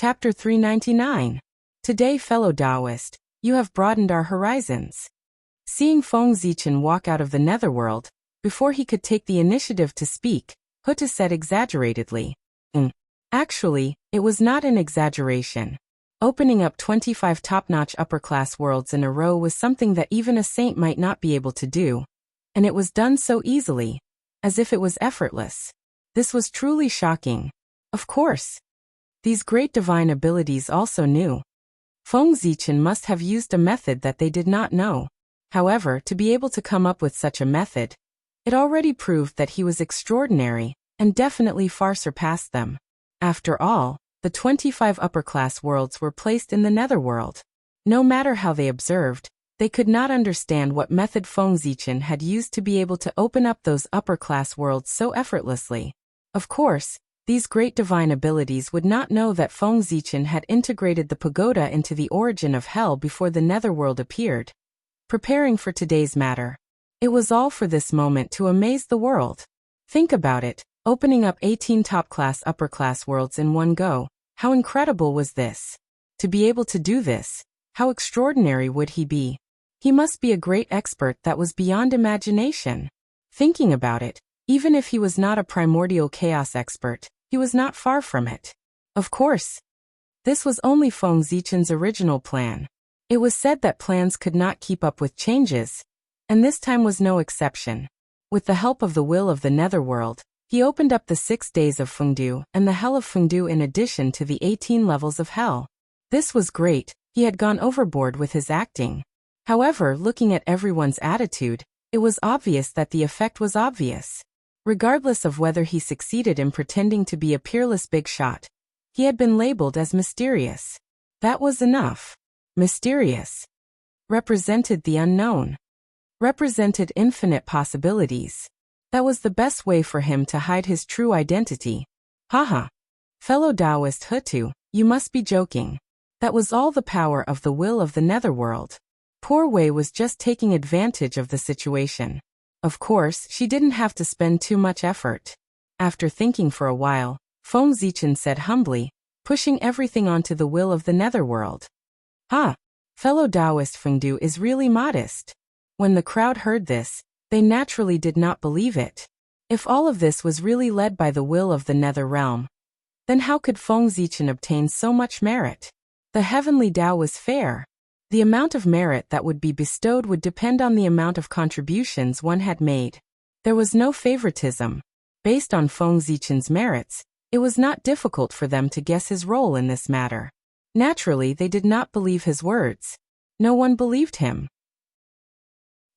Chapter 399. Today, fellow Taoist, you have broadened our horizons. Seeing Feng Zichen walk out of the netherworld, before he could take the initiative to speak, Huta said exaggeratedly. Actually, it was not an exaggeration. Opening up 25 top-notch upper-class worlds in a row was something that even a saint might not be able to do. And it was done so easily, as if it was effortless. This was truly shocking. Of course. These great divine abilities also knew. Feng Zichen must have used a method that they did not know. However, to be able to come up with such a method, it already proved that he was extraordinary, and definitely far surpassed them. After all, the 25 upper-class worlds were placed in the netherworld. No matter how they observed, they could not understand what method Feng Zichen had used to be able to open up those upper-class worlds so effortlessly. Of course, these great divine abilities would not know that Feng Zichen had integrated the pagoda into the origin of hell before the netherworld appeared. Preparing for today's matter. It was all for this moment to amaze the world. Think about it, opening up 18 top-class upper-class worlds in one go. How incredible was this? To be able to do this, how extraordinary would he be? He must be a great expert that was beyond imagination. Thinking about it, even if he was not a primordial chaos expert, he was not far from it. Of course. This was only Feng Zichen's original plan. It was said that plans could not keep up with changes, and this time was no exception. With the help of the will of the netherworld, he opened up the 6 days of Fengdu and the hell of Fengdu in addition to the 18 levels of hell. This was great, he had gone overboard with his acting. However, looking at everyone's attitude, it was obvious that the effect was obvious. Regardless of whether he succeeded in pretending to be a peerless big shot, he had been labeled as mysterious. That was enough. Mysterious. Represented the unknown. Represented infinite possibilities. That was the best way for him to hide his true identity. Haha. Fellow Taoist Hutu, you must be joking. That was all the power of the will of the netherworld. Poor Wei was just taking advantage of the situation. Of course, she didn't have to spend too much effort. After thinking for a while, Feng Zichen said humbly, pushing everything onto the will of the netherworld. Fellow Taoist Fengdu is really modest. When the crowd heard this, they naturally did not believe it. If all of this was really led by the will of the nether realm, then how could Feng Zichen obtain so much merit? The heavenly Tao was fair. The amount of merit that would be bestowed would depend on the amount of contributions one had made. There was no favoritism. Based on Feng Zichen's merits, it was not difficult for them to guess his role in this matter. Naturally, they did not believe his words. No one believed him.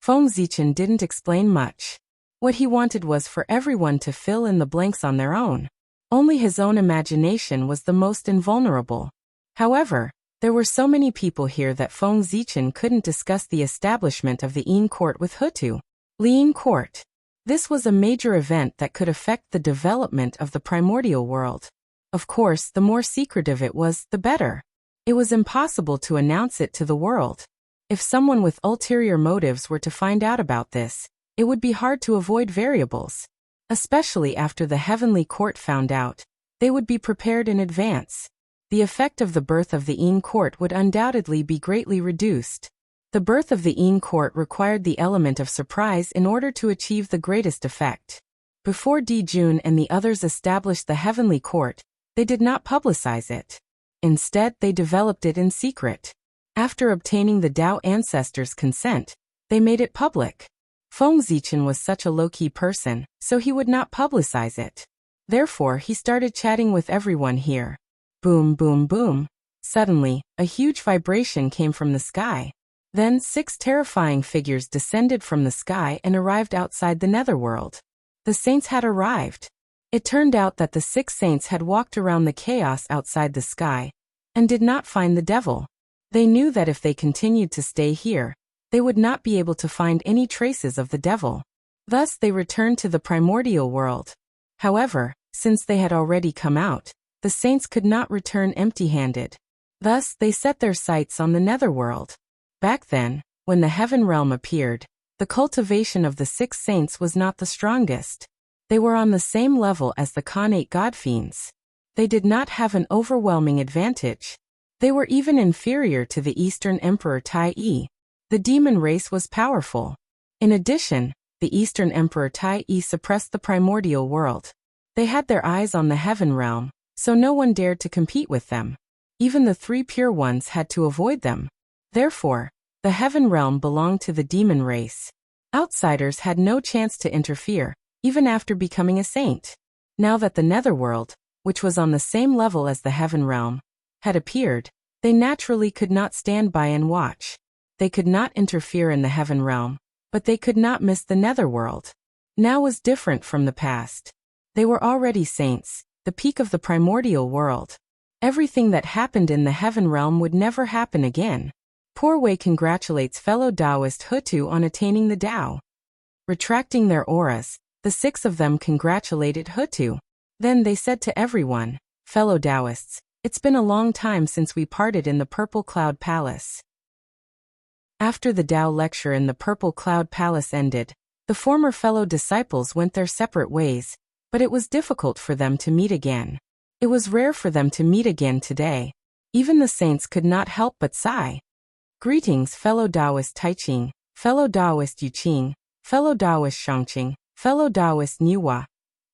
Feng Zichen didn't explain much. What he wanted was for everyone to fill in the blanks on their own. Only his own imagination was the most invulnerable. However, there were so many people here that Feng Zichen couldn't discuss the establishment of the Yin Court with Hutu. Yin Court. This was a major event that could affect the development of the primordial world. Of course, the more secretive it was, the better. It was impossible to announce it to the world. If someone with ulterior motives were to find out about this, it would be hard to avoid variables. Especially after the heavenly court found out, they would be prepared in advance. The effect of the birth of the Yin Court would undoubtedly be greatly reduced. The birth of the Yin Court required the element of surprise in order to achieve the greatest effect. Before Di Jun and the others established the heavenly court, they did not publicize it. Instead, they developed it in secret. After obtaining the Tao ancestors' consent, they made it public. Feng Zichen was such a low-key person, so he would not publicize it. Therefore, he started chatting with everyone here. Boom, boom, boom. Suddenly, a huge vibration came from the sky. Then 6 terrifying figures descended from the sky and arrived outside the netherworld. The saints had arrived. It turned out that the 6 saints had walked around the chaos outside the sky and did not find the devil. They knew that if they continued to stay here, they would not be able to find any traces of the devil. Thus they returned to the primordial world. However, since they had already come out, the saints could not return empty-handed. Thus, they set their sights on the netherworld. Back then, when the heaven realm appeared, the cultivation of the 6 saints was not the strongest. They were on the same level as the Khanate god fiends. They did not have an overwhelming advantage. They were even inferior to the Eastern Emperor Tai Yi. The demon race was powerful. In addition, the Eastern Emperor Tai Yi suppressed the primordial world. They had their eyes on the heaven realm, so no one dared to compete with them. Even the three pure ones had to avoid them. Therefore, the heaven realm belonged to the demon race. Outsiders had no chance to interfere, even after becoming a saint. Now that the netherworld, which was on the same level as the heaven realm, had appeared, they naturally could not stand by and watch. They could not interfere in the heaven realm, but they could not miss the netherworld. Now was different from the past. They were already saints, the peak of the primordial world. Everything that happened in the heaven realm would never happen again. Poor Wei congratulates fellow Taoist Hutu on attaining the Tao. Retracting their auras, the six of them congratulated Hutu. Then they said to everyone, "Fellow Taoists, it's been a long time since we parted in the Purple Cloud Palace." After the Tao lecture in the Purple Cloud Palace ended, the former fellow disciples went their separate ways, but it was difficult for them to meet again. It was rare for them to meet again today. Even the saints could not help but sigh. Greetings, fellow Taoist Taiqing, fellow Taoist Yuqing, fellow Taoist Shangqing, fellow Taoist Niwa.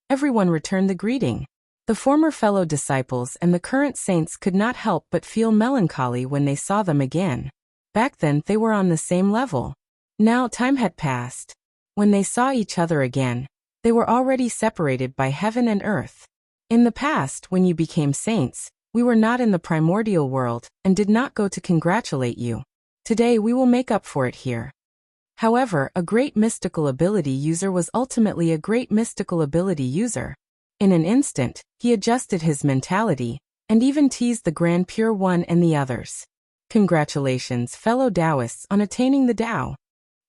Everyone returned the greeting. The former fellow disciples and the current saints could not help but feel melancholy when they saw them again. Back then they were on the same level. Now time had passed. When they saw each other again, they were already separated by heaven and earth. In the past, when you became saints, we were not in the primordial world and did not go to congratulate you. Today we will make up for it here. However, a great mystical ability user was ultimately a great mystical ability user. In an instant, he adjusted his mentality, and even teased the Grand Pure One and the others. Congratulations, fellow Taoists, on attaining the Tao.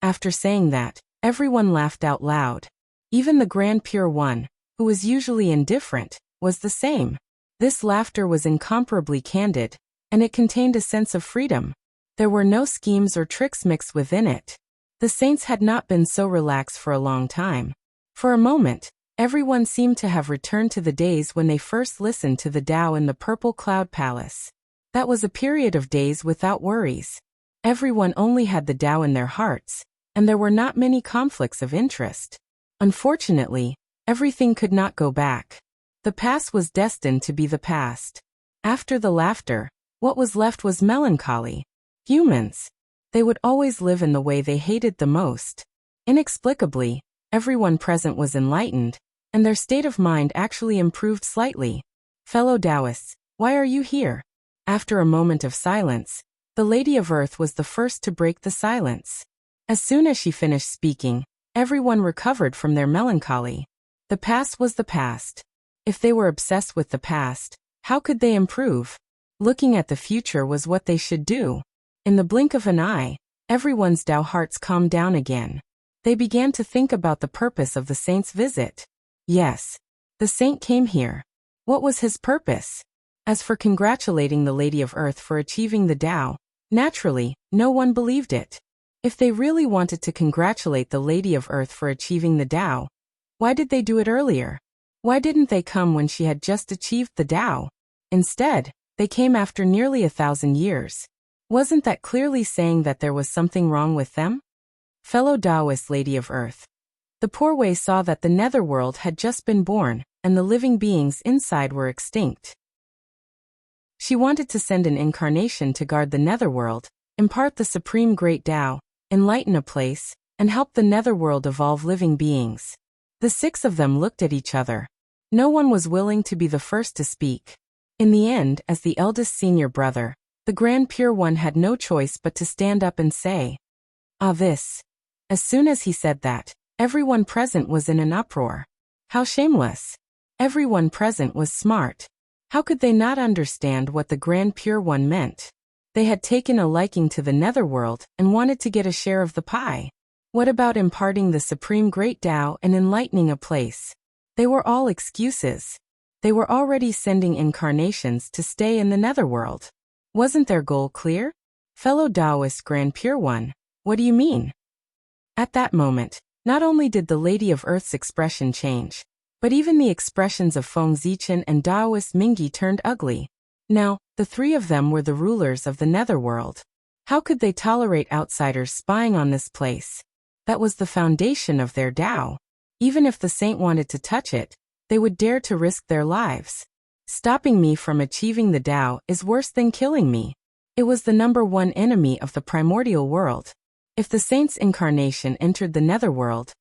After saying that, everyone laughed out loud. Even the Grand Pure One, who was usually indifferent, was the same. This laughter was incomparably candid, and it contained a sense of freedom. There were no schemes or tricks mixed within it. The saints had not been so relaxed for a long time. For a moment, everyone seemed to have returned to the days when they first listened to the Tao in the Purple Cloud Palace. That was a period of days without worries. Everyone only had the Tao in their hearts, and there were not many conflicts of interest. Unfortunately, everything could not go back. The past was destined to be the past. After the laughter, what was left was melancholy. Humans. They would always live in the way they hated the most. Inexplicably, everyone present was enlightened, and their state of mind actually improved slightly. Fellow Taoists, why are you here? After a moment of silence, the Lady of Earth was the first to break the silence. As soon as she finished speaking, everyone recovered from their melancholy. The past was the past. If they were obsessed with the past, how could they improve? Looking at the future was what they should do. In the blink of an eye, everyone's Tao hearts calmed down again. They began to think about the purpose of the saint's visit. Yes, the saint came here. What was his purpose? As for congratulating the Lady of Earth for achieving the Tao, naturally, no one believed it. If they really wanted to congratulate the Lady of Earth for achieving the Tao, why did they do it earlier? Why didn't they come when she had just achieved the Tao? Instead, they came after nearly 1,000 years. Wasn't that clearly saying that there was something wrong with them? Fellow Taoist Lady of Earth. The poor Wei saw that the netherworld had just been born, and the living beings inside were extinct. She wanted to send an incarnation to guard the netherworld, impart the supreme great Tao, enlighten a place, and help the netherworld evolve living beings. The six of them looked at each other. No one was willing to be the first to speak. In the end, as the eldest senior brother, the Grand Pure One had no choice but to stand up and say, "Ah, this." As soon as he said that, everyone present was in an uproar. How shameless. Everyone present was smart. How could they not understand what the Grand Pure One meant? They had taken a liking to the netherworld and wanted to get a share of the pie. What about imparting the supreme great Tao and enlightening a place? They were all excuses. They were already sending incarnations to stay in the netherworld. Wasn't their goal clear? Fellow Taoist Grand Pure One, what do you mean? At that moment, not only did the Lady of Earth's expression change, But even the expressions of Feng Zichen and Daoist Mingyi turned ugly. Now, the three of them were the rulers of the netherworld. How could they tolerate outsiders spying on this place? That was the foundation of their Tao. Even if the saint wanted to touch it, they would dare to risk their lives. Stopping me from achieving the Tao is worse than killing me. It was the number one enemy of the primordial world. If the saint's incarnation entered the netherworld,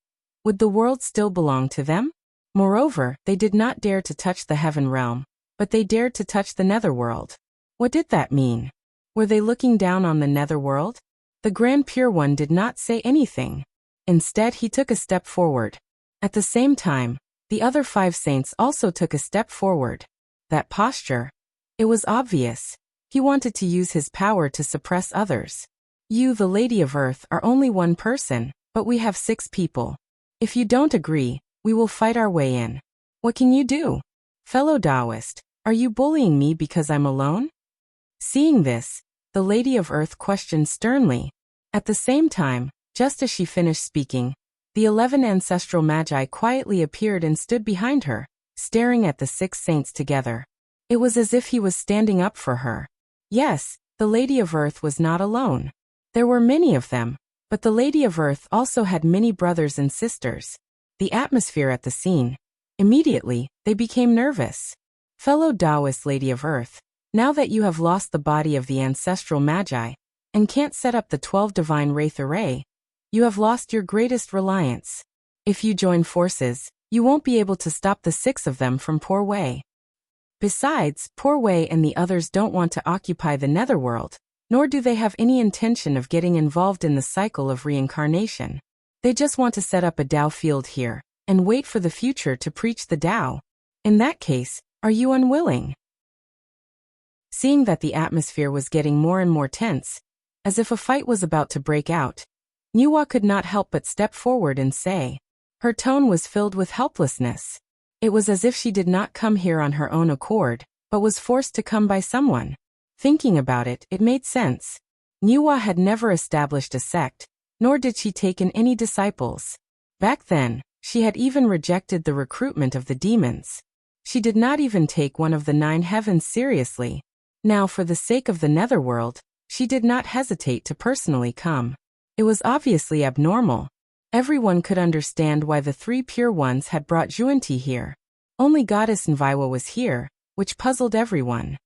would the world still belong to them? Moreover, they did not dare to touch the heaven realm, but they dared to touch the netherworld. What did that mean? Were they looking down on the netherworld? The Grand Pure One did not say anything. Instead, he took a step forward. At the same time, the other 5 saints also took a step forward. That posture. It was obvious. He wanted to use his power to suppress others. You, the Lady of Earth, are only one person, but we have 6 people. If you don't agree, we will fight our way in. What can you do? Fellow Taoist, are you bullying me because I'm alone? Seeing this, the Lady of Earth questioned sternly. At the same time, just as she finished speaking, the 11 ancestral magi quietly appeared and stood behind her, staring at the 6 saints together. It was as if he was standing up for her. Yes, the Lady of Earth was not alone. There were many of them, but the Lady of Earth also had many brothers and sisters. The atmosphere at the scene. Immediately, they became nervous. Fellow Taoist Lady of Earth, now that you have lost the body of the ancestral magi, and can't set up the 12 divine wraith array, you have lost your greatest reliance. If you join forces, you won't be able to stop the 6 of them from Poor Wei. Besides, Poor Wei and the others don't want to occupy the netherworld, nor do they have any intention of getting involved in the cycle of reincarnation. They just want to set up a Tao field here, and wait for the future to preach the Tao. In that case, are you unwilling? Seeing that the atmosphere was getting more and more tense, as if a fight was about to break out, Niwa could not help but step forward and say. Her tone was filled with helplessness. It was as if she did not come here on her own accord, but was forced to come by someone. Thinking about it, it made sense. Niwa had never established a sect, nor did she take in any disciples. Back then, she had even rejected the recruitment of the demons. She did not even take one of the 9 heavens seriously. Now, for the sake of the netherworld, she did not hesitate to personally come. It was obviously abnormal. Everyone could understand why the 3 pure ones had brought Zhuanti here. Only Goddess Nviwa was here, which puzzled everyone.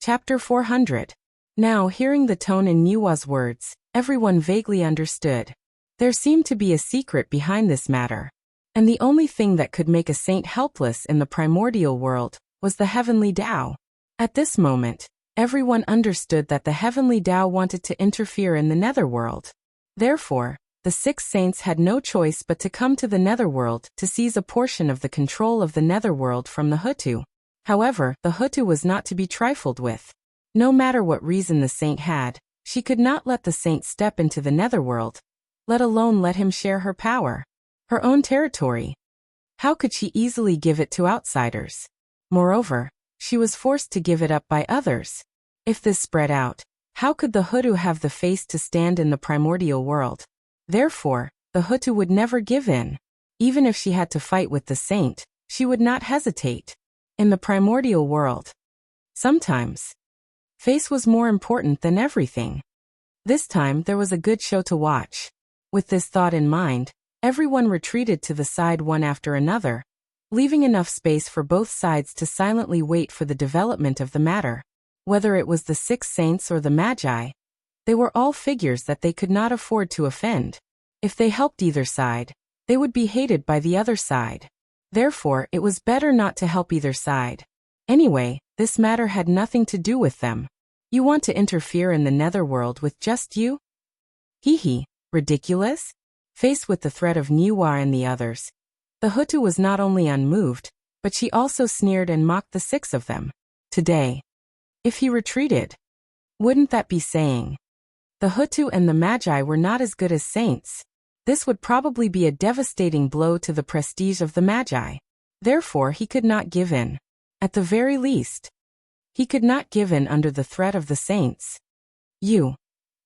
Chapter 400. Now, hearing the tone in Niwa's words, everyone vaguely understood. There seemed to be a secret behind this matter. And the only thing that could make a saint helpless in the primordial world was the heavenly Tao. At this moment, everyone understood that the heavenly Tao wanted to interfere in the netherworld. Therefore, the 6 saints had no choice but to come to the netherworld to seize a portion of the control of the netherworld from the Hutu. However, the Hutu was not to be trifled with. No matter what reason the saint had, she could not let the saint step into the netherworld, let alone let him share her power. Her own territory. How could she easily give it to outsiders? Moreover, she was forced to give it up by others. If this spread out, how could the Hutu have the face to stand in the primordial world? Therefore, the Hutu would never give in. Even if she had to fight with the saint, she would not hesitate. In the primordial world, sometimes, face was more important than everything. This time there was a good show to watch. With this thought in mind, everyone retreated to the side one after another, leaving enough space for both sides to silently wait for the development of the matter. Whether it was the 6 saints or the magi, they were all figures that they could not afford to offend. If they helped either side, they would be hated by the other side. Therefore, it was better not to help either side. Anyway, this matter had nothing to do with them. You want to interfere in the netherworld with just you? Hee, ridiculous? Faced with the threat of Niwa and the others, the Hutu was not only unmoved, but she also sneered and mocked the 6 of them. Today, if he retreated, wouldn't that be saying the Hutu and the Magi were not as good as saints? This would probably be a devastating blow to the prestige of the Magi. Therefore, he could not give in. At the very least, he could not give in under the threat of the saints.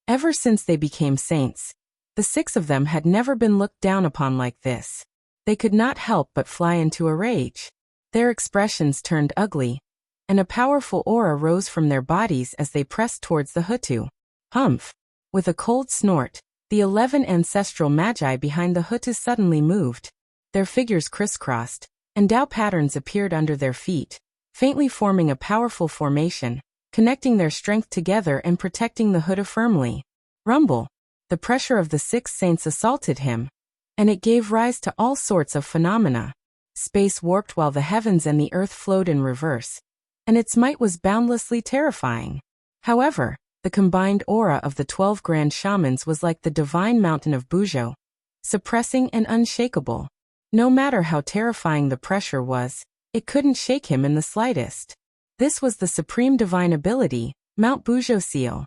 Ever since they became saints, The 6 of them had never been looked down upon like this. They could not help but fly into a rage. Their expressions turned ugly, and a powerful aura rose from their bodies as they pressed towards the Hutu. Humph! With a cold snort, the 11 ancestral magi behind the Hutu suddenly moved. Their figures crisscrossed, and Tao patterns appeared under their feet, faintly forming a powerful formation, connecting their strength together and protecting the Hutu firmly. Rumble! The pressure of the 6 saints assaulted him, and it gave rise to all sorts of phenomena. Space warped while the heavens and the earth flowed in reverse, and its might was boundlessly terrifying. However, the combined aura of the 12 grand shamans was like the divine mountain of Buzhou, suppressing and unshakable. No matter how terrifying the pressure was, it couldn't shake him in the slightest. This was the supreme divine ability, Mount Buzhou Seal.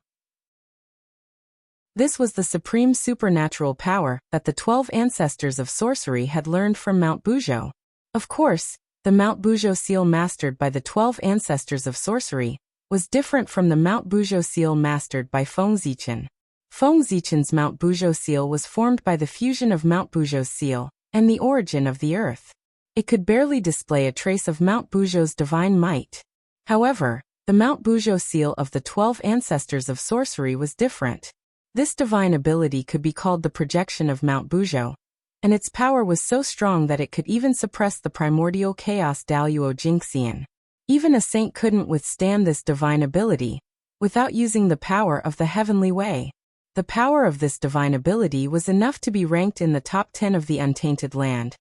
This was the supreme supernatural power that the 12 ancestors of sorcery had learned from Mount Buzhou. Of course, the Mount Buzhou seal mastered by the 12 ancestors of sorcery was different from the Mount Buzhou seal mastered by Feng Zichen. Feng Zichen's Mount Buzhou seal was formed by the fusion of Mount Buzhou's seal and the origin of the earth. It could barely display a trace of Mount Buzhou's divine might. However, the Mount Buzhou seal of the 12 ancestors of sorcery was different. This divine ability could be called the projection of Mount Buzhou, and its power was so strong that it could even suppress the primordial chaos Daoyuo Jingxian. Even a saint couldn't withstand this divine ability, without using the power of the heavenly way. The power of this divine ability was enough to be ranked in the top 10 of the untainted land,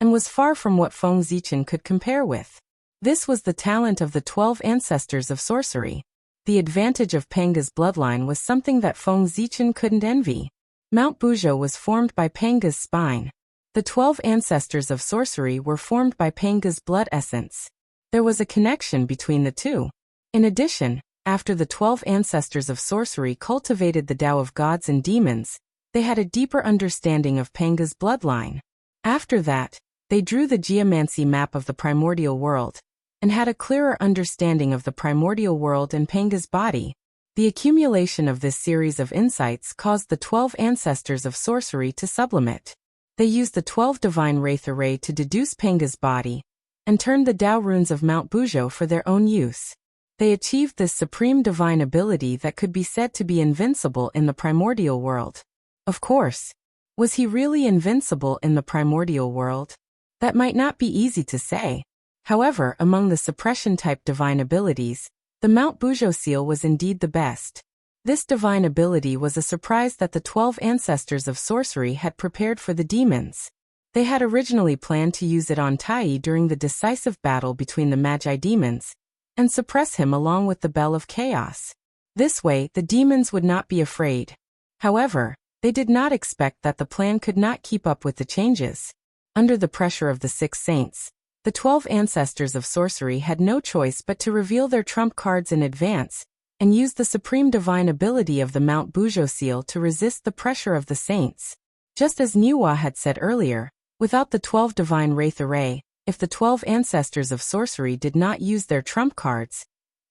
and was far from what Feng Zichen could compare with. This was the talent of the 12 ancestors of sorcery. The advantage of Panga's bloodline was something that Feng Zichen couldn't envy. Mount Buzhou was formed by Panga's spine. The 12 ancestors of sorcery were formed by Panga's blood essence. There was a connection between the two. In addition, after the 12 ancestors of sorcery cultivated the Tao of gods and demons, they had a deeper understanding of Panga's bloodline. After that, they drew the geomancy map of the primordial world, and had a clearer understanding of the primordial world and Panga's body. The accumulation of this series of insights caused the 12 ancestors of sorcery to sublimate. They used the 12 divine wraith array to deduce Panga's body, and turned the Tao runes of Mount Buzhou for their own use. They achieved this supreme divine ability that could be said to be invincible in the primordial world. Of course, was he really invincible in the primordial world? That might not be easy to say. However, among the suppression-type divine abilities, the Mount Buzhou seal was indeed the best. This divine ability was a surprise that the 12 ancestors of sorcery had prepared for the demons. They had originally planned to use it on Tai during the decisive battle between the Magi demons, and suppress him along with the Bell of Chaos. This way, the demons would not be afraid. However, they did not expect that the plan could not keep up with the changes. Under the pressure of the 6 saints, the 12 ancestors of sorcery had no choice but to reveal their trump cards in advance, and use the supreme divine ability of the Mount Buzhou seal to resist the pressure of the saints. Just as Niwa had said earlier, without the 12 divine wraith array, if the 12 ancestors of sorcery did not use their trump cards,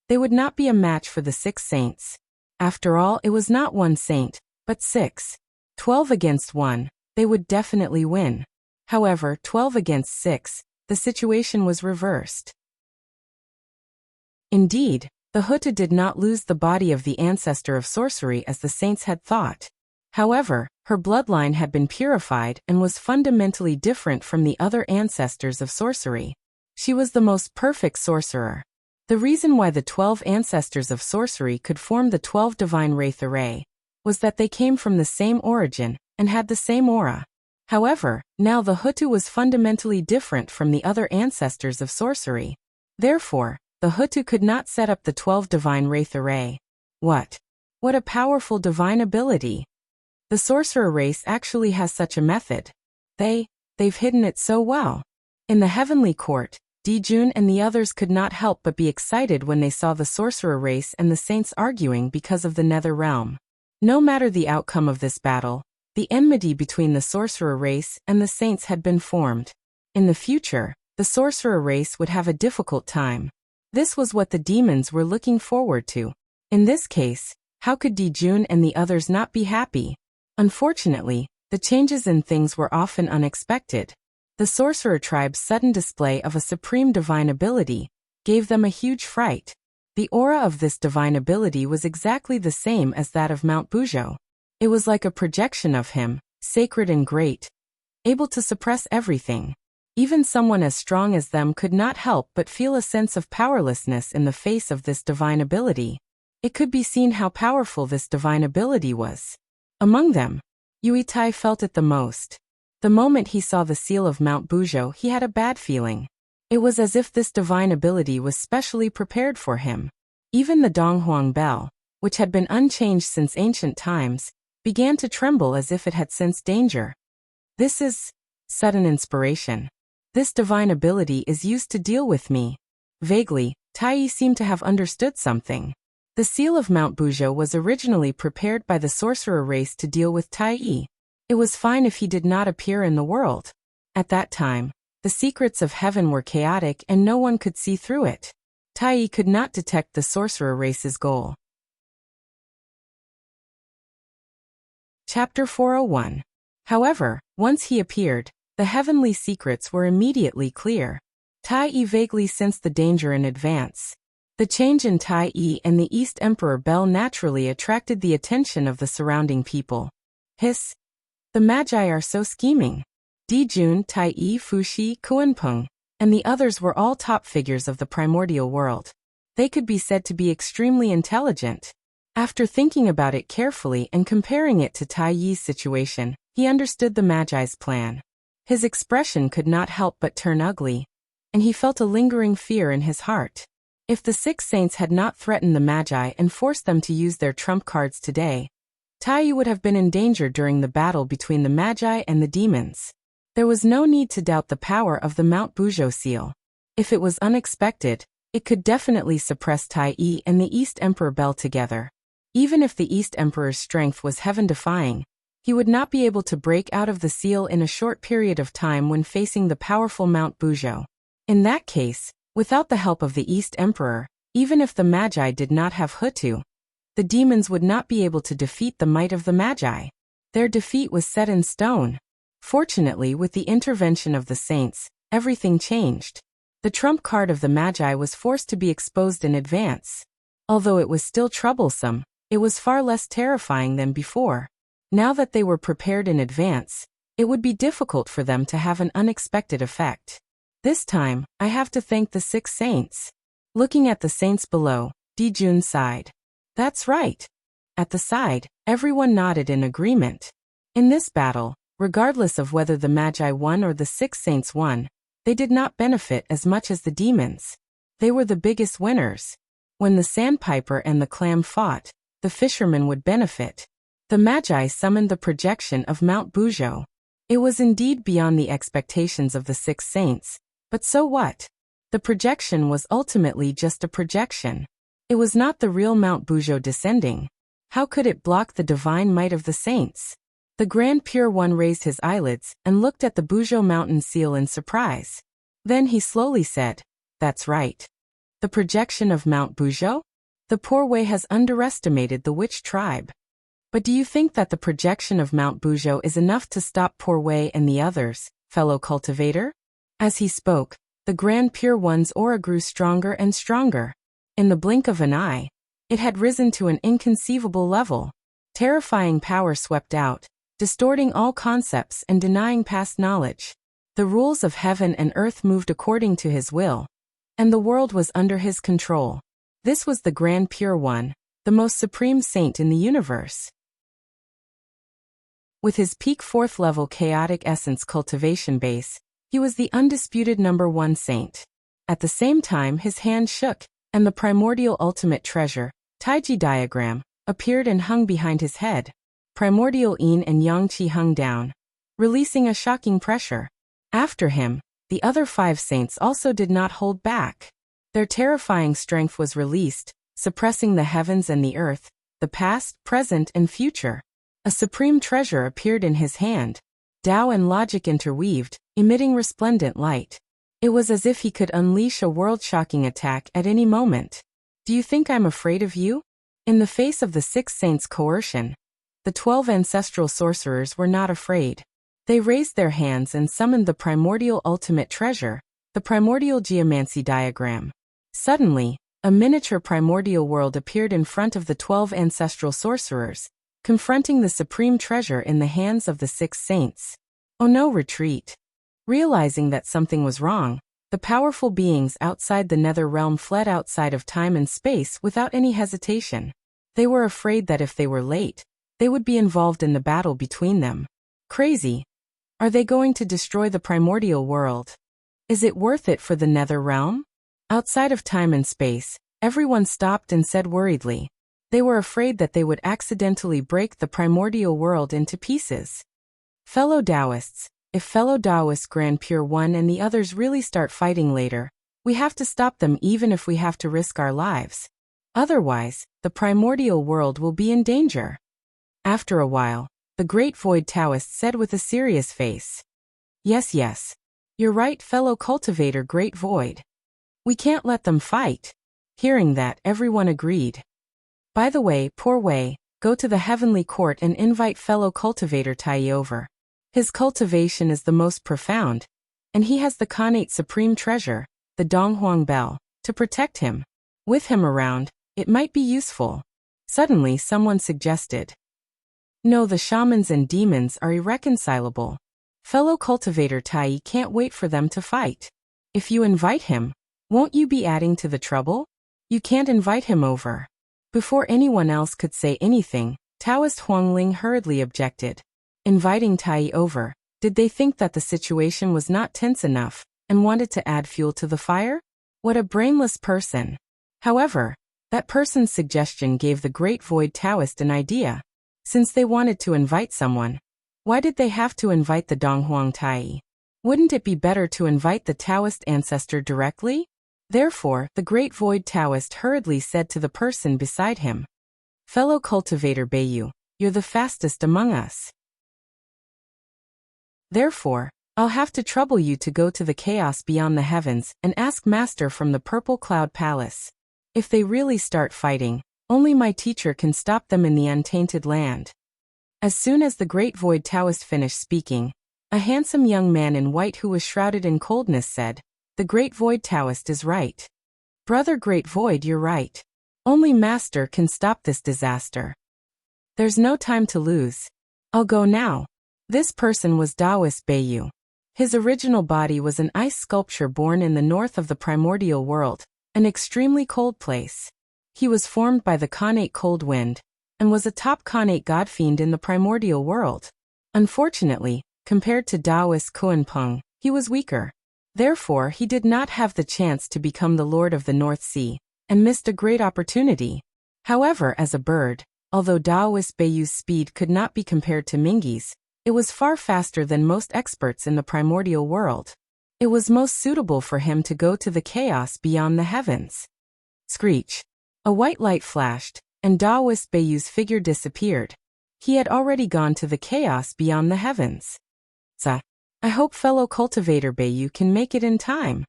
they would not be a match for the 6 saints. After all, it was not 1 saint, but 6. 12 against 1, they would definitely win. However, 12 against 6, the situation was reversed. Indeed, the Hutu did not lose the body of the ancestor of sorcery as the saints had thought. However, her bloodline had been purified and was fundamentally different from the other ancestors of sorcery. She was the most perfect sorcerer. The reason why the 12 ancestors of sorcery could form the 12 divine wraith array was that they came from the same origin and had the same aura. However, now the Hutu was fundamentally different from the other ancestors of sorcery. Therefore, the Hutu could not set up the 12 divine wraith array. What a powerful divine ability! The sorcerer race actually has such a method. They've hidden it so well. In the heavenly court, Dijun and the others could not help but be excited when they saw the sorcerer race and the saints arguing because of the nether realm. No matter the outcome of this battle, the enmity between the sorcerer race and the saints had been formed. In the future, the sorcerer race would have a difficult time. This was what the demons were looking forward to. In this case, how could Dijun and the others not be happy? Unfortunately, the changes in things were often unexpected. The sorcerer tribe's sudden display of a supreme divine ability gave them a huge fright. The aura of this divine ability was exactly the same as that of Mount Buzhou. It was like a projection of him, sacred and great, able to suppress everything. Even someone as strong as them could not help but feel a sense of powerlessness in the face of this divine ability. It could be seen how powerful this divine ability was. Among them, Yui Tai felt it the most. The moment he saw the seal of Mount Buzhou, he had a bad feeling. It was as if this divine ability was specially prepared for him. Even the Donghuang bell, which had been unchanged since ancient times, began to tremble as if it had sensed danger. This is sudden inspiration. This divine ability is used to deal with me. Vaguely, Tai seemed to have understood something. The seal of Mount Buzhou was originally prepared by the sorcerer race to deal with Tai. It was fine if he did not appear in the world. At that time, the secrets of heaven were chaotic and no one could see through it. Tai could not detect the sorcerer race's goal. Chapter 401. However, once he appeared, the heavenly secrets were immediately clear. Tai vaguely sensed the danger in advance. The change in Tai and the East Emperor Bell naturally attracted the attention of the surrounding people. Hiss! The Magi are so scheming. Dijun, Tai Fushi, Kuanpeng, and the others were all top figures of the primordial world. They could be said to be extremely intelligent. After thinking about it carefully and comparing it to Tai Yi's situation, he understood the Magi's plan. His expression could not help but turn ugly, and he felt a lingering fear in his heart. If the six saints had not threatened the Magi and forced them to use their trump cards today, Tai would have been in danger during the battle between the Magi and the demons. There was no need to doubt the power of the Mount Buzhou seal. If it was unexpected, it could definitely suppress Tai and the East Emperor Bell together. Even if the East Emperor's strength was heaven-defying, he would not be able to break out of the seal in a short period of time when facing the powerful Mount Buzhou. In that case, without the help of the East Emperor, even if the Magi did not have Hutu, the demons would not be able to defeat the might of the Magi. Their defeat was set in stone. Fortunately, with the intervention of the saints, everything changed. The trump card of the Magi was forced to be exposed in advance. Although it was still troublesome, it was far less terrifying than before. Now that they were prepared in advance, it would be difficult for them to have an unexpected effect. This time, I have to thank the six saints. Looking at the saints below, Dijun sighed. That's right. At the side, everyone nodded in agreement. In this battle, regardless of whether the Magi won or the six saints won, they did not benefit as much as the demons. They were the biggest winners. When the sandpiper and the clam fought, the fishermen would benefit. The Magi summoned the projection of Mount Buzhou. It was indeed beyond the expectations of the six saints, but so what? The projection was ultimately just a projection. It was not the real Mount Buzhou descending. How could it block the divine might of the saints? The Grand Pure One raised his eyelids and looked at the Buzhou mountain seal in surprise. Then he slowly said, "That's right. The projection of Mount Buzhou? The poor Wei has underestimated the witch tribe. But do you think that the projection of Mount Buzhou is enough to stop poor Wei and the others, fellow cultivator?" As he spoke, the Grand Pure One's aura grew stronger and stronger. In the blink of an eye, it had risen to an inconceivable level. Terrifying power swept out, distorting all concepts and denying past knowledge. The rules of heaven and earth moved according to his will, and the world was under his control. This was the Grand Pure One, the most supreme saint in the universe. With his peak 4th level chaotic essence cultivation base, he was the undisputed #1 saint. At the same time, his hand shook, and the primordial ultimate treasure, Taiji diagram, appeared and hung behind his head. Primordial yin and yang qi hung down, releasing a shocking pressure. After him, the other 5 saints also did not hold back. Their terrifying strength was released, suppressing the heavens and the earth, the past, present, and future. A supreme treasure appeared in his hand, Tao and logic interweaved, emitting resplendent light. It was as if he could unleash a world-shocking attack at any moment. "Do you think I'm afraid of you?" In the face of the 6 saints' coercion, the 12 ancestral sorcerers were not afraid. They raised their hands and summoned the primordial ultimate treasure, the primordial geomancy diagram. Suddenly, a miniature primordial world appeared in front of the 12 ancestral sorcerers, confronting the supreme treasure in the hands of the 6 saints. Oh no, retreat! Realizing that something was wrong, the powerful beings outside the nether realm fled outside of time and space without any hesitation. They were afraid that if they were late, they would be involved in the battle between them. Crazy! Are they going to destroy the primordial world? Is it worth it for the nether realm? Outside of time and space, everyone stopped and said worriedly. They were afraid that they would accidentally break the primordial world into pieces. Fellow Taoists, if fellow Taoist Grand Pure One and the others really start fighting later, we have to stop them even if we have to risk our lives. Otherwise, the primordial world will be in danger. After a while, the Great Void Taoist said with a serious face. Yes. You're right, fellow cultivator Great Void. We can't let them fight. Hearing that, everyone agreed. By the way, poor Wei, go to the heavenly court and invite fellow cultivator Tai over. His cultivation is the most profound, and he has the Khanate supreme treasure, the Donghuang Bell, to protect him. With him around, it might be useful. Suddenly someone suggested. No, the shamans and demons are irreconcilable. Fellow cultivator Tai can't wait for them to fight. If you invite him, won't you be adding to the trouble? You can't invite him over. Before anyone else could say anything, Taoist Huangling hurriedly objected. Inviting Tai over, did they think that the situation was not tense enough and wanted to add fuel to the fire? What a brainless person. However, that person's suggestion gave the Great Void Taoist an idea. Since they wanted to invite someone, why did they have to invite the Donghuang Tai? Wouldn't it be better to invite the Taoist ancestor directly? Therefore, the Great Void Taoist hurriedly said to the person beside him, Fellow cultivator Beiyu, you're the fastest among us. Therefore, I'll have to trouble you to go to the chaos beyond the heavens and ask Master from the Purple Cloud Palace. If they really start fighting, only my teacher can stop them in the untainted land. As soon as the Great Void Taoist finished speaking, a handsome young man in white who was shrouded in coldness said, The Great Void Taoist is right. Brother Great Void, you're right. Only Master can stop this disaster. There's no time to lose. I'll go now. This person was Taoist Beiyu. His original body was an ice sculpture born in the north of the primordial world, an extremely cold place. He was formed by the Khanate cold wind, and was a top Khanate god-fiend in the primordial world. Unfortunately, compared to Taoist Kuanpeng, he was weaker. Therefore, he did not have the chance to become the Lord of the North Sea, and missed a great opportunity. However, as a bird, although Taoist Beiyu's speed could not be compared to Mingyi's, it was far faster than most experts in the primordial world. It was most suitable for him to go to the chaos beyond the heavens. Screech. A white light flashed, and Taoist Beiyu's figure disappeared. He had already gone to the chaos beyond the heavens. I hope fellow cultivator Beiyu can make it in time.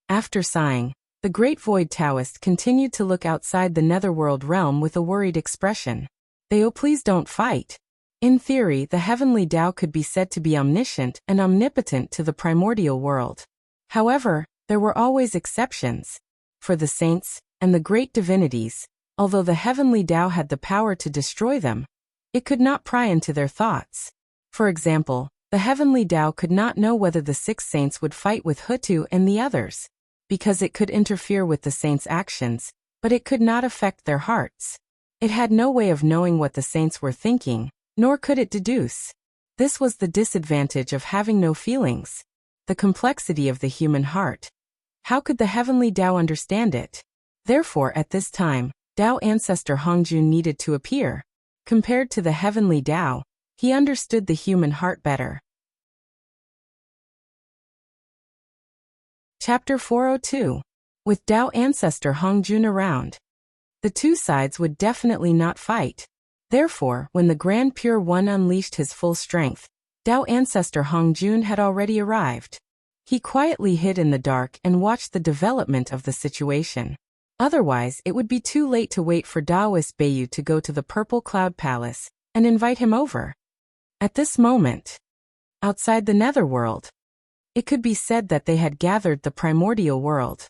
After sighing, the Great Void Taoist continued to look outside the netherworld realm with a worried expression. Please don't fight. In theory, the heavenly Tao could be said to be omniscient and omnipotent to the primordial world. However, there were always exceptions. For the saints and the great divinities, although the heavenly Tao had the power to destroy them, it could not pry into their thoughts. For example, the heavenly Tao could not know whether the 6 saints would fight with Hutu and the others, because it could interfere with the saints' actions, but it could not affect their hearts. It had no way of knowing what the saints were thinking, nor could it deduce. This was the disadvantage of having no feelings. The complexity of the human heart. How could the heavenly Tao understand it? Therefore, at this time, Tao ancestor Hongjun needed to appear. Compared to the heavenly Tao, he understood the human heart better. Chapter 402. With Tao ancestor Hongjun around, the two sides would definitely not fight. Therefore, when the Grand Pure One unleashed his full strength, Tao ancestor Hongjun had already arrived. He quietly hid in the dark and watched the development of the situation. Otherwise, it would be too late to wait for Taoist Beiyu to go to the Purple Cloud Palace and invite him over. At this moment, outside the netherworld, it could be said that they had gathered the primordial world.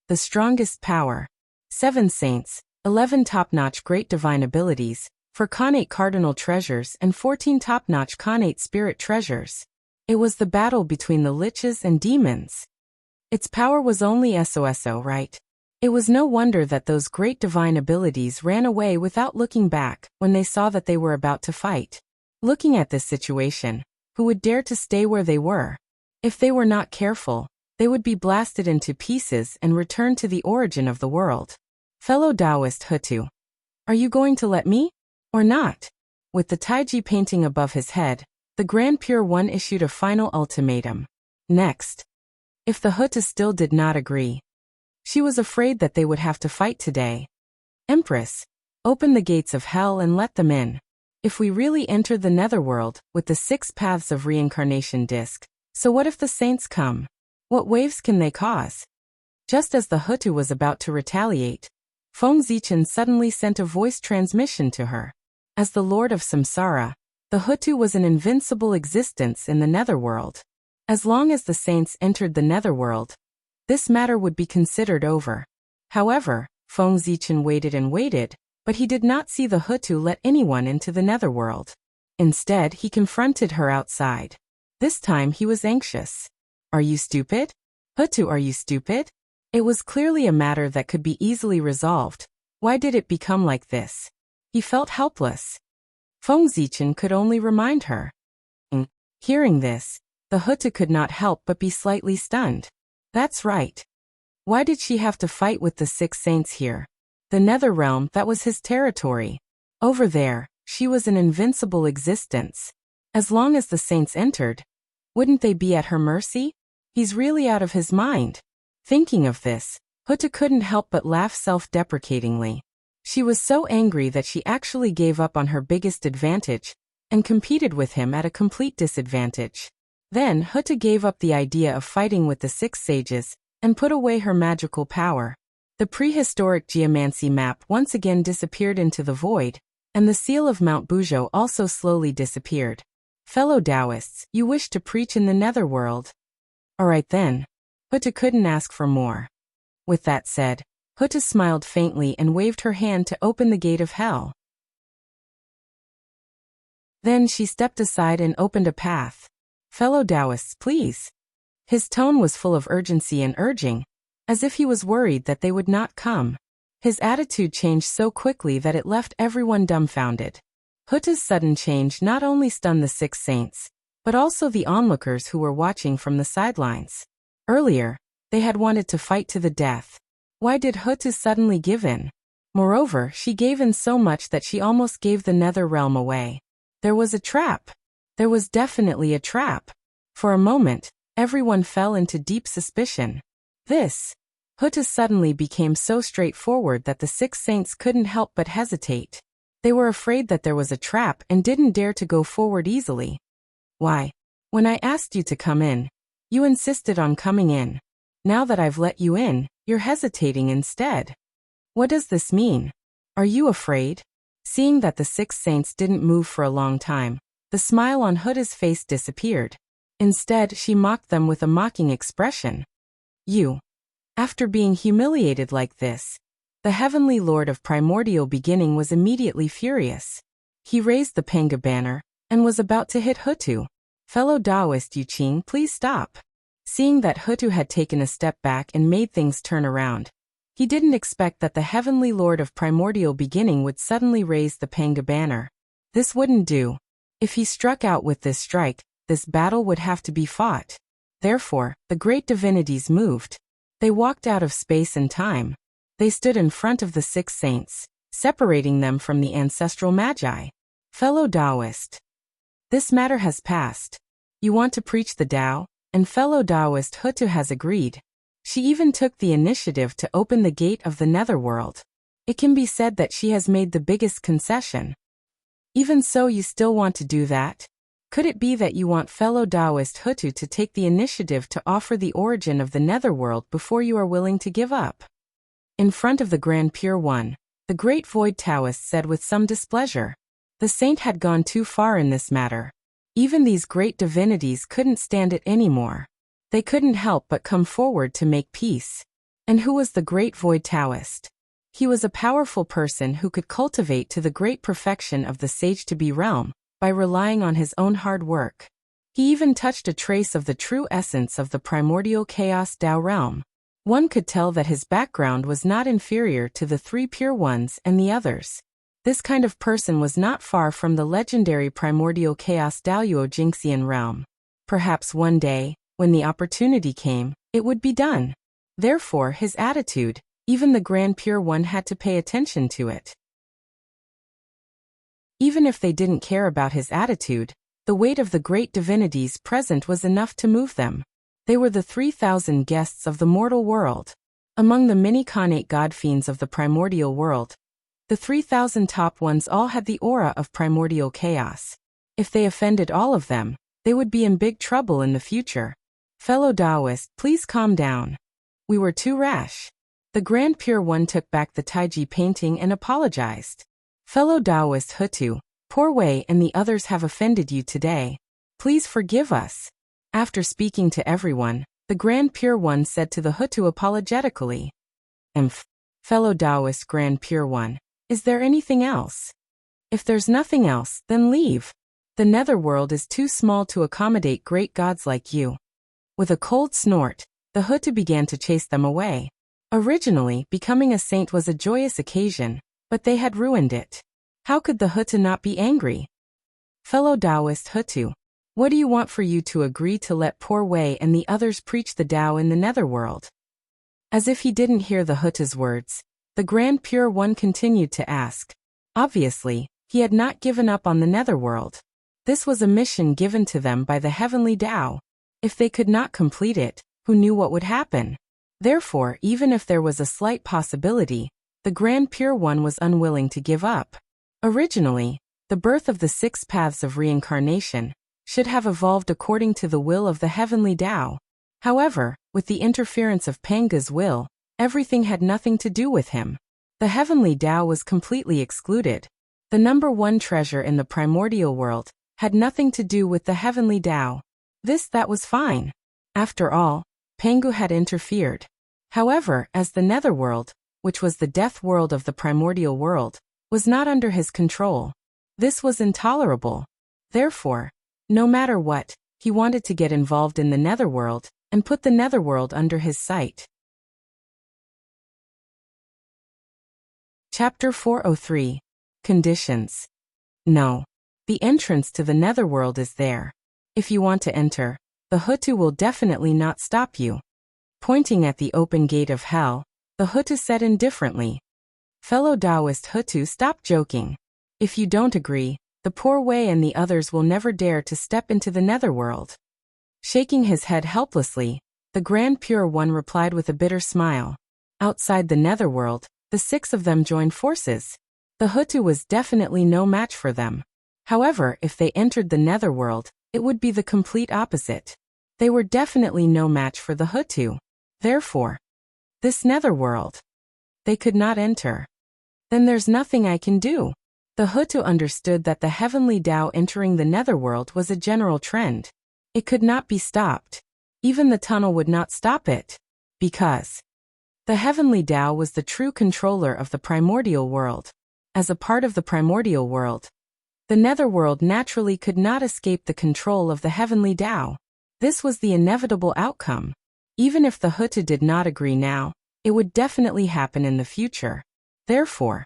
The strongest power, 7 saints, 11 top-notch great divine abilities, 4 connate cardinal treasures and 14 top-notch connate spirit treasures. It was the battle between the liches and demons. Its power was only SOSO, right? It was no wonder that those great divine abilities ran away without looking back when they saw that they were about to fight. Looking at this situation, who would dare to stay where they were? If they were not careful, they would be blasted into pieces and return to the origin of the world. Fellow Taoist Hutu, are you going to let me? Or not? With the Taiji painting above his head, the Grand Pure One issued a final ultimatum. Next. If the Hutu still did not agree, she was afraid that they would have to fight today. Empress, open the gates of hell and let them in. If we really enter the netherworld with the 6 paths of reincarnation disc, so what if the saints come? What waves can they cause? Just as the Hutu was about to retaliate, Feng Zichen suddenly sent a voice transmission to her. As the Lord of Samsara, the Hutu was an invincible existence in the netherworld. As long as the saints entered the netherworld, this matter would be considered over. However, Feng Zichen waited and waited, but he did not see the Hutu let anyone into the netherworld. Instead, he confronted her outside. This time he was anxious. Are you stupid? Hutu, are you stupid? It was clearly a matter that could be easily resolved. Why did it become like this? He felt helpless. Feng Zichen could only remind her. Hearing this, the Hutu could not help but be slightly stunned. That's right. Why did she have to fight with the 6 saints here? The nether realm, that was his territory. Over there, she was an invincible existence. As long as the saints entered, wouldn't they be at her mercy? He's really out of his mind. Thinking of this, Hutu couldn't help but laugh self-deprecatingly. She was so angry that she actually gave up on her biggest advantage and competed with him at a complete disadvantage. Then Hutu gave up the idea of fighting with the 6 sages and put away her magical power. The prehistoric geomancy map once again disappeared into the void, and the seal of Mount Buzhou also slowly disappeared. Fellow Taoists, you wish to preach in the netherworld? Alright then. Hutu couldn't ask for more. With that said, Hutu smiled faintly and waved her hand to open the gate of hell. Then she stepped aside and opened a path. Fellow Taoists, please. His tone was full of urgency and urging, as if he was worried that they would not come. His attitude changed so quickly that it left everyone dumbfounded. Hutu's sudden change not only stunned the 6 saints, but also the onlookers who were watching from the sidelines. Earlier, they had wanted to fight to the death. Why did Hutu suddenly give in? Moreover, she gave in so much that she almost gave the nether realm away. There was a trap. There was definitely a trap. For a moment, everyone fell into deep suspicion. Hutu suddenly became so straightforward that the 6 saints couldn't help but hesitate. They were afraid that there was a trap and didn't dare to go forward easily. Why? When I asked you to come in, you insisted on coming in. Now that I've let you in, you're hesitating instead. What does this mean? Are you afraid? Seeing that the 6 saints didn't move for a long time, the smile on Hutu's face disappeared. Instead, she mocked them with a mocking expression. You. After being humiliated like this, the heavenly lord of primordial beginning was immediately furious. He raised the Panga banner and was about to hit Hutu. Fellow Taoist Yuqing, please stop. Seeing that Hutu had taken a step back and made things turn around, he didn't expect that the heavenly lord of primordial beginning would suddenly raise the Panga banner. This wouldn't do. If he struck out with this strike, this battle would have to be fought. Therefore, the great divinities moved. They walked out of space and time. They stood in front of the 6 saints, separating them from the ancestral magi. Fellow Taoist, this matter has passed. You want to preach the Tao, and fellow Taoist Hutu has agreed. She even took the initiative to open the gate of the netherworld. It can be said that she has made the biggest concession. Even so, you still want to do that? Could it be that you want fellow Taoist Hutu to take the initiative to offer the origin of the netherworld before you are willing to give up? In front of the Grand Pure One, the Great Void Taoist said with some displeasure. The saint had gone too far in this matter. Even these great divinities couldn't stand it anymore. They couldn't help but come forward to make peace. And who was the great Void Taoist? He was a powerful person who could cultivate to the great perfection of the sage-to-be realm by relying on his own hard work. He even touched a trace of the true essence of the primordial chaos Tao realm. One could tell that his background was not inferior to the three pure ones and the others. This kind of person was not far from the legendary primordial chaos Daoyuo Jingxian realm. Perhaps one day, when the opportunity came, it would be done. Therefore, his attitude, even the Grand Pure One had to pay attention to it. Even if they didn't care about his attitude, the weight of the great divinities present was enough to move them. They were the 3,000 guests of the mortal world. Among the many connate god-fiends of the primordial world, the 3,000 top ones all had the aura of primordial chaos. If they offended all of them, they would be in big trouble in the future. Fellow Taoist, please calm down. We were too rash. The Grand Pure One took back the Taiji painting and apologized. Fellow Taoist Hutu, Poor Wei and the others have offended you today. Please forgive us. After speaking to everyone, the Grand Pure One said to the Hutu apologetically, Fellow Taoist Grand Pure One, is there anything else? If there's nothing else, then leave. The netherworld is too small to accommodate great gods like you. With a cold snort, the Hutu began to chase them away. Originally, becoming a saint was a joyous occasion, but they had ruined it. How could the Hutu not be angry? Fellow Taoist Hutu, what do you want for you to agree to let Poor Wei and the others preach the Tao in the netherworld? As if he didn't hear the Hutu's words, the Grand Pure One continued to ask. Obviously, he had not given up on the netherworld. This was a mission given to them by the heavenly Tao. If they could not complete it, who knew what would happen? Therefore, even if there was a slight possibility, the Grand Pure One was unwilling to give up. Originally, the birth of the 6 paths of reincarnation should have evolved according to the will of the heavenly Tao. However, with the interference of Panga's will, everything had nothing to do with him. The heavenly Tao was completely excluded. The number 1 treasure in the primordial world had nothing to do with the heavenly Tao. That was fine. After all, Pangu had interfered. However, as the netherworld, which was the death world of the primordial world, was not under his control, this was intolerable. Therefore, no matter what, he wanted to get involved in the netherworld and put the netherworld under his sight. Chapter 403. Conditions. No. The entrance to the netherworld is there. If you want to enter, the Hutu will definitely not stop you. Pointing at the open gate of hell, the Hutu said indifferently. Fellow Taoist Hutu, stop joking. If you don't agree, the Poor Wei and the others will never dare to step into the netherworld. Shaking his head helplessly, the Grand Pure One replied with a bitter smile. Outside the netherworld, the 6 of them joined forces. The Hutu was definitely no match for them. However, if they entered the netherworld, it would be the complete opposite. They were definitely no match for the Hutu. Therefore, this netherworld, they could not enter. Then there's nothing I can do. The Hutu understood that the heavenly Tao entering the netherworld was a general trend. It could not be stopped. Even the tunnel would not stop it. Because the heavenly Tao was the true controller of the primordial world. As a part of the primordial world, the netherworld naturally could not escape the control of the heavenly Tao. This was the inevitable outcome. Even if the Hutu did not agree now, it would definitely happen in the future. Therefore,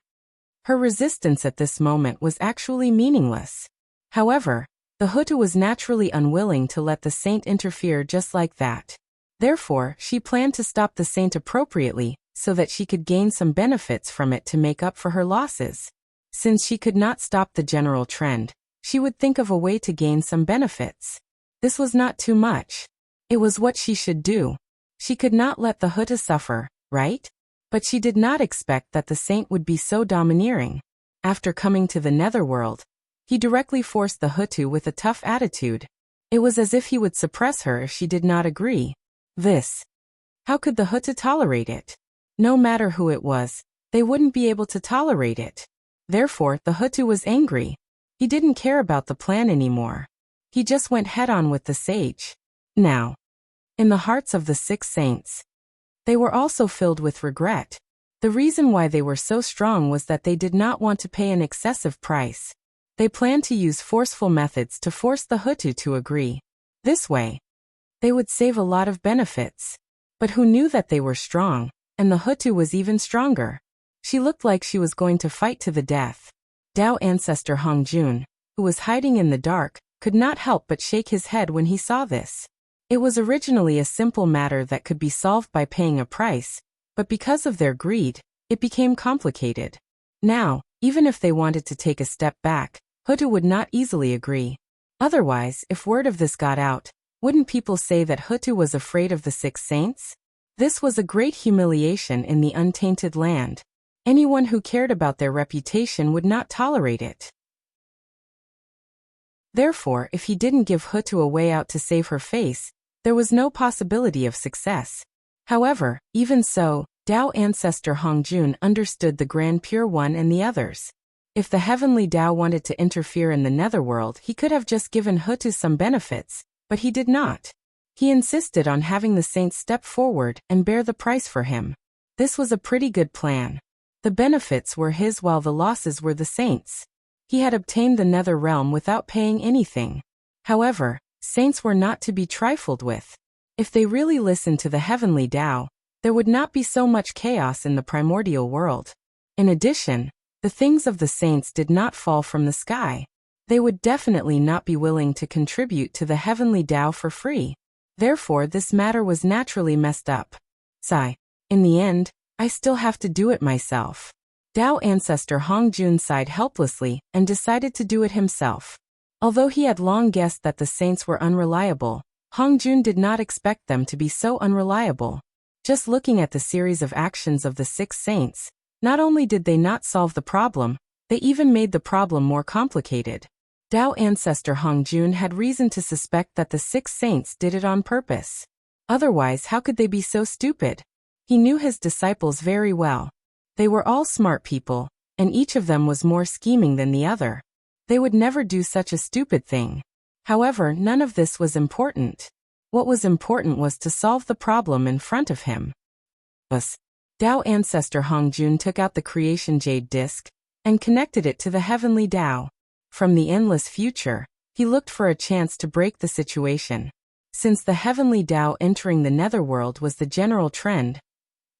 her resistance at this moment was actually meaningless. However, the Hutu was naturally unwilling to let the saint interfere just like that. Therefore, she planned to stop the saint appropriately, so that she could gain some benefits from it to make up for her losses. Since she could not stop the general trend, she would think of a way to gain some benefits. This was not too much. It was what she should do. She could not let the Hutu suffer, right? But she did not expect that the saint would be so domineering. After coming to the netherworld, he directly forced the Hutu with a tough attitude. It was as if he would suppress her if she did not agree. How could the Hutu tolerate it? No matter who it was, they wouldn't be able to tolerate it. Therefore, the Hutu was angry. He didn't care about the plan anymore. He just went head-on with the sage. Now, in the hearts of the 6 saints, they were also filled with regret. The reason why they were so strong was that they did not want to pay an excessive price. They planned to use forceful methods to force the Hutu to agree. This way, they would save a lot of benefits. But who knew that they were strong, and the Hutu was even stronger? She looked like she was going to fight to the death. Dao ancestor Hongjun, who was hiding in the dark, could not help but shake his head when he saw this. It was originally a simple matter that could be solved by paying a price, but because of their greed, it became complicated. Now, even if they wanted to take a step back, Hutu would not easily agree. Otherwise, if word of this got out, wouldn't people say that Hutu was afraid of the 6 saints? This was a great humiliation in the untainted land. Anyone who cared about their reputation would not tolerate it. Therefore, if he didn't give Hutu a way out to save her face, there was no possibility of success. However, even so, Dao ancestor Hongjun understood the Grand Pure One and the others. If the heavenly Dao wanted to interfere in the netherworld, he could have just given Hutu some benefits, but he did not. He insisted on having the saints step forward and bear the price for him. This was a pretty good plan. The benefits were his while the losses were the saints. He had obtained the nether realm without paying anything. However, saints were not to be trifled with. If they really listened to the heavenly Tao, there would not be so much chaos in the primordial world. In addition, the things of the saints did not fall from the sky. They would definitely not be willing to contribute to the heavenly Tao for free. Therefore, this matter was naturally messed up. Sigh. In the end, I still have to do it myself. Dao ancestor Hongjun sighed helplessly and decided to do it himself. Although he had long guessed that the saints were unreliable, Hongjun did not expect them to be so unreliable. Just looking at the series of actions of the 6 saints, not only did they not solve the problem, they even made the problem more complicated. Dao ancestor Hongjun had reason to suspect that the 6 saints did it on purpose. Otherwise, how could they be so stupid? He knew his disciples very well. They were all smart people, and each of them was more scheming than the other. They would never do such a stupid thing. However, none of this was important. What was important was to solve the problem in front of him. Thus, Dao ancestor Hongjun took out the creation jade disc and connected it to the heavenly Tao. From the endless future, he looked for a chance to break the situation. Since the heavenly Tao entering the netherworld was the general trend,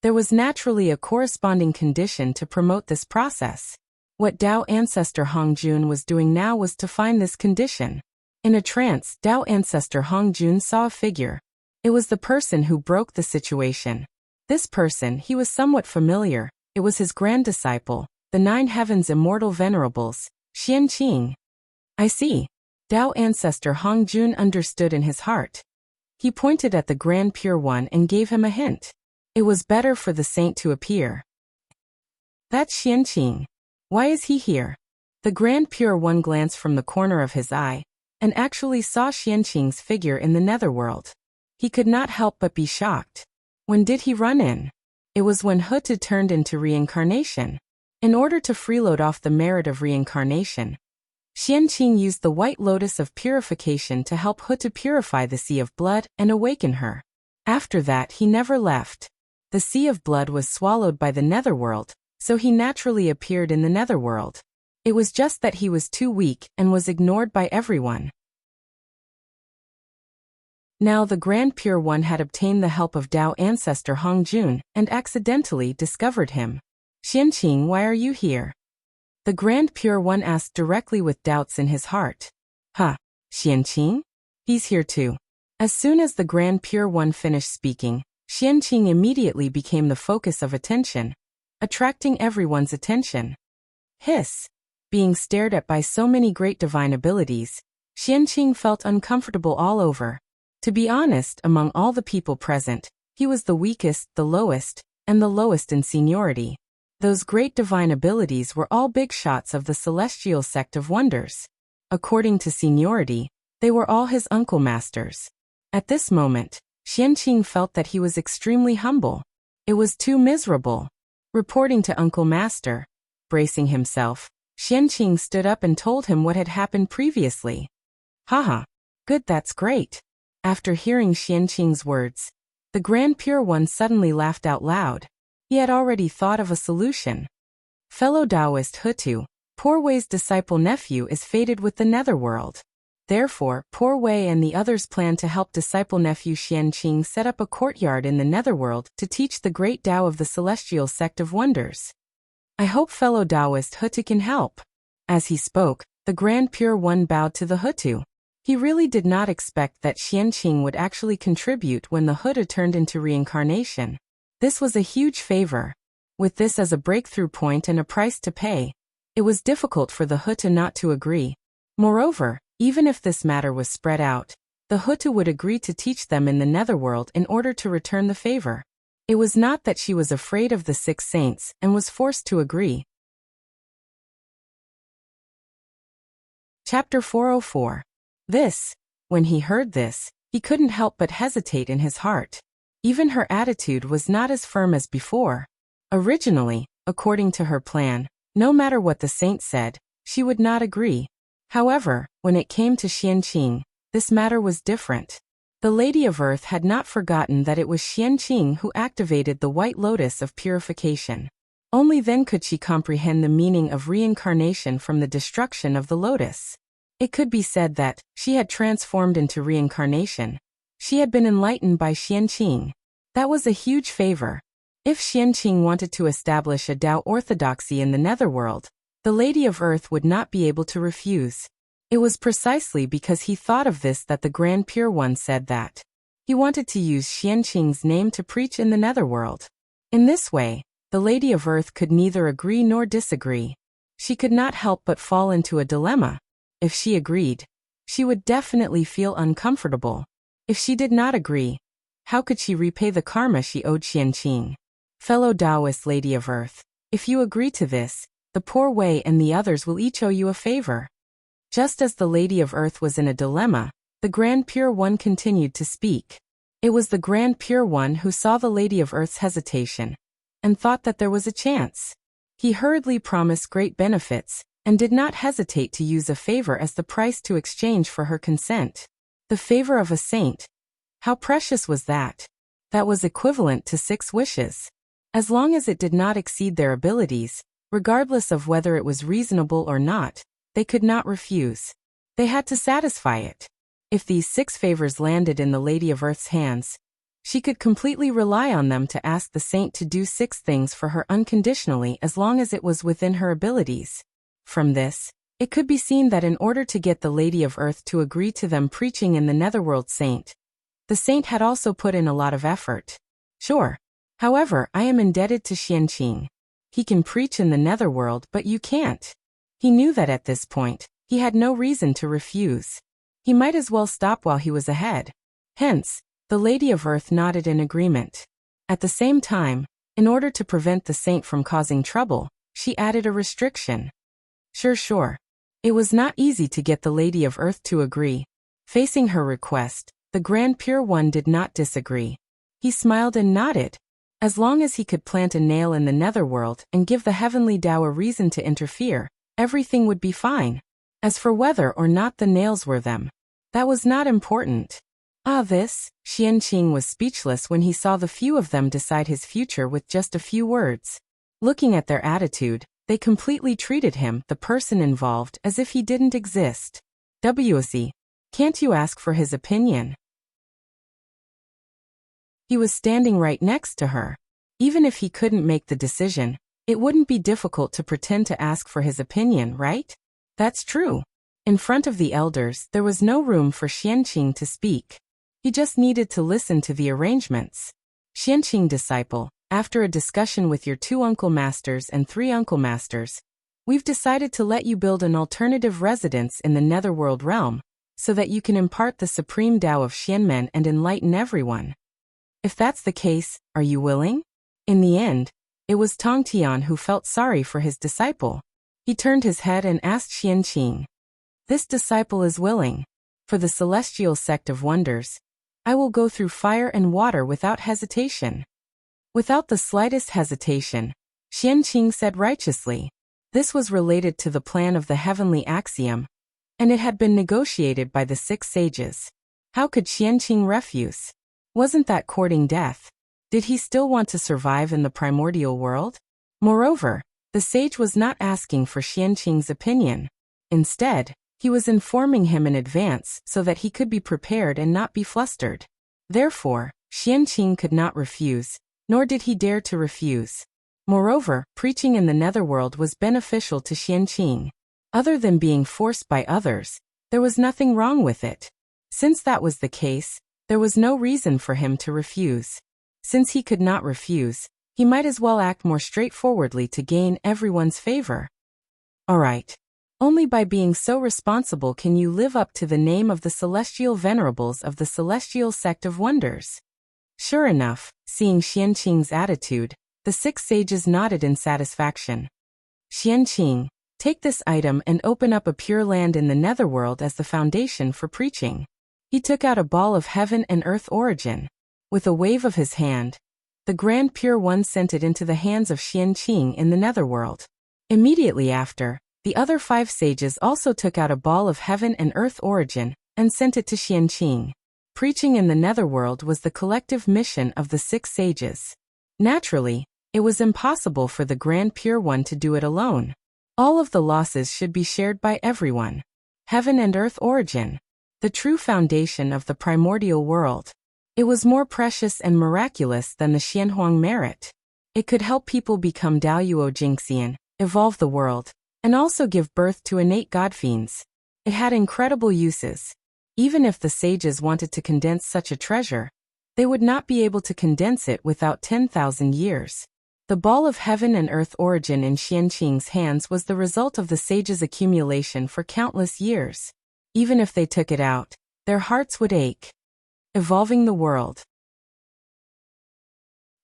there was naturally a corresponding condition to promote this process. What Dao ancestor Hongjun was doing now was to find this condition. In a trance, Dao ancestor Hongjun saw a figure. It was the person who broke the situation. This person, he was somewhat familiar. It was his grand disciple, the 9 heavens immortal venerables, Xianqing. I see. Dao ancestor Hongjun understood in his heart. He pointed at the Grand Pure One and gave him a hint. It was better for the saint to appear. That's Xianqing. Why is he here? The Grand Pure One glanced from the corner of his eye, and actually saw Xianqing's figure in the netherworld. He could not help but be shocked. When did he run in? It was when Hutu turned into reincarnation. In order to freeload off the merit of reincarnation, Xianqing used the White Lotus of Purification to help Hutu purify the Sea of Blood and awaken her. After that, he never left. The Sea of Blood was swallowed by the netherworld, so he naturally appeared in the netherworld. It was just that he was too weak and was ignored by everyone. Now the Grand Pure One had obtained the help of Dao ancestor Hongjun and accidentally discovered him. Xianqing, why are you here? The Grand Pure One asked directly with doubts in his heart. Huh, Xianqing? He's here too. As soon as the Grand Pure One finished speaking, Xianqing immediately became the focus of attention, attracting everyone's attention. Hiss. Being stared at by so many great divine abilities, Xianqing felt uncomfortable all over. To be honest, among all the people present, he was the weakest, the lowest, and the lowest in seniority. Those great divine abilities were all big shots of the celestial sect of wonders. According to seniority, they were all his uncle masters. At this moment, Xianqing felt that he was extremely humble. It was too miserable. Reporting to Uncle Master, bracing himself, Qianqing stood up and told him what had happened previously. Haha. Good, that's great. After hearing Qianqing's words, the Grand Pure One suddenly laughed out loud. He had already thought of a solution. Fellow Taoist Hutu, Poor Wei's disciple nephew is fated with the netherworld. Therefore, Poor Wei and the others plan to help disciple nephew Qianqing set up a courtyard in the netherworld to teach the great Tao of the celestial sect of wonders. I hope fellow Taoist Hutu can help. As he spoke, the Grand Pure One bowed to the Hutu. He really did not expect that Qianqing would actually contribute when the Hutu turned into reincarnation. This was a huge favor. With this as a breakthrough point and a price to pay, it was difficult for the Hutu not to agree. Moreover, even if this matter was spread out, the Hutu would agree to teach them in the netherworld in order to return the favor. It was not that she was afraid of the 6 saints and was forced to agree. Chapter 404. When he heard this, he couldn't help but hesitate in his heart. Even her attitude was not as firm as before. Originally, according to her plan, no matter what the saint said, she would not agree. However, when it came to Qianqing, this matter was different. The Lady of Earth had not forgotten that it was Qianqing who activated the White Lotus of purification. Only then could she comprehend the meaning of reincarnation from the destruction of the lotus. It could be said that she had transformed into reincarnation. She had been enlightened by Qianqing. That was a huge favor. If Qianqing wanted to establish a Tao orthodoxy in the netherworld, the Lady of Earth would not be able to refuse. It was precisely because he thought of this that the Grand Pure One said that he wanted to use Qianqing's name to preach in the netherworld. In this way, the Lady of Earth could neither agree nor disagree. She could not help but fall into a dilemma. If she agreed, she would definitely feel uncomfortable. If she did not agree, how could she repay the karma she owed Qianqing? Fellow Taoist Lady of Earth, if you agree to this, the Poor Wei and the others will each owe you a favor. Just as the Lady of Earth was in a dilemma, the Grand Pure One continued to speak. It was the Grand Pure One who saw the Lady of Earth's hesitation and thought that there was a chance. He hurriedly promised great benefits and did not hesitate to use a favor as the price to exchange for her consent. The favor of a saint. How precious was that? That was equivalent to 6 wishes. As long as it did not exceed their abilities, regardless of whether it was reasonable or not, they could not refuse. They had to satisfy it. If these 6 favors landed in the Lady of Earth's hands, she could completely rely on them to ask the saint to do 6 things for her unconditionally as long as it was within her abilities. From this, it could be seen that in order to get the Lady of Earth to agree to them preaching in the netherworld saint, the saint had also put in a lot of effort. Sure. However, I am indebted to Qianqing. He can preach in the netherworld, but you can't. He knew that at this point, he had no reason to refuse. He might as well stop while he was ahead. Hence, the Lady of Earth nodded in agreement. At the same time, in order to prevent the saint from causing trouble, she added a restriction. Sure. It was not easy to get the Lady of Earth to agree. Facing her request, the Grand Pure One did not disagree. He smiled and nodded. As long as he could plant a nail in the netherworld and give the heavenly Tao a reason to interfere, everything would be fine. As for whether or not the nails were them, that was not important. Qianqing was speechless when he saw the few of them decide his future with just a few words. Looking at their attitude, they completely treated him, the person involved, as if he didn't exist. Can't you ask for his opinion? He was standing right next to her. Even if he couldn't make the decision, it wouldn't be difficult to pretend to ask for his opinion, right? That's true. In front of the elders, there was no room for Qianqing to speak. He just needed to listen to the arrangements. Qianqing disciple, after a discussion with your 2 uncle masters and 3 uncle masters, we've decided to let you build an alternative residence in the netherworld realm, so that you can impart the supreme Tao of Xianmen and enlighten everyone. If that's the case, are you willing? In the end, it was Tongtian who felt sorry for his disciple. He turned his head and asked Qianqing. This disciple is willing. For the celestial sect of wonders, I will go through fire and water without hesitation. Without the slightest hesitation, Qianqing said righteously. This was related to the plan of the heavenly axiom, and it had been negotiated by the 6 sages. How could Xianqing refuse? Wasn't that courting death? Did he still want to survive in the primordial world? Moreover, the sage was not asking for Xianqing's opinion. Instead, he was informing him in advance so that he could be prepared and not be flustered. Therefore, Xianqing could not refuse, nor did he dare to refuse. Moreover, preaching in the netherworld was beneficial to Xianqing. Other than being forced by others, there was nothing wrong with it. Since that was the case, there was no reason for him to refuse. Since he could not refuse, he might as well act more straightforwardly to gain everyone's favor. Alright. Only by being so responsible can you live up to the name of the celestial venerables of the celestial sect of wonders. Sure enough, seeing Xianqing's attitude, the 6 sages nodded in satisfaction. Xianqing, take this item and open up a pure land in the netherworld as the foundation for preaching. He took out a ball of heaven and earth origin. With a wave of his hand, the Grand Pure One sent it into the hands of Xianqing in the netherworld. Immediately after, the other 5 sages also took out a ball of heaven and earth origin and sent it to Xianqing. Preaching in the netherworld was the collective mission of the 6 sages. Naturally, it was impossible for the Grand Pure One to do it alone. All of the losses should be shared by everyone. Heaven and earth origin, the true foundation of the primordial world. It was more precious and miraculous than the Xianhuang merit. It could help people become Daoyuo Jingxian, evolve the world, and also give birth to innate godfiends. It had incredible uses. Even if the sages wanted to condense such a treasure, they would not be able to condense it without 10,000 years. The ball of heaven and earth origin in Xianqing's hands was the result of the sages' accumulation for countless years. Even if they took it out, their hearts would ache. Evolving the world.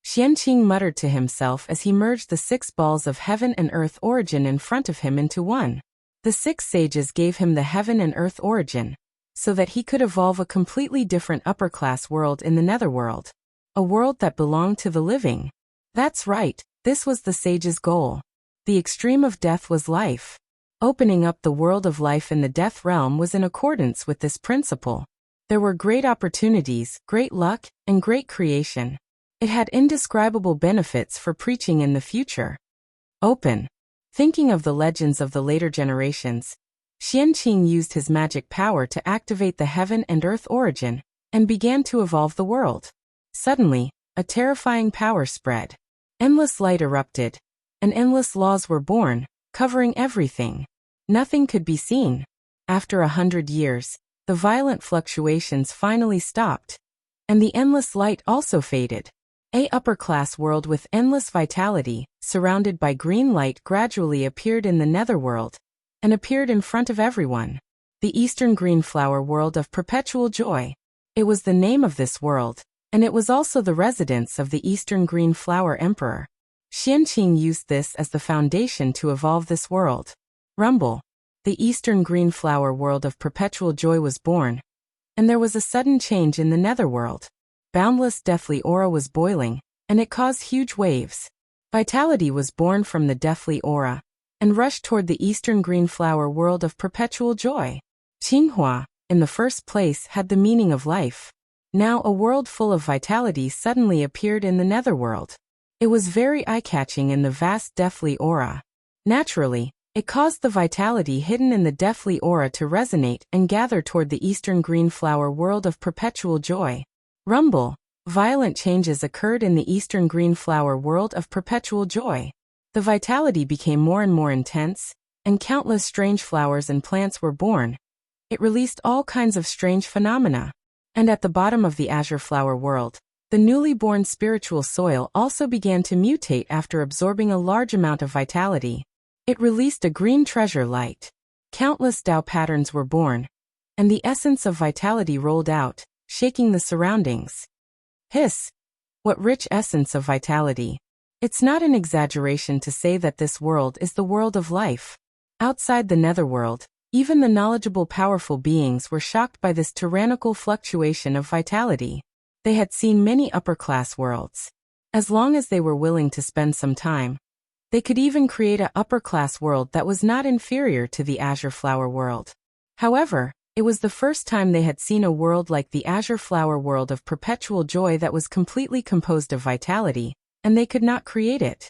Xianqing muttered to himself as he merged the 6 balls of heaven and earth origin in front of him into one. The 6 sages gave him the heaven and earth origin, so that he could evolve a completely different upper-class world in the netherworld. A world that belonged to the living. That's right, this was the sage's goal. The extreme of death was life. Opening up the world of life in the death realm was in accordance with this principle. There were great opportunities, great luck, and great creation. It had indescribable benefits for preaching in the future. Open. Thinking of the legends of the later generations, Xianqing used his magic power to activate the heaven and earth origin, and began to evolve the world. Suddenly, a terrifying power spread. Endless light erupted, and endless laws were born, covering everything. Nothing could be seen. After 100 years, the violent fluctuations finally stopped, and the endless light also faded. A upper-class world with endless vitality, surrounded by green light, gradually appeared in the netherworld, and appeared in front of everyone. The Eastern Green Flower World of Perpetual Joy. It was the name of this world, and it was also the residence of the Eastern Green Flower Emperor. Xianqing used this as the foundation to evolve this world. Rumble. The Eastern Green Flower World of Perpetual Joy was born, and there was a sudden change in the netherworld. Boundless deathly aura was boiling, and it caused huge waves. Vitality was born from the deathly aura, and rushed toward the Eastern Green Flower World of Perpetual Joy. Qinghua, in the first place, had the meaning of life. Now a world full of vitality suddenly appeared in the netherworld. It was very eye-catching in the vast deathly aura. Naturally, it caused the vitality hidden in the deathly aura to resonate and gather toward the Eastern Green Flower World of Perpetual Joy. Rumble. Violent changes occurred in the Eastern Green Flower World of Perpetual Joy. The vitality became more and more intense, and countless strange flowers and plants were born. It released all kinds of strange phenomena. And at the bottom of the Azure Flower World, the newly born spiritual soil also began to mutate after absorbing a large amount of vitality. It released a green treasure light. Countless Tao patterns were born, and the essence of vitality rolled out, shaking the surroundings. Hiss! What rich essence of vitality! It's not an exaggeration to say that this world is the world of life. Outside the netherworld, even the knowledgeable powerful beings were shocked by this tyrannical fluctuation of vitality. They had seen many upper-class worlds. As long as they were willing to spend some time, They could even create a upper-class world that was not inferior to the Azure Flower world. However, it was the first time they had seen a world like the Azure Flower world of perpetual joy that was completely composed of vitality, and they could not create it.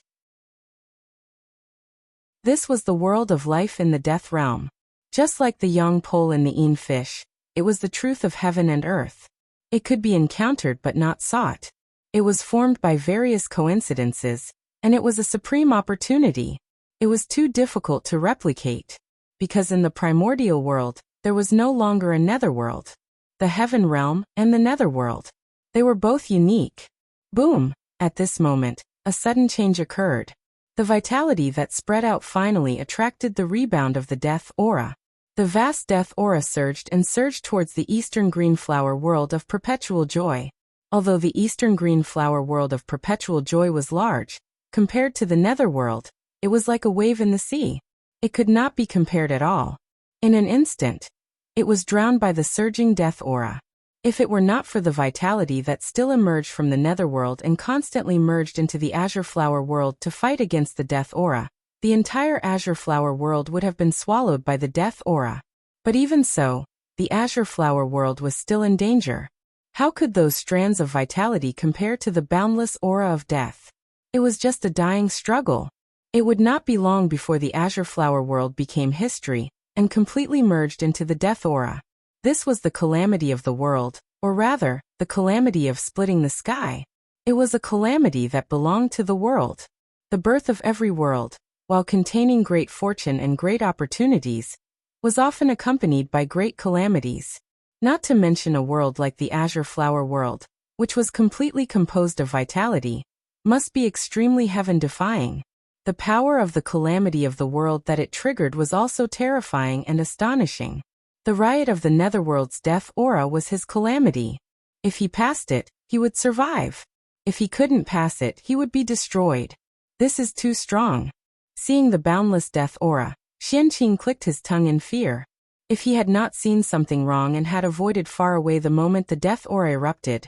This was the world of life in the death realm. Just like the young pole in the een fish, it was the truth of heaven and earth. It could be encountered but not sought. It was formed by various coincidences, and it was a supreme opportunity. It was too difficult to replicate. Because in the primordial world, there was no longer a netherworld. The heaven realm and the netherworld. They were both unique. Boom! At this moment, a sudden change occurred. The vitality that spread out finally attracted the rebound of the death aura. The vast death aura surged and surged towards the eastern green flower world of perpetual joy. Although the eastern green flower world of perpetual joy was large, compared to the netherworld, it was like a wave in the sea. It could not be compared at all. In an instant, it was drowned by the surging death aura. If it were not for the vitality that still emerged from the netherworld and constantly merged into the Azure Flower world to fight against the death aura, the entire Azure Flower world would have been swallowed by the death aura. But even so, the Azure Flower world was still in danger. How could those strands of vitality compare to the boundless aura of death? It was just a dying struggle. It would not be long before the Azure Flower world became history and completely merged into the death aura. This was the calamity of the world, or rather, the calamity of splitting the sky. It was a calamity that belonged to the world. The birth of every world, while containing great fortune and great opportunities, was often accompanied by great calamities. Not to mention a world like the Azure Flower world, which was completely composed of vitality, must be extremely heaven-defying. The power of the calamity of the world that it triggered was also terrifying and astonishing. The riot of the netherworld's death aura was his calamity. If he passed it, he would survive. If he couldn't pass it, he would be destroyed. This is too strong. Seeing the boundless death aura, Xianqing clicked his tongue in fear. If he had not seen something wrong and had avoided far away the moment the death aura erupted,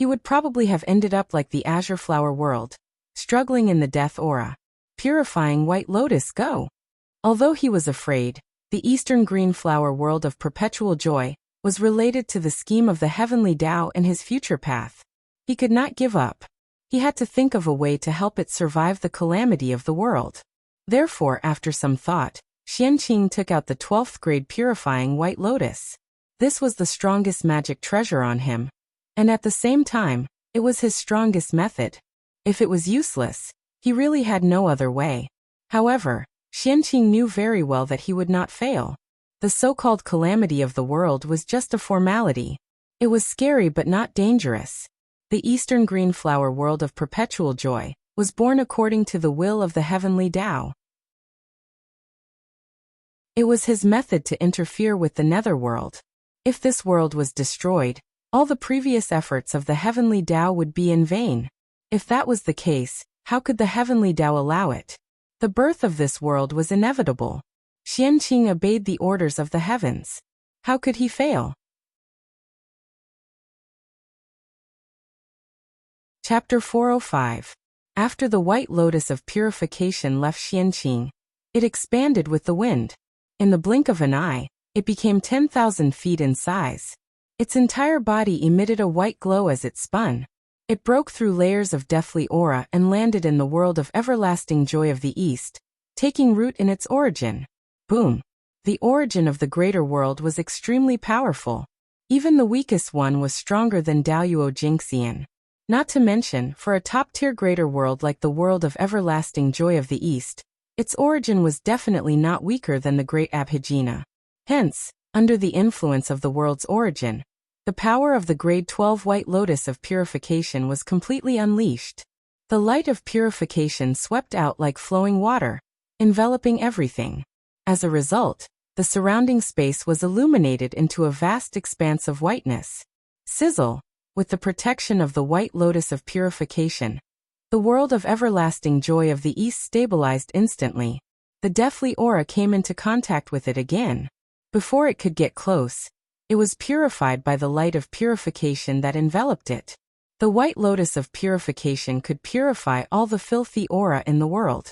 he would probably have ended up like the Azure Flower world, struggling in the death aura. Purifying White Lotus go! Although he was afraid, the Eastern Green Flower world of perpetual joy was related to the scheme of the heavenly Tao and his future path. He could not give up. He had to think of a way to help it survive the calamity of the world. Therefore, after some thought, Xianqing took out the 12th grade Purifying White Lotus. This was the strongest magic treasure on him. And at the same time, it was his strongest method. If it was useless, he really had no other way. However, Xianqing knew very well that he would not fail. The so-called calamity of the world was just a formality. It was scary but not dangerous. The Eastern Green Flower world of perpetual joy was born according to the will of the heavenly Tao. It was his method to interfere with the netherworld. If this world was destroyed, all the previous efforts of the heavenly Tao would be in vain. If that was the case, how could the heavenly Tao allow it? The birth of this world was inevitable. Xianqing obeyed the orders of the heavens. How could he fail? Chapter 405. After the White Lotus of Purification left Xianqing, it expanded with the wind. In the blink of an eye, it became 10,000 feet in size. Its entire body emitted a white glow as it spun. It broke through layers of deathly aura and landed in the world of everlasting joy of the East, taking root in its origin. Boom! The origin of the greater world was extremely powerful. Even the weakest one was stronger than Daoyuo Jingxian. Not to mention, for a top-tier greater world like the world of everlasting joy of the East, its origin was definitely not weaker than the great Abhijna. Hence, under the influence of the world's origin, the power of the grade 12 White Lotus of Purification was completely unleashed. The light of purification swept out like flowing water, enveloping everything. As a result, the surrounding space was illuminated into a vast expanse of whiteness. Sizzle! With the protection of the White Lotus of Purification, the world of everlasting joy of the East stabilized instantly. The deathly aura came into contact with it again. Before it could get close, it was purified by the light of purification that enveloped it. The White Lotus of Purification could purify all the filthy aura in the world.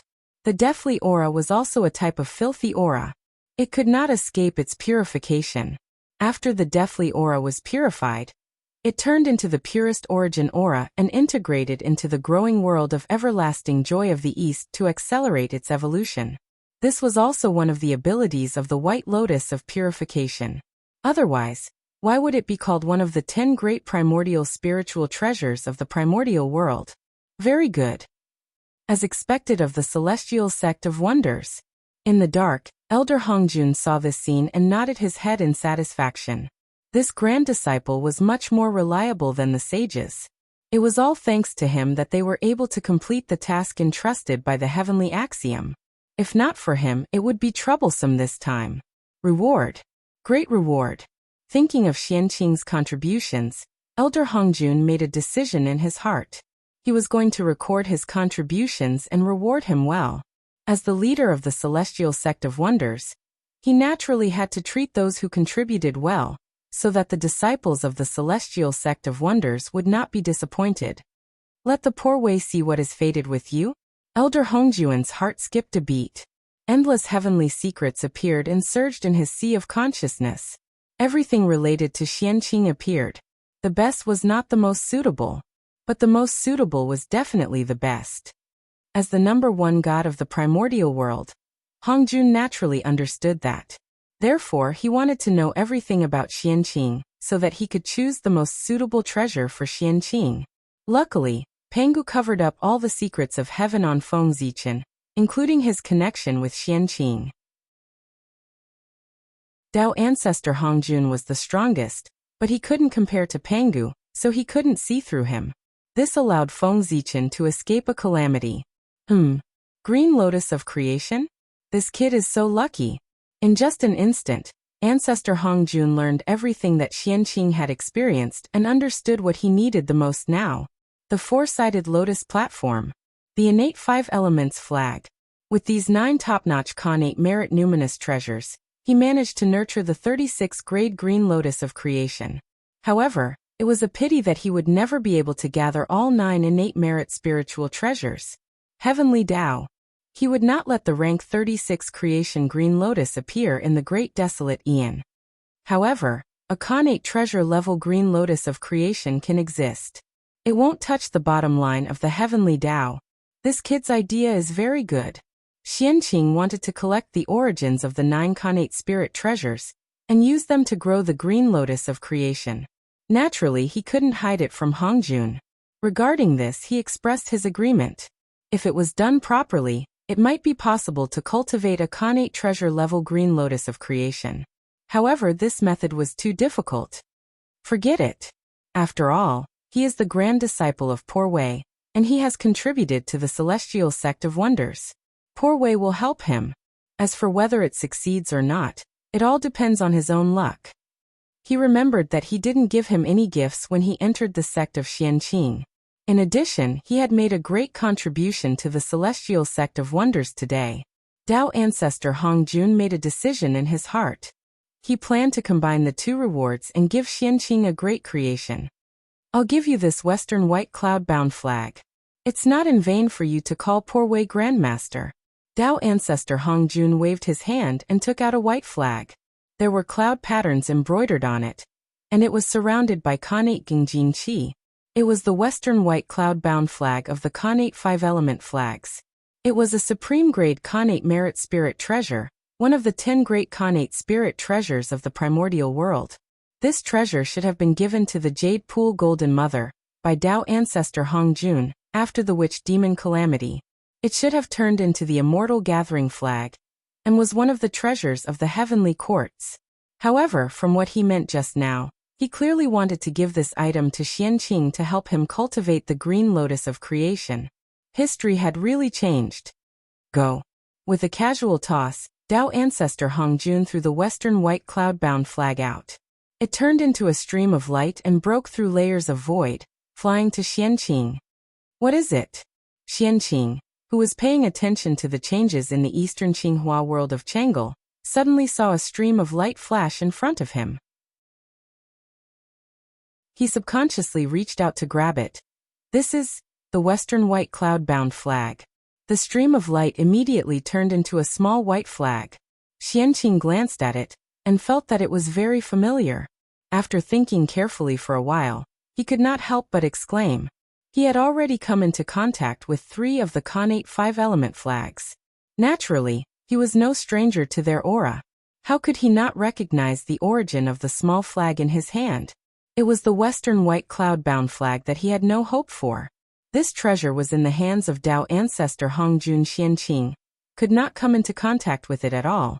The deathly aura was also a type of filthy aura. It could not escape its purification. After the deathly aura was purified, it turned into the purest origin aura and integrated into the growing world of everlasting joy of the East to accelerate its evolution. This was also one of the abilities of the White Lotus of purification. Otherwise, why would it be called one of the 10 great primordial spiritual treasures of the primordial world? Very good. As expected of the celestial sect of wonders. In the dark, Elder Hongjun saw this scene and nodded his head in satisfaction. This grand disciple was much more reliable than the sages. It was all thanks to him that they were able to complete the task entrusted by the heavenly axiom. If not for him, it would be troublesome this time. Reward. Great reward. Thinking of Xianqing's contributions, Elder Hongjun made a decision in his heart. He was going to record his contributions and reward him well. As the leader of the celestial sect of wonders, he naturally had to treat those who contributed well, so that the disciples of the celestial sect of wonders would not be disappointed. Let the poor way see what is fated with you? Elder Hongjun's heart skipped a beat. Endless heavenly secrets appeared and surged in his sea of consciousness. Everything related to Xianqing appeared. The best was not the most suitable, but the most suitable was definitely the best. As the number one god of the primordial world, Hongjun naturally understood that. Therefore, he wanted to know everything about Xianqing, so that he could choose the most suitable treasure for Xianqing. Luckily, Pangu covered up all the secrets of heaven on Fengzichen, including his connection with Xianqing. Dao ancestor Hongjun was the strongest, but he couldn't compare to Pangu, so he couldn't see through him. This allowed Fengzichen to escape a calamity. Green Lotus of Creation? This kid is so lucky. In just an instant, Ancestor Hongjun learned everything that Xianqing had experienced and understood what he needed the most now. The four-sided lotus platform. The innate 5 elements flag. With these 9 top-notch connate merit numinous treasures, he managed to nurture the 36-grade green lotus of creation. However, it was a pity that he would never be able to gather all 9 innate merit spiritual treasures. Heavenly Tao. He would not let the rank 36 creation green lotus appear in the great desolate Aeon. However, a connate treasure level green lotus of creation can exist. It won't touch the bottom line of the heavenly Tao. This kid's idea is very good. Xianqing wanted to collect the origins of the 9 connate spirit treasures and use them to grow the green lotus of creation. Naturally, he couldn't hide it from Hongjun. Regarding this, he expressed his agreement. If it was done properly, it might be possible to cultivate a connate treasure level green lotus of creation. However, this method was too difficult. Forget it. After all, he is the grand disciple of Poor Wei, and he has contributed to the celestial sect of wonders. Poor Wei will help him. As for whether it succeeds or not, it all depends on his own luck. He remembered that he didn't give him any gifts when he entered the sect of Xianqing. In addition, he had made a great contribution to the celestial sect of wonders today. Dao ancestor Hongjun made a decision in his heart. He planned to combine the 2 rewards and give Xianqing a great creation. I'll give you this western white cloud-bound flag. It's not in vain for you to call Poor Wei Grandmaster. Dao ancestor Hongjun waved his hand and took out a white flag. There were cloud patterns embroidered on it, and it was surrounded by connate Gingjin Qi. It was the western white cloud-bound flag of the connate 5-element flags. It was a supreme-grade connate merit spirit treasure, one of the 10 great connate spirit treasures of the primordial world. This treasure should have been given to the Jade Pool Golden Mother, by Dao ancestor Hongjun, after the witch demon calamity. It should have turned into the immortal gathering flag, and was one of the treasures of the heavenly courts. However, from what he meant just now, he clearly wanted to give this item to Xianqing to help him cultivate the green lotus of creation. History had really changed. Go. With a casual toss, Dao ancestor Hongjun threw the western white cloud-bound flag out. It turned into a stream of light and broke through layers of void, flying to Xianqing. What is it? Xianqing, who was paying attention to the changes in the eastern Qinghua world of Chang'e, suddenly saw a stream of light flash in front of him. He subconsciously reached out to grab it. This is the western white cloud-bound flag. The stream of light immediately turned into a small white flag. Qianqing glanced at it, and felt that it was very familiar. After thinking carefully for a while, he could not help but exclaim. He had already come into contact with 3 of the Khanate 5-element flags. Naturally, he was no stranger to their aura. How could he not recognize the origin of the small flag in his hand? It was the Western white cloud-bound flag that he had no hope for. This treasure was in the hands of Tao ancestor Hongjun. Qianqing could not come into contact with it at all,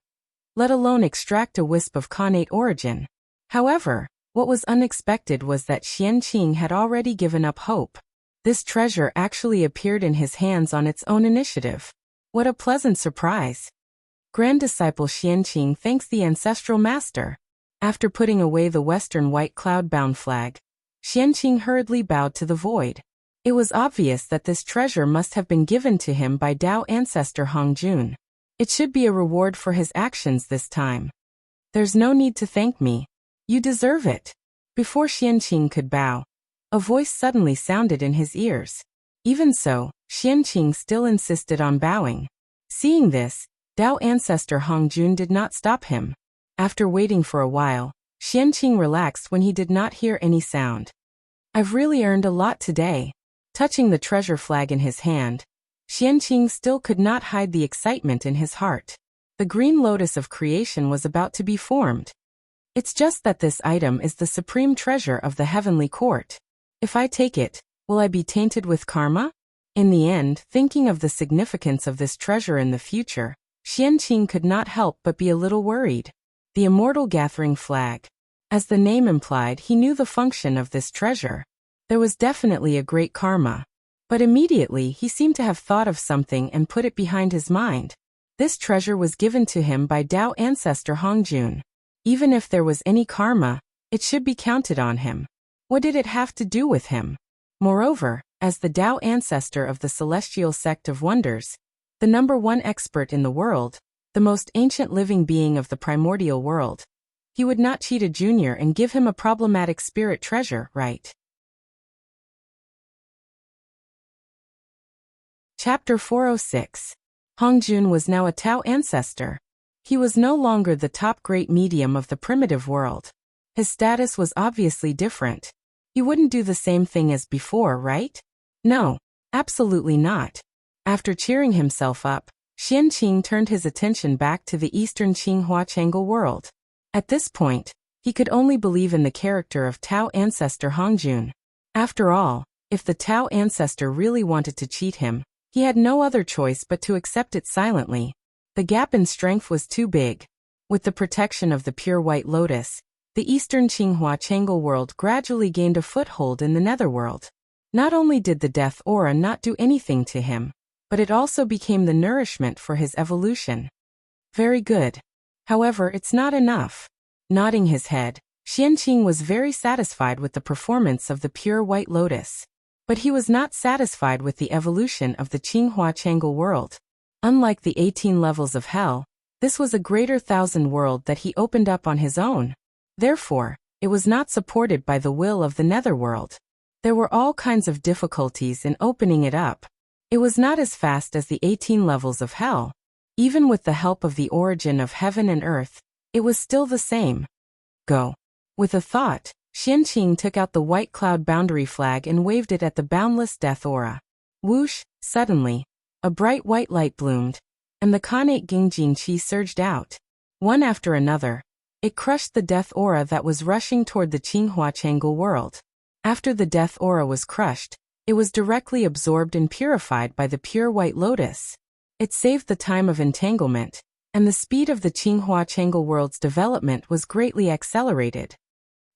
let alone extract a wisp of Khanate origin. However, what was unexpected was that Qianqing had already given up hope. This treasure actually appeared in his hands on its own initiative. What a pleasant surprise! Grand disciple Qianqing thanks the ancestral master. After putting away the Western white cloud-bound flag, Qianqing hurriedly bowed to the void. It was obvious that this treasure must have been given to him by Tao ancestor Hongjun. It should be a reward for his actions this time. There's no need to thank me. You deserve it. Before Qianqing could bow, a voice suddenly sounded in his ears. Even so, Qianqing still insisted on bowing. Seeing this, Tao ancestor Hongjun did not stop him. After waiting for a while, Qianqing relaxed when he did not hear any sound. I've really earned a lot today. Touching the treasure flag in his hand, Qianqing still could not hide the excitement in his heart. The green lotus of creation was about to be formed. It's just that this item is the supreme treasure of the heavenly court. If I take it, will I be tainted with karma? In the end, thinking of the significance of this treasure in the future, Qianqing could not help but be a little worried. The immortal gathering flag. As the name implied, he knew the function of this treasure. There was definitely a great karma. But immediately he seemed to have thought of something and put it behind his mind. This treasure was given to him by Tao ancestor Hongjun. Even if there was any karma, it should be counted on him. What did it have to do with him? Moreover, as the Tao ancestor of the celestial sect of wonders, the #1 expert in the world, the most ancient living being of the primordial world, he would not cheat a junior and give him a problematic spirit treasure, right? Chapter 406. Hongjun was now a Tao ancestor. He was no longer the top great medium of the primitive world. His status was obviously different. He wouldn't do the same thing as before, right? No, absolutely not. After cheering himself up, Qianqing turned his attention back to the eastern Qinghua Chang'e world. At this point, he could only believe in the character of Tao ancestor Hongjun. After all, if the Tao ancestor really wanted to cheat him, he had no other choice but to accept it silently. The gap in strength was too big. With the protection of the pure white lotus, the eastern Qinghua Chang'e world gradually gained a foothold in the netherworld. Not only did the death aura not do anything to him, but it also became the nourishment for his evolution. Very good. However, it's not enough. Nodding his head, Qianqing was very satisfied with the performance of the pure white lotus. But he was not satisfied with the evolution of the Qinghua Chang'e world. Unlike the 18 levels of hell, this was a greater 1,000 world that he opened up on his own. Therefore, it was not supported by the will of the netherworld. There were all kinds of difficulties in opening it up. It was not as fast as the 18 levels of hell. Even with the help of the origin of heaven and earth, it was still the same. Go. With a thought, Qianqing took out the white cloud boundary flag and waved it at the boundless death aura. Whoosh! Suddenly, a bright white light bloomed, and the Khanate Gingjin Qi surged out. One after another, it crushed the death aura that was rushing toward the Qinghua Chang'e world. After the death aura was crushed, it was directly absorbed and purified by the pure white lotus. It saved the time of entanglement, and the speed of the Qinghua Chang'e world's development was greatly accelerated.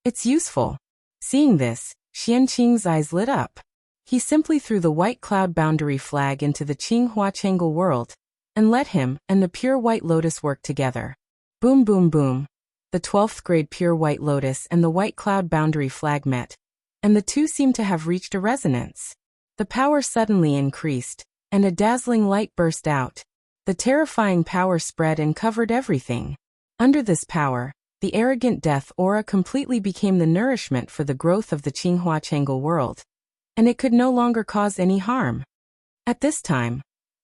It's useful. Seeing this, Qianqing's eyes lit up. He simply threw the white cloud boundary flag into the Qinghua Chang'e world, and let him and the pure white lotus work together. Boom boom boom. The 12th grade pure white lotus and the white cloud boundary flag met, and the two seemed to have reached a resonance. The power suddenly increased, and a dazzling light burst out. The terrifying power spread and covered everything. Under this power, the arrogant death aura completely became the nourishment for the growth of the Qinghua Chang'e world, and it could no longer cause any harm. At this time,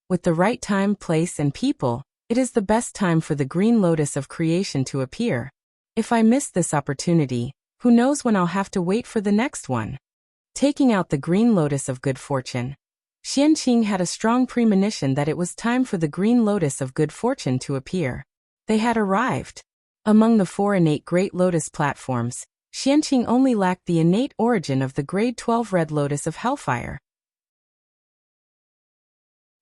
With the right time, place, and people, it is the best time for the green lotus of creation to appear. If I miss this opportunity, who knows when I'll have to wait for the next one. Taking out the green lotus of good fortune, Xianqing had a strong premonition that it was time for the green lotus of good fortune to appear. They had arrived. Among the 4 innate great lotus platforms, Xianqing only lacked the innate origin of the grade 12 red lotus of hellfire.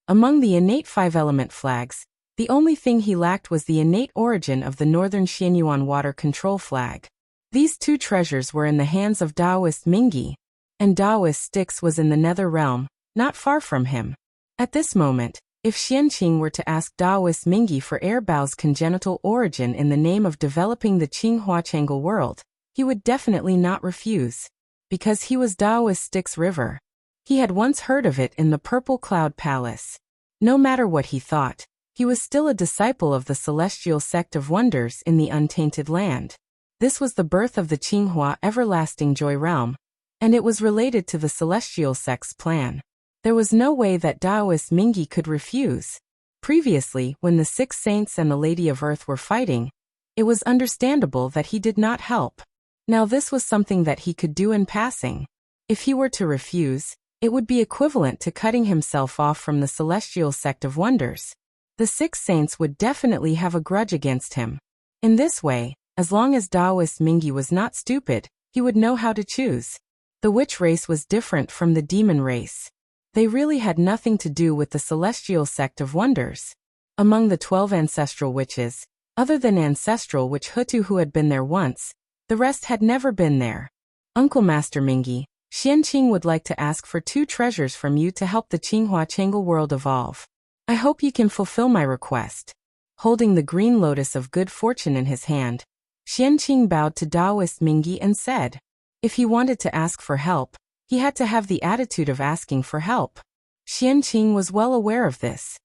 Among the innate 5-element flags, the only thing he lacked was the innate origin of the northern Xianyuan water control flag. These 2 treasures were in the hands of Taoist Mingyi, and Taoist Styx was in the nether realm, not far from him. At this moment, if Xianqing were to ask Taoist Mingyi for Air Bao's congenital origin in the name of developing the Qinghua Changel world, he would definitely not refuse. Because he was Taoist Styx River. He had once heard of it in the Purple Cloud Palace. No matter what he thought, he was still a disciple of the celestial sect of wonders in the untainted land. This was the birth of the Qinghua everlasting joy realm, and it was related to the celestial sect's plan. There was no way that Taoist Mingyi could refuse. Previously, when the 6 saints and the Lady of Earth were fighting, it was understandable that he did not help. Now this was something that he could do in passing. If he were to refuse, it would be equivalent to cutting himself off from the celestial sect of wonders. The 6 saints would definitely have a grudge against him. In this way, as long as Taoist Mingyi was not stupid, he would know how to choose. The witch race was different from the demon race. They really had nothing to do with the celestial sect of wonders. Among the 12 ancestral witches, other than ancestral witch Hutu who had been there once, the rest had never been there. Uncle Master Mingyi, Xianqing would like to ask for 2 treasures from you to help the Qinghua Changel world evolve. I hope you can fulfill my request. Holding the green lotus of good fortune in his hand, Xianqing bowed to Taoist Mingyi and said, if he wanted to ask for help, he had to have the attitude of asking for help. Xianqing was well aware of this.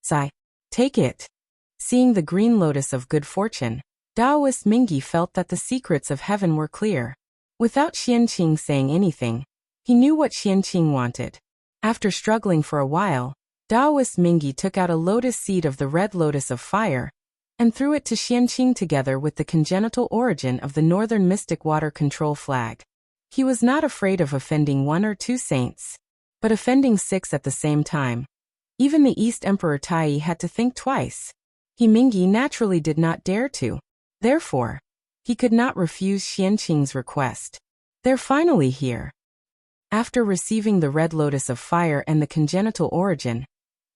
Sai, take it. Seeing the green lotus of good fortune, Taoist Mingyi felt that the secrets of heaven were clear. Without Xianqing saying anything, he knew what Xianqing wanted. After struggling for a while, Taoist Mingyi took out a lotus seed of the red lotus of fire, and threw it to Xianqing together with the congenital origin of the northern mystic water control flag. He was not afraid of offending 1 or 2 saints, but offending 6 at the same time. Even the East Emperor Tai had to think twice. Mingyi naturally did not dare to. Therefore, he could not refuse Xianqing's request. They're finally here. After receiving the red lotus of fire and the congenital origin,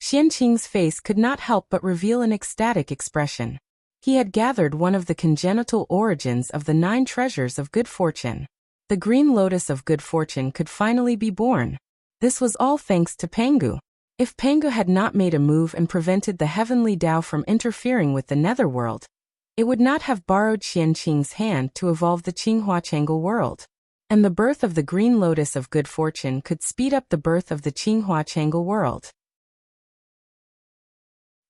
Xianqing's face could not help but reveal an ecstatic expression. He had gathered one of the congenital origins of the 9 treasures of good fortune. The green lotus of good fortune could finally be born. This was all thanks to Pangu. If Pangu had not made a move and prevented the heavenly Tao from interfering with the netherworld, it would not have borrowed Xianqing's hand to evolve the Qinghua Changel world. And the birth of the green lotus of good fortune could speed up the birth of the Qinghua Changel world.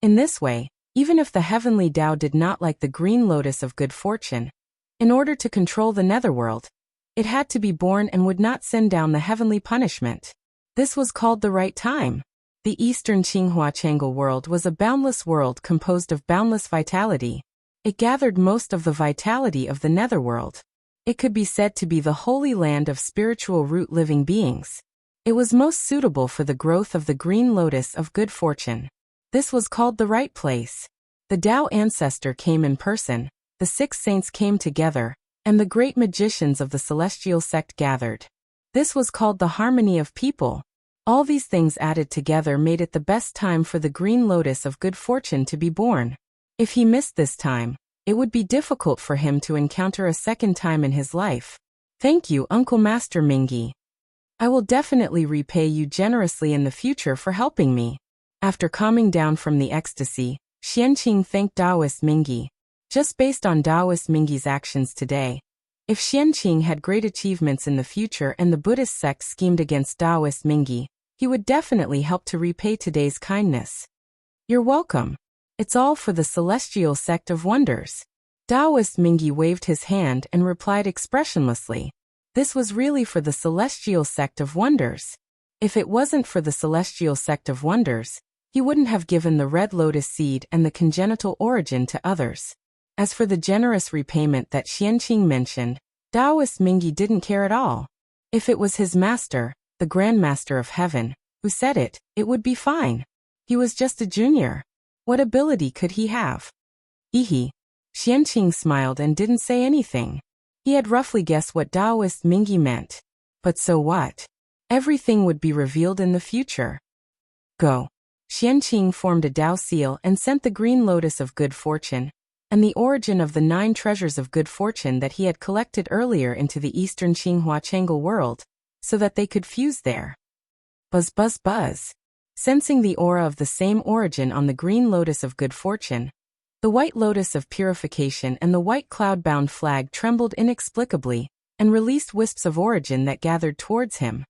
In this way, even if the heavenly Tao did not like the green lotus of good fortune, in order to control the netherworld, it had to be born and would not send down the heavenly punishment. This was called the right time. The eastern Qinghua Changel world was a boundless world composed of boundless vitality. It gathered most of the vitality of the netherworld. It could be said to be the holy land of spiritual root living beings. It was most suitable for the growth of the green lotus of good fortune. This was called the right place. The Tao ancestor came in person, the 6 saints came together, and the great magicians of the celestial sect gathered. This was called the harmony of people. All these things added together made it the best time for the green lotus of good fortune to be born. If he missed this time, it would be difficult for him to encounter a second time in his life. Thank you, Uncle Master Mingyi. I will definitely repay you generously in the future for helping me. After calming down from the ecstasy, Xianqing thanked Taoist Mingyi. Just based on Taoist Mingyi's actions today, if Xianqing had great achievements in the future and the Buddhist sect schemed against Taoist Mingyi, he would definitely help to repay today's kindness. You're welcome. It's all for the celestial sect of wonders. Taoist Mingyi waved his hand and replied expressionlessly. This was really for the celestial sect of wonders. If it wasn't for the celestial sect of wonders, he wouldn't have given the red lotus seed and the congenital origin to others. As for the generous repayment that Xianqing mentioned, Taoist Mingyi didn't care at all. If it was his master, the Grand Master of Heaven, who said it, it would be fine. He was just a junior. What ability could he have? Ehe. Xianqing smiled and didn't say anything. He had roughly guessed what Taoist Mingyi meant. But so what? Everything would be revealed in the future. Go. Xianqing formed a Tao seal and sent the green lotus of good fortune, and the origin of the 9 treasures of good fortune that he had collected earlier into the eastern Qinghua Chang'e world, so that they could fuse there. Buzz buzz buzz. Sensing the aura of the same origin on the green lotus of good fortune, the white lotus of purification and the white cloud-bound flag trembled inexplicably and released wisps of origin that gathered towards him.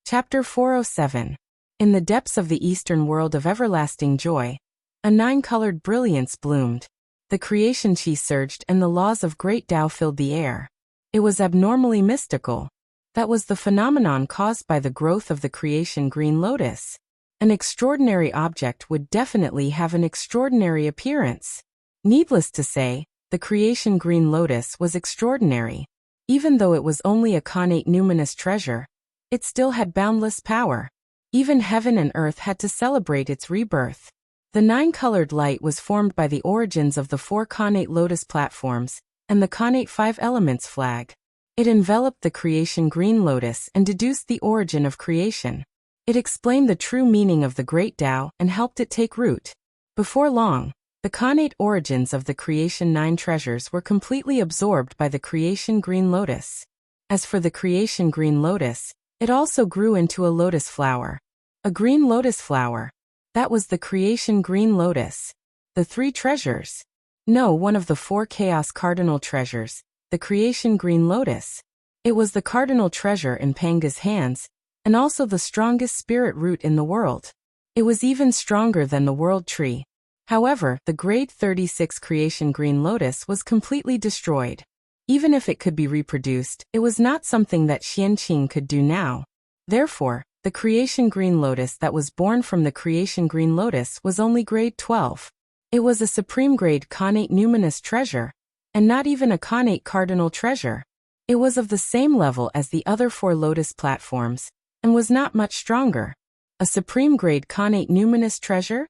Chapter 407. In the depths of the eastern world of everlasting joy, a 9-colored brilliance bloomed. The creation chi surged and the laws of great Tao filled the air. It was abnormally mystical. That was the phenomenon caused by the growth of the creation green lotus. An extraordinary object would definitely have an extraordinary appearance. Needless to say, the creation green lotus was extraordinary. Even though it was only a connate numinous treasure, it still had boundless power. Even heaven and earth had to celebrate its rebirth. The 9-colored light was formed by the origins of the 4 connate lotus platforms and the connate 5 elements flag. It enveloped the creation green lotus and deduced the origin of creation. It explained the true meaning of the great Tao and helped it take root. Before long, the connate origins of the creation 9 treasures were completely absorbed by the creation green lotus. As for the creation green lotus, it also grew into a lotus flower. A green lotus flower. That was the creation green lotus. The 3 treasures. No, one of the 4 chaos cardinal treasures, the creation green lotus. It was the cardinal treasure in Panga's hands, and also the strongest spirit root in the world. It was even stronger than the world tree. However, the grade 36 creation green lotus was completely destroyed. Even if it could be reproduced, it was not something that Xianqing could do now. Therefore, the creation green lotus that was born from the creation green lotus was only grade 12. It was a supreme grade connate numinous treasure, and not even a connate cardinal treasure. It was of the same level as the other 4 lotus platforms, and was not much stronger. A supreme grade connate numinous treasure?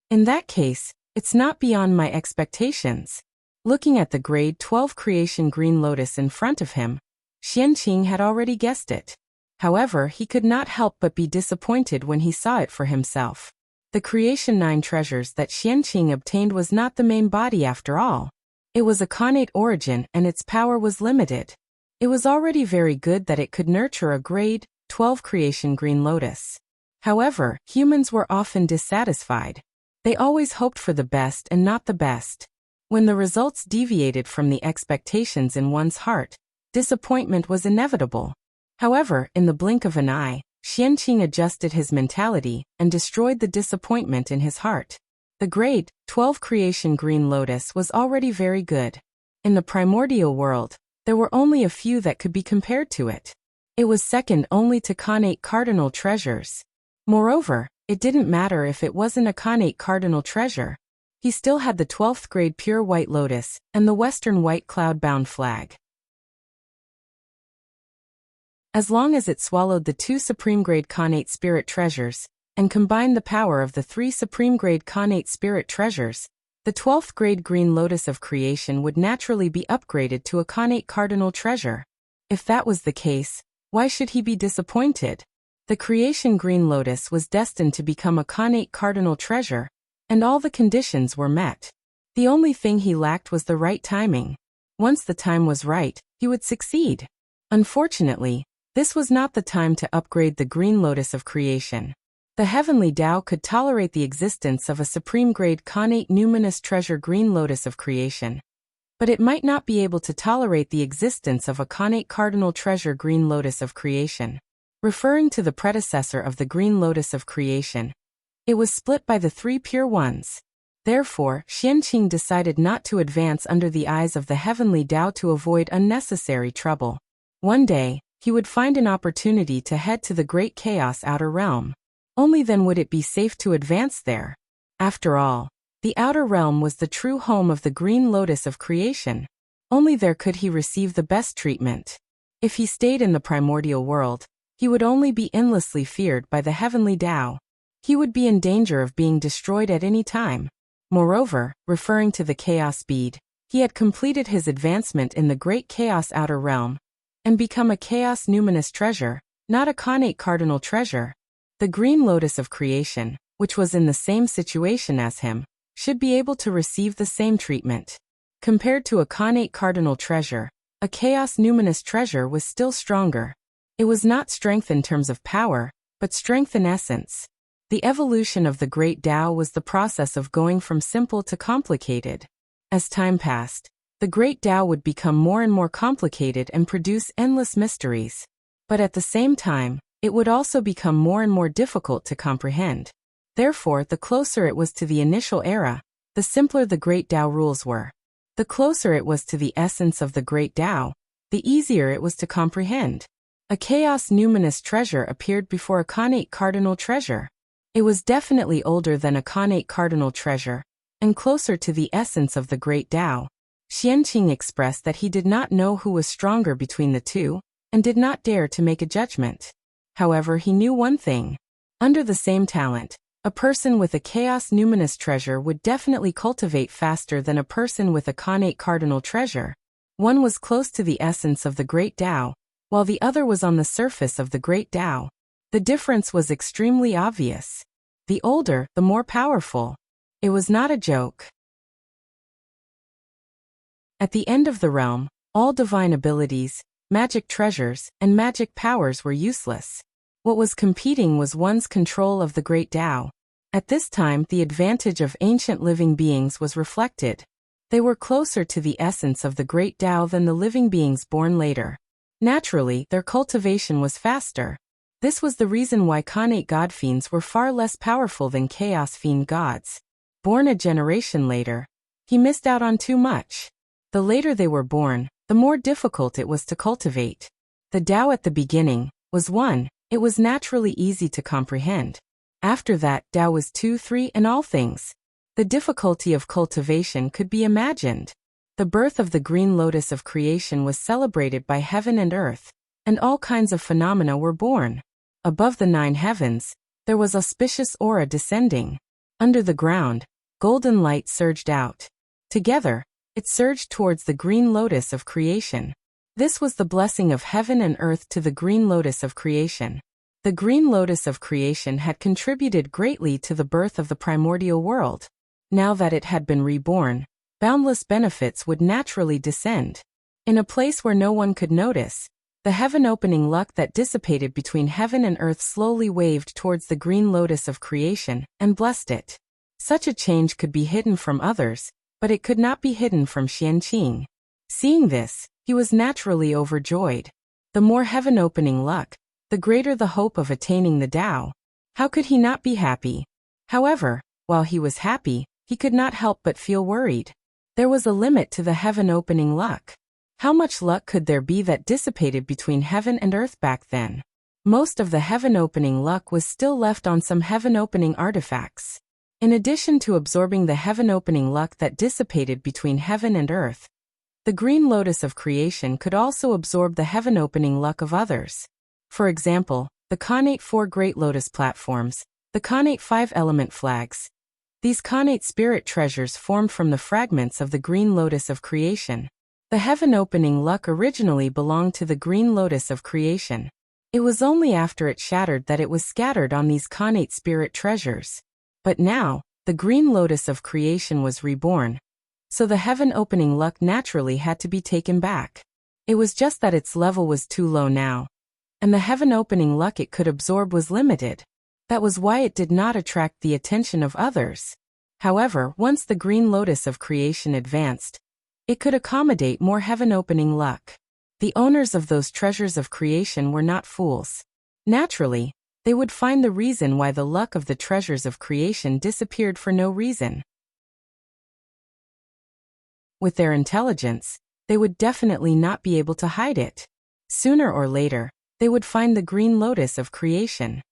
In that case, it's not beyond my expectations. Looking at the grade 12 creation green lotus in front of him, Xianqing had already guessed it. However, he could not help but be disappointed when he saw it for himself. The creation 9 treasures that Xianqing obtained was not the main body after all. It was a connate origin and its power was limited. It was already very good that it could nurture a grade 12 creation green lotus. However, humans were often dissatisfied. They always hoped for the best and not the best. When the results deviated from the expectations in one's heart, disappointment was inevitable. However, in the blink of an eye, Xianqing adjusted his mentality and destroyed the disappointment in his heart. The grade 12 creation green lotus was already very good. In the primordial world, there were only a few that could be compared to it. It was second only to connate cardinal treasures. Moreover, it didn't matter if it wasn't a connate cardinal treasure. He still had the 12th grade pure white lotus and the western white cloud-bound flag. As long as it swallowed the 2 supreme grade connate spirit treasures, and combined the power of the 3 supreme grade connate spirit treasures, the 12th grade green lotus of creation would naturally be upgraded to a connate cardinal treasure. If that was the case, why should he be disappointed? The creation green lotus was destined to become a connate cardinal treasure, and all the conditions were met. The only thing he lacked was the right timing. Once the time was right, he would succeed. Unfortunately, this was not the time to upgrade the green lotus of creation. The heavenly Tao could tolerate the existence of a supreme grade connate numinous treasure green lotus of creation, but it might not be able to tolerate the existence of a connate cardinal treasure green lotus of creation. Referring to the predecessor of the green lotus of creation, it was split by the 3 pure ones. Therefore, Xianqing decided not to advance under the eyes of the heavenly Tao to avoid unnecessary trouble. One day, he would find an opportunity to head to the great chaos outer realm. Only then would it be safe to advance there. After all, the outer realm was the true home of the green lotus of creation. Only there could he receive the best treatment. If he stayed in the primordial world, he would only be endlessly feared by the heavenly Tao. He would be in danger of being destroyed at any time. Moreover, referring to the chaos bead, he had completed his advancement in the great chaos outer realm and become a chaos numinous treasure, not a connate cardinal treasure. The green lotus of creation, which was in the same situation as him, should be able to receive the same treatment. Compared to a connate cardinal treasure, a chaos numinous treasure was still stronger. It was not strength in terms of power, but strength in essence. The evolution of the great Tao was the process of going from simple to complicated. As time passed, the great Tao would become more and more complicated and produce endless mysteries. But at the same time, it would also become more and more difficult to comprehend. Therefore, the closer it was to the initial era, the simpler the great Tao rules were. The closer it was to the essence of the great Tao, the easier it was to comprehend. A chaos numinous treasure appeared before a connate cardinal treasure. It was definitely older than a connate cardinal treasure, and closer to the essence of the great Tao. Xianqing expressed that he did not know who was stronger between the two, and did not dare to make a judgment. However, he knew one thing. Under the same talent, a person with a chaos numinous treasure would definitely cultivate faster than a person with a connate cardinal treasure. One was close to the essence of the great Tao, while the other was on the surface of the great Tao. The difference was extremely obvious. The older, the more powerful. It was not a joke. At the end of the realm, all divine abilities, magic treasures, and magic powers were useless. What was competing was one's control of the great Tao. At this time, the advantage of ancient living beings was reflected. They were closer to the essence of the great Tao than the living beings born later. Naturally, their cultivation was faster. This was the reason why connate god fiends were far less powerful than chaos fiend gods. Born a generation later, he missed out on too much. The later they were born, the more difficult it was to cultivate. The Tao at the beginning was 1, it was naturally easy to comprehend. After that, Tao was 2, 3, and all things. The difficulty of cultivation could be imagined. The birth of the green lotus of creation was celebrated by heaven and earth, and all kinds of phenomena were born. Above the 9 heavens, there was auspicious aura descending. Under the ground, golden light surged out. Together, it surged towards the green lotus of creation. This was the blessing of heaven and earth to the green lotus of creation. The green lotus of creation had contributed greatly to the birth of the primordial world. Now that it had been reborn, boundless benefits would naturally descend. In a place where no one could notice, the heaven-opening luck that dissipated between heaven and earth slowly waved towards the green lotus of creation and blessed it. Such a change could be hidden from others, but it could not be hidden from Xianqing. Seeing this, he was naturally overjoyed. The more heaven-opening luck, the greater the hope of attaining the Tao. How could he not be happy? However, while he was happy, he could not help but feel worried. There was a limit to the heaven-opening luck. How much luck could there be that dissipated between heaven and earth back then? Most of the heaven-opening luck was still left on some heaven-opening artifacts. In addition to absorbing the heaven-opening luck that dissipated between heaven and earth, the green lotus of creation could also absorb the heaven-opening luck of others. For example, the connate 4 great lotus platforms, the connate 5 element flags. These connate spirit treasures formed from the fragments of the green lotus of creation. The heaven-opening luck originally belonged to the green lotus of creation. It was only after it shattered that it was scattered on these connate spirit treasures. But now, the green lotus of creation was reborn, so the heaven-opening luck naturally had to be taken back. It was just that its level was too low now, and the heaven-opening luck it could absorb was limited. That was why it did not attract the attention of others. However, once the green lotus of creation advanced, it could accommodate more heaven-opening luck. The owners of those treasures of creation were not fools. Naturally, they would find the reason why the luck of the treasures of creation disappeared for no reason. With their intelligence, they would definitely not be able to hide it. Sooner or later, they would find the green lotus of creation.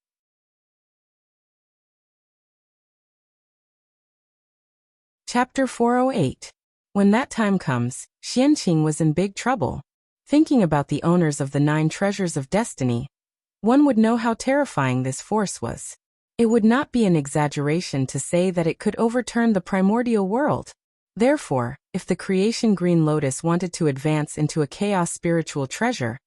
Chapter 408. When that time comes, Xianqing was in big trouble. Thinking about the owners of the 9 treasures of destiny, one would know how terrifying this force was. It would not be an exaggeration to say that it could overturn the primordial world. Therefore, if the creation green lotus wanted to advance into a chaos spiritual treasure,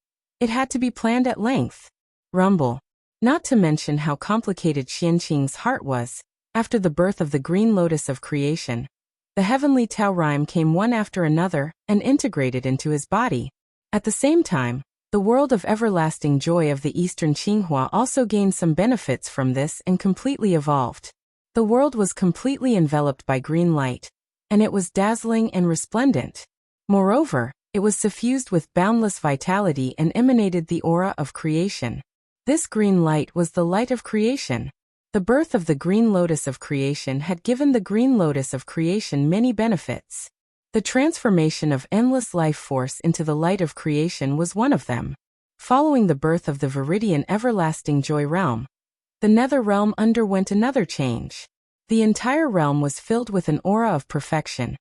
it had to be planned at length. Rumble. Not to mention how complicated Xianqing's heart was. After the birth of the green lotus of creation, the heavenly Tao rhyme came one after another and integrated into his body. At the same time, the world of everlasting joy of the Eastern Qinghua also gained some benefits from this and completely evolved. The world was completely enveloped by green light, and it was dazzling and resplendent. Moreover, it was suffused with boundless vitality and emanated the aura of creation. This green light was the light of creation. The birth of the green lotus of creation had given the green lotus of creation many benefits. The transformation of endless life force into the light of creation was one of them. Following the birth of the Viridian everlasting joy realm, the nether realm underwent another change. The entire realm was filled with an aura of perfection,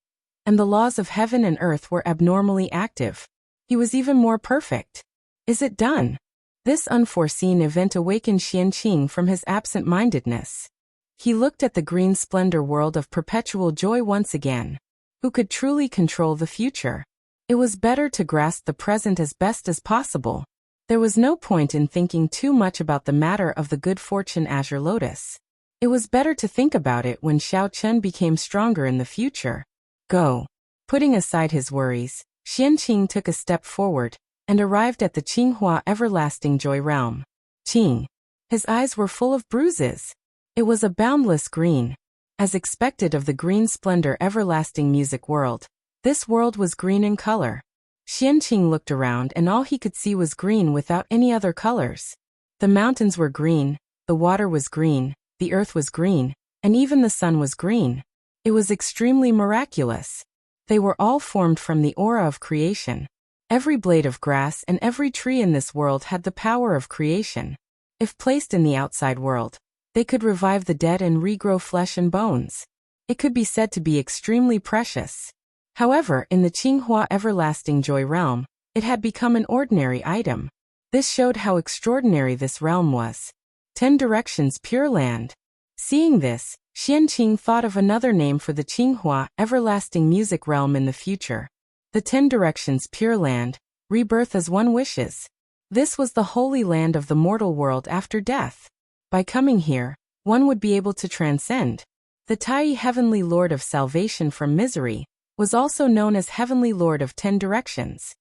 and the laws of heaven and earth were abnormally active. He was even more perfect. Is it done? This unforeseen event awakened Xianqing from his absent-mindedness. He looked at the green splendor world of perpetual joy once again. Who could truly control the future? It was better to grasp the present as best as possible. There was no point in thinking too much about the matter of the good fortune azure lotus. It was better to think about it when Xiao Chen became stronger in the future. Go. Putting aside his worries, Xianqing took a step forward and arrived at the Qinghua everlasting joy realm. Qing. His eyes were full of bruises. It was a boundless green. As expected of the green splendor everlasting music world, this world was green in color. Xianqing looked around and all he could see was green without any other colors. The mountains were green, the water was green, the earth was green, and even the sun was green. It was extremely miraculous. They were all formed from the aura of creation. Every blade of grass and every tree in this world had the power of creation. If placed in the outside world, they could revive the dead and regrow flesh and bones. It could be said to be extremely precious. However, in the Qinghua everlasting joy realm, it had become an ordinary item. This showed how extraordinary this realm was. 10 directions pure land. Seeing this, Xianqing thought of another name for the Qinghua everlasting music realm in the future. The 10 directions pure land, rebirth as one wishes. This was the holy land of the mortal world after death. By coming here, one would be able to transcend. The Tai Heavenly Lord of Salvation from Misery was also known as Heavenly Lord of 10 Directions.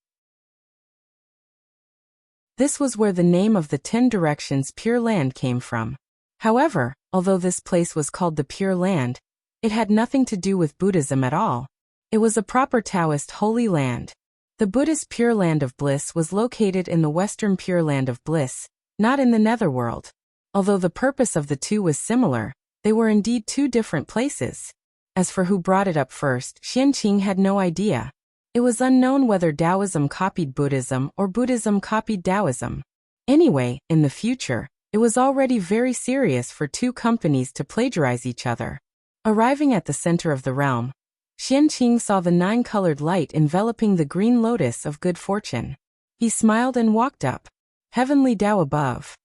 This was where the name of the 10 Directions Pure Land came from. However, although this place was called the Pure Land, it had nothing to do with Buddhism at all. It was a proper Taoist holy land. The Buddhist Pure Land of Bliss was located in the Western Pure Land of Bliss, not in the Netherworld. Although the purpose of the two was similar, they were indeed 2 different places. As for who brought it up first, Xianqing had no idea. It was unknown whether Taoism copied Buddhism or Buddhism copied Taoism. Anyway, in the future, it was already very serious for 2 companies to plagiarize each other. Arriving at the center of the realm, Xianqing saw the 9-colored light enveloping the green lotus of good fortune. He smiled and walked up. Heavenly Tao above.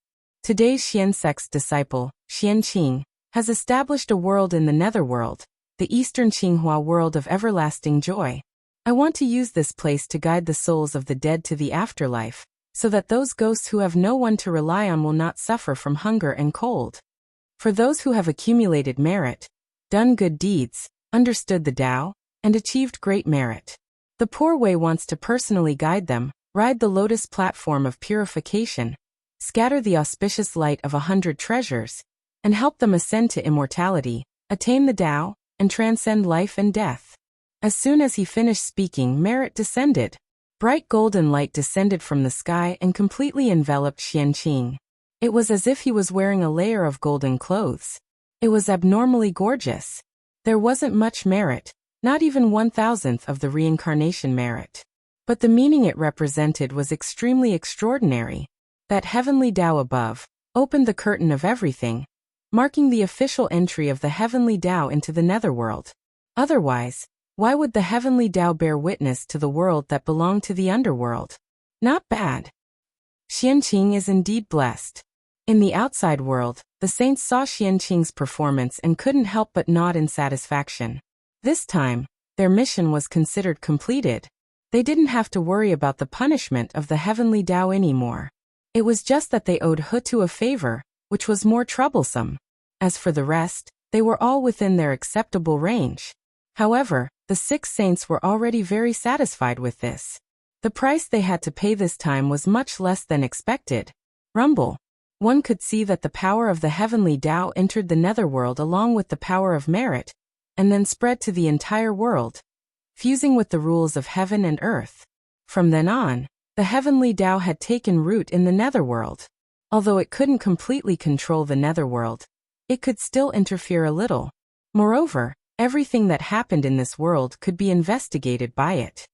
Today's Xiansect's disciple, Xianqing, has established a world in the netherworld, the Eastern Qinghua world of everlasting joy. I want to use this place to guide the souls of the dead to the afterlife, so that those ghosts who have no one to rely on will not suffer from hunger and cold. For those who have accumulated merit, done good deeds, understood the Tao, and achieved great merit, the Poor Way wants to personally guide them, ride the lotus platform of purification, scatter the auspicious light of 100 treasures, and help them ascend to immortality, attain the Tao, and transcend life and death. As soon as he finished speaking, merit descended. Bright golden light descended from the sky and completely enveloped Xianqing. It was as if he was wearing a layer of golden clothes. It was abnormally gorgeous. There wasn't much merit, not even 1/1000th of the reincarnation merit. But the meaning it represented was extremely extraordinary. That heavenly Tao above opened the curtain of everything, marking the official entry of the heavenly Tao into the netherworld. Otherwise, why would the heavenly Tao bear witness to the world that belonged to the underworld? Not bad. Xianqing is indeed blessed. In the outside world, the saints saw Xianqing's performance and couldn't help but nod in satisfaction. This time, their mission was considered completed. They didn't have to worry about the punishment of the heavenly Tao anymore. It was just that they owed Hutu a favor, which was more troublesome. As for the rest, they were all within their acceptable range. However, the 6 saints were already very satisfied with this. The price they had to pay this time was much less than expected. Rumble. One could see that the power of the heavenly Tao entered the netherworld along with the power of merit, and then spread to the entire world, fusing with the rules of heaven and earth. From then on, the heavenly Tao had taken root in the netherworld. Although it couldn't completely control the netherworld, it could still interfere a little. Moreover, everything that happened in this world could be investigated by it.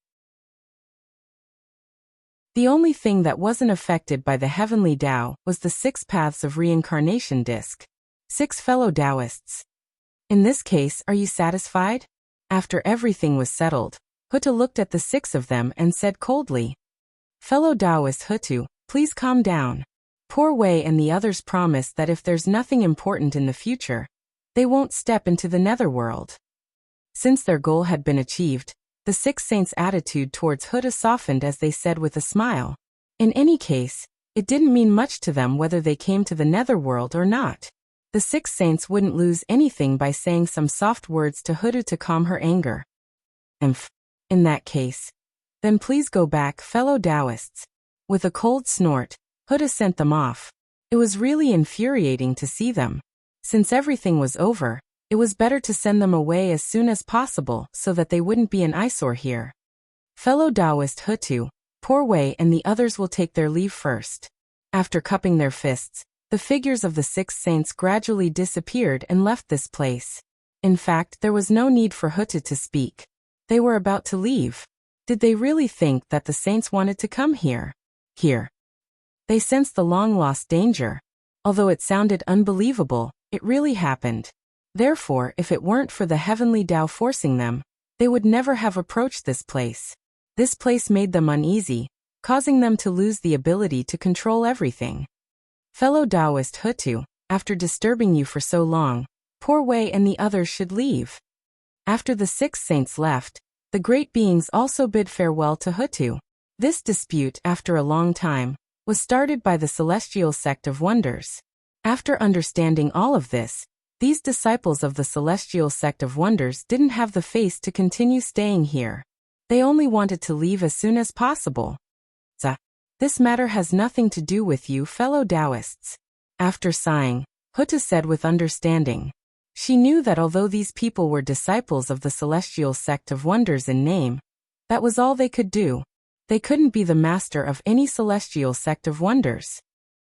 The only thing that wasn't affected by the heavenly Tao was the 6 paths of reincarnation disc. 6 fellow Taoists. In this case, are you satisfied? After everything was settled, Hutu looked at the 6 of them and said coldly, "Fellow Taoist Hutu, please calm down." Poor Wei and the others promised that if there's nothing important in the future, they won't step into the netherworld. Since their goal had been achieved, the 6 saints' attitude towards Hutu softened as they said with a smile. In any case, it didn't mean much to them whether they came to the netherworld or not. The 6 saints wouldn't lose anything by saying some soft words to Hutu to calm her anger. In that case, then please go back, fellow Taoists. With a cold snort, Hutu sent them off. It was really infuriating to see them. Since everything was over, it was better to send them away as soon as possible so that they wouldn't be an eyesore here. Fellow Taoist Hutu, Poor Wei and the others will take their leave first. After cupping their fists, the figures of the 6 saints gradually disappeared and left this place. In fact, there was no need for Hutu to speak. They were about to leave. Did they really think that the saints wanted to come here? They sensed the long-lost danger. Although it sounded unbelievable, it really happened. Therefore, if it weren't for the heavenly Tao forcing them, they would never have approached this place. This place made them uneasy, causing them to lose the ability to control everything. Fellow Taoist Hutu, after disturbing you for so long, Poor Wei and the others should leave. After the 6 saints left, the great beings also bid farewell to Hutu. This dispute, after a long time, was started by the celestial sect of wonders. After understanding all of this, these disciples of the celestial sect of wonders didn't have the face to continue staying here. They only wanted to leave as soon as possible. This matter has nothing to do with you, fellow Taoists. After sighing, Hutu said with understanding. She knew that although these people were disciples of the celestial sect of wonders in name, that was all they could do. They couldn't be the master of any celestial sect of wonders.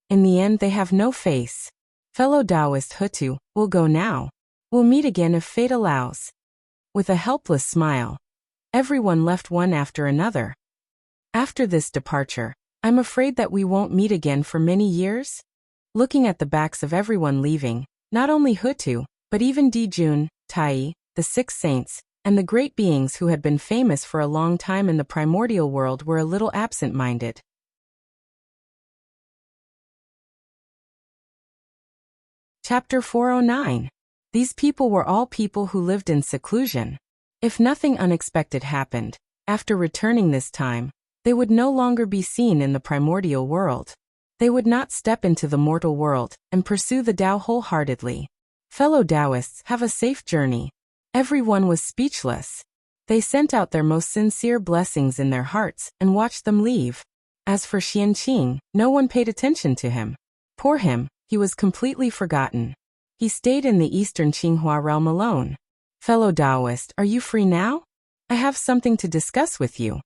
In the end, they have no face. Fellow Taoist Hutu, we'll go now. We'll meet again if fate allows. With a helpless smile, everyone left one after another. After this departure, I'm afraid that we won't meet again for many years. Looking at the backs of everyone leaving, not only Hutu, but even Dijun, Tai, the 6 saints, and the great beings who had been famous for a long time in the primordial world were a little absent-minded. Chapter 409. These people were all people who lived in seclusion. If nothing unexpected happened, after returning this time, they would no longer be seen in the primordial world. They would not step into the mortal world and pursue the Tao wholeheartedly. Fellow Taoists, have a safe journey. Everyone was speechless. They sent out their most sincere blessings in their hearts and watched them leave. As for Xianqing, no one paid attention to him. Poor him, he was completely forgotten. He stayed in the eastern Qinghua realm alone. Fellow Taoist, are you free now? I have something to discuss with you.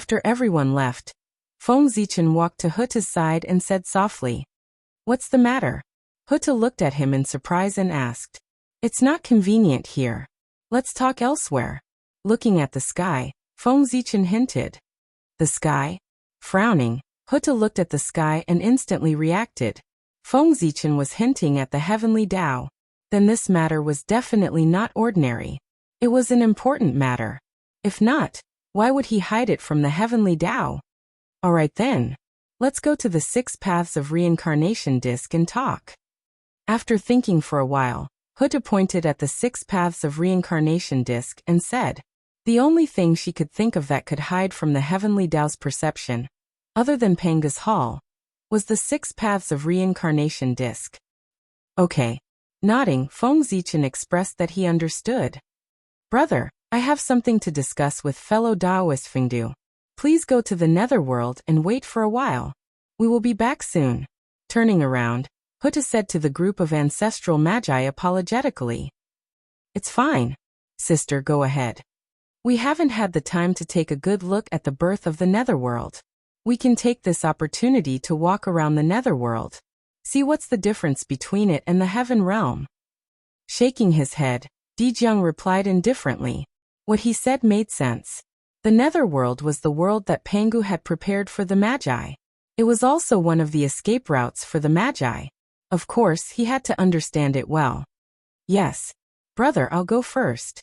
After everyone left, Feng Zichen walked to Hutu's side and said softly, "What's the matter?" Hutu looked at him in surprise and asked, "It's not convenient here. Let's talk elsewhere." Looking at the sky, Feng Zichen hinted, The sky? Frowning, Huta looked at the sky and instantly reacted. Feng Zichen was hinting at the heavenly Tao. Then this matter was definitely not ordinary. It was an important matter. If not, why would he hide it from the heavenly Tao? Alright then. Let's go to the 6 paths of reincarnation disc and talk. After thinking for a while, Huta pointed at the 6 paths of reincarnation disc and said, the only thing she could think of that could hide from the heavenly Tao's perception, other than Panga's Hall, was the 6 paths of reincarnation disc. Okay. Nodding, Feng Zichen expressed that he understood. Brother, I have something to discuss with fellow Daoist Fengdu. Please go to the netherworld and wait for a while. We will be back soon. Turning around, Huta said to the group of ancestral magi apologetically. It's fine. Sister, go ahead. We haven't had the time to take a good look at the birth of the netherworld. We can take this opportunity to walk around the netherworld. See what's the difference between it and the heaven realm. Shaking his head, Dijiang replied indifferently. What he said made sense. The netherworld was the world that Pangu had prepared for the magi. It was also one of the escape routes for the magi. Of course, he had to understand it well. Yes. Brother, I'll go first.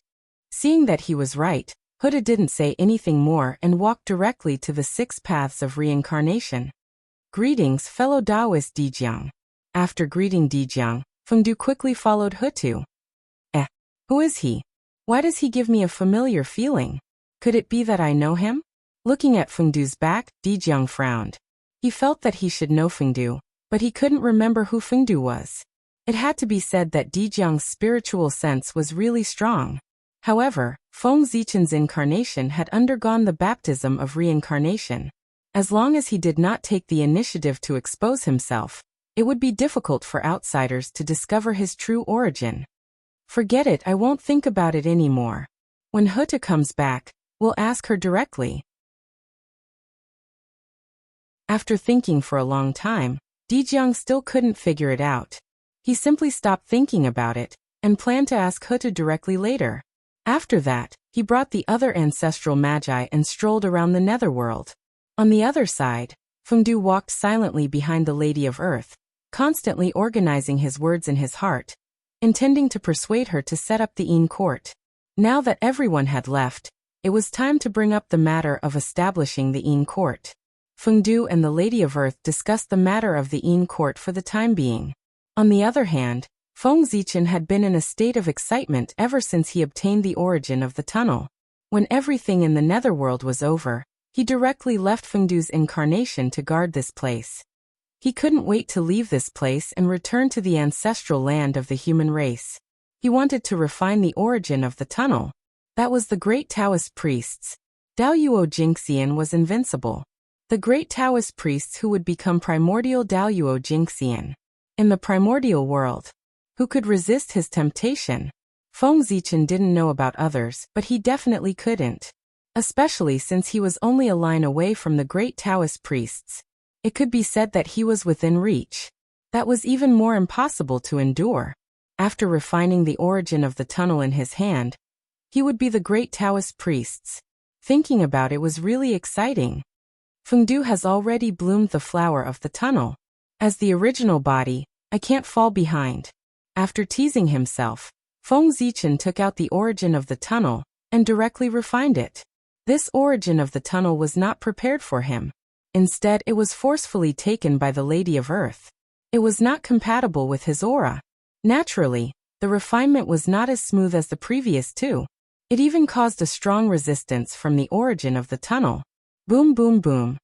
Seeing that he was right, Huta didn't say anything more and walked directly to the 6 paths of reincarnation. Greetings, fellow Taoist Dijiang. After greeting Dijiang, Fengdu quickly followed Hutu. Who is he? Why does he give me a familiar feeling? Could it be that I know him? Looking at Fengdu's back, Dijiang frowned. He felt that he should know Fengdu, but he couldn't remember who Fengdu was. It had to be said that Dijiang's spiritual sense was really strong. However, Feng Zichen's incarnation had undergone the baptism of reincarnation. As long as he did not take the initiative to expose himself, it would be difficult for outsiders to discover his true origin. Forget it, I won't think about it anymore. When Huta comes back, we'll ask her directly. After thinking for a long time, Dijiang still couldn't figure it out. He simply stopped thinking about it, and planned to ask Huta directly later. After that, he brought the other ancestral magi and strolled around the netherworld. On the other side, Fengdu walked silently behind the Lady of Earth, constantly organizing his words in his heart, intending to persuade her to set up the Yin court. Now that everyone had left, it was time to bring up the matter of establishing the Yin court. Fengdu and the Lady of Earth discussed the matter of the Yin court for the time being. On the other hand, Feng Zichen had been in a state of excitement ever since he obtained the origin of the tunnel. When everything in the netherworld was over, he directly left Fengdu's incarnation to guard this place. He couldn't wait to leave this place and return to the ancestral land of the human race. He wanted to refine the origin of the tunnel. That was the great Taoist priests. Daoyuo Jingxian was invincible. The great Taoist priests who would become primordial Daoyuo Jingxian. In the primordial world, who could resist his temptation? Feng Zichen didn't know about others, but he definitely couldn't. Especially since he was only a line away from the great Taoist priests. It could be said that he was within reach. That was even more impossible to endure. After refining the origin of the tunnel in his hand, he would be the great Taoist priests. Thinking about it was really exciting. Fengdu has already bloomed the flower of the tunnel. As the original body, I can't fall behind. After teasing himself, Feng Zichen took out the origin of the tunnel and directly refined it. This origin of the tunnel was not prepared for him. Instead, it was forcefully taken by the Lady of Earth. It was not compatible with his aura. Naturally, the refinement was not as smooth as the previous two. It even caused a strong resistance from the origin of the tunnel. Boom, boom, boom.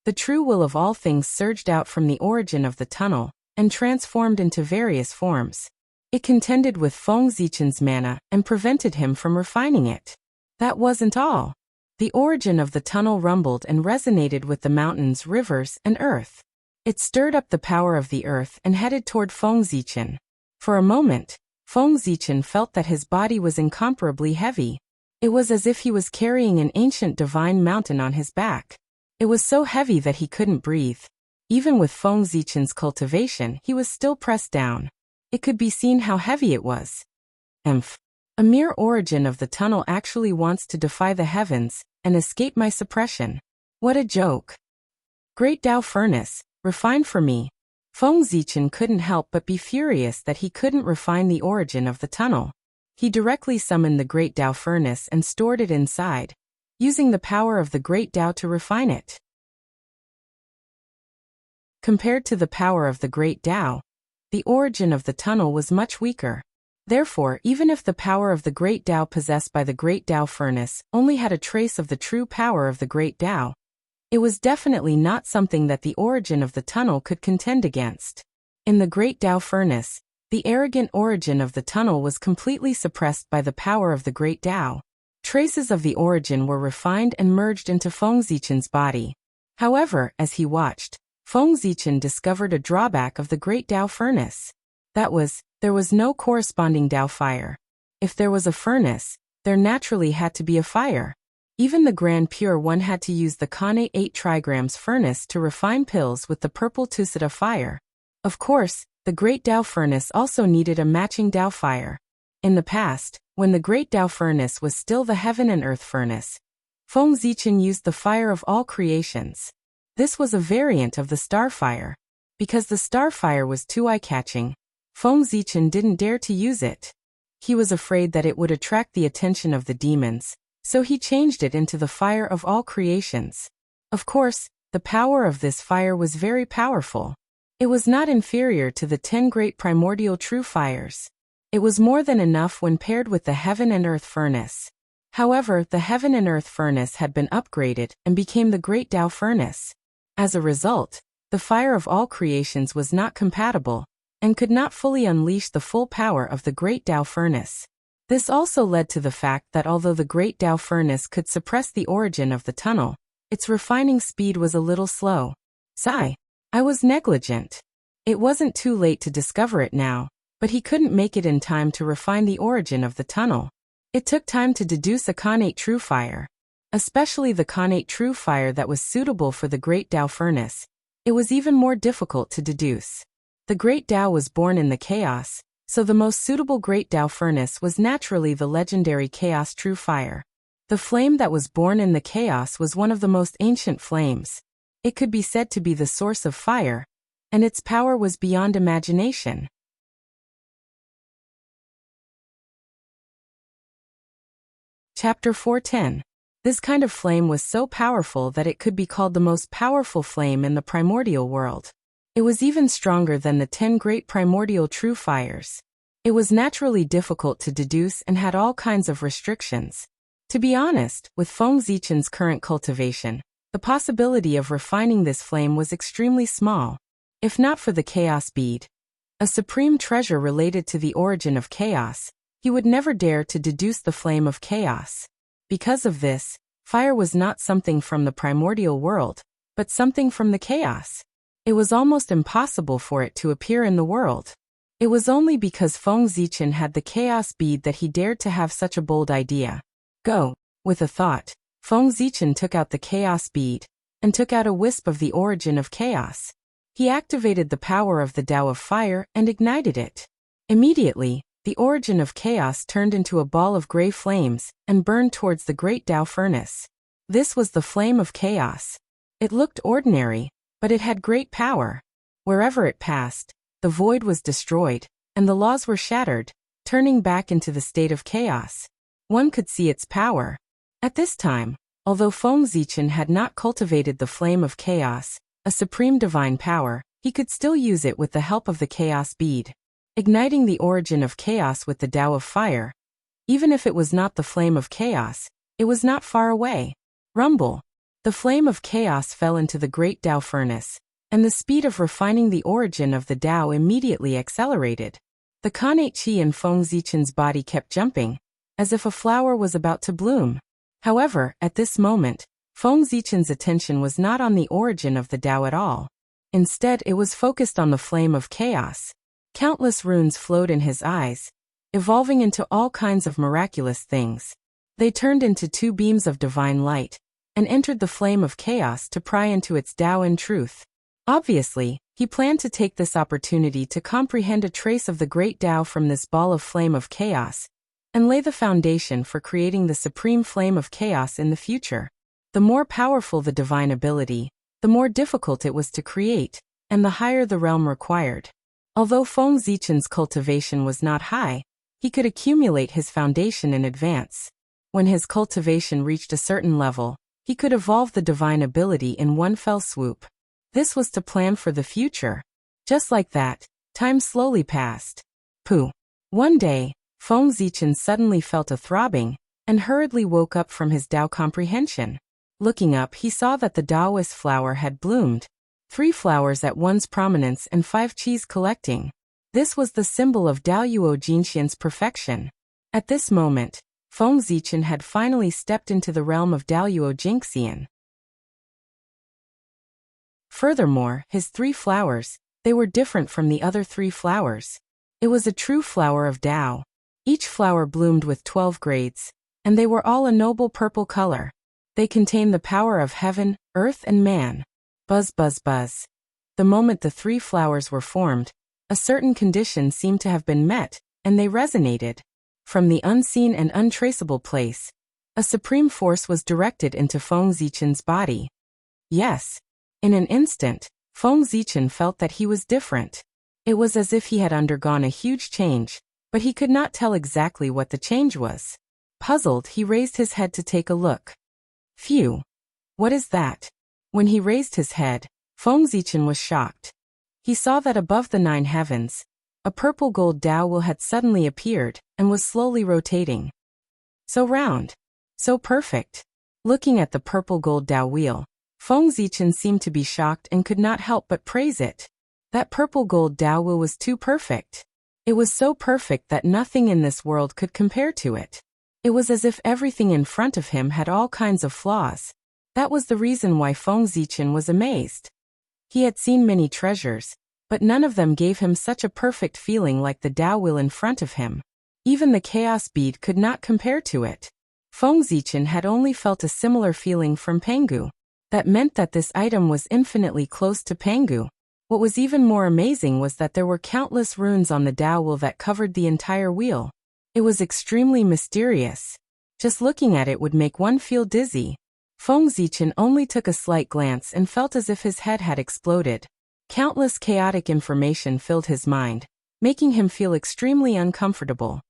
The true will of all things surged out from the origin of the tunnel and transformed into various forms. It contended with Feng Zichen's mana and prevented him from refining it. That wasn't all. The origin of the tunnel rumbled and resonated with the mountains, rivers, and earth. It stirred up the power of the earth and headed toward Feng Zichen. For a moment, Feng Zichen felt that his body was incomparably heavy. It was as if he was carrying an ancient divine mountain on his back. It was so heavy that he couldn't breathe. Even with Feng Zichen's cultivation, he was still pressed down. It could be seen how heavy it was. A mere origin of the tunnel actually wants to defy the heavens and escape my suppression. What a joke. Great Tao furnace, refine for me. Feng Zichen couldn't help but be furious that he couldn't refine the origin of the tunnel. He directly summoned the Great Tao furnace and stored it inside, using the power of the Great Tao to refine it. Compared to the power of the Great Tao, the origin of the tunnel was much weaker. Therefore, even if the power of the Great Tao possessed by the Great Tao furnace only had a trace of the true power of the Great Tao, it was definitely not something that the origin of the tunnel could contend against. In the Great Tao furnace, the arrogant origin of the tunnel was completely suppressed by the power of the Great Tao. Traces of the origin were refined and merged into Feng Zichen's body. However, as he watched, Feng Zichen discovered a drawback of the Great Tao furnace. That was, there was no corresponding Tao fire. If there was a furnace, there naturally had to be a fire. Even the Grand Pure One had to use the Kane 8 trigrams furnace to refine pills with the purple Tusita fire. Of course, the Great Tao furnace also needed a matching Tao fire. In the past, when the Great Tao furnace was still the Heaven and Earth furnace, Feng Zichen used the fire of all creations. This was a variant of the Starfire. Because the Starfire was too eye-catching, Feng Zichen didn't dare to use it. He was afraid that it would attract the attention of the demons, so he changed it into the fire of all creations. Of course, the power of this fire was very powerful. It was not inferior to the 10 great primordial true fires. It was more than enough when paired with the Heaven and Earth furnace. However, the Heaven and Earth furnace had been upgraded and became the Great Tao furnace. As a result, the fire of all creations was not compatible, and could not fully unleash the full power of the Great Tao furnace. This also led to the fact that although the Great Tao furnace could suppress the origin of the tunnel, its refining speed was a little slow. Sigh. I was negligent. It wasn't too late to discover it now, but he couldn't make it in time to refine the origin of the tunnel. It took time to deduce a Khanate true fire, especially the Khanate true fire that was suitable for the Great Tao furnace. It was even more difficult to deduce. The Great Tao was born in the chaos, so the most suitable Great Tao furnace was naturally the legendary Chaos True Fire. The flame that was born in the chaos was one of the most ancient flames. It could be said to be the source of fire, and its power was beyond imagination. Chapter 410. This kind of flame was so powerful that it could be called the most powerful flame in the primordial world. It was even stronger than the 10 great primordial true fires. It was naturally difficult to deduce and had all kinds of restrictions. To be honest, with Feng Zichen's current cultivation, the possibility of refining this flame was extremely small. If not for the Chaos Bead, a supreme treasure related to the origin of chaos, he would never dare to deduce the flame of chaos. Because of this, fire was not something from the primordial world, but something from the chaos. It was almost impossible for it to appear in the world. It was only because Feng Zichen had the Chaos Bead that he dared to have such a bold idea. Go. With a thought, Feng Zichen took out the Chaos Bead, and took out a wisp of the origin of chaos. He activated the power of the Tao of Fire and ignited it. Immediately, the origin of chaos turned into a ball of gray flames, and burned towards the Great Tao furnace. This was the flame of chaos. It looked ordinary, but it had great power. Wherever it passed, the void was destroyed, and the laws were shattered, turning back into the state of chaos. One could see its power. At this time, although Feng Zichen had not cultivated the flame of chaos, a supreme divine power, he could still use it with the help of the Chaos Bead. Igniting the origin of chaos with the Tao of Fire. Even if it was not the flame of chaos, it was not far away. Rumble. The flame of chaos fell into the Great Tao furnace, and the speed of refining the origin of the Tao immediately accelerated. The Khanate Qi in Feng Zichen's body kept jumping, as if a flower was about to bloom. However, at this moment, Feng Zichen's attention was not on the origin of the Tao at all. Instead, it was focused on the flame of chaos. Countless runes flowed in his eyes, evolving into all kinds of miraculous things. They turned into 2 beams of divine light, and entered the flame of chaos to pry into its Tao and truth. Obviously, he planned to take this opportunity to comprehend a trace of the great Tao from this ball of flame of chaos, and lay the foundation for creating the supreme flame of chaos in the future. The more powerful the divine ability, the more difficult it was to create, and the higher the realm required. Although Feng Zichen's cultivation was not high, he could accumulate his foundation in advance. When his cultivation reached a certain level, he could evolve the divine ability in one fell swoop. This was to plan for the future. Just like that, time slowly passed. Pooh. One day, Feng Zichen suddenly felt a throbbing, and hurriedly woke up from his Tao comprehension. Looking up, he saw that the Taoist flower had bloomed. 3 flowers at one's prominence and 5 cheese collecting. This was the symbol of Daoyuo Jinxian's perfection. At this moment, Feng Zichen had finally stepped into the realm of Daoyuo Jinxian. Furthermore, his 3 flowers, they were different from the other 3 flowers. It was a true flower of Tao. Each flower bloomed with 12 grades, and they were all a noble purple color. They contained the power of heaven, earth, and man. Buzz, buzz, buzz. The moment the 3 flowers were formed, a certain condition seemed to have been met, and they resonated. From the unseen and untraceable place, a supreme force was directed into Feng Zichen's body. Yes. In an instant, Feng Zichen felt that he was different. It was as if he had undergone a huge change, but he could not tell exactly what the change was. Puzzled, he raised his head to take a look. Phew! What is that? When he raised his head, Feng Zichen was shocked. He saw that above the 9 heavens, a purple gold Tao wheel had suddenly appeared, and was slowly rotating. So round. So perfect. Looking at the purple gold Tao wheel, Feng Zichen seemed to be shocked and could not help but praise it. That purple gold Tao wheel was too perfect. It was so perfect that nothing in this world could compare to it. It was as if everything in front of him had all kinds of flaws. That was the reason why Feng Zichen was amazed. He had seen many treasures, but none of them gave him such a perfect feeling like the Tao wheel in front of him. Even the chaos bead could not compare to it. Feng Zichen had only felt a similar feeling from Pengu. That meant that this item was infinitely close to Pengu. What was even more amazing was that there were countless runes on the Tao wheel that covered the entire wheel. It was extremely mysterious. Just looking at it would make one feel dizzy. Feng Zichen only took a slight glance and felt as if his head had exploded. Countless chaotic information filled his mind, making him feel extremely uncomfortable.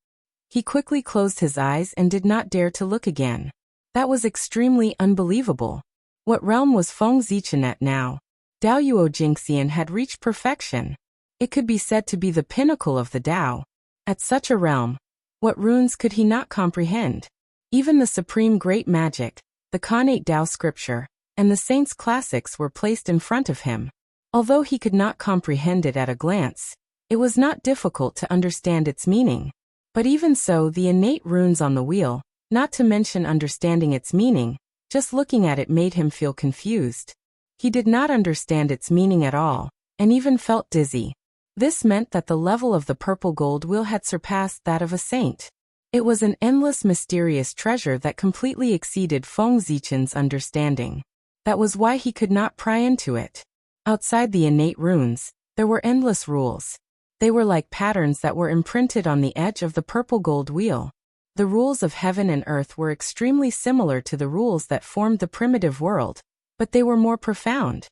He quickly closed his eyes and did not dare to look again. That was extremely unbelievable. What realm was Feng Zichen at now? Daoyuo Jinxian had reached perfection. It could be said to be the pinnacle of the Tao. At such a realm, what runes could he not comprehend? Even the supreme great magic, the Khanate Tao scripture, and the saints' classics were placed in front of him. Although he could not comprehend it at a glance, it was not difficult to understand its meaning. But even so, the innate runes on the wheel, not to mention understanding its meaning, just looking at it made him feel confused. He did not understand its meaning at all, and even felt dizzy. This meant that the level of the purple gold wheel had surpassed that of a saint. It was an endless mysterious treasure that completely exceeded Feng Zichen's understanding. That was why he could not pry into it. Outside the innate runes, there were endless rules. They were like patterns that were imprinted on the edge of the purple gold wheel. The rules of heaven and earth were extremely similar to the rules that formed the primitive world, but they were more profound.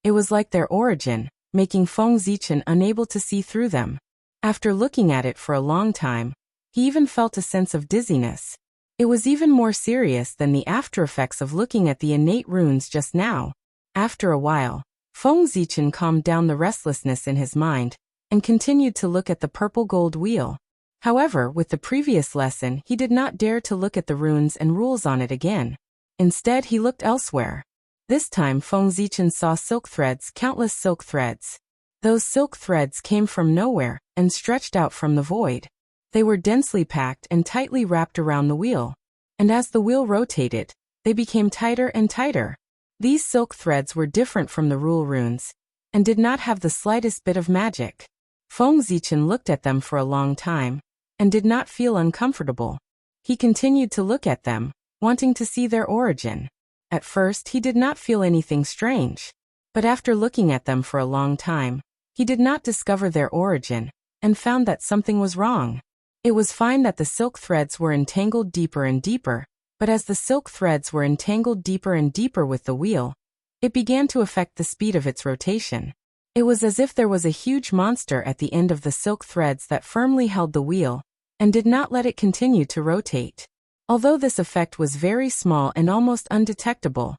It was like their origin, making Feng Zichen unable to see through them. After looking at it for a long time, he even felt a sense of dizziness. It was even more serious than the aftereffects of looking at the innate runes just now. After a while, Feng Zichen calmed down the restlessness in his mind, and continued to look at the purple gold wheel. However, with the previous lesson, he did not dare to look at the runes and rules on it again. Instead, he looked elsewhere. This time Feng Zichen saw silk threads, countless silk threads. Those silk threads came from nowhere, and stretched out from the void. They were densely packed and tightly wrapped around the wheel. And as the wheel rotated, they became tighter and tighter. These silk threads were different from the rule runes, and did not have the slightest bit of magic. Feng Zichen looked at them for a long time, and did not feel uncomfortable. He continued to look at them, wanting to see their origin. At first he did not feel anything strange, but after looking at them for a long time, he did not discover their origin, and found that something was wrong. It was fine that the silk threads were entangled deeper and deeper, But as the silk threads were entangled deeper and deeper with the wheel, it began to affect the speed of its rotation. It was as if there was a huge monster at the end of the silk threads that firmly held the wheel and did not let it continue to rotate. Although this effect was very small and almost undetectable,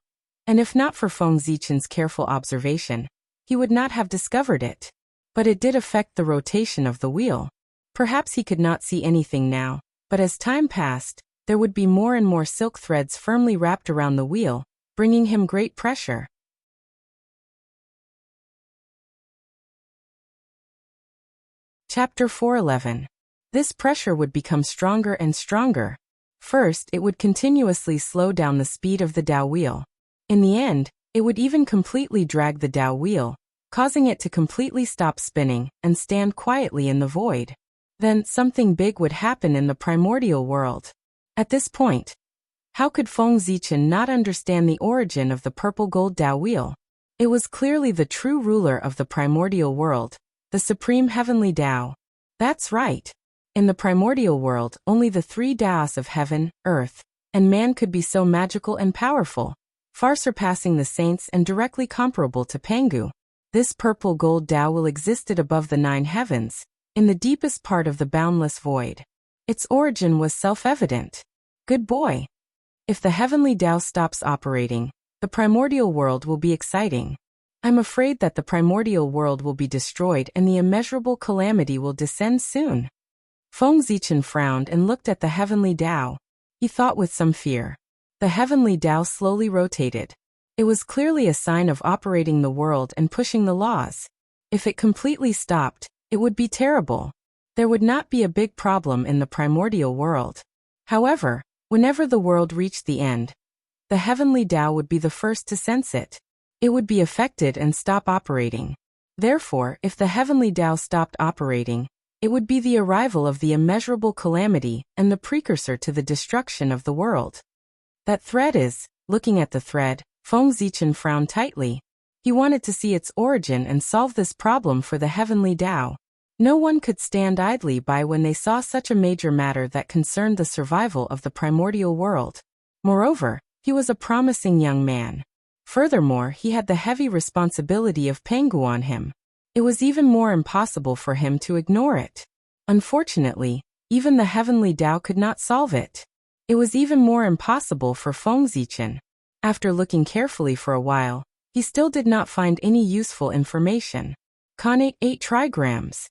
and if not for Feng Zichen's careful observation, he would not have discovered it. But it did affect the rotation of the wheel. Perhaps he could not see anything now, but as time passed, there would be more and more silk threads firmly wrapped around the wheel, bringing him great pressure. Chapter 4:11. This pressure would become stronger and stronger. First, it would continuously slow down the speed of the Tao wheel. In the end, it would even completely drag the Tao wheel, causing it to completely stop spinning and stand quietly in the void. Then, something big would happen in the primordial world. At this point, how could Feng Zichen not understand the origin of the purple gold Tao wheel? It was clearly the true ruler of the primordial world, the supreme heavenly Tao. That's right. In the primordial world, only the three Taos of heaven, earth, and man could be so magical and powerful, far surpassing the saints and directly comparable to Pangu. This purple gold Tao will existed above the 9 heavens, in the deepest part of the boundless void. Its origin was self-evident. Good boy. If the heavenly Tao stops operating, the primordial world will be exciting. I'm afraid that the primordial world will be destroyed and the immeasurable calamity will descend soon. Feng Zichen frowned and looked at the heavenly Tao. He thought with some fear. The heavenly Tao slowly rotated. It was clearly a sign of operating the world and pushing the laws. If it completely stopped, it would be terrible. There would not be a big problem in the primordial world. However, whenever the world reached the end, the heavenly Tao would be the first to sense it. It would be affected and stop operating. Therefore, if the heavenly Tao stopped operating, it would be the arrival of the immeasurable calamity and the precursor to the destruction of the world. That thread is, looking at the thread, Feng Zichen frowned tightly. He wanted to see its origin and solve this problem for the heavenly Tao. No one could stand idly by when they saw such a major matter that concerned the survival of the primordial world. Moreover, he was a promising young man. Furthermore, he had the heavy responsibility of Pangu on him. It was even more impossible for him to ignore it. Unfortunately, even the heavenly Tao could not solve it. It was even more impossible for Feng Zichen. After looking carefully for a while, he still did not find any useful information. Connate 8 trigrams.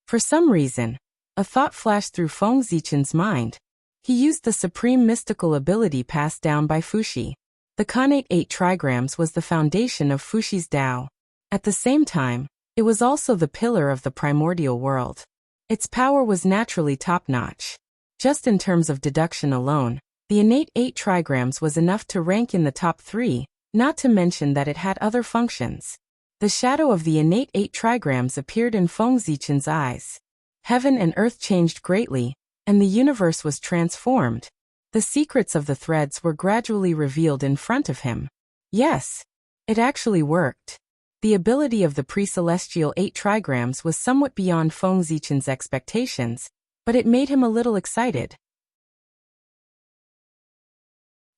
For some reason, a thought flashed through Feng Zichen's mind. He used the supreme mystical ability passed down by Fuxi. The Connate 8 trigrams was the foundation of Fuxi's Tao. At the same time, it was also the pillar of the primordial world. Its power was naturally top-notch. Just in terms of deduction alone, the innate 8 trigrams was enough to rank in the top 3, not to mention that it had other functions. The shadow of the innate 8 trigrams appeared in Feng Zichen's eyes. Heaven and earth changed greatly, and the universe was transformed. The secrets of the threads were gradually revealed in front of him. Yes, it actually worked. The ability of the pre-celestial 8 trigrams was somewhat beyond Feng Zichen's expectations, but it made him a little excited.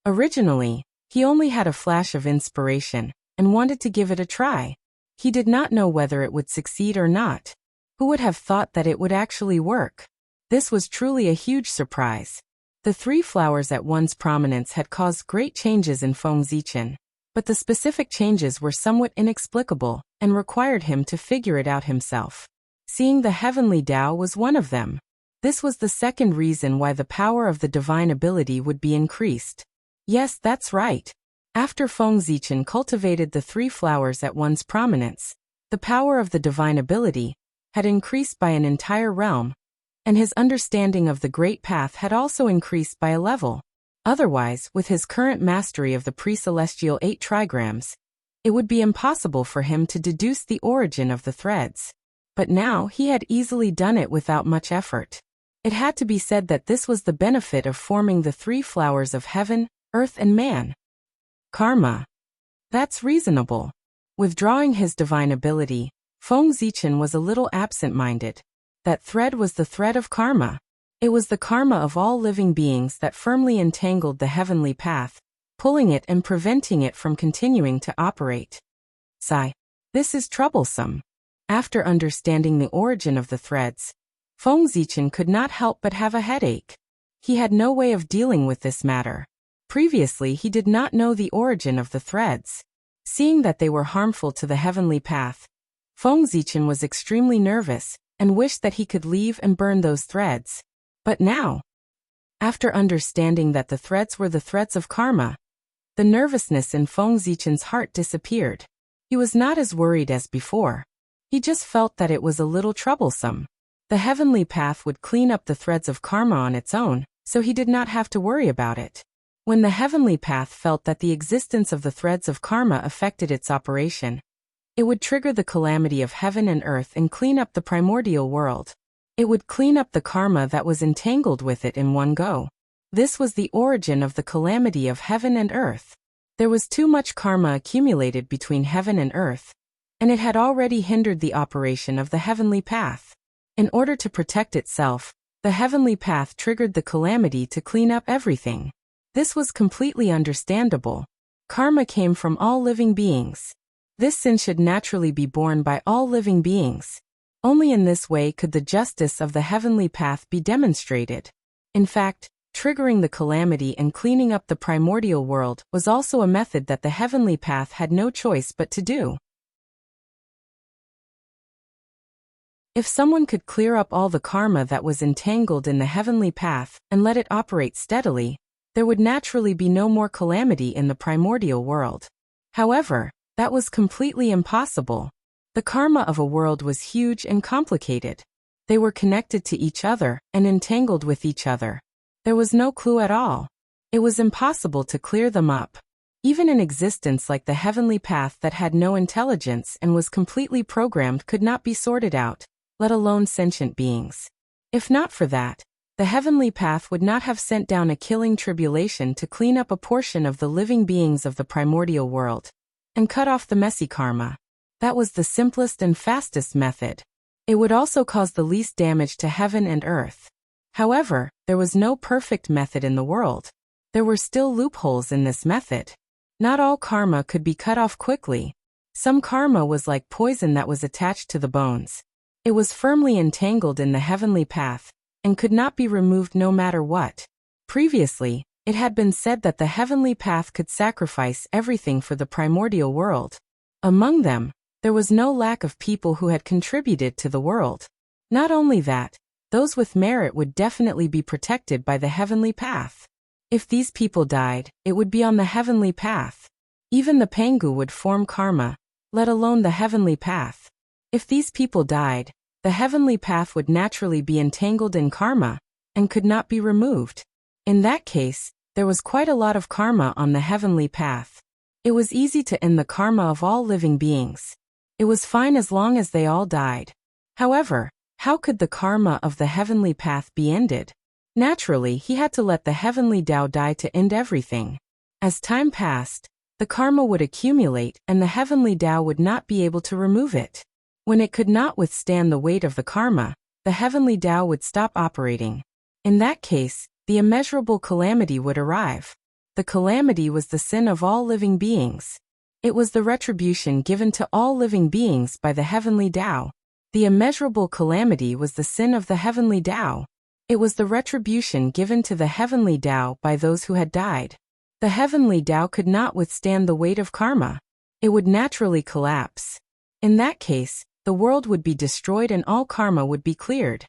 Originally, he only had a flash of inspiration and wanted to give it a try. He did not know whether it would succeed or not. Who would have thought that it would actually work? This was truly a huge surprise. The 3 flowers at one's prominence had caused great changes in Feng Zichen. But the specific changes were somewhat inexplicable and required him to figure it out himself. Seeing the heavenly Tao was one of them. This was the second reason why the power of the divine ability would be increased. Yes, that's right. After Feng Zichen cultivated the 3 flowers at one's prominence, the power of the divine ability had increased by an entire realm, and his understanding of the Great Path had also increased by a level. Otherwise, with his current mastery of the pre-celestial 8 trigrams, it would be impossible for him to deduce the origin of the threads. But now he had easily done it without much effort. It had to be said that this was the benefit of forming the 3 flowers of heaven, earth and man. Karma. That's reasonable. Withdrawing his divine ability, Feng Zichen was a little absent-minded. That thread was the thread of karma. It was the karma of all living beings that firmly entangled the heavenly path, pulling it and preventing it from continuing to operate. Sigh. This is troublesome. After understanding the origin of the threads, Feng Zichen could not help but have a headache. He had no way of dealing with this matter. Previously he did not know the origin of the threads. Seeing that they were harmful to the heavenly path, Feng Zichen was extremely nervous and wished that he could leave and burn those threads. But now, after understanding that the threads were the threads of karma, the nervousness in Feng Zichen's heart disappeared. He was not as worried as before. He just felt that it was a little troublesome. The heavenly path would clean up the threads of karma on its own, so he did not have to worry about it. When the heavenly path felt that the existence of the threads of karma affected its operation, it would trigger the calamity of heaven and earth and clean up the primordial world. It would clean up the karma that was entangled with it in one go. This was the origin of the calamity of heaven and earth. There was too much karma accumulated between heaven and earth, and it had already hindered the operation of the heavenly path. In order to protect itself, the heavenly path triggered the calamity to clean up everything. This was completely understandable. Karma came from all living beings. This sin should naturally be borne by all living beings. Only in this way could the justice of the heavenly path be demonstrated. In fact, triggering the calamity and cleaning up the primordial world was also a method that the heavenly path had no choice but to do. If someone could clear up all the karma that was entangled in the heavenly path and let it operate steadily, there would naturally be no more calamity in the primordial world. However, that was completely impossible. The karma of a world was huge and complicated. They were connected to each other and entangled with each other. There was no clue at all. It was impossible to clear them up. Even an existence like the heavenly path that had no intelligence and was completely programmed could not be sorted out, let alone sentient beings. If not for that, the heavenly path would not have sent down a killing tribulation to clean up a portion of the living beings of the primordial world and cut off the messy karma. That was the simplest and fastest method. It would also cause the least damage to heaven and earth. However, there was no perfect method in the world. There were still loopholes in this method. Not all karma could be cut off quickly. Some karma was like poison that was attached to the bones. It was firmly entangled in the heavenly path and could not be removed no matter what. Previously, it had been said that the heavenly path could sacrifice everything for the primordial world. Among them, there was no lack of people who had contributed to the world. Not only that, those with merit would definitely be protected by the heavenly path. If these people died, it would be on the heavenly path. Even the Pangu would form karma, let alone the heavenly path. If these people died, the heavenly path would naturally be entangled in karma and could not be removed. In that case, there was quite a lot of karma on the heavenly path. It was easy to end the karma of all living beings. It was fine as long as they all died. However, how could the karma of the heavenly path be ended? Naturally, he had to let the heavenly Tao die to end everything. As time passed, the karma would accumulate and the heavenly Tao would not be able to remove it. When it could not withstand the weight of the karma, the heavenly Tao would stop operating. In that case, the immeasurable calamity would arrive. The calamity was the sin of all living beings. It was the retribution given to all living beings by the heavenly Tao. The immeasurable calamity was the sin of the heavenly Tao. It was the retribution given to the heavenly Tao by those who had died. The heavenly Tao could not withstand the weight of karma. It would naturally collapse. In that case, the world would be destroyed and all karma would be cleared.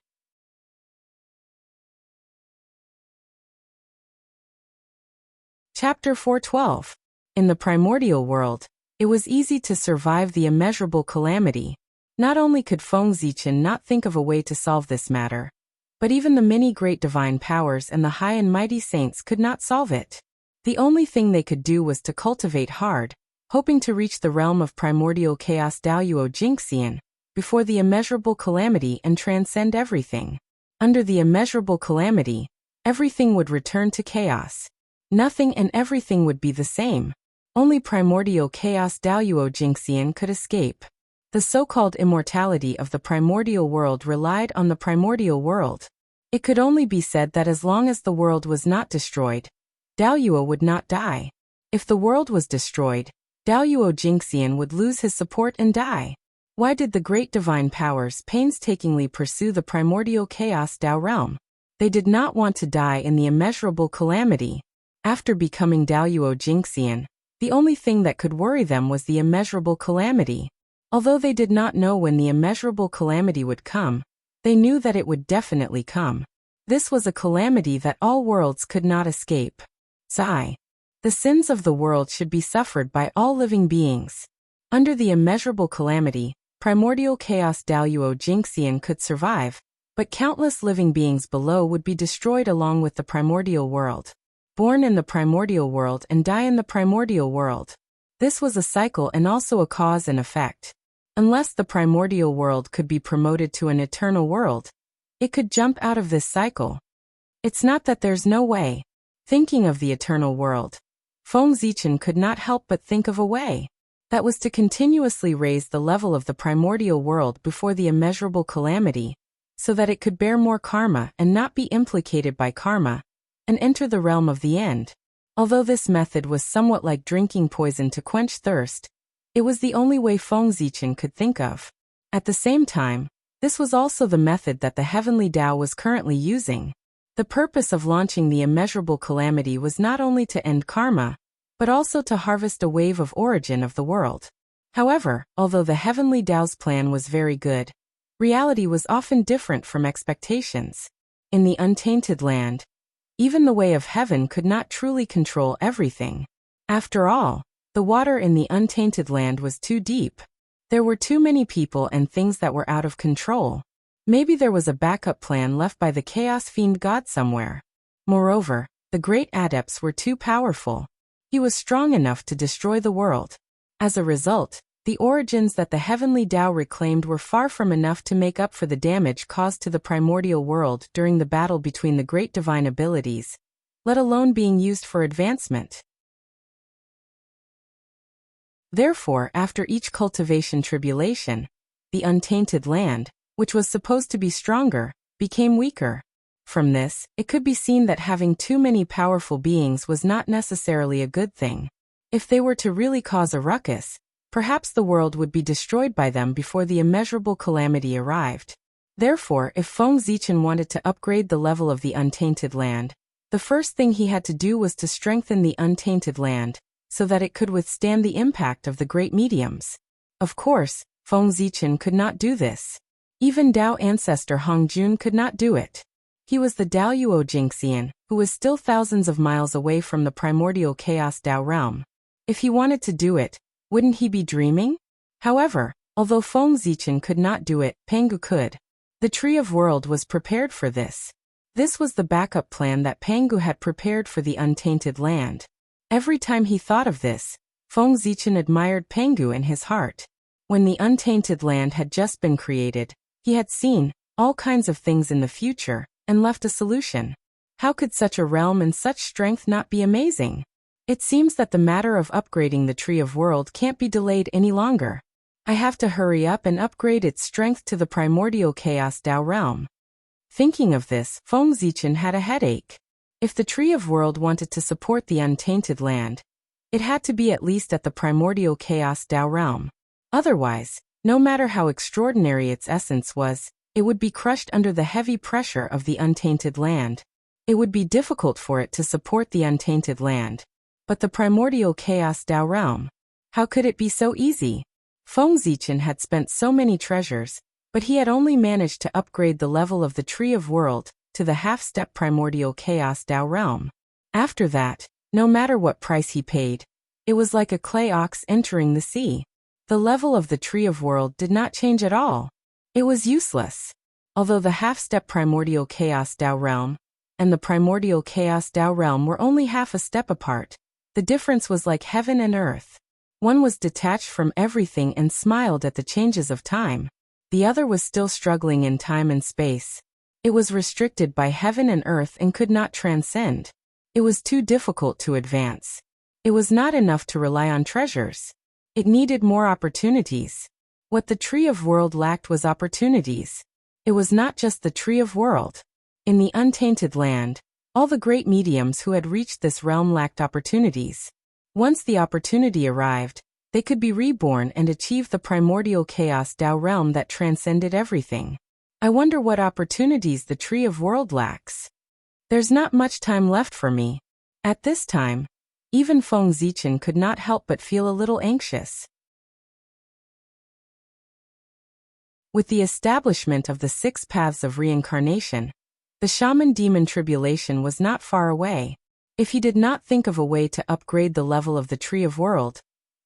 Chapter 412. In the primordial world, it was easy to survive the immeasurable calamity. Not only could Feng Zichen not think of a way to solve this matter, but even the many great divine powers and the high and mighty saints could not solve it. The only thing they could do was to cultivate hard, hoping to reach the realm of primordial chaos Daoyuo Jingxian before the immeasurable calamity and transcend everything. Under the immeasurable calamity, everything would return to chaos. Nothing and everything would be the same. Only primordial chaos Daoyuo Jingxian could escape. The so-called immortality of the primordial world relied on the primordial world. It could only be said that as long as the world was not destroyed, Daoyuo would not die. If the world was destroyed, Daoyuo Jingxian would lose his support and die. Why did the great divine powers painstakingly pursue the primordial chaos Dao realm? They did not want to die in the immeasurable calamity. After becoming Daoyuo Jingxian, the only thing that could worry them was the immeasurable calamity. Although they did not know when the immeasurable calamity would come, they knew that it would definitely come. This was a calamity that all worlds could not escape. Sigh. The sins of the world should be suffered by all living beings. Under the immeasurable calamity, primordial chaos Daoyuo Jingxian could survive, but countless living beings below would be destroyed along with the primordial world. Born in the primordial world and die in the primordial world. This was a cycle and also a cause and effect. Unless the primordial world could be promoted to an eternal world, it could jump out of this cycle. It's not that there's no way. Thinking of the eternal world, Feng Zichen could not help but think of a way. That was to continuously raise the level of the primordial world before the immeasurable calamity, so that it could bear more karma and not be implicated by karma, and enter the realm of the end. Although this method was somewhat like drinking poison to quench thirst, it was the only way Feng Zichen could think of. At the same time, this was also the method that the heavenly Tao was currently using. The purpose of launching the immeasurable calamity was not only to end karma, but also to harvest a wave of origin of the world. However, although the heavenly Tao's plan was very good, reality was often different from expectations. In the untainted land, even the way of heaven could not truly control everything. After all, the water in the untainted land was too deep. There were too many people and things that were out of control. Maybe there was a backup plan left by the Chaos Fiend God somewhere. Moreover, the great adepts were too powerful. He was strong enough to destroy the world. As a result, the origins that the heavenly Tao reclaimed were far from enough to make up for the damage caused to the primordial world during the battle between the great divine abilities, let alone being used for advancement. Therefore, after each cultivation tribulation, the untainted land, which was supposed to be stronger, became weaker. From this, it could be seen that having too many powerful beings was not necessarily a good thing. If they were to really cause a ruckus, perhaps the world would be destroyed by them before the immeasurable calamity arrived. Therefore, if Feng Zichen wanted to upgrade the level of the untainted land, the first thing he had to do was to strengthen the untainted land, so that it could withstand the impact of the great mediums. Of course, Feng Zichen could not do this. Even Dao ancestor Hongjun could not do it. He was the Daoyuo Jingxian, who was still thousands of miles away from the primordial chaos Dao realm. If he wanted to do it, wouldn't he be dreaming? However, although Feng Zichen could not do it, Pangu could. The Tree of World was prepared for this. This was the backup plan that Pangu had prepared for the untainted land. Every time he thought of this, Feng Zichen admired Pangu in his heart. When the untainted land had just been created, he had seen all kinds of things in the future and left a solution. How could such a realm and such strength not be amazing? It seems that the matter of upgrading the Tree of World can't be delayed any longer. I have to hurry up and upgrade its strength to the primordial chaos Dao realm. Thinking of this, Feng Zichen had a headache. If the Tree of World wanted to support the untainted land, it had to be at least at the primordial chaos Dao realm. Otherwise, no matter how extraordinary its essence was, it would be crushed under the heavy pressure of the untainted land. It would be difficult for it to support the untainted land. But the primordial chaos Dao realm, how could it be so easy? Feng Zichen had spent so many treasures, but he had only managed to upgrade the level of the Tree of World to the half-step primordial chaos Dao realm. After that, no matter what price he paid, it was like a clay ox entering the sea. The level of the Tree of World did not change at all. It was useless. Although the half-step primordial chaos Dao realm and the primordial chaos Dao realm were only half a step apart, the difference was like heaven and earth. One was detached from everything and smiled at the changes of time. The other was still struggling in time and space. It was restricted by heaven and earth and could not transcend. It was too difficult to advance. It was not enough to rely on treasures. It needed more opportunities. What the Tree of World lacked was opportunities. It was not just the Tree of World. In the untainted land, all the great mediums who had reached this realm lacked opportunities. Once the opportunity arrived, they could be reborn and achieve the primordial chaos Tao realm that transcended everything. I wonder what opportunities the Tree of World lacks. There's not much time left for me. At this time, even Feng Zichen could not help but feel a little anxious. With the establishment of the 6 paths of reincarnation, the shaman demon tribulation was not far away. If he did not think of a way to upgrade the level of the Tree of World,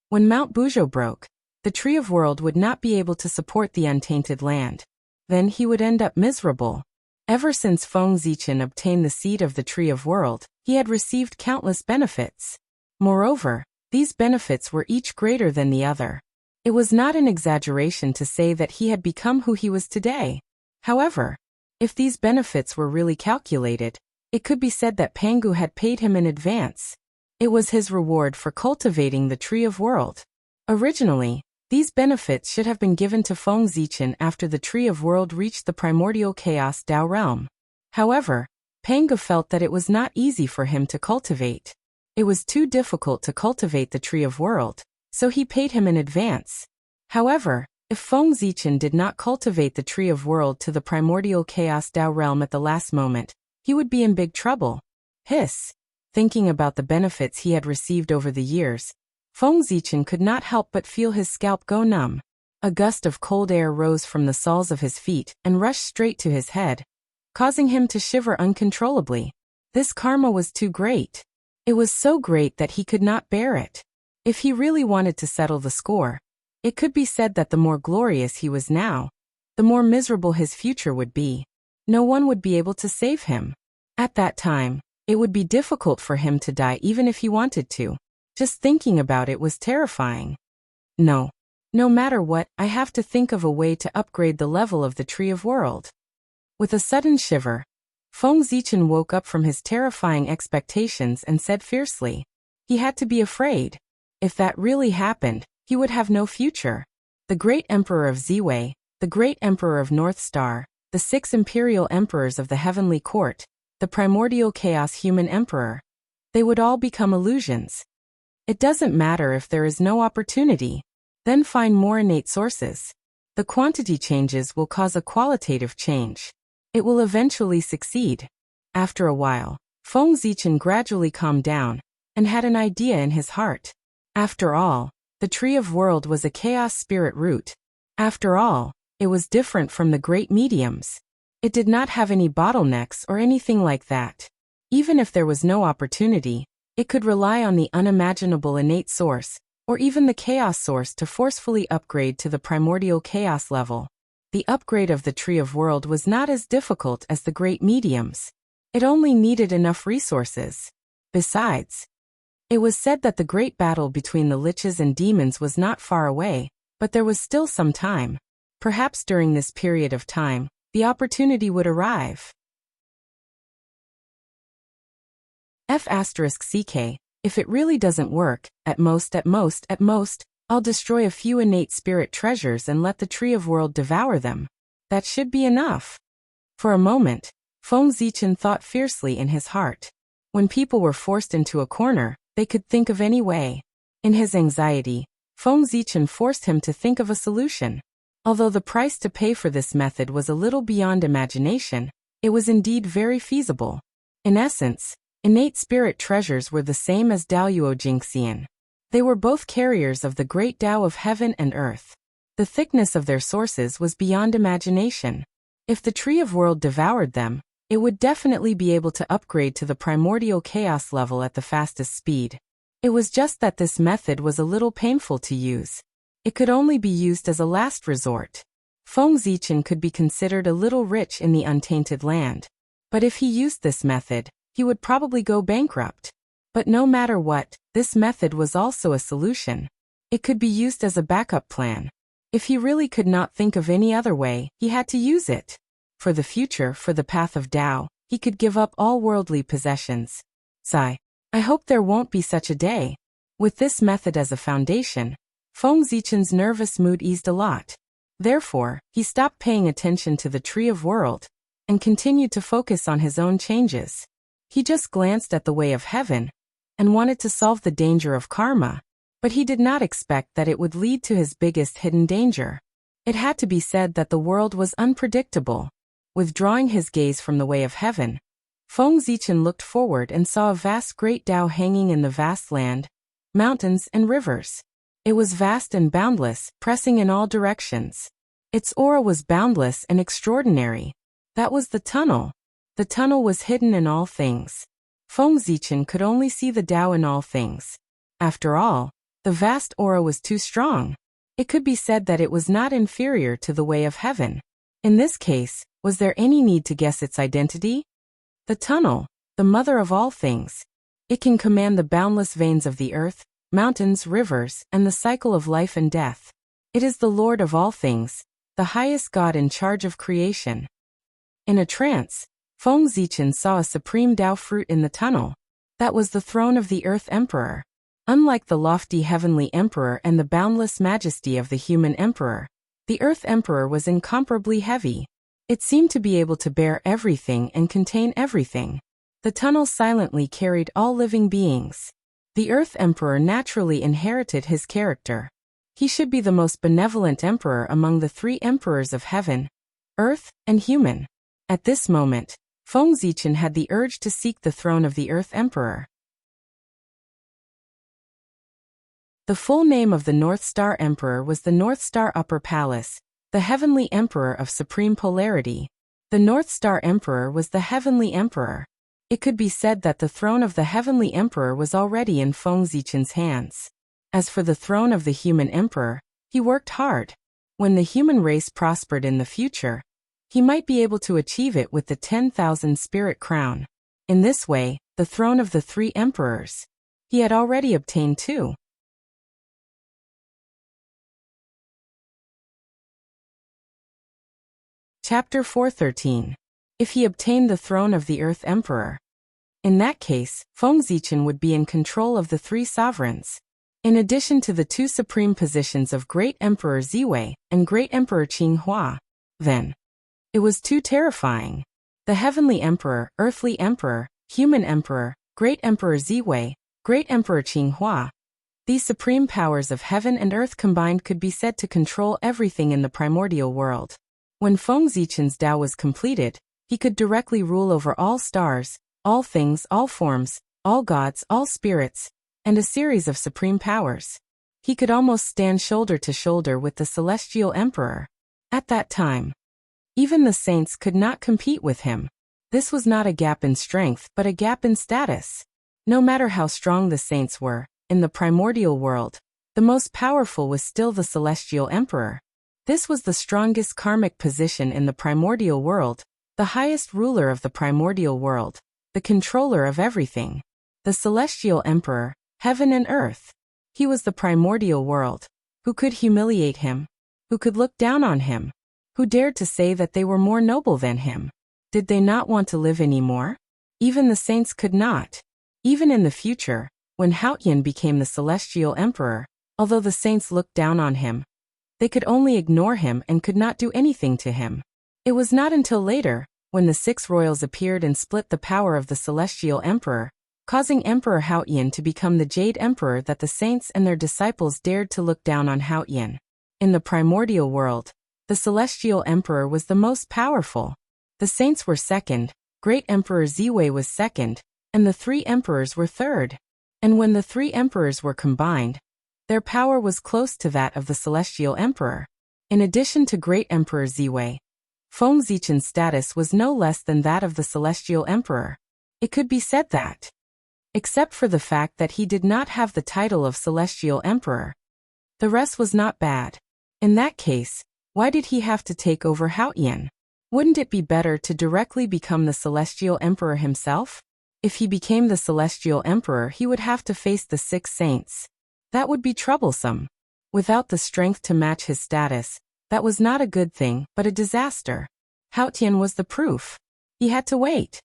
when Mount Buzhou broke, the Tree of World would not be able to support the untainted land. Then he would end up miserable. Ever since Feng Zichen obtained the seed of the Tree of World, he had received countless benefits. Moreover, these benefits were each greater than the other. It was not an exaggeration to say that he had become who he was today. However, if these benefits were really calculated, it could be said that Pangu had paid him in advance. It was his reward for cultivating the Tree of World. Originally, these benefits should have been given to Feng Zichen after the Tree of World reached the primordial chaos Tao realm. However, Pangu felt that it was not easy for him to cultivate. It was too difficult to cultivate the Tree of World, so he paid him in advance. However, if Feng Zichen did not cultivate the Tree of World to the primordial chaos Tao realm at the last moment, he would be in big trouble. Hiss. Thinking about the benefits he had received over the years, Feng Zichen could not help but feel his scalp go numb. A gust of cold air rose from the soles of his feet and rushed straight to his head, causing him to shiver uncontrollably. This karma was too great. It was so great that he could not bear it. If he really wanted to settle the score, it could be said that the more glorious he was now, the more miserable his future would be. No one would be able to save him. At that time, it would be difficult for him to die even if he wanted to. Just thinking about it was terrifying. No. No matter what, I have to think of a way to upgrade the level of the Tree of World. With a sudden shiver, Feng Zichen woke up from his terrifying expectations and said fiercely. He had to be afraid. If that really happened, he would have no future. The great emperor of Ziwei, the great emperor of North Star, the 6 imperial emperors of the heavenly court, the primordial chaos human emperor, they would all become illusions. It doesn't matter if there is no opportunity. Then find more innate sources. The quantity changes will cause a qualitative change. It will eventually succeed. After a while, Feng Zichen gradually calmed down and had an idea in his heart. After all, the Tree of World was a chaos spirit root. After all, it was different from the great mediums. It did not have any bottlenecks or anything like that. Even if there was no opportunity, it could rely on the unimaginable innate source, or even the chaos source to forcefully upgrade to the primordial chaos level. The upgrade of the Tree of World was not as difficult as the great mediums. It only needed enough resources. Besides, it was said that the great battle between the liches and demons was not far away, but there was still some time. Perhaps during this period of time, the opportunity would arrive. F***CK, if it really doesn't work, at most, I'll destroy a few innate spirit treasures and let the Tree of World devour them. That should be enough. For a moment, Feng Zichen thought fiercely in his heart. When people were forced into a corner, they could think of any way. In his anxiety, Feng Zichen forced him to think of a solution. Although the price to pay for this method was a little beyond imagination, it was indeed very feasible. In essence, innate spirit treasures were the same as Daoyuo Jingxian. They were both carriers of the great Tao of heaven and earth. The thickness of their sources was beyond imagination. If the Tree of World devoured them, it would definitely be able to upgrade to the primordial chaos level at the fastest speed. It was just that this method was a little painful to use. It could only be used as a last resort. Feng Zichen could be considered a little rich in the untainted land. But if he used this method, he would probably go bankrupt. But no matter what, this method was also a solution. It could be used as a backup plan. If he really could not think of any other way, he had to use it. For the future, for the path of Tao, he could give up all worldly possessions. Sigh. I hope there won't be such a day. With this method as a foundation, Feng Zichen's nervous mood eased a lot. Therefore, he stopped paying attention to the Tree of World. and continued to focus on his own changes. He just glanced at the way of heaven and wanted to solve the danger of karma, but he did not expect that it would lead to his biggest hidden danger. It had to be said that the world was unpredictable. Withdrawing his gaze from the way of heaven, Feng Zichen looked forward and saw a vast great Tao hanging in the vast land, mountains and rivers. It was vast and boundless, pressing in all directions. Its aura was boundless and extraordinary. That was the tunnel. The tunnel was hidden in all things. Feng Zichen could only see the Tao in all things. After all, the vast aura was too strong. It could be said that it was not inferior to the way of heaven. In this case, was there any need to guess its identity? The tunnel, the mother of all things. It can command the boundless veins of the earth, mountains, rivers, and the cycle of life and death. It is the Lord of all things, the highest God in charge of creation. In a trance, Feng Zichen saw a supreme Tao fruit in the tunnel. That was the throne of the Earth Emperor. Unlike the lofty heavenly emperor and the boundless majesty of the human emperor, the Earth Emperor was incomparably heavy. It seemed to be able to bear everything and contain everything. The tunnel silently carried all living beings. The Earth Emperor naturally inherited his character. He should be the most benevolent emperor among the three emperors of heaven, earth, and human. At this moment, Feng Zichen had the urge to seek the throne of the Earth Emperor. The full name of the North Star Emperor was the North Star Upper Palace, the Heavenly Emperor of Supreme Polarity. The North Star Emperor was the Heavenly Emperor. It could be said that the throne of the Heavenly Emperor was already in Feng Zichen's hands. As for the throne of the human emperor, he worked hard. When the human race prospered in the future, he might be able to achieve it with the 10,000 spirit crown. In this way, the throne of the three emperors. He had already obtained two. Chapter 413. If he obtained the throne of the Earth Emperor. In that case, Feng Zichen would be in control of the three sovereigns. In addition to the two supreme positions of Great Emperor Ziwei and Great Emperor Qinghua. Then, it was too terrifying. The Heavenly Emperor, Earthly Emperor, Human Emperor, Great Emperor Ziwei, Great Emperor Qinghua. These supreme powers of heaven and earth combined could be said to control everything in the primordial world. When Feng Zichen's Tao was completed, he could directly rule over all stars, all things, all forms, all gods, all spirits, and a series of supreme powers. He could almost stand shoulder to shoulder with the Celestial Emperor. At that time, even the saints could not compete with him. This was not a gap in strength but a gap in status. No matter how strong the saints were, in the primordial world, the most powerful was still the Celestial Emperor. This was the strongest karmic position in the primordial world, the highest ruler of the primordial world, the controller of everything. The Celestial Emperor, heaven and earth. He was the primordial world. Who could humiliate him? Who could look down on him? Who dared to say that they were more noble than him? Did they not want to live anymore? Even the saints could not. Even in the future, when Haotian became the Celestial Emperor, although the saints looked down on him, they could only ignore him and could not do anything to him. It was not until later, when the six royals appeared and split the power of the Celestial Emperor, causing Emperor Haotian to become the Jade Emperor, that the saints and their disciples dared to look down on Haotian. In the primordial world, the Celestial Emperor was the most powerful. The saints were second, Great Emperor Ziwei was second, and the three emperors were third. And when the three emperors were combined, their power was close to that of the Celestial Emperor. In addition to Great Emperor Ziwei, Feng Zichen's status was no less than that of the Celestial Emperor. It could be said that, except for the fact that he did not have the title of Celestial Emperor, the rest was not bad. In that case, why did he have to take over Haotian? Wouldn't it be better to directly become the Celestial Emperor himself? If he became the Celestial Emperor, he would have to face the six saints. That would be troublesome. Without the strength to match his status, that was not a good thing, but a disaster. Haotian was the proof. He had to wait.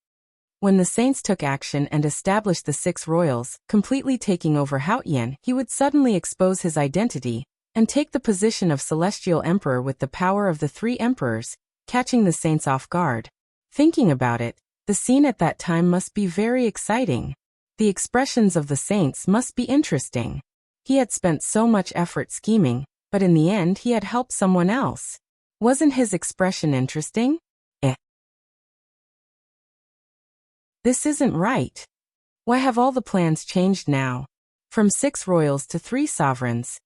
When the saints took action and established the six royals, completely taking over Haotian, he would suddenly expose his identity and take the position of Celestial Emperor with the power of the three emperors, catching the saints off guard. Thinking about it, the scene at that time must be very exciting. The expressions of the saints must be interesting. He had spent so much effort scheming, but in the end he had helped someone else. Wasn't his expression interesting? This isn't right. Why have all the plans changed now? From 6 royals to 3 sovereigns.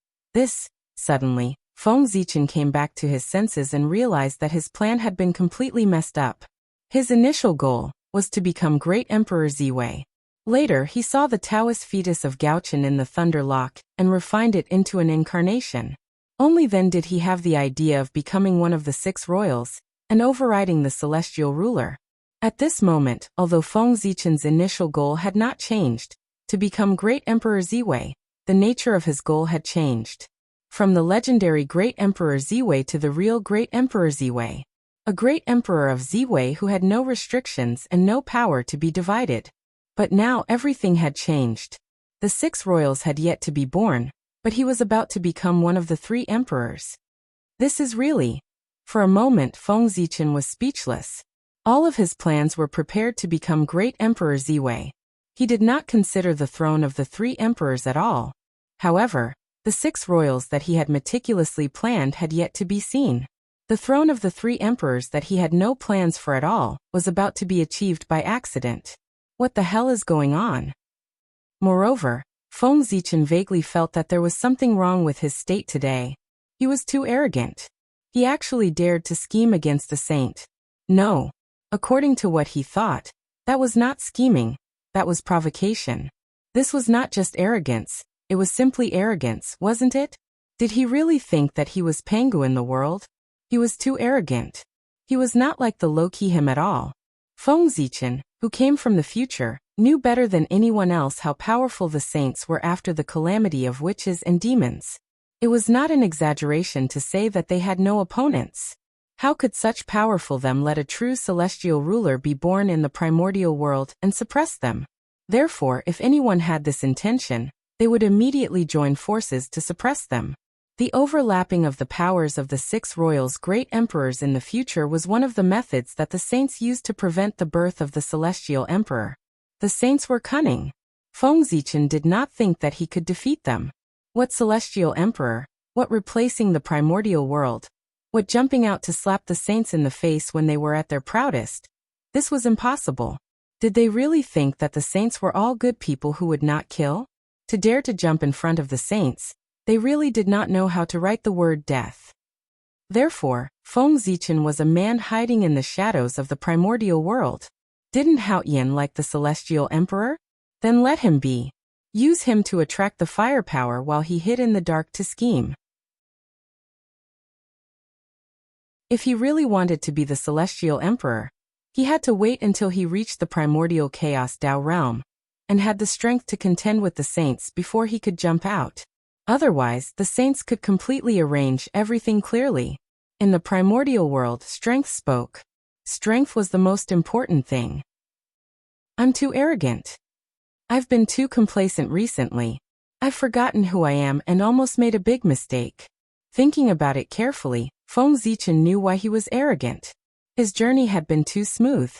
Suddenly, Feng Zichen came back to his senses and realized that his plan had been completely messed up. His initial goal was to become Great Emperor Ziwei. Later, he saw the Taoist fetus of Gaochen in the Thunder Lock and refined it into an incarnation. Only then did he have the idea of becoming one of the 6 royals and overriding the celestial ruler. At this moment, although Feng Zichen's initial goal had not changed, to become Great Emperor Ziwei, the nature of his goal had changed. From the legendary Great Emperor Ziwei to the real Great Emperor Ziwei. A Great Emperor of Ziwei who had no restrictions and no power to be divided. But now everything had changed. The 6 royals had yet to be born, but he was about to become one of the 3 emperors. This is really... For a moment Feng Zichen was speechless. All of his plans were prepared to become Great Emperor Ziwei. He did not consider the throne of the 3 emperors at all. However, the 6 royals that he had meticulously planned had yet to be seen. The throne of the 3 emperors that he had no plans for at all was about to be achieved by accident. What the hell is going on? Moreover, Feng Zichen vaguely felt that there was something wrong with his state today. He was too arrogant. He actually dared to scheme against the saint. No. According to what he thought, that was not scheming, that was provocation. This was not just arrogance, it was simply arrogance, wasn't it? Did he really think that he was Pengu in the world? He was too arrogant. He was not like the low-key him at all. Feng Zichen, who came from the future, knew better than anyone else how powerful the saints were after the calamity of witches and demons. It was not an exaggeration to say that they had no opponents. How could such powerful them let a true celestial ruler be born in the primordial world and suppress them? Therefore, if anyone had this intention, they would immediately join forces to suppress them. The overlapping of the powers of the 6 royals' great emperors in the future was one of the methods that the saints used to prevent the birth of the celestial emperor. The saints were cunning. Feng Zichen did not think that he could defeat them. What celestial emperor? What replacing the primordial world? What jumping out to slap the saints in the face when they were at their proudest? This was impossible. Did they really think that the saints were all good people who would not kill? To dare to jump in front of the saints, they really did not know how to write the word death. Therefore, Feng Zichen was a man hiding in the shadows of the primordial world. Didn't Hao Yan like the celestial emperor? Then let him be. Use him to attract the firepower while he hid in the dark to scheme. If he really wanted to be the celestial emperor, he had to wait until he reached the primordial chaos Tao realm, and had the strength to contend with the saints before he could jump out. Otherwise, the saints could completely arrange everything clearly. In the primordial world, strength spoke. Strength was the most important thing. I'm too arrogant. I've been too complacent recently. I've forgotten who I am and almost made a big mistake. Thinking about it carefully, Feng Zichen knew why he was arrogant. His journey had been too smooth.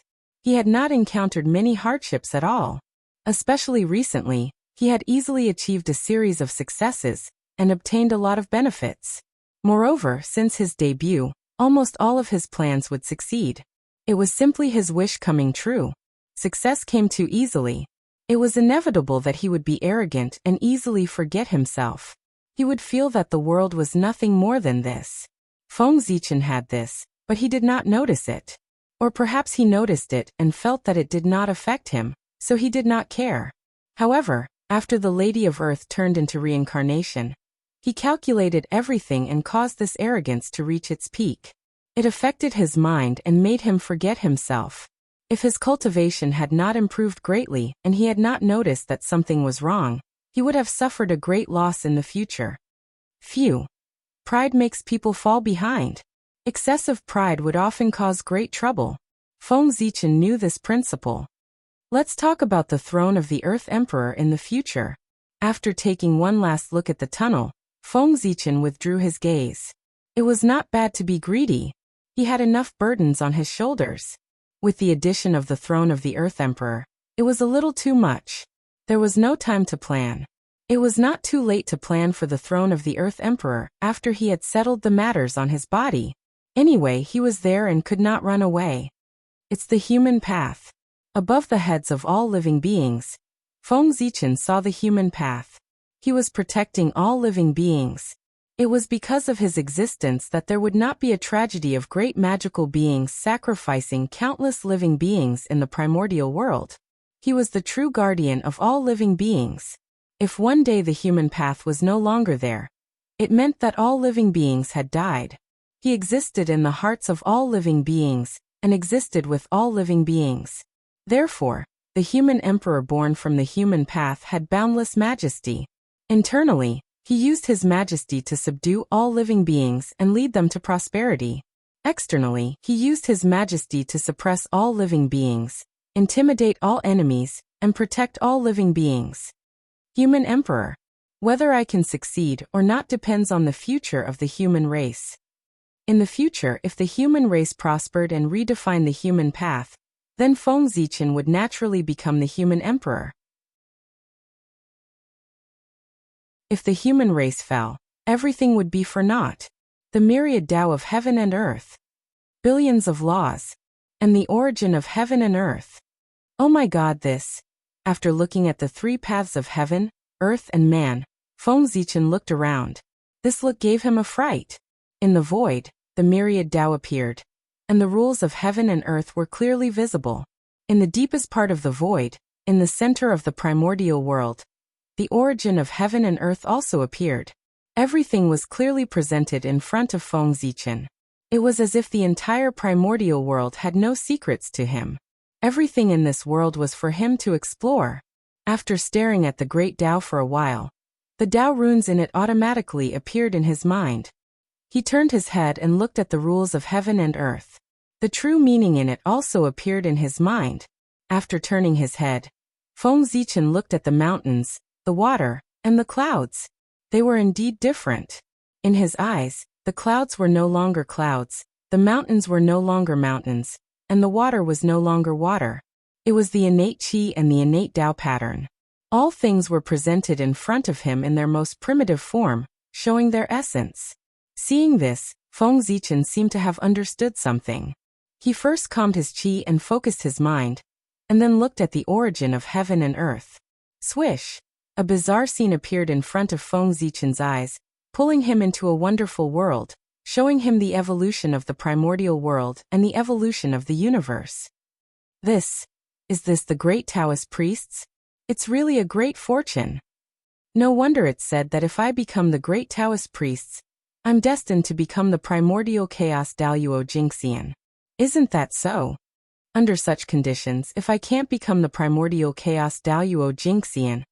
He had not encountered many hardships at all. Especially recently, he had easily achieved a series of successes and obtained a lot of benefits. Moreover, since his debut, almost all of his plans would succeed. It was simply his wish coming true. Success came too easily. It was inevitable that he would be arrogant and easily forget himself. He would feel that the world was nothing more than this. Feng Zichen had this, but he did not notice it. Or perhaps he noticed it and felt that it did not affect him, so he did not care. However, after the Lady of Earth turned into reincarnation, he calculated everything and caused this arrogance to reach its peak. It affected his mind and made him forget himself. If his cultivation had not improved greatly and he had not noticed that something was wrong, he would have suffered a great loss in the future. Phew. Pride makes people fall behind. Excessive pride would often cause great trouble. Feng Zichen knew this principle. Let's talk about the throne of the Earth Emperor in the future. After taking one last look at the tunnel, Feng Zichen withdrew his gaze. It was not bad to be greedy. He had enough burdens on his shoulders. With the addition of the throne of the Earth Emperor, it was a little too much. There was no time to plan. It was not too late to plan for the throne of the Earth Emperor after he had settled the matters on his body. Anyway, he was there and could not run away. It's the human path. Above the heads of all living beings, Feng Zichen saw the human path. He was protecting all living beings. It was because of his existence that there would not be a tragedy of great magical beings sacrificing countless living beings in the primordial world. He was the true guardian of all living beings. If one day the human path was no longer there, it meant that all living beings had died. He existed in the hearts of all living beings, and existed with all living beings. Therefore, the human emperor born from the human path had boundless majesty. Internally, he used his majesty to subdue all living beings and lead them to prosperity. Externally, he used his majesty to suppress all living beings, intimidate all enemies, and protect all living beings. Human Emperor. Whether I can succeed or not depends on the future of the human race. In the future, if the human race prospered and redefined the human path, then Feng Zichen would naturally become the human emperor. If the human race fell, everything would be for naught. The myriad Tao of heaven and earth. Billions of laws. And the origin of heaven and earth. Oh my God, this. After looking at the three paths of heaven, earth and man, Feng Zichen looked around. This look gave him a fright. In the void, the myriad Tao appeared, and the rules of heaven and earth were clearly visible. In the deepest part of the void, in the center of the primordial world, the origin of heaven and earth also appeared. Everything was clearly presented in front of Feng Zichen. It was as if the entire primordial world had no secrets to him. Everything in this world was for him to explore. After staring at the great Tao for a while, the Tao runes in it automatically appeared in his mind. He turned his head and looked at the rules of heaven and earth. The true meaning in it also appeared in his mind. After turning his head, Feng Zichen looked at the mountains, the water, and the clouds. They were indeed different. In his eyes, the clouds were no longer clouds, the mountains were no longer mountains, and the water was no longer water. It was the innate Qi and the innate Tao pattern. All things were presented in front of him in their most primitive form, showing their essence. Seeing this, Feng Zichen seemed to have understood something. He first calmed his Qi and focused his mind, and then looked at the origin of heaven and earth. Swish! A bizarre scene appeared in front of Feng Zichen's eyes, pulling him into a wonderful world, showing him the evolution of the primordial world and the evolution of the universe. Is this the great Taoist priests? It's really a great fortune. No wonder it's said that if I become the great Taoist priests, I'm destined to become the primordial chaos Daluo Jingxian. Isn't that so? Under such conditions, if I can't become the primordial chaos Daluo Jingxian,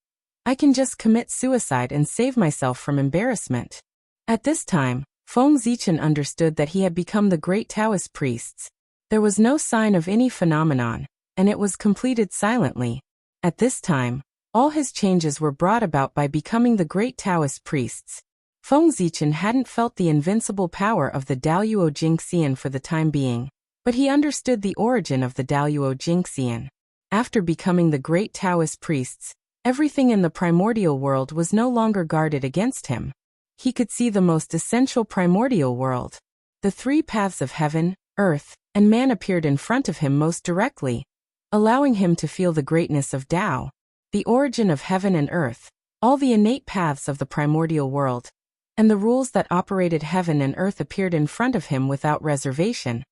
I can just commit suicide and save myself from embarrassment. At this time, Feng Zichen understood that he had become the great Taoist priests. There was no sign of any phenomenon, and it was completed silently. At this time, all his changes were brought about by becoming the great Taoist priests. Feng Zichen hadn't felt the invincible power of the Daluo Jingxian for the time being, but he understood the origin of the Daluo Jingxian. After becoming the great Taoist priests, everything in the primordial world was no longer guarded against him. He could see the most essential primordial world. The three paths of heaven, earth, and man appeared in front of him most directly, allowing him to feel the greatness of Tao, the origin of heaven and earth, all the innate paths of the primordial world, and the rules that operated heaven and earth appeared in front of him without reservation,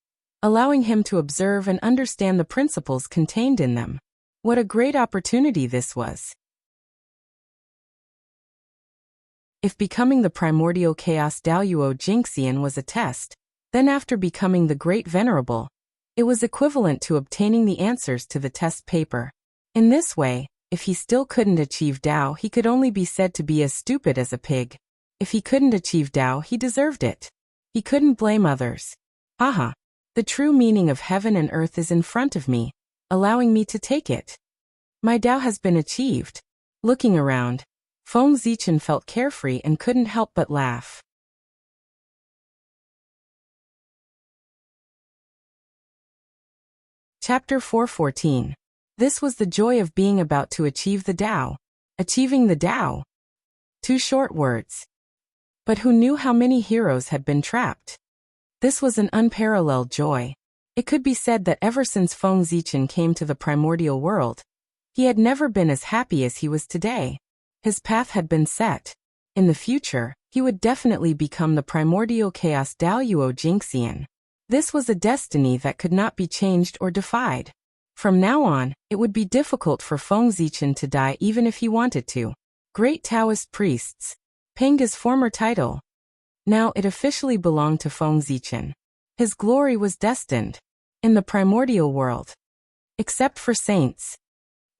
allowing him to observe and understand the principles contained in them. What a great opportunity this was! If becoming the primordial chaos Daluo Jingxian was a test, then after becoming the Great Venerable, it was equivalent to obtaining the answers to the test paper. In this way, if he still couldn't achieve Tao, he could only be said to be as stupid as a pig. If he couldn't achieve Tao, he deserved it. He couldn't blame others. Aha! The true meaning of heaven and earth is in front of me, allowing me to take it. My Tao has been achieved. Looking around, Feng Zichen felt carefree and couldn't help but laugh. Chapter 414. This was the joy of being about to achieve the Tao. Achieving the Tao. 2 short words. But who knew how many heroes had been trapped? This was an unparalleled joy. It could be said that ever since Feng Zichen came to the primordial world, he had never been as happy as he was today. His path had been set. In the future, he would definitely become the primordial chaos Daoyuo Jingxian. This was a destiny that could not be changed or defied. From now on, it would be difficult for Feng Zichen to die even if he wanted to. Great Taoist Priests. Penge's former title. Now it officially belonged to Feng Zichen. His glory was destined. In the primordial world. Except for saints.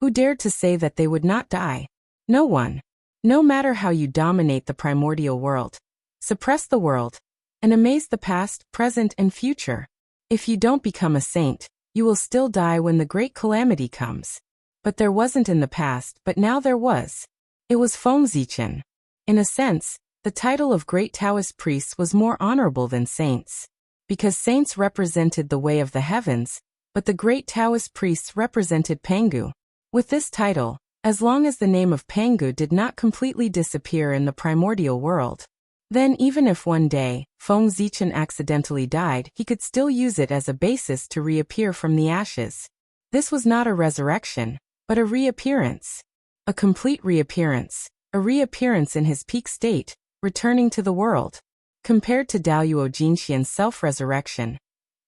Who dared to say that they would not die? No one. No matter how you dominate the primordial world, suppress the world, and amaze the past, present, and future. If you don't become a saint, you will still die when the great calamity comes. But there wasn't in the past, but now there was. It was Feng Zichen. In a sense, the title of great Taoist priests was more honorable than saints. Because saints represented the way of the heavens, but the great Taoist priests represented Pengu. With this title, as long as the name of Pengu did not completely disappear in the primordial world, then even if one day, Feng Zichen accidentally died, he could still use it as a basis to reappear from the ashes. This was not a resurrection, but a reappearance. A complete reappearance. A reappearance in his peak state, returning to the world. Compared to Daoyuo Jingxian's self-resurrection,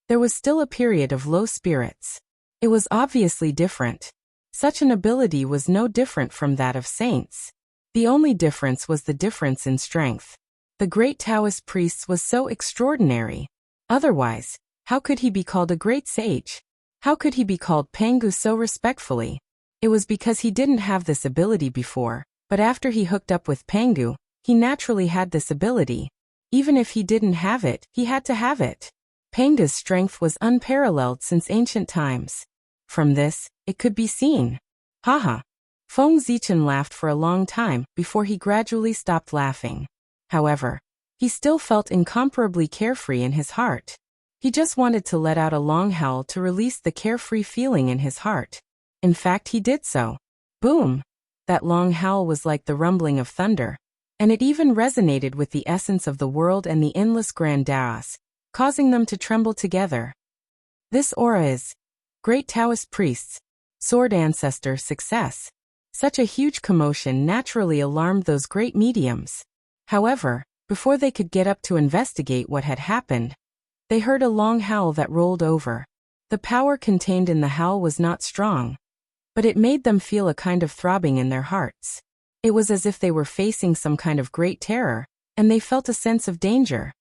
there was still a period of low spirits. It was obviously different. Such an ability was no different from that of saints. The only difference was the difference in strength. The great Taoist priest was so extraordinary. Otherwise, how could he be called a great sage? How could he be called Pengu so respectfully? It was because he didn't have this ability before, but after he hooked up with Pengu, he naturally had this ability. Even if he didn't have it, he had to have it. Pengu's strength was unparalleled since ancient times. From this, it could be seen. Haha. Feng Zichen laughed for a long time before he gradually stopped laughing. However, he still felt incomparably carefree in his heart. He just wanted to let out a long howl to release the carefree feeling in his heart. In fact, he did so. Boom! That long howl was like the rumbling of thunder, and it even resonated with the essence of the world and the endless grand Taos, causing them to tremble together. This aura is Great Taoist Priests, Sword Ancestor Success. Such a huge commotion naturally alarmed those great mediums. However, before they could get up to investigate what had happened, they heard a long howl that rolled over. The power contained in the howl was not strong, but it made them feel a kind of throbbing in their hearts. It was as if they were facing some kind of great terror, and they felt a sense of danger.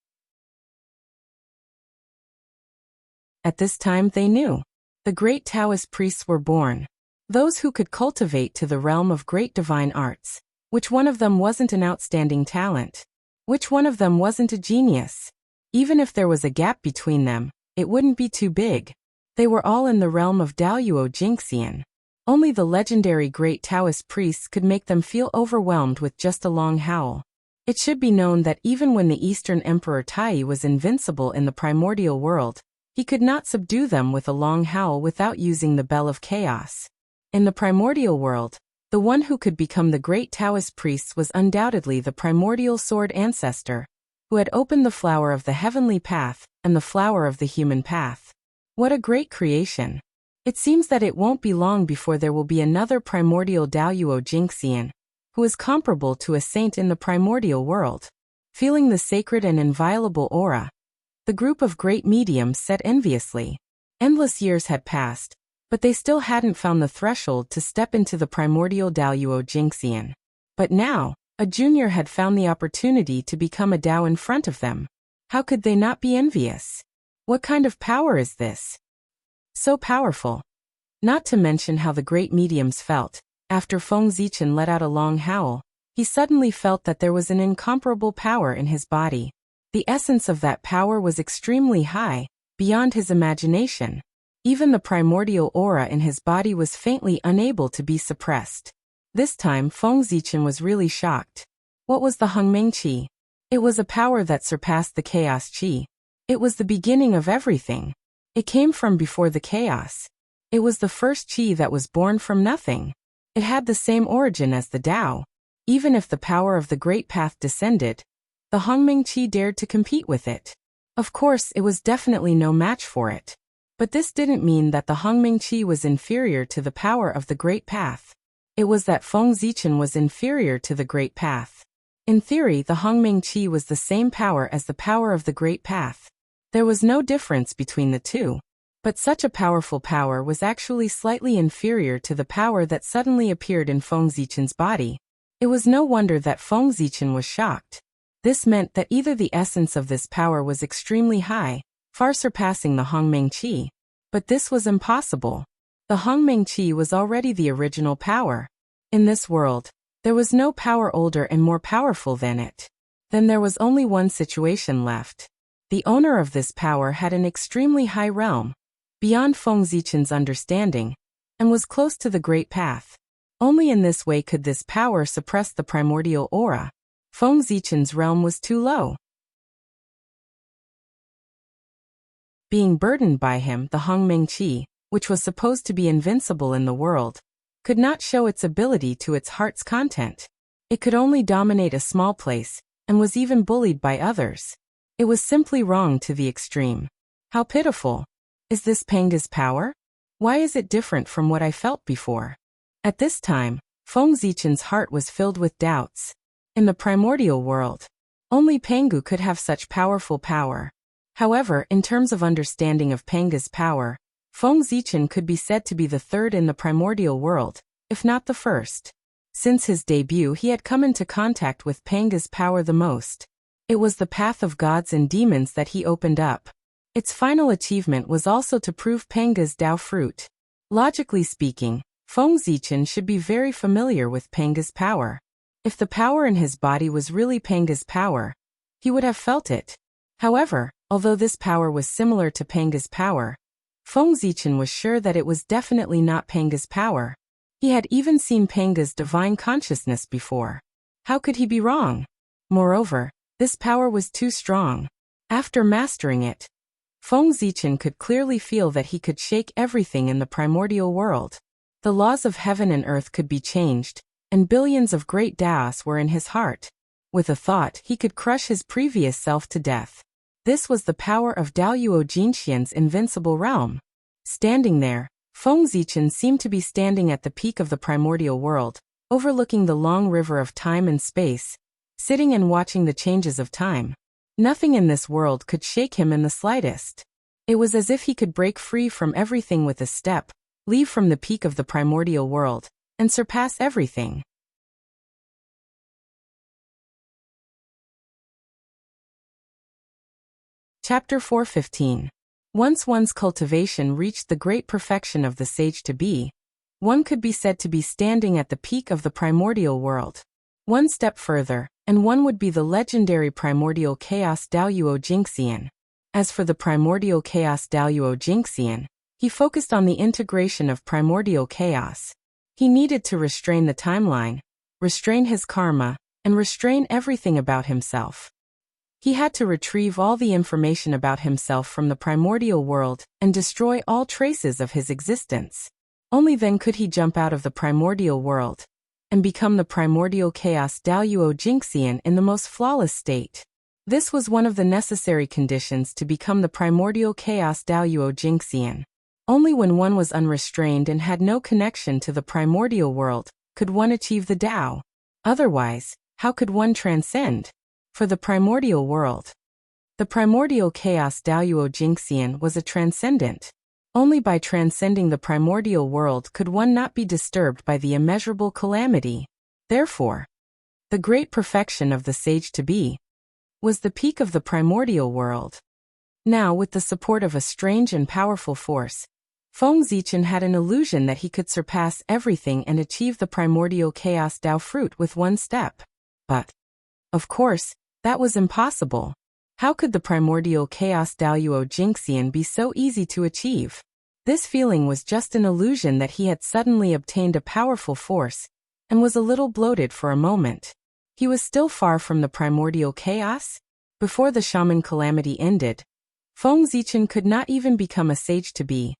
At this time they knew. The great Taoist priests were born. Those who could cultivate to the realm of great divine arts. Which one of them wasn't an outstanding talent? Which one of them wasn't a genius? Even if there was a gap between them, it wouldn't be too big. They were all in the realm of Daoyuo Jingxian. Only the legendary great Taoist priests could make them feel overwhelmed with just a long howl. It should be known that even when the Eastern Emperor Tai was invincible in the primordial world, he could not subdue them with a long howl without using the Bell of Chaos. In the primordial world, the one who could become the great Taoist priests was undoubtedly the primordial sword ancestor, who had opened the flower of the heavenly path and the flower of the human path. What a great creation! It seems that it won't be long before there will be another primordial Daoyuo Jingxian, who is comparable to a saint in the primordial world. Feeling the sacred and inviolable aura, the group of great mediums said enviously. Endless years had passed, but they still hadn't found the threshold to step into the primordial Daoyuo Jingxian. But now, a junior had found the opportunity to become a Dao in front of them. How could they not be envious? What kind of power is this? So powerful. Not to mention how the great mediums felt. After Feng Zichen let out a long howl, he suddenly felt that there was an incomparable power in his body. The essence of that power was extremely high, beyond his imagination. Even the primordial aura in his body was faintly unable to be suppressed. This time Feng Zichen was really shocked. What was the Hongmeng Qi? It was a power that surpassed the Chaos Qi. It was the beginning of everything. It came from before the chaos. It was the first qi that was born from nothing. It had the same origin as the Tao. Even if the power of the Great Path descended, the Hongming qi dared to compete with it. Of course, it was definitely no match for it. But this didn't mean that the Hongming qi was inferior to the power of the Great Path. It was that Feng Zichen was inferior to the Great Path. In theory, the Hongming qi was the same power as the power of the Great Path. There was no difference between the two. But such a powerful power was actually slightly inferior to the power that suddenly appeared in Feng Zichen's body. It was no wonder that Feng Zichen was shocked. This meant that either the essence of this power was extremely high, far surpassing the Hongming qi. But this was impossible. The Hongming qi was already the original power. In this world, there was no power older and more powerful than it. Then there was only one situation left. The owner of this power had an extremely high realm, beyond Feng Zichen's understanding, and was close to the Great Path. Only in this way could this power suppress the primordial aura. Feng Zichen's realm was too low. Being burdened by him, the Hongming qi, which was supposed to be invincible in the world, could not show its ability to its heart's content. It could only dominate a small place, and was even bullied by others. It was simply wrong to the extreme. How pitiful! Is this Penge's power? Why is it different from what I felt before? At this time, Feng Zichen's heart was filled with doubts. In the primordial world, only Pengu could have such powerful power. However, in terms of understanding of Penge's power, Feng Zichen could be said to be the third in the primordial world, if not the first. Since his debut, he had come into contact with Penge's power the most. It was the path of gods and demons that he opened up. Its final achievement was also to prove Penge's Tao fruit. Logically speaking, Feng Zichen should be very familiar with Penge's power. If the power in his body was really Penge's power, he would have felt it. However, although this power was similar to Penge's power, Feng Zichen was sure that it was definitely not Penge's power. He had even seen Penge's divine consciousness before. How could he be wrong? Moreover, this power was too strong. After mastering it, Feng Zichen could clearly feel that he could shake everything in the primordial world. The laws of heaven and earth could be changed, and billions of great Daos were in his heart. With a thought, he could crush his previous self to death. This was the power of Daoyuo Jinxian's invincible realm. Standing there, Feng Zichen seemed to be standing at the peak of the primordial world, overlooking the long river of time and space, sitting and watching the changes of time. Nothing in this world could shake him in the slightest. It was as if he could break free from everything with a step, leave from the peak of the primordial world, and surpass everything. Chapter 4:15. Once one's cultivation reached the great perfection of the sage-to-be, one could be said to be standing at the peak of the primordial world. One step further, and one would be the legendary primordial chaos Daoyuo Jinxian. As for the primordial chaos Daoyuo Jinxian, he focused on the integration of primordial chaos. He needed to restrain the timeline, restrain his karma, and restrain everything about himself. He had to retrieve all the information about himself from the primordial world and destroy all traces of his existence. Only then could he jump out of the primordial world and become the primordial chaos Daoyuo Jinxian in the most flawless state. This was one of the necessary conditions to become the primordial chaos Daoyuo Jinxian. Only when one was unrestrained and had no connection to the primordial world could one achieve the Tao. Otherwise, how could one transcend? For the primordial world, the primordial chaos Daoyuo Jinxian was a transcendent. Only by transcending the primordial world could one not be disturbed by the immeasurable calamity. Therefore, the great perfection of the sage-to-be was the peak of the primordial world. Now, with the support of a strange and powerful force, Feng Zichen had an illusion that he could surpass everything and achieve the primordial chaos Tao fruit with one step. But, of course, that was impossible. How could the primordial chaos Daoyuo Jinxian be so easy to achieve? This feeling was just an illusion that he had suddenly obtained a powerful force, and was a little bloated for a moment. He was still far from the primordial chaos. Before the shaman calamity ended, Feng Zichen could not even become a sage-to-be.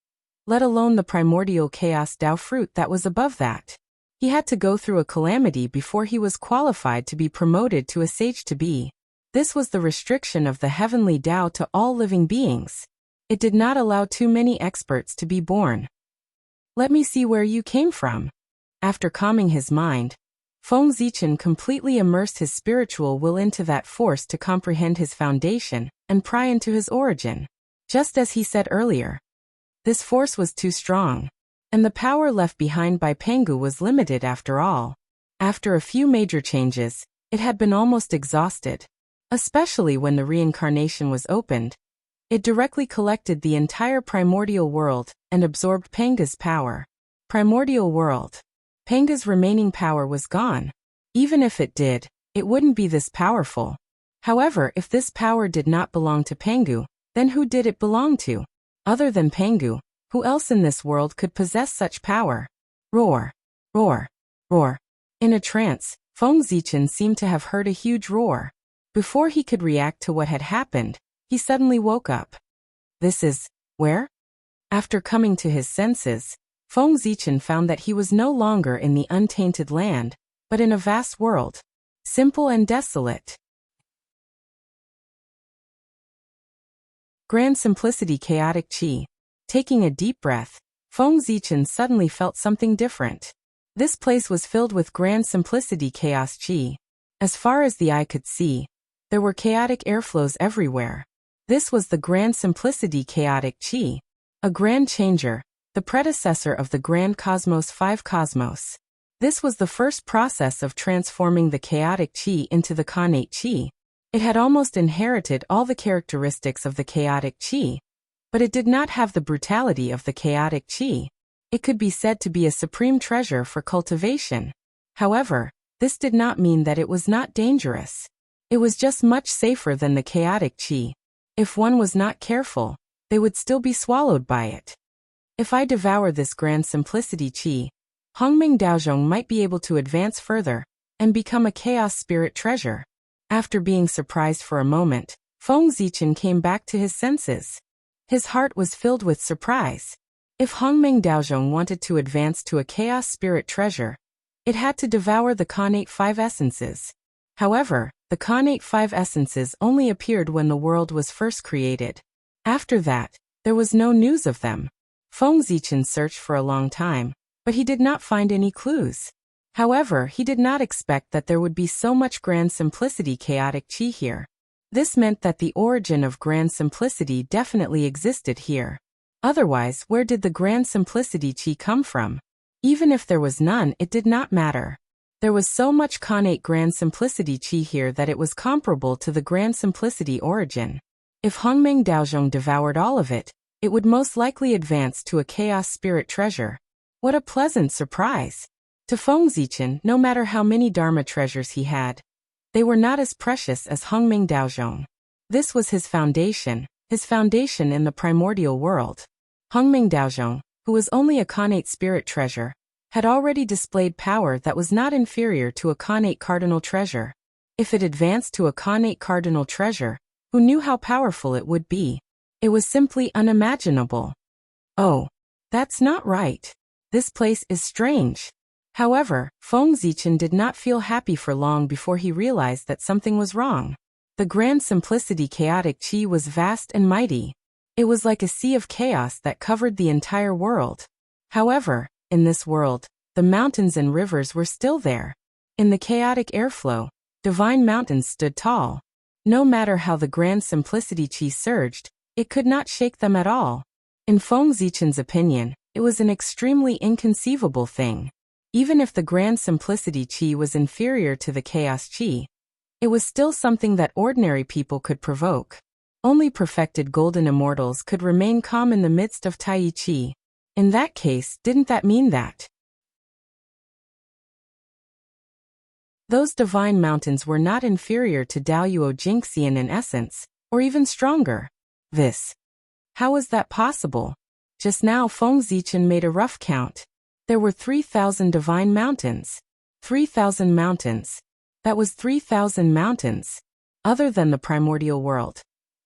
let alone the primordial chaos Tao fruit that was above that. He had to go through a calamity before he was qualified to be promoted to a sage to be. This was the restriction of the heavenly Tao to all living beings. It did not allow too many experts to be born. Let me see where you came from. After calming his mind, Feng Zichen completely immersed his spiritual will into that force to comprehend his foundation and pry into his origin. Just as he said earlier, this force was too strong, and the power left behind by Pengu was limited after all. After a few major changes, it had been almost exhausted. Especially when the reincarnation was opened, it directly collected the entire primordial world and absorbed Pengu's power. Primordial world. Pengu's remaining power was gone. Even if it did, it wouldn't be this powerful. However, if this power did not belong to Pengu, then who did it belong to? Other than Pengu, who else in this world could possess such power? Roar. Roar. Roar. In a trance, Feng Zichen seemed to have heard a huge roar. Before he could react to what had happened, he suddenly woke up. This is, where? After coming to his senses, Feng Zichen found that he was no longer in the untainted land, but in a vast world. Simple and desolate. Grand simplicity chaotic chi. Taking a deep breath, Feng Zichen suddenly felt something different. This place was filled with grand simplicity chaos chi. As far as the eye could see, there were chaotic airflows everywhere. This was the grand simplicity chaotic chi. A grand changer, the predecessor of the grand cosmos 5 cosmos. This was the first process of transforming the chaotic chi into the connate chi. It had almost inherited all the characteristics of the chaotic chi, but it did not have the brutality of the chaotic chi. It could be said to be a supreme treasure for cultivation. However, this did not mean that it was not dangerous. It was just much safer than the chaotic chi. If one was not careful, they would still be swallowed by it. If I devour this grand simplicity chi, Hongming Daozhong might be able to advance further and become a chaos spirit treasure. After being surprised for a moment, Feng Zichen came back to his senses. His heart was filled with surprise. If Hongming Daozhong wanted to advance to a chaos spirit treasure, it had to devour the connate 5 essences. However, the connate 5 essences only appeared when the world was first created. After that, there was no news of them. Feng Zichen searched for a long time, but he did not find any clues. However, he did not expect that there would be so much grand simplicity chaotic chi here. This meant that the origin of grand simplicity definitely existed here. Otherwise, where did the grand simplicity chi come from? Even if there was none, it did not matter. There was so much connate grand simplicity chi here that it was comparable to the grand simplicity origin. If Hongming Daozhong devoured all of it, it would most likely advance to a chaos spirit treasure. What a pleasant surprise! To Feng Zichen, no matter how many Dharma treasures he had, they were not as precious as Hongming Daozhong. This was his foundation in the primordial world. Hongming Daozhong, who was only a connate spirit treasure, had already displayed power that was not inferior to a connate cardinal treasure. If it advanced to a connate cardinal treasure, who knew how powerful it would be? It was simply unimaginable. Oh, that's not right. This place is strange. However, Feng Zichen did not feel happy for long before he realized that something was wrong. The grand simplicity chaotic chi was vast and mighty. It was like a sea of chaos that covered the entire world. However, in this world, the mountains and rivers were still there. In the chaotic airflow, divine mountains stood tall. No matter how the grand simplicity chi surged, it could not shake them at all. In Feng Zichen's opinion, it was an extremely inconceivable thing. Even if the grand simplicity chi was inferior to the chaos chi, it was still something that ordinary people could provoke. Only perfected golden immortals could remain calm in the midst of Tai Chi. In that case, didn't that mean that those divine mountains were not inferior to Daoyuo Jingxian in essence, or even stronger? How was that possible? Just now Feng Zichen made a rough count. There were 3,000 divine mountains. 3,000 mountains. That was 3,000 mountains. Other than the primordial world,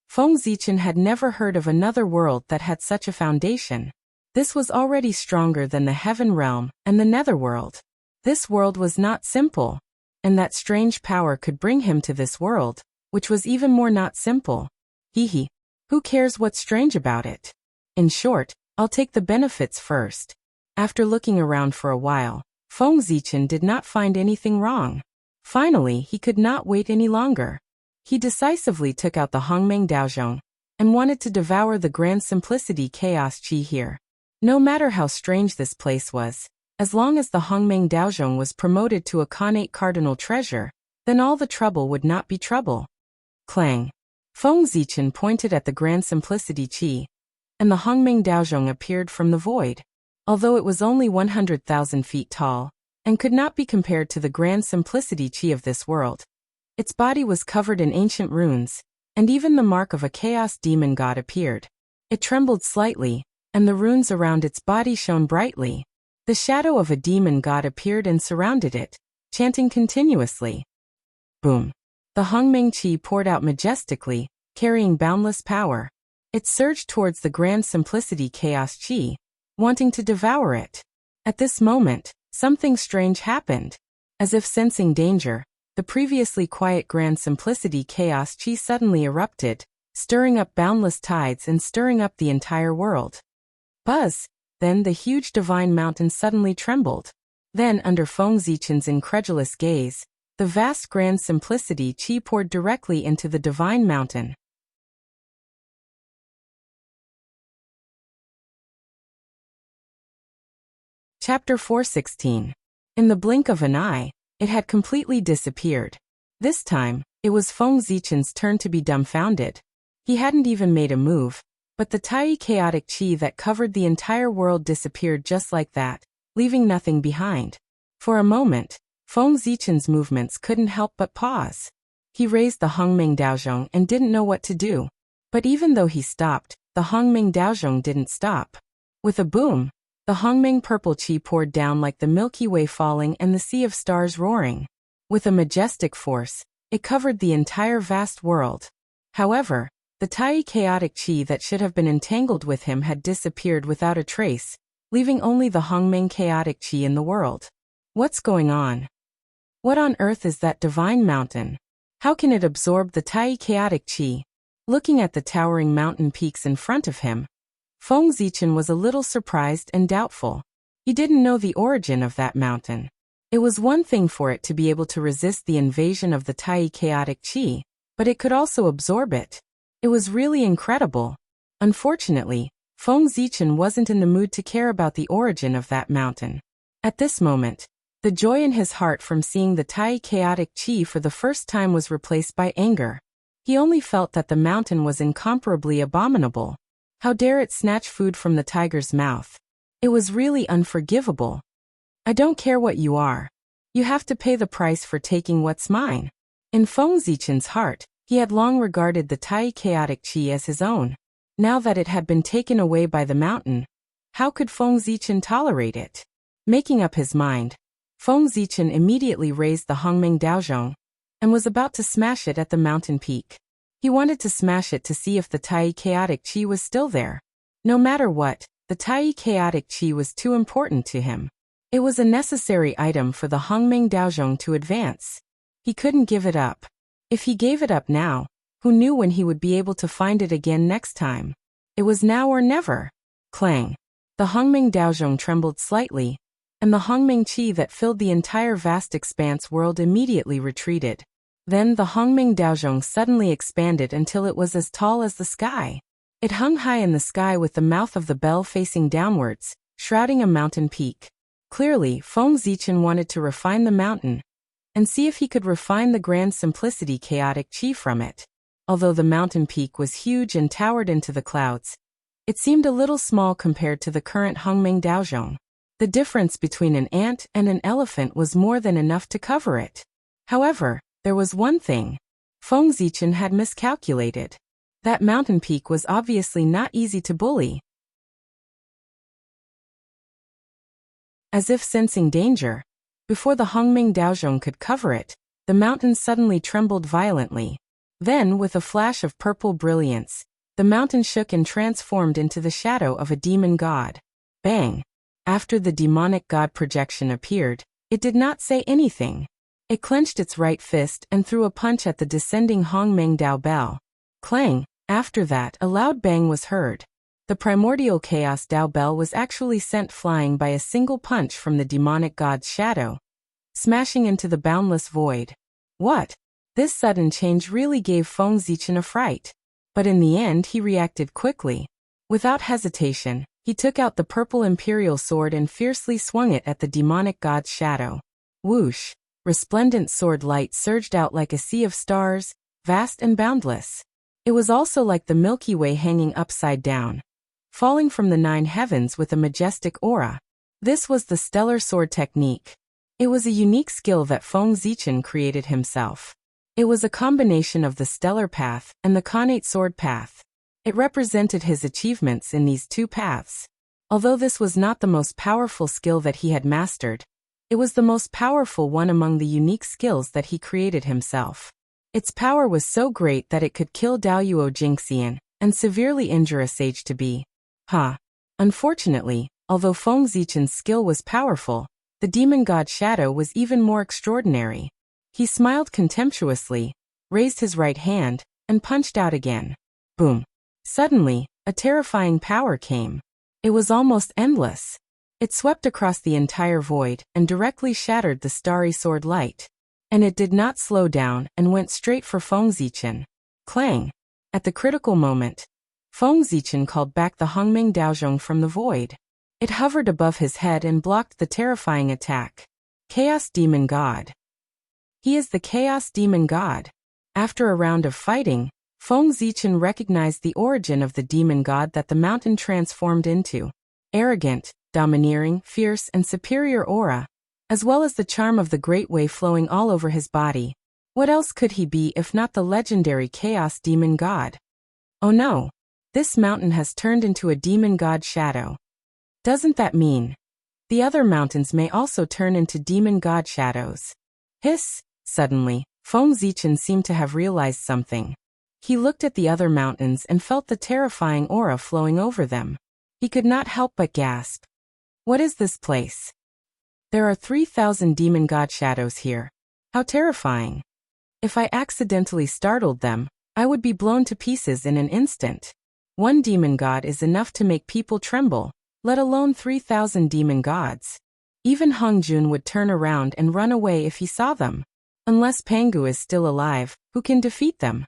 Feng Zichen had never heard of another world that had such a foundation. This was already stronger than the heaven realm and the netherworld. This world was not simple, and that strange power could bring him to this world, which was even more not simple. Hee. Who cares what's strange about it? In short, I'll take the benefits first. After looking around for a while, Feng Zichen did not find anything wrong. Finally, he could not wait any longer. He decisively took out the Hongmeng Daozhong and wanted to devour the grand simplicity chaos chi here. No matter how strange this place was, as long as the Hongmeng Daozhong was promoted to a Khanate cardinal treasure, then all the trouble would not be trouble. Clang. Feng Zichen pointed at the grand simplicity chi, and the Hongmeng Daozhong appeared from the void. Although it was only 100,000 feet tall, and could not be compared to the grand simplicity chi of this world, its body was covered in ancient runes, and even the mark of a chaos demon god appeared. It trembled slightly, and the runes around its body shone brightly. The shadow of a demon god appeared and surrounded it, chanting continuously. Boom. The Hongmeng Qi poured out majestically, carrying boundless power. It surged towards the grand simplicity chaos Qi, wanting to devour it. At this moment, something strange happened. As if sensing danger, the previously quiet grand simplicity chaos Qi suddenly erupted, stirring up boundless tides and stirring up the entire world. Buzz! Then the huge divine mountain suddenly trembled. Then, under Feng Zichen's incredulous gaze, the vast grand simplicity Qi poured directly into the divine mountain. Chapter 416. In the blink of an eye, it had completely disappeared. This time, it was Feng Zichen's turn to be dumbfounded. He hadn't even made a move, but the tiny chaotic Qi that covered the entire world disappeared just like that, leaving nothing behind. For a moment, Feng Zichen's movements couldn't help but pause. He raised the Hongmeng Daozhong and didn't know what to do. But even though he stopped, the Hongmeng Daozhong didn't stop. With a boom, the Hongmeng purple Qi poured down like the Milky Way falling and the sea of stars roaring. With a majestic force, it covered the entire vast world. However, the tiny chaotic Qi that should have been entangled with him had disappeared without a trace, leaving only the Hongmeng chaotic Qi in the world. What's going on? What on earth is that divine mountain? How can it absorb the tiny chaotic Qi? Looking at the towering mountain peaks in front of him, Feng Zichen was a little surprised and doubtful. He didn't know the origin of that mountain. It was one thing for it to be able to resist the invasion of the tiny chaotic Qi, but it could also absorb it. It was really incredible. Unfortunately, Feng Zichen wasn't in the mood to care about the origin of that mountain. At this moment, the joy in his heart from seeing the tiny chaotic Qi for the first time was replaced by anger. He only felt that the mountain was incomparably abominable. How dare it snatch food from the tiger's mouth? It was really unforgivable. I don't care what you are. You have to pay the price for taking what's mine. In Feng Zichen's heart, he had long regarded the tiny chaotic Qi as his own. Now that it had been taken away by the mountain, how could Feng Zichen tolerate it? Making up his mind, Feng Zichen immediately raised the Hongmeng Daozhong and was about to smash it at the mountain peak. He wanted to smash it to see if the tiny chaotic Qi was still there. No matter what, the tiny chaotic Qi was too important to him. It was a necessary item for the Hongmeng Daozhong to advance. He couldn't give it up. If he gave it up now, who knew when he would be able to find it again next time? It was now or never. Clang. The Hongmeng Daozhong trembled slightly, and the Hongmeng Qi that filled the entire vast expanse world immediately retreated. Then the Hongmeng Daozhong suddenly expanded until it was as tall as the sky. It hung high in the sky with the mouth of the bell facing downwards, shrouding a mountain peak. Clearly, Feng Zichen wanted to refine the mountain and see if he could refine the grand simplicity chaotic Qi from it. Although the mountain peak was huge and towered into the clouds, it seemed a little small compared to the current Hongmeng Daozhong. The difference between an ant and an elephant was more than enough to cover it. However, there was one thing. Feng Zichen had miscalculated. That mountain peak was obviously not easy to bully. As if sensing danger, before the Hongmeng Daozhong could cover it, the mountain suddenly trembled violently. Then, with a flash of purple brilliance, the mountain shook and transformed into the shadow of a demon god. Bang! After the demonic god projection appeared, it did not say anything. It clenched its right fist and threw a punch at the descending Hongmeng Dao bell. Clang! After that, a loud bang was heard. The primordial chaos Dao bell was actually sent flying by a single punch from the demonic god's shadow, smashing into the boundless void. What? This sudden change really gave Feng Zichen a fright. But in the end he reacted quickly. Without hesitation, he took out the purple imperial sword and fiercely swung it at the demonic god's shadow. Whoosh! Resplendent sword light surged out like a sea of stars, vast and boundless. It was also like the Milky Way hanging upside down, falling from the 9 heavens with a majestic aura. This was the stellar sword technique. It was a unique skill that Feng Zichen created himself. It was a combination of the stellar path and the connate sword path. It represented his achievements in these two paths. Although this was not the most powerful skill that he had mastered, it was the most powerful one among the unique skills that he created himself. Its power was so great that it could kill Daoyuo Jingxian and severely injure a sage to be. Unfortunately, although Feng Zichen's skill was powerful, the demon god shadow was even more extraordinary. He smiled contemptuously, raised his right hand, and punched out again. Boom! Suddenly, a terrifying power came. It was almost endless. It swept across the entire void and directly shattered the starry sword light. And it did not slow down and went straight for Feng Zichen. Clang! At the critical moment, Feng Zichen called back the Hongmeng Daozhong from the void. It hovered above his head and blocked the terrifying attack. Chaos Demon God. He is the Chaos Demon God. After a round of fighting, Feng Zichen recognized the origin of the demon god that the mountain transformed into. Arrogant, domineering, fierce, and superior aura, as well as the charm of the Great Way flowing all over his body. What else could he be if not the legendary Chaos Demon God? Oh no! This mountain has turned into a demon god shadow. Doesn't that mean the other mountains may also turn into demon god shadows? Hiss! Suddenly, Feng Zichen seemed to have realized something. He looked at the other mountains and felt the terrifying aura flowing over them. He could not help but gasp. What is this place? There are 3,000 demon god shadows here. How terrifying. If I accidentally startled them, I would be blown to pieces in an instant. One demon god is enough to make people tremble, let alone 3,000 demon gods. Even Hung Jun would turn around and run away if he saw them. Unless Pangu is still alive, who can defeat them?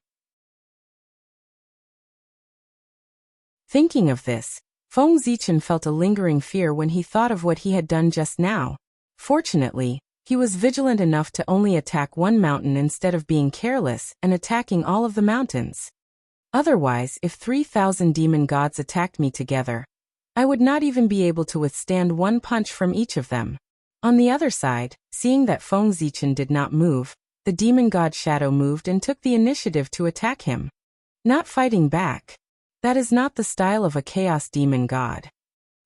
Thinking of this, Feng Zichen felt a lingering fear when he thought of what he had done just now. Fortunately, he was vigilant enough to only attack one mountain instead of being careless and attacking all of the mountains. Otherwise, if 3,000 demon gods attacked me together, I would not even be able to withstand one punch from each of them. On the other side, seeing that Feng Zichen did not move, the demon god shadow moved and took the initiative to attack him. Not fighting back. That is not the style of a chaos demon god.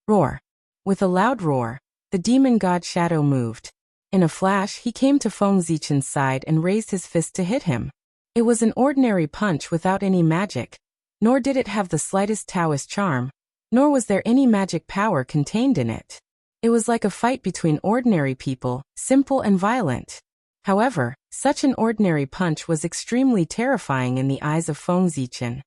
Roar. With a loud roar, the demon god shadow moved. In a flash he came to Feng Zichen's side and raised his fist to hit him. It was an ordinary punch without any magic, nor did it have the slightest Taoist charm, nor was there any magic power contained in it. It was like a fight between ordinary people, simple and violent. However, such an ordinary punch was extremely terrifying in the eyes of Feng Zichen.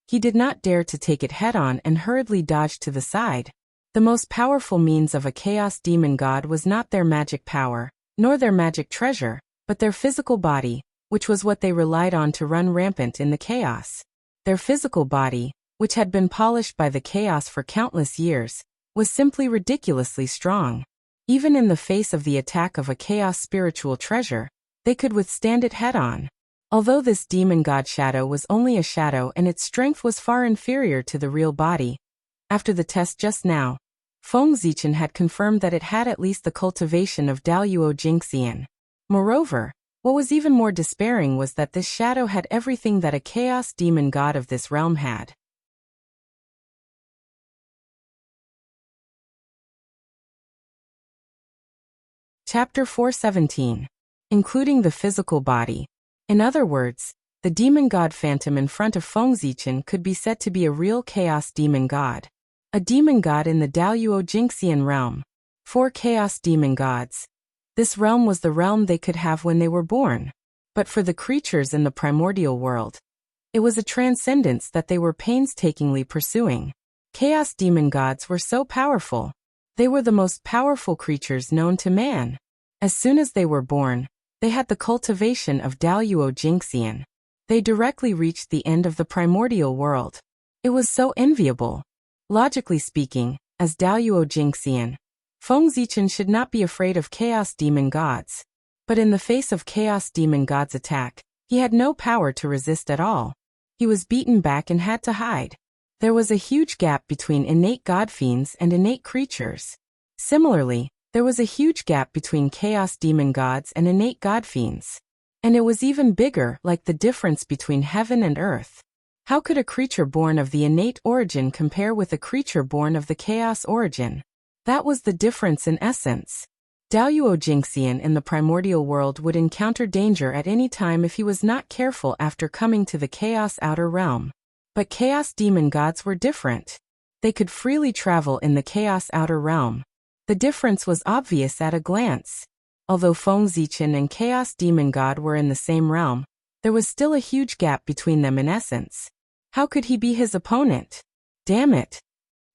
He did not dare to take it head-on and hurriedly dodged to the side. The most powerful means of a chaos demon god was not their magic power, nor their magic treasure, but their physical body, which was what they relied on to run rampant in the chaos. Their physical body, which had been polished by the chaos for countless years, was simply ridiculously strong. Even in the face of the attack of a chaos spiritual treasure, they could withstand it head-on. Although this demon god shadow was only a shadow and its strength was far inferior to the real body, after the test just now, Feng Zichen had confirmed that it had at least the cultivation of Daoyuo Jingxian. Moreover, what was even more despairing was that this shadow had everything that a chaos demon god of this realm had. Chapter 417. Including the physical body. In other words, the demon god phantom in front of Feng Zichen could be said to be a real chaos demon god. A demon god in the Daluo-Jinxian realm. 4 chaos demon gods. This realm was the realm they could have when they were born. But for the creatures in the primordial world, it was a transcendence that they were painstakingly pursuing. Chaos demon gods were so powerful. They were the most powerful creatures known to man. As soon as they were born, they had the cultivation of Daluo-Jinxian. They directly reached the end of the primordial world. It was so enviable. Logically speaking, as Daluo-Jinxian, Feng Zichen should not be afraid of chaos demon gods. But in the face of chaos demon gods' attack, he had no power to resist at all. He was beaten back and had to hide. There was a huge gap between innate god fiends and innate creatures. Similarly, there was a huge gap between chaos demon gods and innate god fiends. And it was even bigger, like the difference between heaven and earth. How could a creature born of the innate origin compare with a creature born of the chaos origin? That was the difference in essence. Daluo-Jinxian in the primordial world would encounter danger at any time if he was not careful after coming to the chaos outer realm. But chaos demon gods were different. They could freely travel in the chaos outer realm. The difference was obvious at a glance. Although Feng Zichen and chaos demon god were in the same realm, there was still a huge gap between them in essence. How could he be his opponent? Damn it.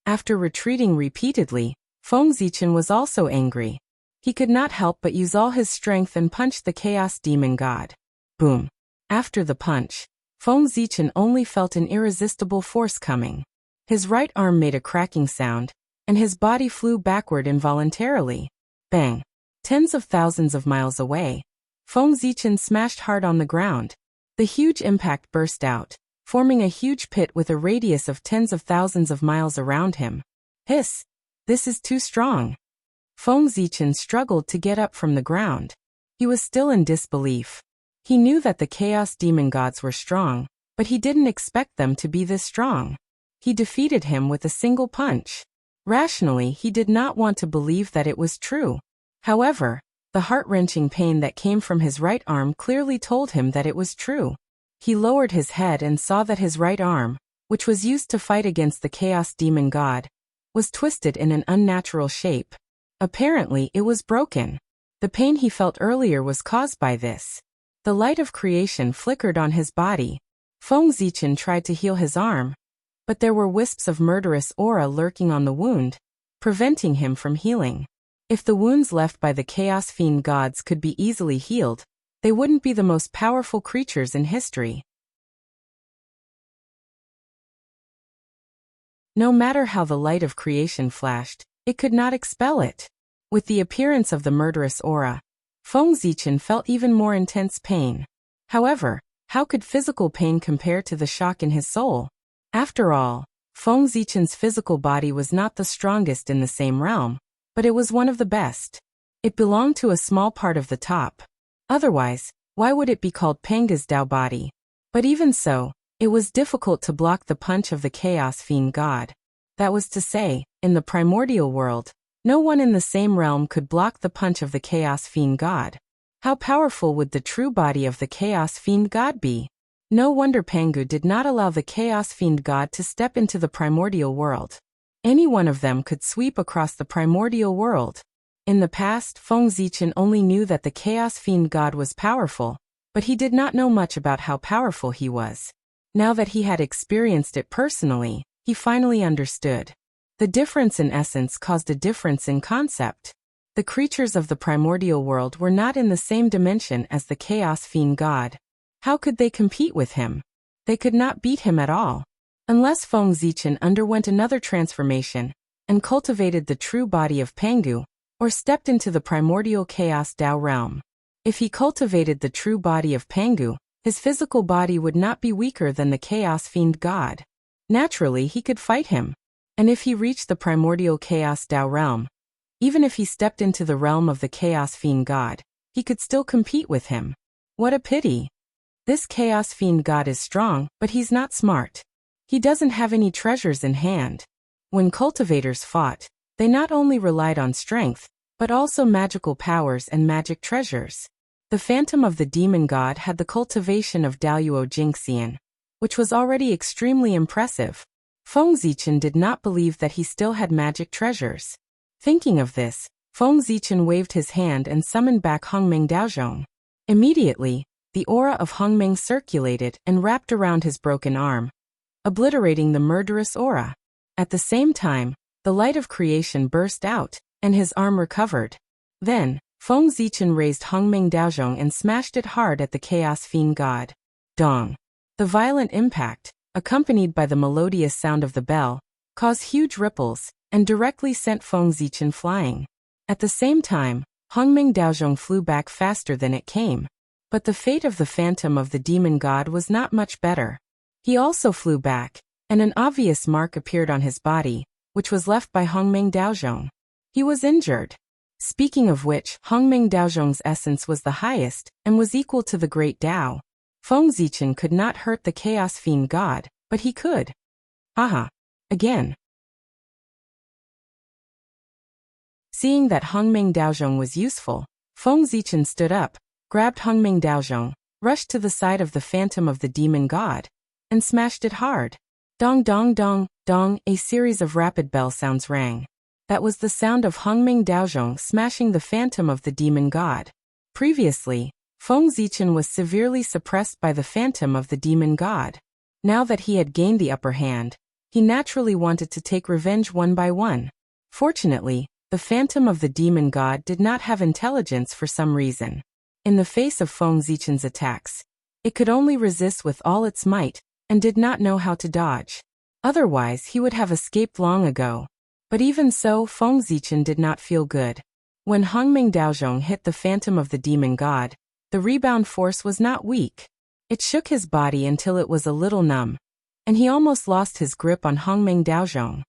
After retreating repeatedly, Feng Zichen was also angry. He could not help but use all his strength and punch the chaos demon god. Boom. After the punch, Feng Zichen only felt an irresistible force coming. His right arm made a cracking sound, and his body flew backward involuntarily. Bang. Tens of thousands of miles away, Feng Zichen smashed hard on the ground. The huge impact burst out, forming a huge pit with a radius of tens of thousands of miles around him. Hiss! This is too strong. Feng Zichen struggled to get up from the ground. He was still in disbelief. He knew that the chaos demon gods were strong, but he didn't expect them to be this strong. He defeated him with a single punch. Rationally, he did not want to believe that it was true. However, the heart-wrenching pain that came from his right arm clearly told him that it was true. He lowered his head and saw that his right arm, which was used to fight against the chaos demon god, was twisted in an unnatural shape. Apparently, it was broken. The pain he felt earlier was caused by this. The light of creation flickered on his body. Feng Zichen tried to heal his arm, but there were wisps of murderous aura lurking on the wound, preventing him from healing. If the wounds left by the chaos fiend gods could be easily healed, they wouldn't be the most powerful creatures in history. No matter how the light of creation flashed, it could not expel it. With the appearance of the murderous aura, Feng Zichen felt even more intense pain. However, how could physical pain compare to the shock in his soul? After all, Feng Zichen's physical body was not the strongest in the same realm, but it was one of the best. It belonged to a small part of the top. Otherwise, why would it be called Panga's Dao body? But even so, it was difficult to block the punch of the chaos fiend god. That was to say, in the primordial world, no one in the same realm could block the punch of the chaos fiend god. How powerful would the true body of the chaos fiend god be? No wonder Pangu did not allow the chaos fiend god to step into the primordial world. Any one of them could sweep across the primordial world. In the past, Feng Zichen only knew that the chaos fiend god was powerful, but he did not know much about how powerful he was. Now that he had experienced it personally, he finally understood. The difference in essence caused a difference in concept. The creatures of the primordial world were not in the same dimension as the chaos fiend god. How could they compete with him? They could not beat him at all. Unless Feng Zichen underwent another transformation and cultivated the true body of Pangu, or stepped into the primordial chaos Dao realm. If he cultivated the true body of Pangu, his physical body would not be weaker than the chaos fiend god. Naturally, he could fight him. And if he reached the primordial chaos Dao realm, even if he stepped into the realm of the chaos fiend god, he could still compete with him. What a pity. This chaos fiend god is strong, but he's not smart. He doesn't have any treasures in hand. When cultivators fought, they not only relied on strength, but also magical powers and magic treasures. The phantom of the demon god had the cultivation of Daluo-Jinxian, which was already extremely impressive. Feng Zichen did not believe that he still had magic treasures. Thinking of this, Feng Zichen waved his hand and summoned back Hongming Daozhong. Immediately, the aura of Hongming circulated and wrapped around his broken arm, obliterating the murderous aura. At the same time, the light of creation burst out, and his arm recovered. Then, Feng Zichen raised Hongming Daozhong and smashed it hard at the Chaos Fiend God. Dong. The violent impact, accompanied by the melodious sound of the bell, caused huge ripples, and directly sent Feng Zichen flying. At the same time, Hongming Daozhong flew back faster than it came. But the fate of the phantom of the demon god was not much better. He also flew back, and an obvious mark appeared on his body, which was left by Hongming Daozhong. He was injured. Speaking of which, Hongming Daozhong's essence was the highest, and was equal to the great Tao. Feng Zichen could not hurt the Chaos Fiend God, but he could. Haha. Again. Seeing that Hongming Daozhong was useful, Feng Zichen stood up, grabbed Hongming Daozhong, rushed to the side of the phantom of the demon god, and smashed it hard. Dong dong dong, dong, a series of rapid bell sounds rang. That was the sound of Hongming Daozhong smashing the phantom of the demon god. Previously, Feng Zichen was severely suppressed by the phantom of the demon god. Now that he had gained the upper hand, he naturally wanted to take revenge one by one. Fortunately, the phantom of the demon god did not have intelligence for some reason. In the face of Feng Zichen's attacks, it could only resist with all its might, and did not know how to dodge. Otherwise he would have escaped long ago. But even so, Feng Zichen did not feel good. When Hongming Daozhong hit the phantom of the demon god, the rebound force was not weak. It shook his body until it was a little numb, and he almost lost his grip on Hongming Daozhong.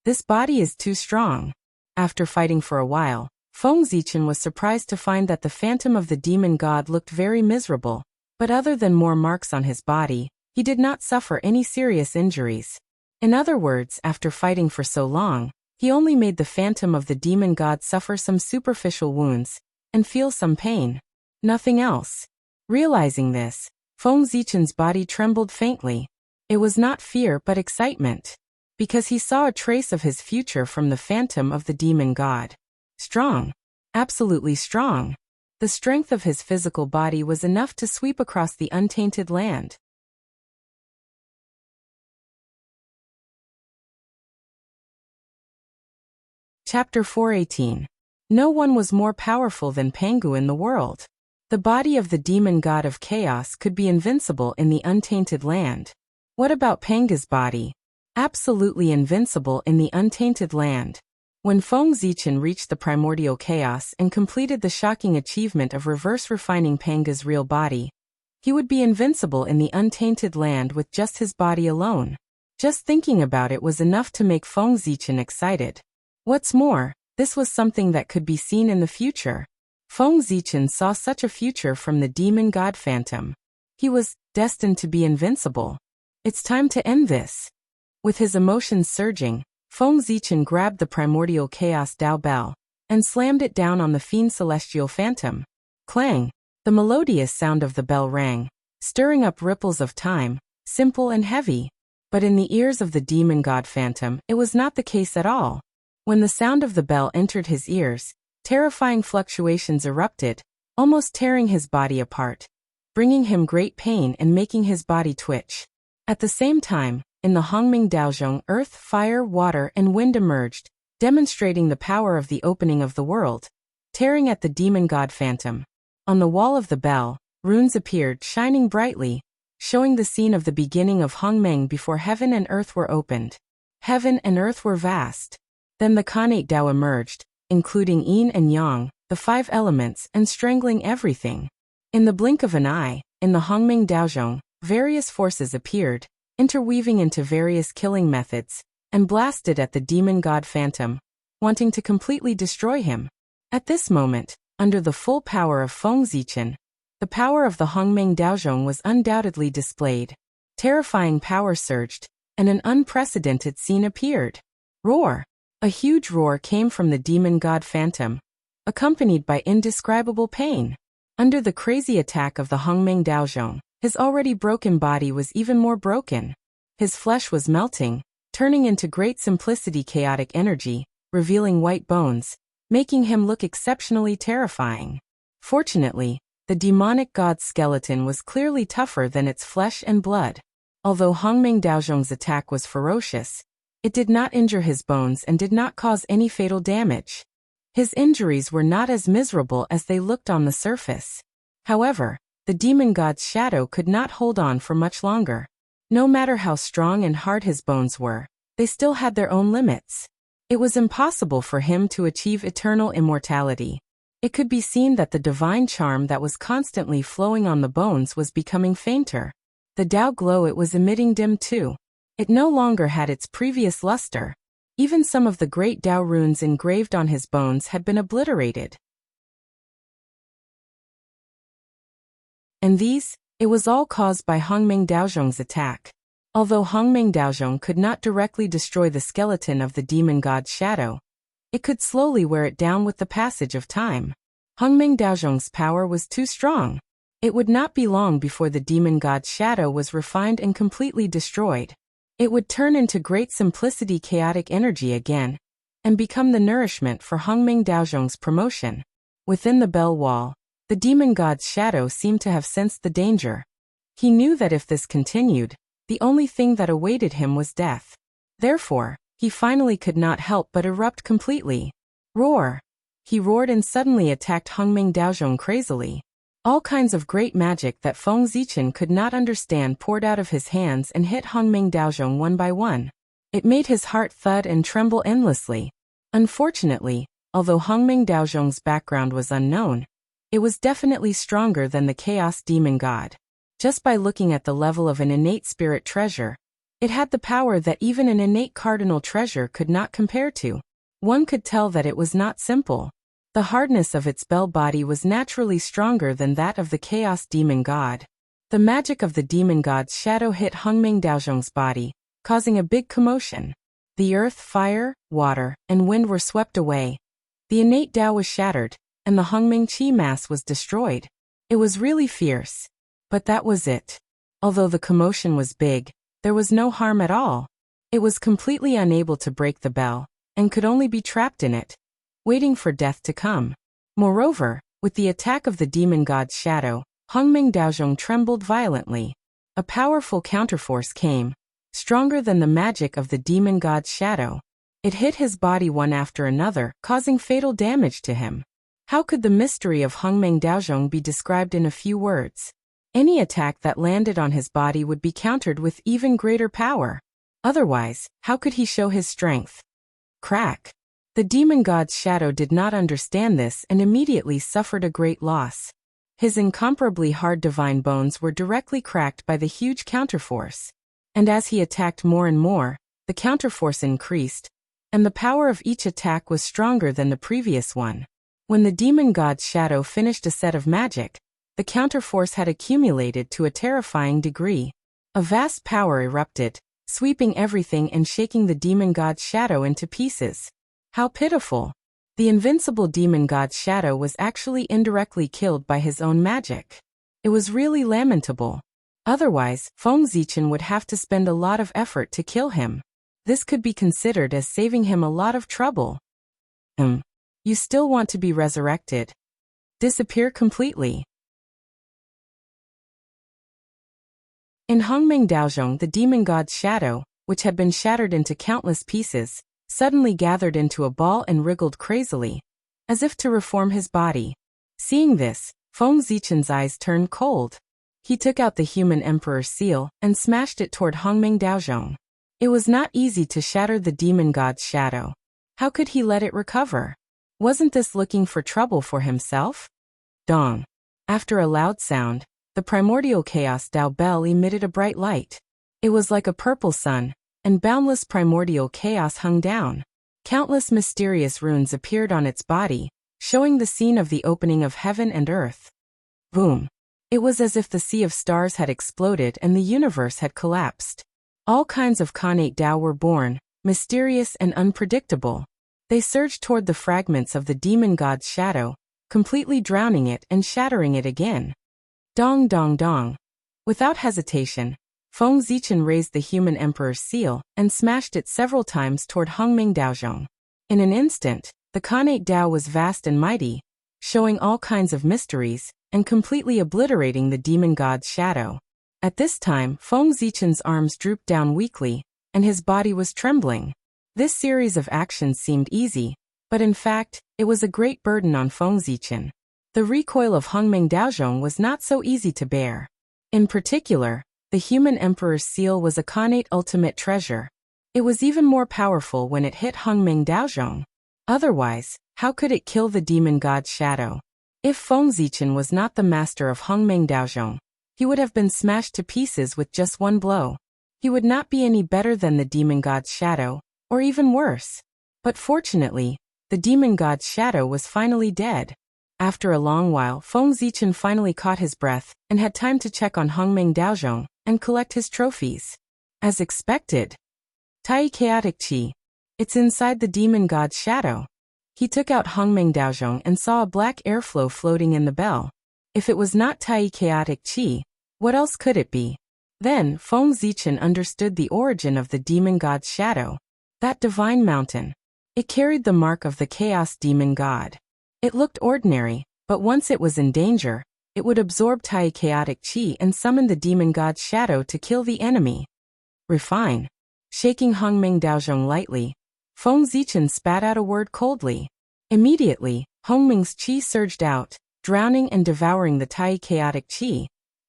This body is too strong. After fighting for a while, Feng Zichen was surprised to find that the phantom of the demon god looked very miserable, but other than more marks on his body, he did not suffer any serious injuries. In other words, after fighting for so long, he only made the phantom of the demon god suffer some superficial wounds, and feel some pain. Nothing else. Realizing this, Feng Zichen's body trembled faintly. It was not fear but excitement, because he saw a trace of his future from the phantom of the demon god. Strong. Absolutely strong. The strength of his physical body was enough to sweep across the untainted land. Chapter 418. No one was more powerful than Pangu in the world. The body of the demon god of chaos could be invincible in the untainted land. What about Pangu's body? Absolutely invincible in the untainted land. When Feng Zichen reached the primordial chaos and completed the shocking achievement of reverse refining Pangu's real body, he would be invincible in the untainted land with just his body alone. Just thinking about it was enough to make Feng Zichen excited. What's more, this was something that could be seen in the future. Feng Zichen saw such a future from the demon god phantom. He was destined to be invincible. It's time to end this. With his emotions surging, Feng Zichen grabbed the primordial chaos Dao bell and slammed it down on the fiend celestial phantom. Clang! The melodious sound of the bell rang, stirring up ripples of time, simple and heavy. But in the ears of the demon god phantom, it was not the case at all. When the sound of the bell entered his ears, terrifying fluctuations erupted, almost tearing his body apart, bringing him great pain and making his body twitch. At the same time, in the Hongming Daozhong, earth, fire, water, and wind emerged, demonstrating the power of the opening of the world, tearing at the demon god phantom. On the wall of the bell, runes appeared, shining brightly, showing the scene of the beginning of Hongmeng before heaven and earth were opened. Heaven and earth were vast. Then the Khanate Dao emerged, including yin and yang, the five elements, and strangling everything. In the blink of an eye, in the Hongming Daozhong, various forces appeared, interweaving into various killing methods, and blasted at the demon god phantom, wanting to completely destroy him. At this moment, under the full power of Feng Zichen, the power of the Hongming Daozhong was undoubtedly displayed. Terrifying power surged, and an unprecedented scene appeared. Roar! A huge roar came from the demon god phantom, accompanied by indescribable pain. Under the crazy attack of the Hongming Daozhong, his already broken body was even more broken. His flesh was melting, turning into great simplicity chaotic energy, revealing white bones, making him look exceptionally terrifying. Fortunately, the demonic god's skeleton was clearly tougher than its flesh and blood. Although Hongmeng Daozhong's attack was ferocious, it did not injure his bones and did not cause any fatal damage. His injuries were not as miserable as they looked on the surface. However, the demon god's shadow could not hold on for much longer. No matter how strong and hard his bones were, they still had their own limits. It was impossible for him to achieve eternal immortality. It could be seen that the divine charm that was constantly flowing on the bones was becoming fainter. The Tao glow it was emitting dimmed too. It no longer had its previous luster. Even some of the great Tao runes engraved on his bones had been obliterated. And it was all caused by Hongmeng Daozhong's attack. Although Hongmeng Daozhong could not directly destroy the skeleton of the demon god's shadow, it could slowly wear it down with the passage of time. Hongmeng Daozhong's power was too strong. It would not be long before the demon god's shadow was refined and completely destroyed. It would turn into great simplicity chaotic energy again, and become the nourishment for Hongmeng Daozhong's promotion. Within the bell wall, the demon god's shadow seemed to have sensed the danger. He knew that if this continued, the only thing that awaited him was death. Therefore, he finally could not help but erupt completely. Roar! He roared and suddenly attacked Hongmeng Daozhong crazily. All kinds of great magic that Feng Zichen could not understand poured out of his hands and hit Hongmeng Daozhong one by one. It made his heart thud and tremble endlessly. Unfortunately, although Hongmeng Daozhong's background was unknown, it was definitely stronger than the Chaos Demon God. Just by looking at the level of an innate spirit treasure, it had the power that even an innate cardinal treasure could not compare to. One could tell that it was not simple. The hardness of its bell body was naturally stronger than that of the Chaos Demon God. The magic of the Demon God's shadow hit Hongmeng Daozhong's body, causing a big commotion. The earth, fire, water, and wind were swept away. The innate Tao was shattered, and the Hongmeng Qi mass was destroyed. It was really fierce. But that was it. Although the commotion was big, there was no harm at all. It was completely unable to break the bell, and could only be trapped in it, waiting for death to come. Moreover, with the attack of the demon god's shadow, Hongmeng Daozhong trembled violently. A powerful counterforce came, stronger than the magic of the demon god's shadow. It hit his body one after another, causing fatal damage to him. How could the mystery of Hongmeng Daozhong be described in a few words? Any attack that landed on his body would be countered with even greater power. Otherwise, how could he show his strength? Crack! The demon god's shadow did not understand this and immediately suffered a great loss. His incomparably hard divine bones were directly cracked by the huge counterforce. And as he attacked more and more, the counterforce increased, and the power of each attack was stronger than the previous one. When the demon god's shadow finished a set of magic, the counterforce had accumulated to a terrifying degree. A vast power erupted, sweeping everything and shaking the demon god's shadow into pieces. How pitiful! The invincible demon god's shadow was actually indirectly killed by his own magic. It was really lamentable. Otherwise, Feng Zichen would have to spend a lot of effort to kill him. This could be considered as saving him a lot of trouble. You still want to be resurrected? Disappear completely. In Hongmeng Daozhong, the demon god's shadow, which had been shattered into countless pieces, suddenly gathered into a ball and wriggled crazily, as if to reform his body. Seeing this, Feng Zichen's eyes turned cold. He took out the human emperor's seal and smashed it toward Hongmeng Daozhong. It was not easy to shatter the demon god's shadow. How could he let it recover? Wasn't this looking for trouble for himself? Dong! After a loud sound, the primordial chaos Tao bell emitted a bright light. It was like a purple sun, and boundless primordial chaos hung down. Countless mysterious runes appeared on its body, showing the scene of the opening of heaven and earth. Boom! It was as if the sea of stars had exploded and the universe had collapsed. All kinds of Khanate Tao were born, mysterious and unpredictable. They surged toward the fragments of the demon god's shadow, completely drowning it and shattering it again. Dong dong dong. Without hesitation, Feng Zichen raised the human emperor's seal and smashed it several times toward Hongming Daozhong. In an instant, the Khanate Dao was vast and mighty, showing all kinds of mysteries, and completely obliterating the demon god's shadow. At this time, Feng Zichen's arms drooped down weakly, and his body was trembling. This series of actions seemed easy, but in fact, it was a great burden on Feng Zichen. The recoil of Hongming Daozhong was not so easy to bear. In particular, the human emperor's seal was a Khanate ultimate treasure. It was even more powerful when it hit Hongming Daozhong. Otherwise, how could it kill the demon god's shadow? If Feng Zichen was not the master of Hongming Daozhong, he would have been smashed to pieces with just one blow. He would not be any better than the demon god's shadow, or even worse. But fortunately, the demon god's shadow was finally dead. After a long while, Feng Zichen finally caught his breath and had time to check on Hongming Daozhong and collect his trophies. As expected, Tai Chaotic Qi. It's inside the demon god's shadow. He took out Hongming Daozhong and saw a black airflow floating in the bell. If it was not Tai Chaotic Qi, what else could it be? Then, Feng Zichen understood the origin of the demon god's shadow. That divine mountain. It carried the mark of the chaos demon god. It looked ordinary, but once it was in danger, it would absorb Tai Chaotic Qi and summon the demon god's shadow to kill the enemy. Refine. Shaking Hongming Daozhong lightly, Feng Zichen spat out a word coldly. Immediately, Hongming's qi surged out, drowning and devouring the Tai Chaotic Qi,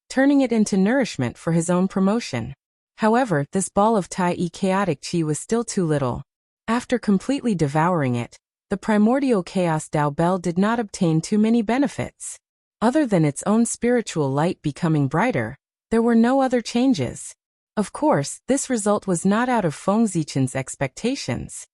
turning it into nourishment for his own promotion. However, this ball of Tai Chaotic Qi was still too little. After completely devouring it, the primordial chaos Dao Bell did not obtain too many benefits. Other than its own spiritual light becoming brighter, there were no other changes. Of course, this result was not out of Feng Zichen's expectations.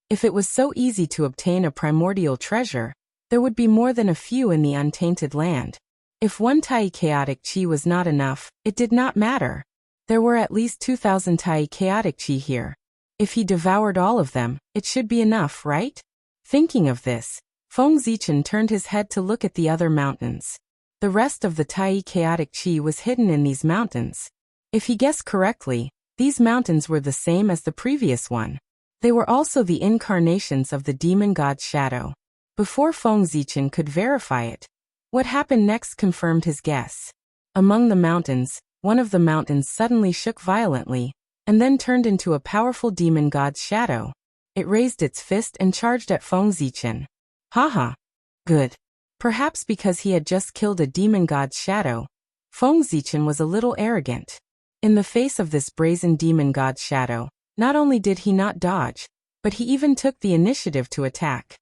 If it was so easy to obtain a primordial treasure, there would be more than a few in the untainted land. If one Tai Chaotic Qi was not enough, it did not matter. There were at least 2,000 Tai Chaotic Qi here. If he devoured all of them, it should be enough, right? Thinking of this, Feng Zichen turned his head to look at the other mountains. The rest of the Tai Chaotic Qi was hidden in these mountains. If he guessed correctly, these mountains were the same as the previous one. They were also the incarnations of the demon god's shadow. Before Feng Zichen could verify it, what happened next confirmed his guess. Among the mountains, one of the mountains suddenly shook violently, and then turned into a powerful demon god's shadow. It raised its fist and charged at Feng Zichen. Haha. Good. Perhaps because he had just killed a demon god's shadow, Feng Zichen was a little arrogant. In the face of this brazen demon god's shadow, not only did he not dodge, but he even took the initiative to attack.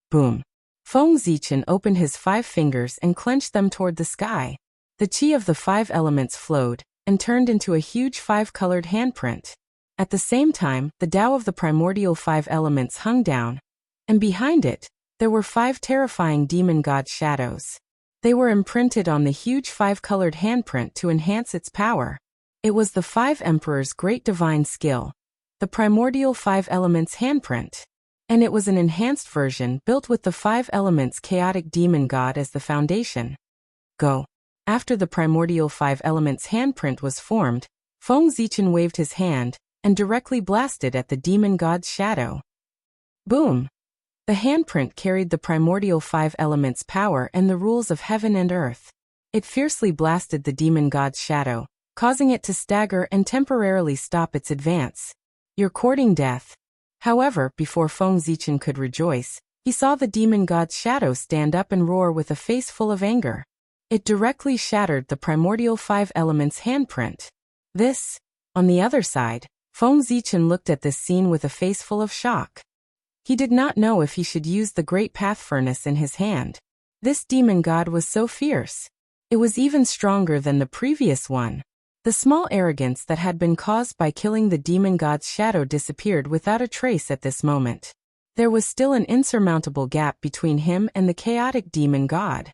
Boom. Feng Zichen opened his 5 fingers and clenched them toward the sky. The qi of the 5 elements flowed and turned into a huge 5-colored handprint. At the same time, the Tao of the primordial 5 elements hung down, and behind it, there were 5 terrifying demon god shadows. They were imprinted on the huge 5-colored handprint to enhance its power. It was the 5 emperors' great divine skill, the primordial 5 elements handprint. And it was an enhanced version built with the 5 elements chaotic demon god as the foundation. Go. After the primordial 5 elements handprint was formed, Feng Zichen waved his hand and directly blasted at the demon god's shadow. Boom! The handprint carried the primordial 5 elements power and the rules of heaven and earth. It fiercely blasted the demon god's shadow, causing it to stagger and temporarily stop its advance. You're courting death. However, before Feng Zichen could rejoice, he saw the demon god's shadow stand up and roar with a face full of anger. It directly shattered the primordial 5 elements handprint. This, on the other side, Feng Zichen looked at this scene with a face full of shock. He did not know if he should use the great path furnace in his hand. This demon god was so fierce. It was even stronger than the previous one. The small arrogance that had been caused by killing the demon god's shadow disappeared without a trace at this moment. There was still an insurmountable gap between him and the chaotic demon god.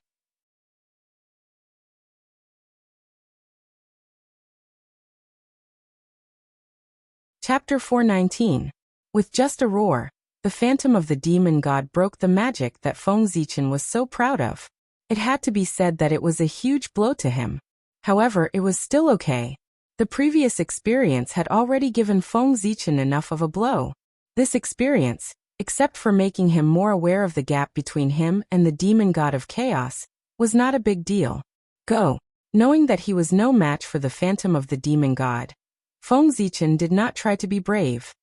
Chapter 419. With just a roar, the phantom of the demon god broke the magic that Feng Zichen was so proud of. It had to be said that it was a huge blow to him. However, it was still okay. The previous experience had already given Feng Zichen enough of a blow. This experience, except for making him more aware of the gap between him and the demon god of chaos, was not a big deal. Go. Knowing that he was no match for the phantom of the demon god, Feng Zichen did not try to be brave.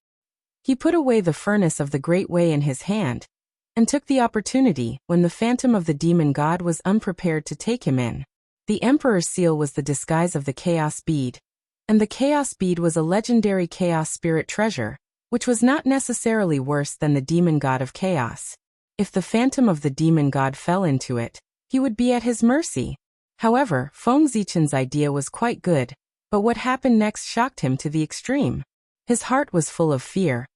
He put away the furnace of the Great Way in his hand, and took the opportunity when the phantom of the demon god was unprepared to take him in. The Emperor's seal was the disguise of the Chaos Bead, and the Chaos Bead was a legendary Chaos Spirit treasure, which was not necessarily worse than the demon god of chaos. If the phantom of the demon god fell into it, he would be at his mercy. However, Feng Zichen's idea was quite good, but what happened next shocked him to the extreme. His heart was full of fear,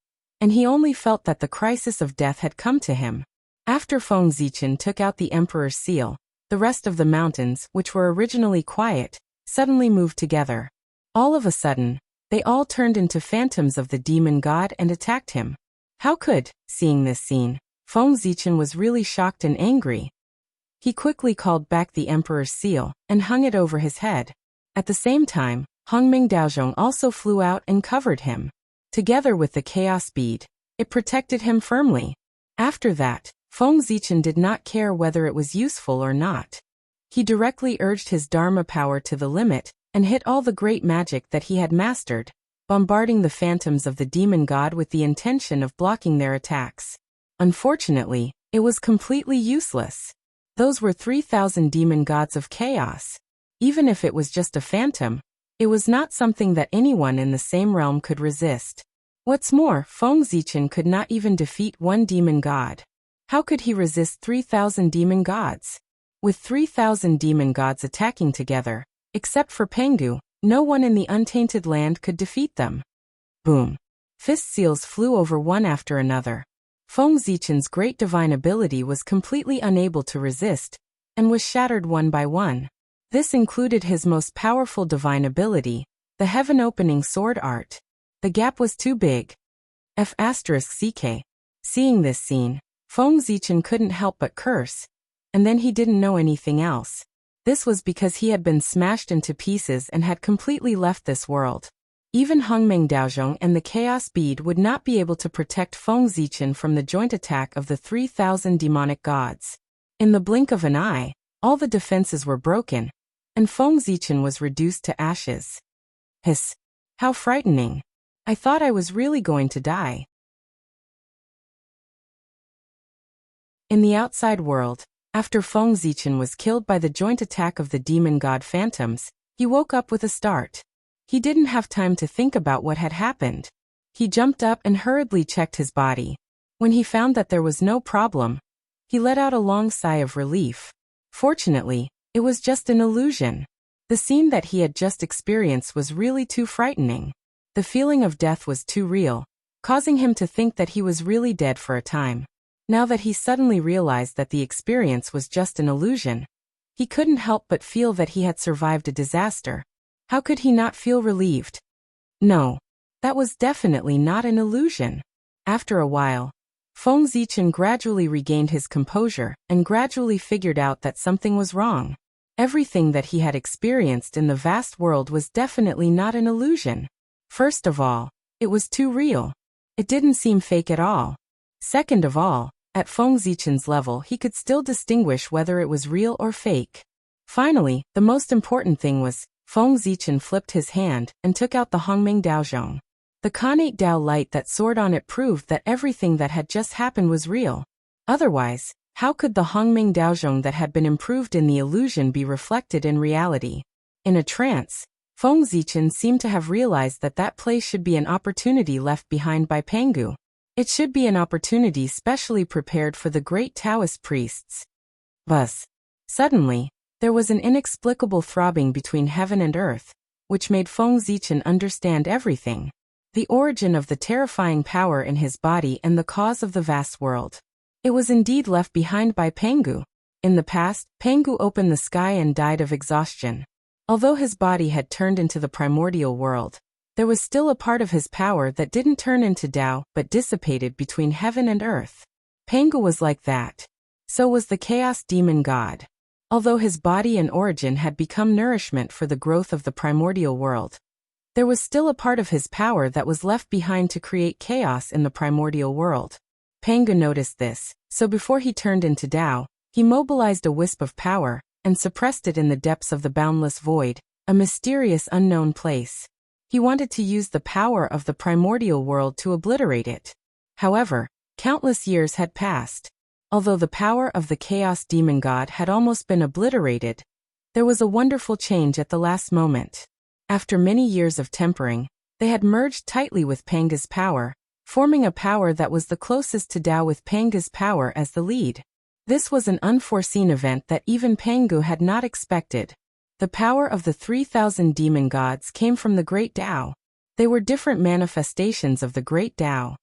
and he only felt that the crisis of death had come to him. After Feng Zichen took out the Emperor's seal, the rest of the mountains, which were originally quiet, suddenly moved together. All of a sudden, they all turned into phantoms of the demon god and attacked him. How could, seeing this scene, Feng Zichen was really shocked and angry. He quickly called back the Emperor's seal and hung it over his head. At the same time, Hongming Daozhong also flew out and covered him. Together with the Chaos Bead, it protected him firmly. After that, Feng Zichen did not care whether it was useful or not. He directly urged his Dharma power to the limit and hit all the great magic that he had mastered, bombarding the phantoms of the demon god with the intention of blocking their attacks. Unfortunately, it was completely useless. Those were 3,000 demon gods of chaos. Even if it was just a phantom, it was not something that anyone in the same realm could resist. What's more, Feng Zichen could not even defeat one demon god. How could he resist 3,000 demon gods? With 3,000 demon gods attacking together, except for Pengu, no one in the untainted land could defeat them. Boom. Fist seals flew over one after another. Feng Zichen's great divine ability was completely unable to resist, and was shattered one by one. This included his most powerful divine ability, the heaven-opening sword art. The gap was too big. F***ck. Seeing this scene, Feng Zichen couldn't help but curse, and then he didn't know anything else. This was because he had been smashed into pieces and had completely left this world. Even Hongmeng Daozhong and the Chaos Bead would not be able to protect Feng Zichen from the joint attack of the 3,000 demonic gods. In the blink of an eye, all the defenses were broken, and Feng Zichen was reduced to ashes. Hiss! How frightening! I thought I was really going to die. In the outside world, after Feng Zichen was killed by the joint attack of the demon god phantoms, he woke up with a start. He didn't have time to think about what had happened. He jumped up and hurriedly checked his body. When he found that there was no problem, he let out a long sigh of relief. Fortunately, it was just an illusion. The scene that he had just experienced was really too frightening. The feeling of death was too real, causing him to think that he was really dead for a time. Now that he suddenly realized that the experience was just an illusion, he couldn't help but feel that he had survived a disaster. How could he not feel relieved? No, that was definitely not an illusion. After a while, Feng Zichen gradually regained his composure and gradually figured out that something was wrong. Everything that he had experienced in the vast world was definitely not an illusion. First of all, it was too real. It didn't seem fake at all. Second of all, at Feng Zichen's level he could still distinguish whether it was real or fake. Finally, the most important thing was, Feng Zichen flipped his hand and took out the Hongmeng Daozhong. The Khanate Dao light that soared on it proved that everything that had just happened was real. Otherwise, how could the Hongmeng Daozhong that had been improved in the illusion be reflected in reality? In a trance, Feng Zichen seemed to have realized that that place should be an opportunity left behind by Pengu. It should be an opportunity specially prepared for the great Taoist priests. Thus, suddenly, there was an inexplicable throbbing between heaven and earth, which made Feng Zichen understand everything. The origin of the terrifying power in his body and the cause of the vast world. It was indeed left behind by Pengu. In the past, Pengu opened the sky and died of exhaustion. Although his body had turned into the primordial world, there was still a part of his power that didn't turn into Tao but dissipated between heaven and earth. Pengu was like that. So was the chaos demon god. Although his body and origin had become nourishment for the growth of the primordial world, there was still a part of his power that was left behind to create chaos in the primordial world. Pangu noticed this, so before he turned into Tao, he mobilized a wisp of power and suppressed it in the depths of the boundless void, a mysterious unknown place. He wanted to use the power of the primordial world to obliterate it. However, countless years had passed. Although the power of the chaos demon god had almost been obliterated, there was a wonderful change at the last moment. After many years of tempering, they had merged tightly with Pangu's power, forming a power that was the closest to Tao with Pangu's power as the lead. This was an unforeseen event that even Pangu had not expected. The power of the 3,000 demon gods came from the great Tao. They were different manifestations of the great Tao.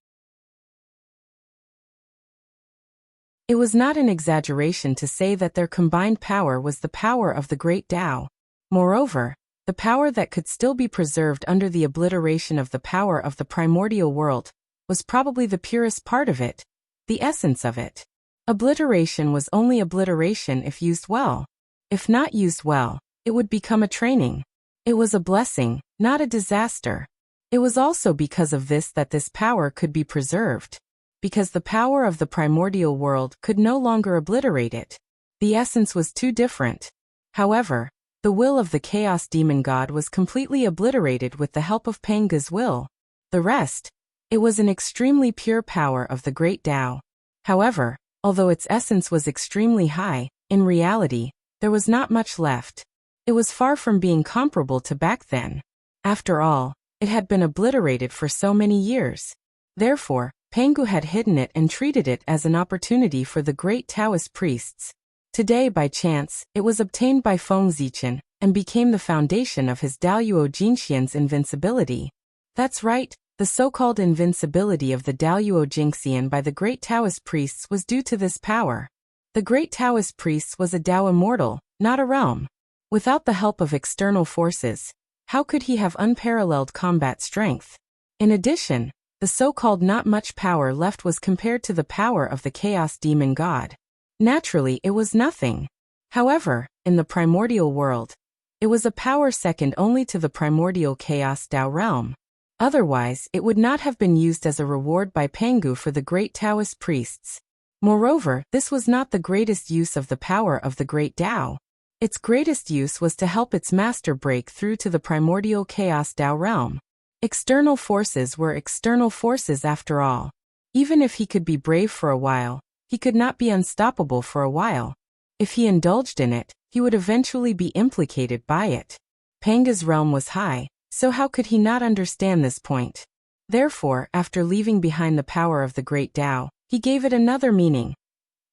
It was not an exaggeration to say that their combined power was the power of the great Tao. Moreover, the power that could still be preserved under the obliteration of the power of the primordial world was probably the purest part of it, the essence of it. Obliteration was only obliteration if used well. If not used well, it would become a training. It was a blessing, not a disaster. It was also because of this that this power could be preserved. Because the power of the primordial world could no longer obliterate it. The essence was too different. However, the will of the chaos demon god was completely obliterated with the help of Pangu's will. The rest, it was an extremely pure power of the great Tao. However, although its essence was extremely high, in reality, there was not much left. It was far from being comparable to back then. After all, it had been obliterated for so many years. Therefore, Pangu had hidden it and treated it as an opportunity for the great Taoist priests. Today, by chance, it was obtained by Feng Zichen and became the foundation of his Daoyuo Jingxian's invincibility. That's right, the so-called invincibility of the Daoyuo Jingxian by the great Taoist priests was due to this power. The great Taoist priests was a Dao immortal, not a realm. Without the help of external forces, how could he have unparalleled combat strength? In addition, the so-called not much power left was compared to the power of the chaos demon god. Naturally, it was nothing. However, in the primordial world, it was a power second only to the primordial chaos Dao realm. Otherwise, it would not have been used as a reward by Pangu for the great Taoist priests. Moreover, this was not the greatest use of the power of the great Tao. Its greatest use was to help its master break through to the primordial chaos Dao realm. External forces were external forces after all. Even if he could be brave for a while, he could not be unstoppable for a while. If he indulged in it, he would eventually be implicated by it. Pangu's realm was high, so how could he not understand this point? Therefore, after leaving behind the power of the great Tao, he gave it another meaning.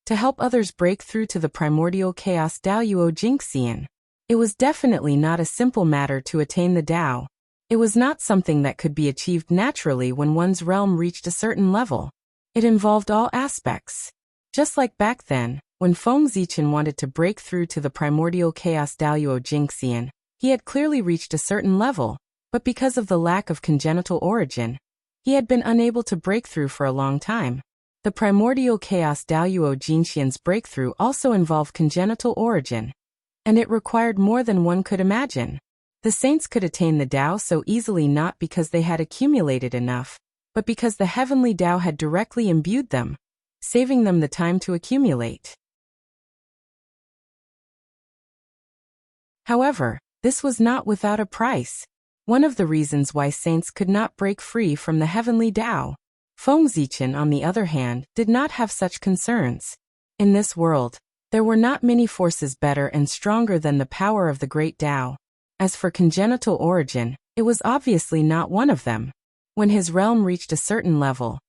To help others break through to the primordial chaos Daoyuo Jingxian. It was definitely not a simple matter to attain the Tao. It was not something that could be achieved naturally when one's realm reached a certain level. It involved all aspects. Just like back then, when Feng Zichen wanted to break through to the primordial chaos Daoyuo Jingxian, he had clearly reached a certain level, but because of the lack of congenital origin, he had been unable to break through for a long time. The primordial chaos Daoyuo Jingxian's breakthrough also involved congenital origin, and it required more than one could imagine. The saints could attain the Tao so easily not because they had accumulated enough, but because the heavenly Tao had directly imbued them, saving them the time to accumulate. However, this was not without a price. One of the reasons why saints could not break free from the heavenly Tao. Feng Zichen, on the other hand, did not have such concerns. In this world, there were not many forces better and stronger than the power of the great Tao. As for congenital origin, it was obviously not one of them. When his realm reached a certain level,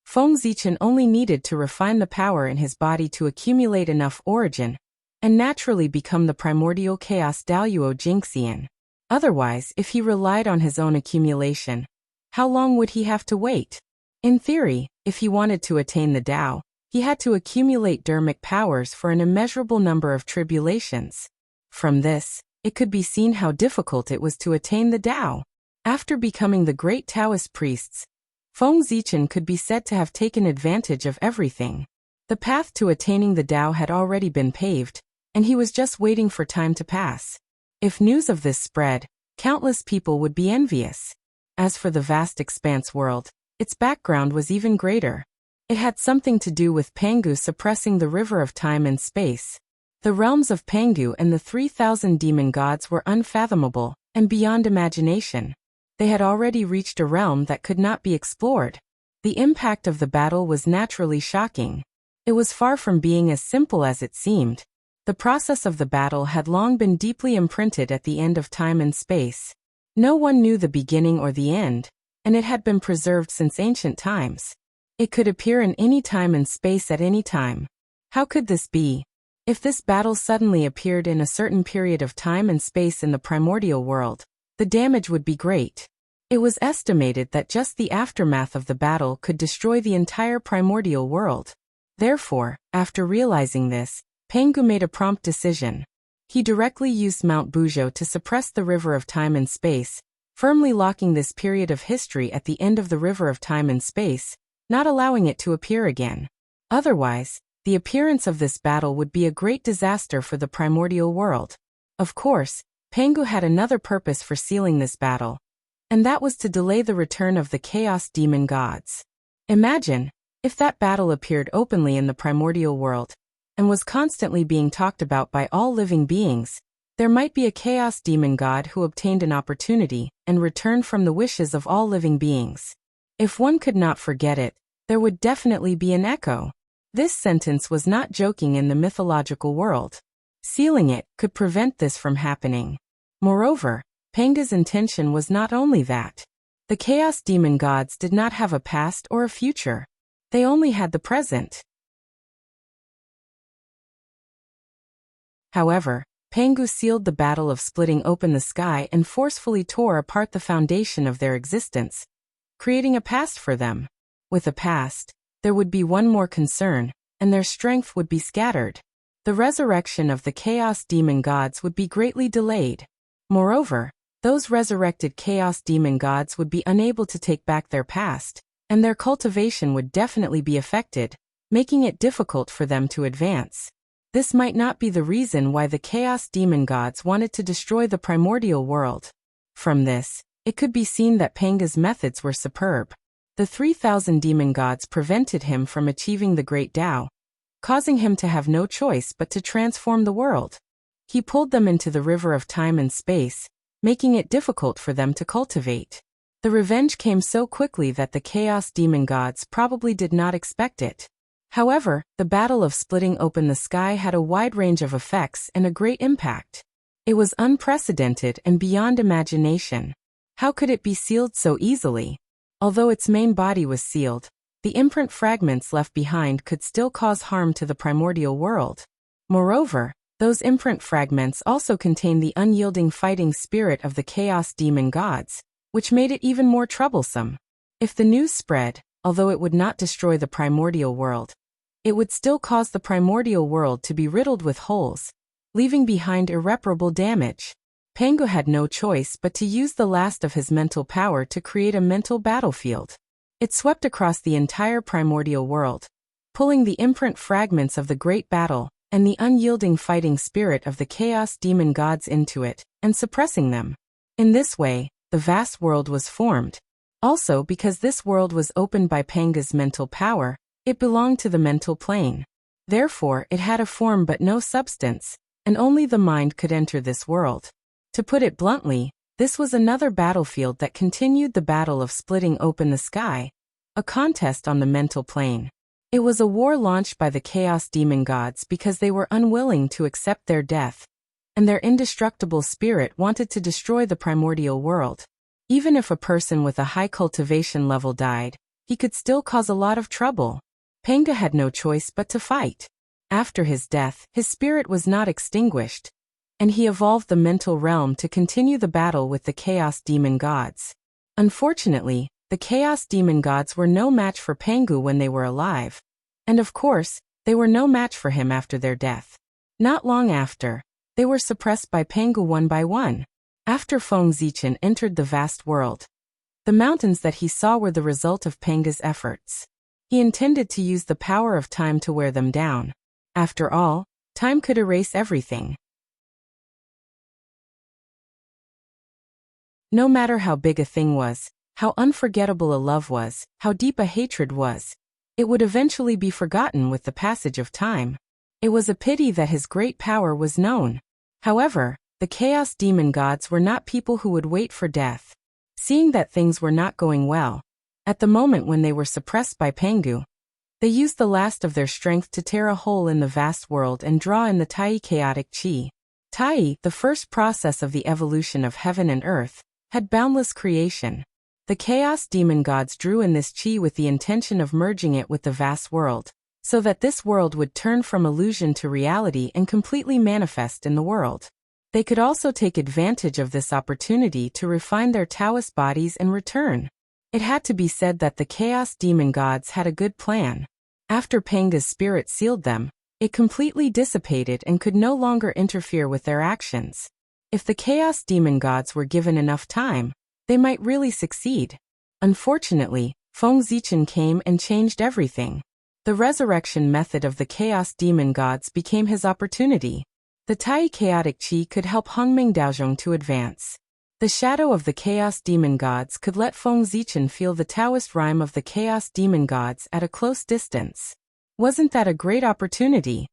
Feng Zichen only needed to refine the power in his body to accumulate enough origin, and naturally become the primordial chaos Daoyuo Jingxian. Otherwise, if he relied on his own accumulation, how long would he have to wait? In theory, if he wanted to attain the Tao, he had to accumulate dermic powers for an immeasurable number of tribulations. From this, it could be seen how difficult it was to attain the Tao. After becoming the great Taoist priests, Feng Zichen could be said to have taken advantage of everything. The path to attaining the Tao had already been paved, and he was just waiting for time to pass. If news of this spread, countless people would be envious. As for the vast expanse world, its background was even greater. It had something to do with Pangu suppressing the river of time and space. The realms of Pangu and the 3,000 demon gods were unfathomable and beyond imagination. They had already reached a realm that could not be explored. The impact of the battle was naturally shocking. It was far from being as simple as it seemed. The process of the battle had long been deeply imprinted at the end of time and space. No one knew the beginning or the end, and it had been preserved since ancient times. It could appear in any time and space at any time. How could this be? If this battle suddenly appeared in a certain period of time and space in the primordial world, the damage would be great. It was estimated that just the aftermath of the battle could destroy the entire primordial world. Therefore, after realizing this, Pangu made a prompt decision. He directly used Mount Bujo to suppress the river of time and space, firmly locking this period of history at the end of the river of time and space, not allowing it to appear again. Otherwise, the appearance of this battle would be a great disaster for the primordial world. Of course, Pangu had another purpose for sealing this battle, and that was to delay the return of the Chaos Demon Gods. Imagine, if that battle appeared openly in the primordial world, and was constantly being talked about by all living beings, there might be a Chaos Demon God who obtained an opportunity and returned from the wishes of all living beings. If one could not forget it, there would definitely be an echo. This sentence was not joking in the mythological world. Sealing it could prevent this from happening. Moreover, Pangu's intention was not only that. The Chaos Demon Gods did not have a past or a future. They only had the present. However, Pangu sealed the battle of splitting open the sky and forcefully tore apart the foundation of their existence, creating a past for them. With a past, there would be one more concern, and their strength would be scattered. The resurrection of the Chaos Demon Gods would be greatly delayed. Moreover, those resurrected Chaos Demon Gods would be unable to take back their past, and their cultivation would definitely be affected, making it difficult for them to advance. This might not be the reason why the Chaos Demon Gods wanted to destroy the primordial world. From this, it could be seen that Pangu's methods were superb. The 3,000 demon gods prevented him from achieving the great Tao, causing him to have no choice but to transform the world. He pulled them into the river of time and space, making it difficult for them to cultivate. The revenge came so quickly that the Chaos Demon Gods probably did not expect it. However, the battle of splitting open the sky had a wide range of effects and a great impact. It was unprecedented and beyond imagination. How could it be sealed so easily? Although its main body was sealed, the imprint fragments left behind could still cause harm to the primordial world. Moreover, those imprint fragments also contain the unyielding fighting spirit of the Chaos Demon Gods, which made it even more troublesome. If the news spread, although it would not destroy the primordial world, it would still cause the primordial world to be riddled with holes, leaving behind irreparable damage. Pangu had no choice but to use the last of his mental power to create a mental battlefield. It swept across the entire primordial world, pulling the imprint fragments of the great battle and the unyielding fighting spirit of the Chaos Demon Gods into it, and suppressing them. In this way, the vast world was formed. Also, because this world was opened by Pangu's mental power, it belonged to the mental plane. Therefore, it had a form but no substance, and only the mind could enter this world. To put it bluntly, this was another battlefield that continued the battle of splitting open the sky, a contest on the mental plane. It was a war launched by the Chaos Demon Gods because they were unwilling to accept their death, and their indestructible spirit wanted to destroy the primordial world. Even if a person with a high cultivation level died, he could still cause a lot of trouble. Pangu had no choice but to fight. After his death, his spirit was not extinguished, and he evolved the mental realm to continue the battle with the Chaos Demon Gods. Unfortunately, the Chaos Demon Gods were no match for Pangu when they were alive, and of course, they were no match for him after their death. Not long after, they were suppressed by Pangu one by one. After Feng Zichen entered the vast world, the mountains that he saw were the result of Pangu's efforts. He intended to use the power of time to wear them down. After all, Time could erase everything. No matter how big a thing was, how unforgettable a love was, how deep a hatred was, it would eventually be forgotten with the passage of time. It was a pity that his great power was known. However, the Chaos Demon Gods were not people who would wait for death. Seeing that things were not going well, at the moment when they were suppressed by Pengu, they used the last of their strength to tear a hole in the vast world and draw in the Tai chaotic chi. Tai, the first process of the evolution of heaven and earth, had boundless creation. The Chaos Demon Gods drew in this chi with the intention of merging it with the vast world, so that this world would turn from illusion to reality and completely manifest in the world. They could also take advantage of this opportunity to refine their Taoist bodies and return. It had to be said that the Chaos Demon Gods had a good plan. After Pengu's spirit sealed them, it completely dissipated and could no longer interfere with their actions. If the Chaos Demon Gods were given enough time, they might really succeed. Unfortunately, Feng Zichen came and changed everything. The resurrection method of the Chaos Demon Gods became his opportunity. The Tai chaotic chi could help Hongming Daozhong to advance. The shadow of the Chaos Demon Gods could let Feng Zichen feel the Taoist rhyme of the Chaos Demon Gods at a close distance. Wasn't that a great opportunity?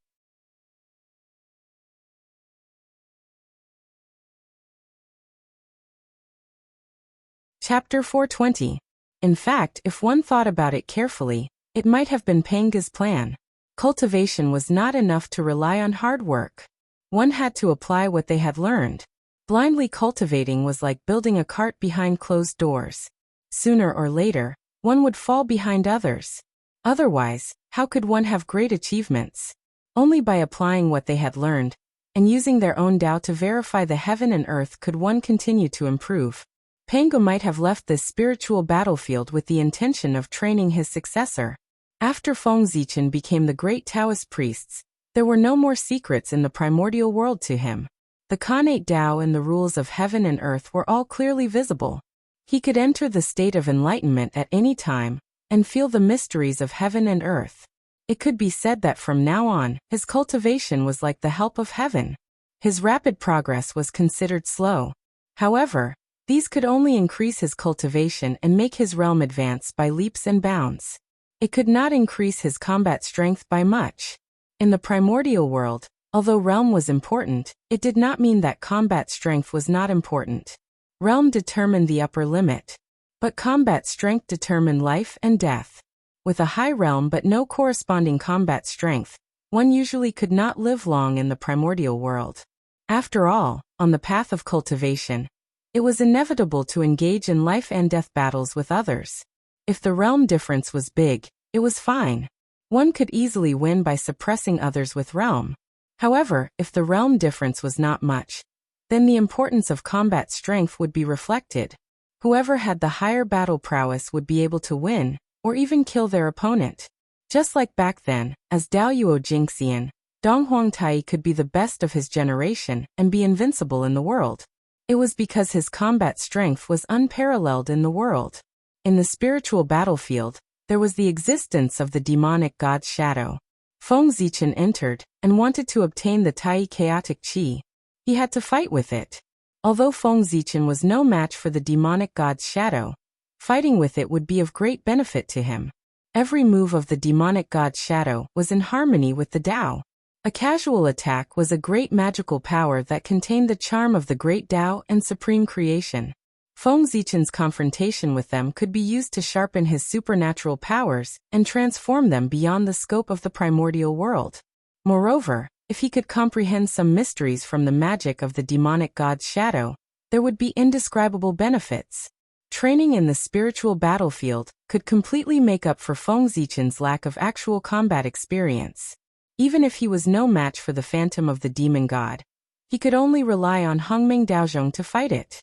Chapter 420. In fact, if one thought about it carefully, it might have been Pengu's plan. Cultivation was not enough to rely on hard work. One had to apply what they had learned. Blindly cultivating was like building a cart behind closed doors. Sooner or later, one would fall behind others. Otherwise, how could one have great achievements? Only by applying what they had learned, and using their own Tao to verify the heaven and earth could one continue to improve. Pengu might have left this spiritual battlefield with the intention of training his successor. After Feng Zichen became the great Taoist priests, there were no more secrets in the primordial world to him. The Khanate Tao and the rules of heaven and earth were all clearly visible. He could enter the state of enlightenment at any time, and feel the mysteries of heaven and earth. It could be said that from now on, his cultivation was like the help of heaven. His rapid progress was considered slow. However, these could only increase his cultivation and make his realm advance by leaps and bounds. It could not increase his combat strength by much. In the primordial world, although realm was important, it did not mean that combat strength was not important. Realm determined the upper limit, but combat strength determined life and death. With a high realm but no corresponding combat strength, one usually could not live long in the primordial world. After all, on the path of cultivation, it was inevitable to engage in life and death battles with others. If the realm difference was big, it was fine. One could easily win by suppressing others with realm. However, if the realm difference was not much, then the importance of combat strength would be reflected. Whoever had the higher battle prowess would be able to win, or even kill their opponent. Just like back then, as Daoyuo Jingxian, Dong Huangtai could be the best of his generation and be invincible in the world. It was because his combat strength was unparalleled in the world. In the spiritual battlefield, there was the existence of the demonic god's shadow. Feng Zichen entered and wanted to obtain the Tai chaotic chi. He had to fight with it. Although Feng Zichen was no match for the demonic god's shadow, fighting with it would be of great benefit to him. Every move of the demonic god's shadow was in harmony with the Tao. A casual attack was a great magical power that contained the charm of the great Tao and supreme creation. Feng Zichen's confrontation with them could be used to sharpen his supernatural powers and transform them beyond the scope of the primordial world. Moreover, if he could comprehend some mysteries from the magic of the demonic god's shadow, there would be indescribable benefits. Training in the spiritual battlefield could completely make up for Feng Zichen's lack of actual combat experience. Even if he was no match for the phantom of the demon god, he could only rely on Hongming Daozhong to fight it.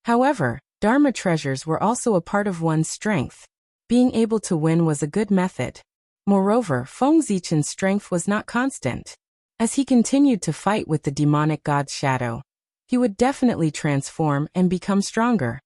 However, Dharma treasures were also a part of one's strength. Being able to win was a good method. Moreover, Feng Zichen's strength was not constant. As he continued to fight with the demonic god's shadow, he would definitely transform and become stronger.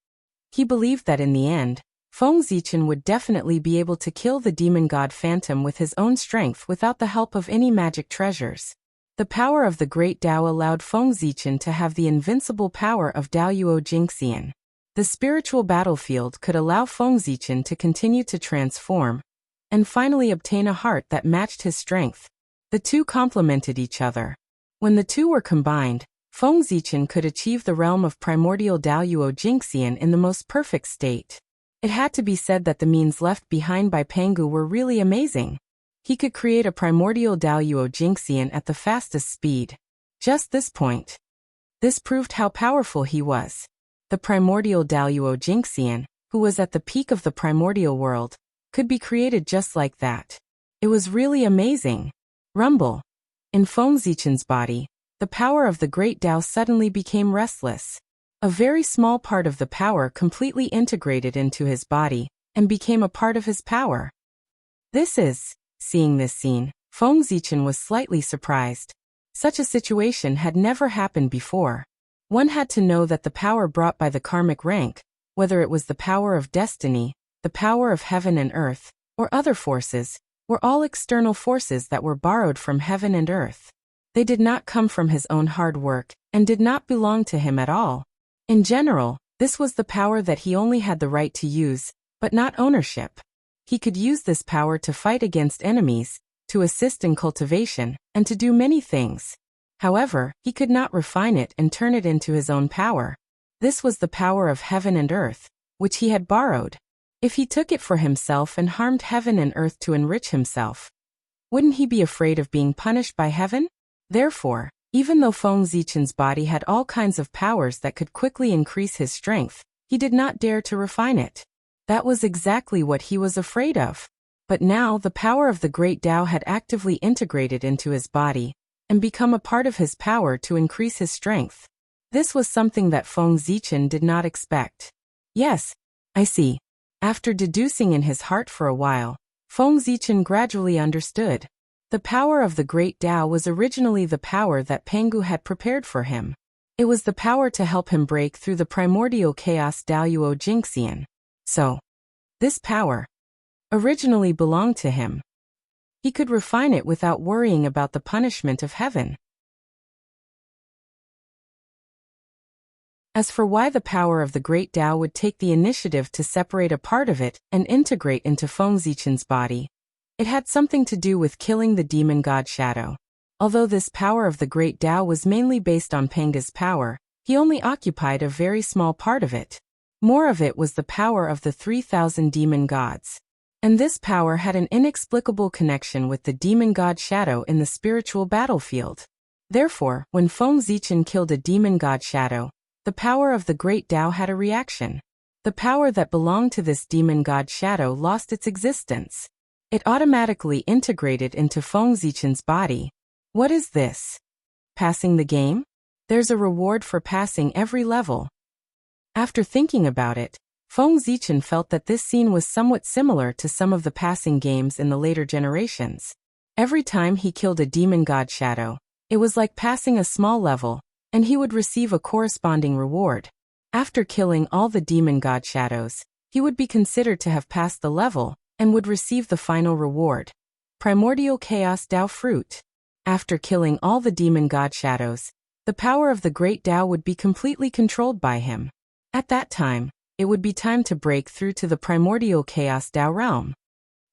He believed that in the end, Feng Zichen would definitely be able to kill the demon god Phantom with his own strength without the help of any magic treasures. The power of the Great Tao allowed Feng Zichen to have the invincible power of Daoyuo Jingxian. The spiritual battlefield could allow Feng Zichen to continue to transform, and finally obtain a heart that matched his strength. The two complemented each other. When the two were combined, Feng Zichen could achieve the realm of primordial Daoyuo Jingxian in the most perfect state. It had to be said that the means left behind by Pangu were really amazing. He could create a primordial Daoyuo Jingxian at the fastest speed. Just this point. This proved how powerful he was. The primordial Daoyuo Jingxian, who was at the peak of the primordial world, could be created just like that. It was really amazing. Rumble. In Feng Zichen's body, the power of the Great Tao suddenly became restless. A very small part of the power completely integrated into his body, and became a part of his power. Seeing this scene, Feng Zichen was slightly surprised. Such a situation had never happened before. One had to know that the power brought by the karmic rank, whether it was the power of destiny, the power of heaven and earth, or other forces, were all external forces that were borrowed from heaven and earth. They did not come from his own hard work, and did not belong to him at all. In general, this was the power that he only had the right to use, but not ownership. He could use this power to fight against enemies, to assist in cultivation, and to do many things. However, he could not refine it and turn it into his own power. This was the power of heaven and earth, which he had borrowed. If he took it for himself and harmed heaven and earth to enrich himself, wouldn't he be afraid of being punished by heaven? Therefore, even though Feng Zichen's body had all kinds of powers that could quickly increase his strength, he did not dare to refine it. That was exactly what he was afraid of. But now the power of the Great Tao had actively integrated into his body, and become a part of his power to increase his strength. This was something that Feng Zichen did not expect. Yes, I see. After deducing in his heart for a while, Feng Zichen gradually understood. The power of the Great Tao was originally the power that Pangu had prepared for him. It was the power to help him break through the primordial chaos Daoyuo Jingxian. So, this power originally belonged to him. He could refine it without worrying about the punishment of heaven. As for why the power of the Great Tao would take the initiative to separate a part of it and integrate into Feng Zichen's body, it had something to do with killing the demon god Shadow. Although this power of the Great Tao was mainly based on Pangu's power, he only occupied a very small part of it. More of it was the power of the 3,000 demon gods. And this power had an inexplicable connection with the demon god Shadow in the spiritual battlefield. Therefore, when Feng Zichen killed a demon god Shadow, the power of the Great Tao had a reaction. The power that belonged to this demon god Shadow lost its existence. It automatically integrated into Feng Zichen's body. What is this? Passing the game? There's a reward for passing every level. After thinking about it, Feng Zichen felt that this scene was somewhat similar to some of the passing games in the later generations. Every time he killed a demon god Shadow, it was like passing a small level, and he would receive a corresponding reward. After killing all the demon god Shadows, he would be considered to have passed the level, and would receive the final reward. Primordial Chaos Tao Fruit. After killing all the demon god Shadows, the power of the Great Tao would be completely controlled by him. At that time, it would be time to break through to the primordial Chaos Tao realm.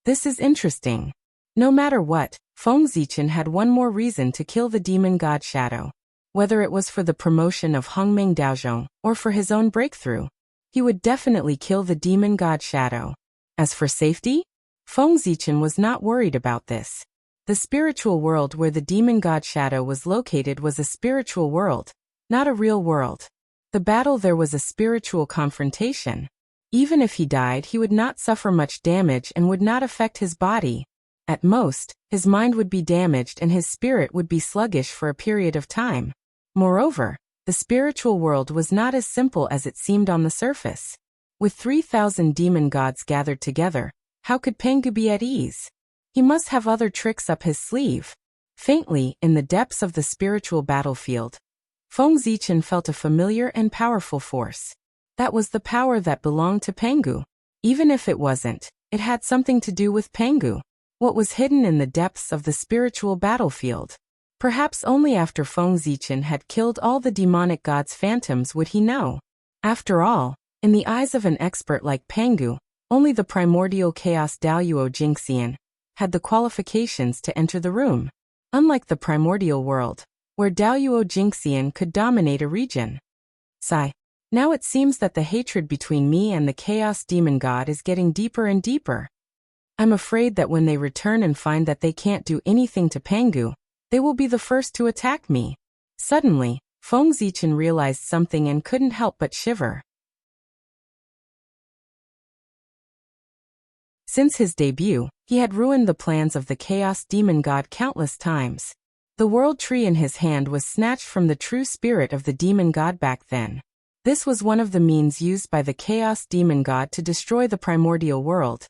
This is interesting. No matter what, Feng Zichen had one more reason to kill the demon god Shadow. Whether it was for the promotion of Hongmeng Daozhong, or for his own breakthrough, he would definitely kill the demon god Shadow. As for safety, Feng Zichen was not worried about this. The spiritual world where the demon god Shadow was located was a spiritual world, not a real world. The battle there was a spiritual confrontation. Even if he died, he would not suffer much damage and would not affect his body. At most, his mind would be damaged and his spirit would be sluggish for a period of time. Moreover, the spiritual world was not as simple as it seemed on the surface. With 3,000 demon gods gathered together, how could Pangu be at ease? He must have other tricks up his sleeve. Faintly, in the depths of the spiritual battlefield, Feng Zichen felt a familiar and powerful force. That was the power that belonged to Pangu. Even if it wasn't, it had something to do with Pengu. What was hidden in the depths of the spiritual battlefield? Perhaps only after Feng Zichen had killed all the demonic god's phantoms would he know. After all, in the eyes of an expert like Pengu, only the primordial chaos Daoyuo Jingxian had the qualifications to enter the room. Unlike the primordial world, where Daoyuo Jingxian could dominate a region. Sigh. Now it seems that the hatred between me and the chaos demon god is getting deeper and deeper. I'm afraid that when they return and find that they can't do anything to Pengu, they will be the first to attack me. Suddenly, Feng Zichen realized something and couldn't help but shiver. Since his debut, he had ruined the plans of the chaos demon god countless times. The world tree in his hand was snatched from the true spirit of the demon god back then. This was one of the means used by the chaos demon god to destroy the primordial world,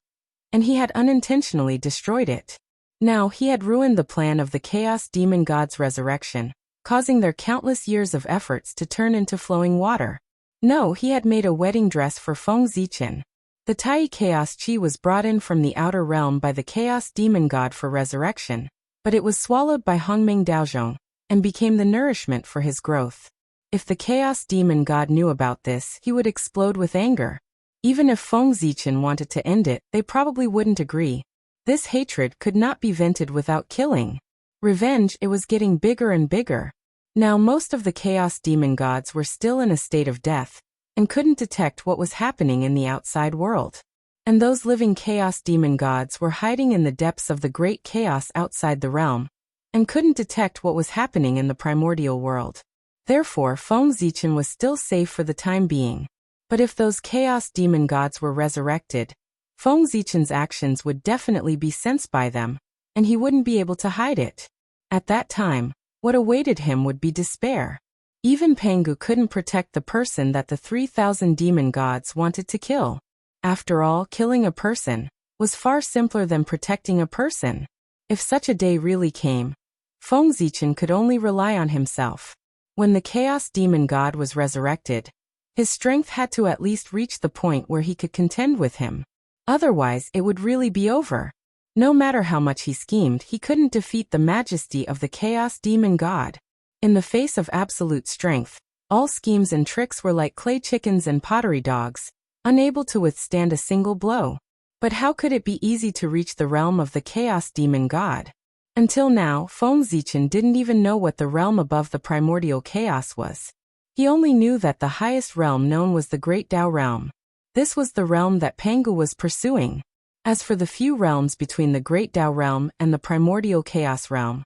and he had unintentionally destroyed it. Now he had ruined the plan of the chaos demon god's resurrection, causing their countless years of efforts to turn into flowing water. No, he had made a wedding dress for Feng Zichen. The Tai Chaos Chi was brought in from the outer realm by the chaos demon god for resurrection, but it was swallowed by Hongming Daozhong, and became the nourishment for his growth. If the chaos demon god knew about this, he would explode with anger. Even if Feng Zichen wanted to end it, they probably wouldn't agree. This hatred could not be vented without killing. Revenge, it was getting bigger and bigger. Now most of the chaos demon gods were still in a state of death, and couldn't detect what was happening in the outside world. And those living chaos demon gods were hiding in the depths of the great chaos outside the realm, and couldn't detect what was happening in the primordial world. Therefore, Feng Zichen was still safe for the time being. But if those chaos demon gods were resurrected, Feng Zichen's actions would definitely be sensed by them, and he wouldn't be able to hide it. At that time, what awaited him would be despair. Even Pengu couldn't protect the person that the 3,000 demon gods wanted to kill. After all, killing a person was far simpler than protecting a person. If such a day really came, Feng Zichen could only rely on himself. When the chaos demon god was resurrected, his strength had to at least reach the point where he could contend with him. Otherwise, it would really be over. No matter how much he schemed, he couldn't defeat the majesty of the chaos demon god. In the face of absolute strength, all schemes and tricks were like clay chickens and pottery dogs, unable to withstand a single blow. But how could it be easy to reach the realm of the chaos demon god? Until now, Feng Zichen didn't even know what the realm above the primordial chaos was. He only knew that the highest realm known was the Great Dao realm. This was the realm that Pengu was pursuing. As for the few realms between the Great Dao realm and the primordial chaos realm,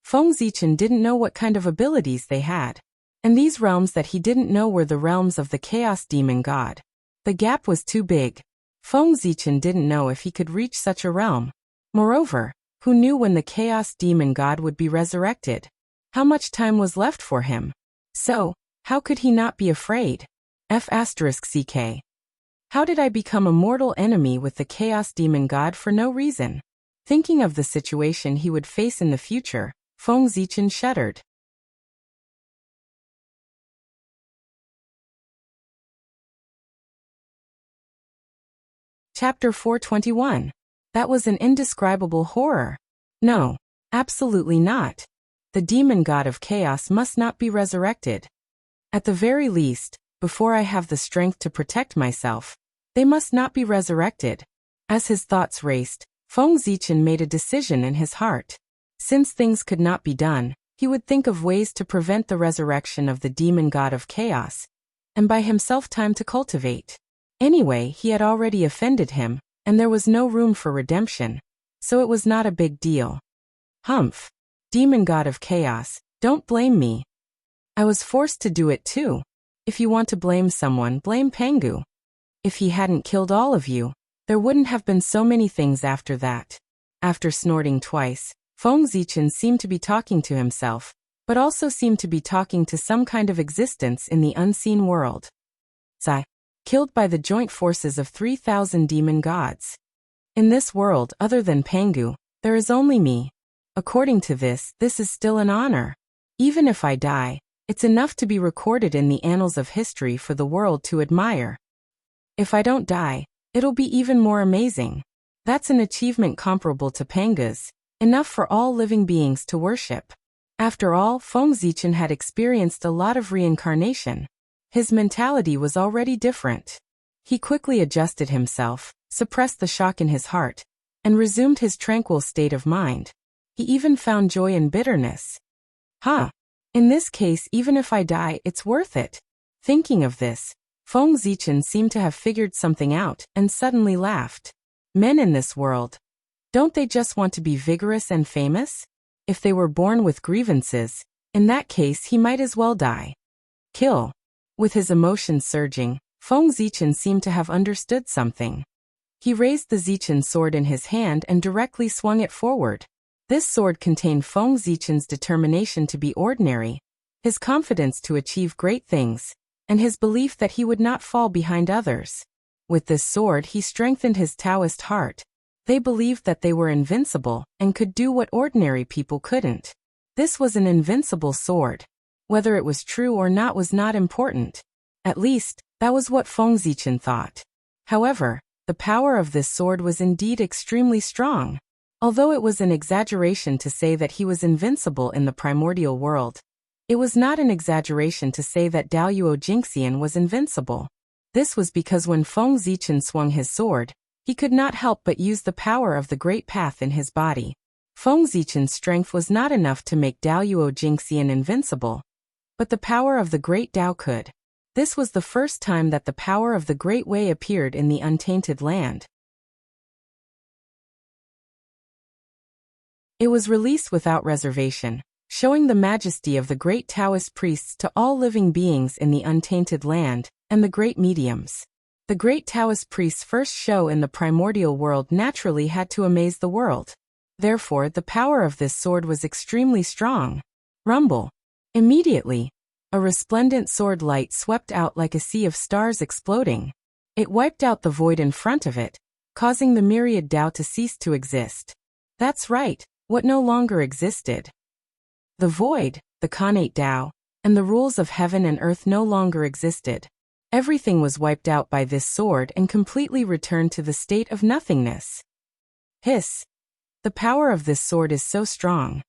Feng Zichen didn't know what kind of abilities they had. And these realms that he didn't know were the realms of the chaos demon god. The gap was too big. Feng Zichen didn't know if he could reach such a realm. Moreover, who knew when the chaos demon god would be resurrected? How much time was left for him? So, how could he not be afraid? F***CK. How did I become a mortal enemy with the chaos demon god for no reason? Thinking of the situation he would face in the future, Feng Zichen shuddered. Chapter 421. That was an indescribable horror. No, absolutely not. The demon god of chaos must not be resurrected. At the very least, before I have the strength to protect myself, they must not be resurrected. As his thoughts raced, Feng Zichen made a decision in his heart. Since things could not be done, he would think of ways to prevent the resurrection of the demon god of chaos, and buy himself time to cultivate. Anyway, he had already offended him, and there was no room for redemption, so it was not a big deal. Humph. Demon god of chaos, don't blame me. I was forced to do it too. If you want to blame someone, blame Pengu. If he hadn't killed all of you, there wouldn't have been so many things after that. After snorting twice, Feng Zichen seemed to be talking to himself, but also seemed to be talking to some kind of existence in the unseen world. Sigh. Killed by the joint forces of 3,000 demon gods. In this world, other than Pengu, there is only me. According to this is still an honor. Even if I die, it's enough to be recorded in the annals of history for the world to admire. If I don't die, It'll be even more amazing. That's an achievement comparable to Panga's, enough for all living beings to worship. After all, Feng Zichen had experienced a lot of reincarnation. His mentality was already different. He quickly adjusted himself, suppressed the shock in his heart, and resumed his tranquil state of mind. He even found joy in bitterness. In this case, even if I die, it's worth it. Thinking of this, Feng Zichen seemed to have figured something out and suddenly laughed. Men in this world, don't they just want to be vigorous and famous? If they were born with grievances, in that case he might as well die. Kill. With his emotions surging, Feng Zichen seemed to have understood something. He raised the Zichen sword in his hand and directly swung it forward. This sword contained Feng Zichen's determination to be ordinary, his confidence to achieve great things, and his belief that he would not fall behind others. With this sword he strengthened his Taoist heart. They believed that they were invincible and could do what ordinary people couldn't. This was an invincible sword. Whether it was true or not was not important. At least, that was what Feng Zichen thought. However, the power of this sword was indeed extremely strong. Although it was an exaggeration to say that he was invincible in the primordial world, it was not an exaggeration to say that Daoyuo Jingxian was invincible. This was because when Feng Zichen swung his sword, he could not help but use the power of the great path in his body. Feng Zichen's strength was not enough to make Daoyuo Jingxian invincible, but the power of the great Dao could. This was the first time that the power of the Great Way appeared in the untainted land. It was released without reservation, showing the majesty of the great Taoist priests to all living beings in the untainted land, and the great mediums. The great Taoist priest's first show in the primordial world naturally had to amaze the world. Therefore, the power of this sword was extremely strong. Rumble. Immediately, a resplendent sword light swept out like a sea of stars exploding. It wiped out the void in front of it, causing the myriad Dao to cease to exist. That's right, what no longer existed. The void, the connate Dao, and the rules of heaven and earth no longer existed. Everything was wiped out by this sword and completely returned to the state of nothingness. Hiss. The power of this sword is so strong.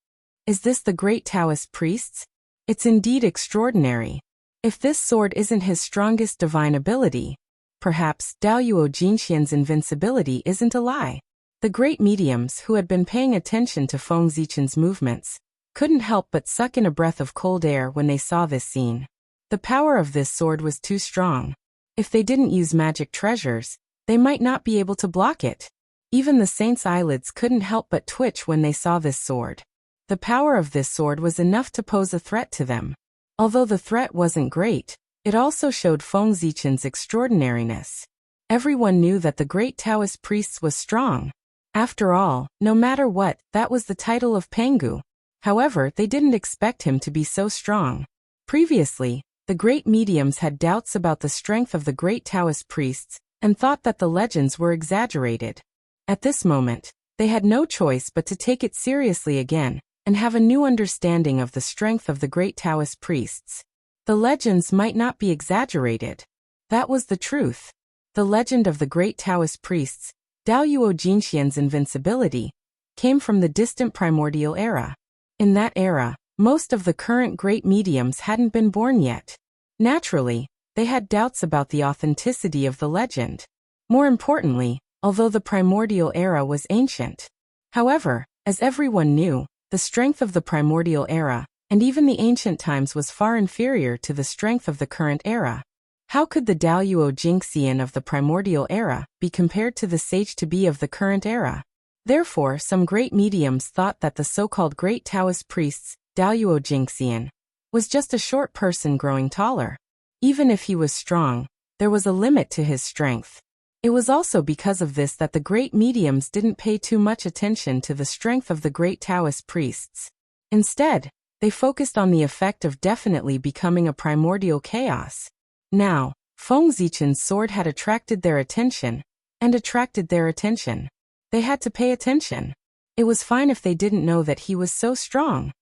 Is this the great Taoist priests? It's indeed extraordinary. If this sword isn't his strongest divine ability, perhaps Daoyuo Jingxian's invincibility isn't a lie. The great mediums who had been paying attention to Feng Zichen's movements couldn't help but suck in a breath of cold air when they saw this scene. The power of this sword was too strong. If they didn't use magic treasures, they might not be able to block it. Even the saints' eyelids couldn't help but twitch when they saw this sword. The power of this sword was enough to pose a threat to them. Although the threat wasn't great, it also showed Feng Zichen's extraordinariness. Everyone knew that the great Taoist priests was strong. After all, no matter what, that was the title of Pangu. However, they didn't expect him to be so strong. Previously, the great mediums had doubts about the strength of the great Taoist priests and thought that the legends were exaggerated. At this moment, they had no choice but to take it seriously again and have a new understanding of the strength of the great Taoist priests. The legends might not be exaggerated. That was the truth. The legend of the great Taoist priests, Daoyuo Jingxian's invincibility, came from the distant primordial era. In that era, most of the current great mediums hadn't been born yet. Naturally, they had doubts about the authenticity of the legend. More importantly, although the primordial era was ancient. However, as everyone knew, the strength of the primordial era, and even the ancient times, was far inferior to the strength of the current era. How could the Daoyuo Jingxian of the primordial era be compared to the sage to be of the current era? Therefore, some great mediums thought that the so-called great Taoist priests, Daoyuo Jingxian, was just a short person growing taller. Even if he was strong, there was a limit to his strength. It was also because of this that the great mediums didn't pay too much attention to the strength of the great Taoist priests. Instead, they focused on the effect of definitely becoming a primordial chaos. Now, Feng Zichen's sword had attracted their attention, and attracted their attention. They had to pay attention. It was fine if they didn't know that he was so strong.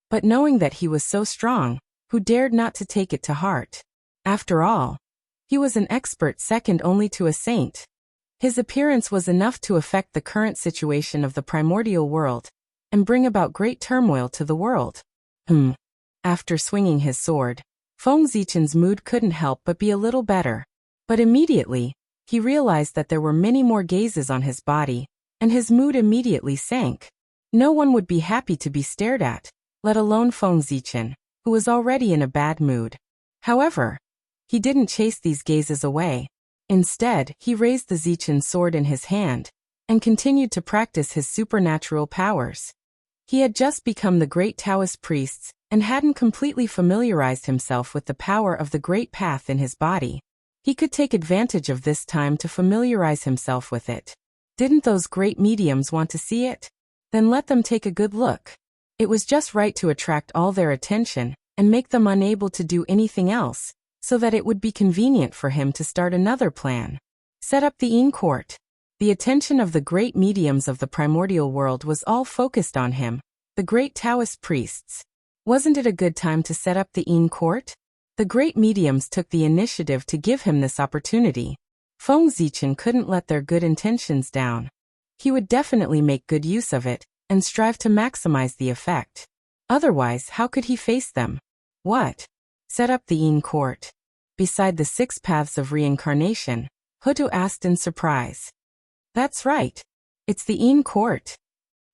But knowing that he was so strong, who dared not to take it to heart? After all, he was an expert second only to a saint. His appearance was enough to affect the current situation of the primordial world and bring about great turmoil to the world. After swinging his sword, Feng Zichen's mood couldn't help but be a little better. But immediately, he realized that there were many more gazes on his body, and his mood immediately sank. No one would be happy to be stared at, let alone Feng Zichen, who was already in a bad mood. However, he didn't chase these gazes away. Instead, he raised the Zichen sword in his hand and continued to practice his supernatural powers. He had just become the great Taoist priests and hadn't completely familiarized himself with the power of the great path in his body. He could take advantage of this time to familiarize himself with it. Didn't those great mediums want to see it? Then let them take a good look. It was just right to attract all their attention and make them unable to do anything else, so that it would be convenient for him to start another plan. Set up the Yin Court. The attention of the great mediums of the primordial world was all focused on him, the great Taoist priests. Wasn't it a good time to set up the Yin Court? The great mediums took the initiative to give him this opportunity. Feng Zichen couldn't let their good intentions down. He would definitely make good use of it and strive to maximize the effect. Otherwise, how could he face them? What? Set up the Yin Court. Beside the 6 paths of reincarnation, Hutu asked in surprise. That's right. It's the Yin Court.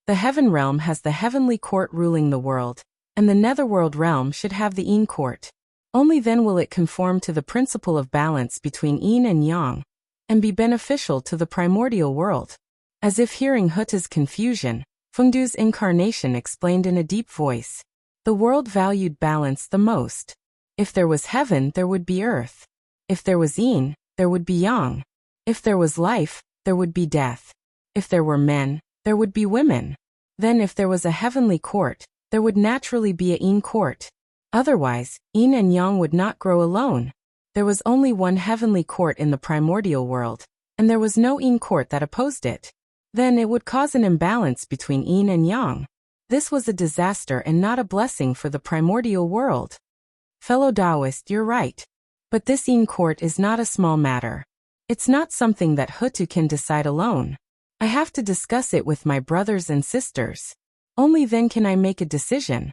The heaven realm has the heavenly court ruling the world, and the netherworld realm should have the Yin Court. Only then will it conform to the principle of balance between yin and yang, and be beneficial to the primordial world. As if hearing Hutu's confusion, Fengdu's incarnation explained in a deep voice. The world valued balance the most. If there was heaven, there would be earth. If there was yin, there would be yang. If there was life, there would be death. If there were men, there would be women. Then if there was a heavenly court, there would naturally be a yin court. Otherwise, yin and yang would not grow alone. There was only one heavenly court in the primordial world, and there was no yin court that opposed it. Then it would cause an imbalance between yin and yang. This was a disaster and not a blessing for the primordial world. Fellow Taoist, you're right. But this yin court is not a small matter. It's not something that Hutu can decide alone. I have to discuss it with my brothers and sisters. Only then can I make a decision.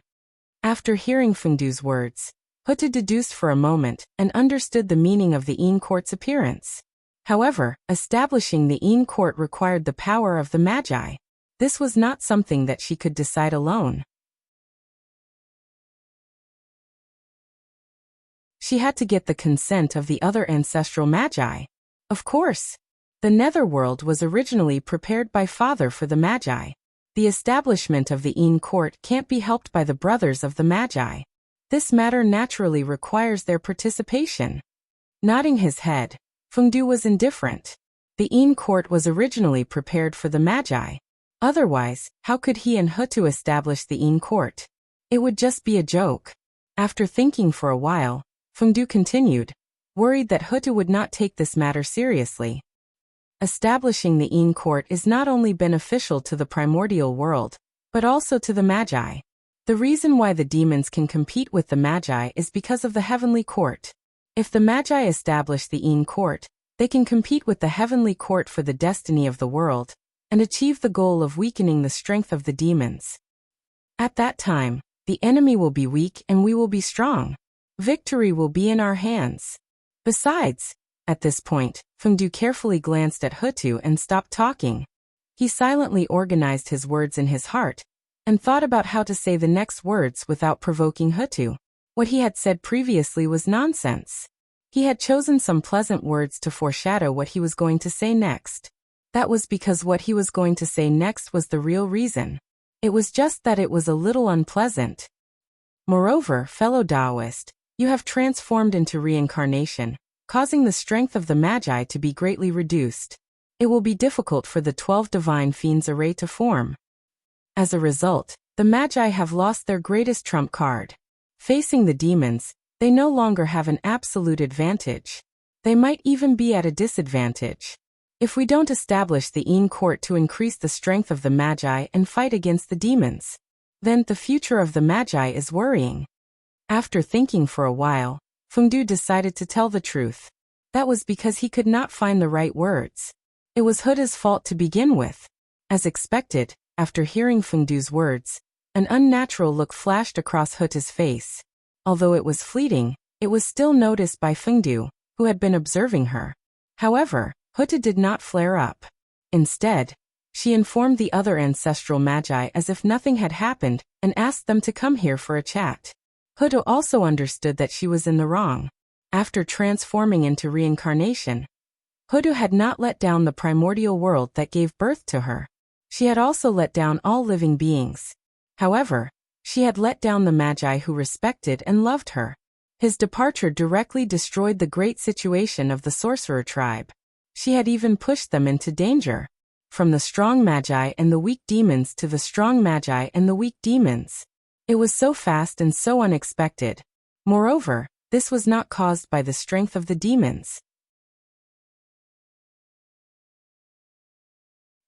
After hearing Fengdu's words, Hutu deduced for a moment and understood the meaning of the Yin Court's appearance. However, establishing the Yin Court required the power of the Magi. This was not something that she could decide alone. She had to get the consent of the other ancestral Magi. Of course, the netherworld was originally prepared by Father for the Magi. The establishment of the Yin Court can't be helped by the brothers of the Magi. This matter naturally requires their participation. Nodding his head, Fengdu was indifferent. The Yin Court was originally prepared for the Magi. Otherwise, how could he and Hutu establish the Yin Court? It would just be a joke. After thinking for a while, Fengdu continued, worried that Hutu would not take this matter seriously. Establishing the Yin Court is not only beneficial to the primordial world, but also to the Magi. The reason why the demons can compete with the Magi is because of the heavenly court. If the Magi establish the Yin Court, they can compete with the heavenly court for the destiny of the world, and achieve the goal of weakening the strength of the demons. At that time, the enemy will be weak and we will be strong. Victory will be in our hands. Besides, at this point, Fengdu carefully glanced at Hutu and stopped talking. He silently organized his words in his heart, and thought about how to say the next words without provoking Hutu. What he had said previously was nonsense. He had chosen some pleasant words to foreshadow what he was going to say next. That was because what he was going to say next was the real reason. It was just that it was a little unpleasant. Moreover, fellow Taoist, you have transformed into reincarnation, causing the strength of the Magi to be greatly reduced. It will be difficult for the 12 divine fiends array to form. As a result, the Magi have lost their greatest trump card. Facing the demons, they no longer have an absolute advantage. They might even be at a disadvantage. If we don't establish the Yin Court to increase the strength of the Magi and fight against the demons, then the future of the Magi is worrying. After thinking for a while, Fengdu decided to tell the truth. That was because he could not find the right words. It was Huda's fault to begin with. As expected, after hearing Fengdu's words, an unnatural look flashed across Huda's face. Although it was fleeting, it was still noticed by Fengdu, who had been observing her. However, Huda did not flare up. Instead, she informed the other ancestral magi as if nothing had happened and asked them to come here for a chat. Huda also understood that she was in the wrong. After transforming into reincarnation, Huda had not let down the primordial world that gave birth to her. She had also let down all living beings. However, she had let down the magi who respected and loved her. His departure directly destroyed the great situation of the sorcerer tribe. She had even pushed them into danger. From the strong magi and the weak demons to the strong magi and the weak demons. It was so fast and so unexpected. Moreover, this was not caused by the strength of the demons.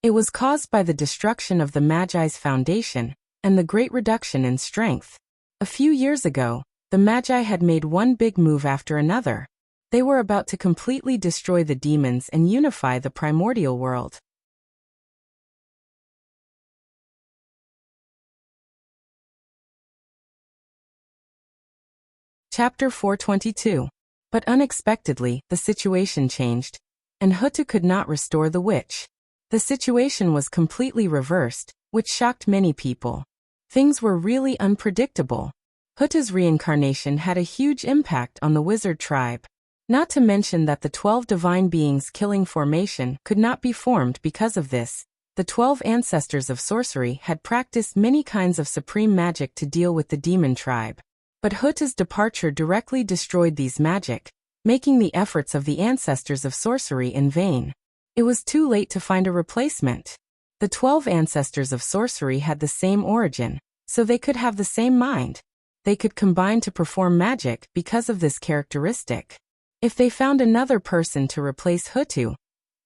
It was caused by the destruction of the Magi's foundation and the great reduction in strength. A few years ago, the Magi had made one big move after another. They were about to completely destroy the demons and unify the primordial world. Chapter 422. But unexpectedly, the situation changed, and Hutu could not restore the witch. The situation was completely reversed, which shocked many people. Things were really unpredictable. Hutu's reincarnation had a huge impact on the wizard tribe. Not to mention that the 12 divine beings killing formation could not be formed because of this. The 12 ancestors of sorcery had practiced many kinds of supreme magic to deal with the demon tribe. But Hutu's departure directly destroyed these magic, making the efforts of the ancestors of sorcery in vain. It was too late to find a replacement. The 12 ancestors of sorcery had the same origin, so they could have the same mind. They could combine to perform magic because of this characteristic. If they found another person to replace Hutu,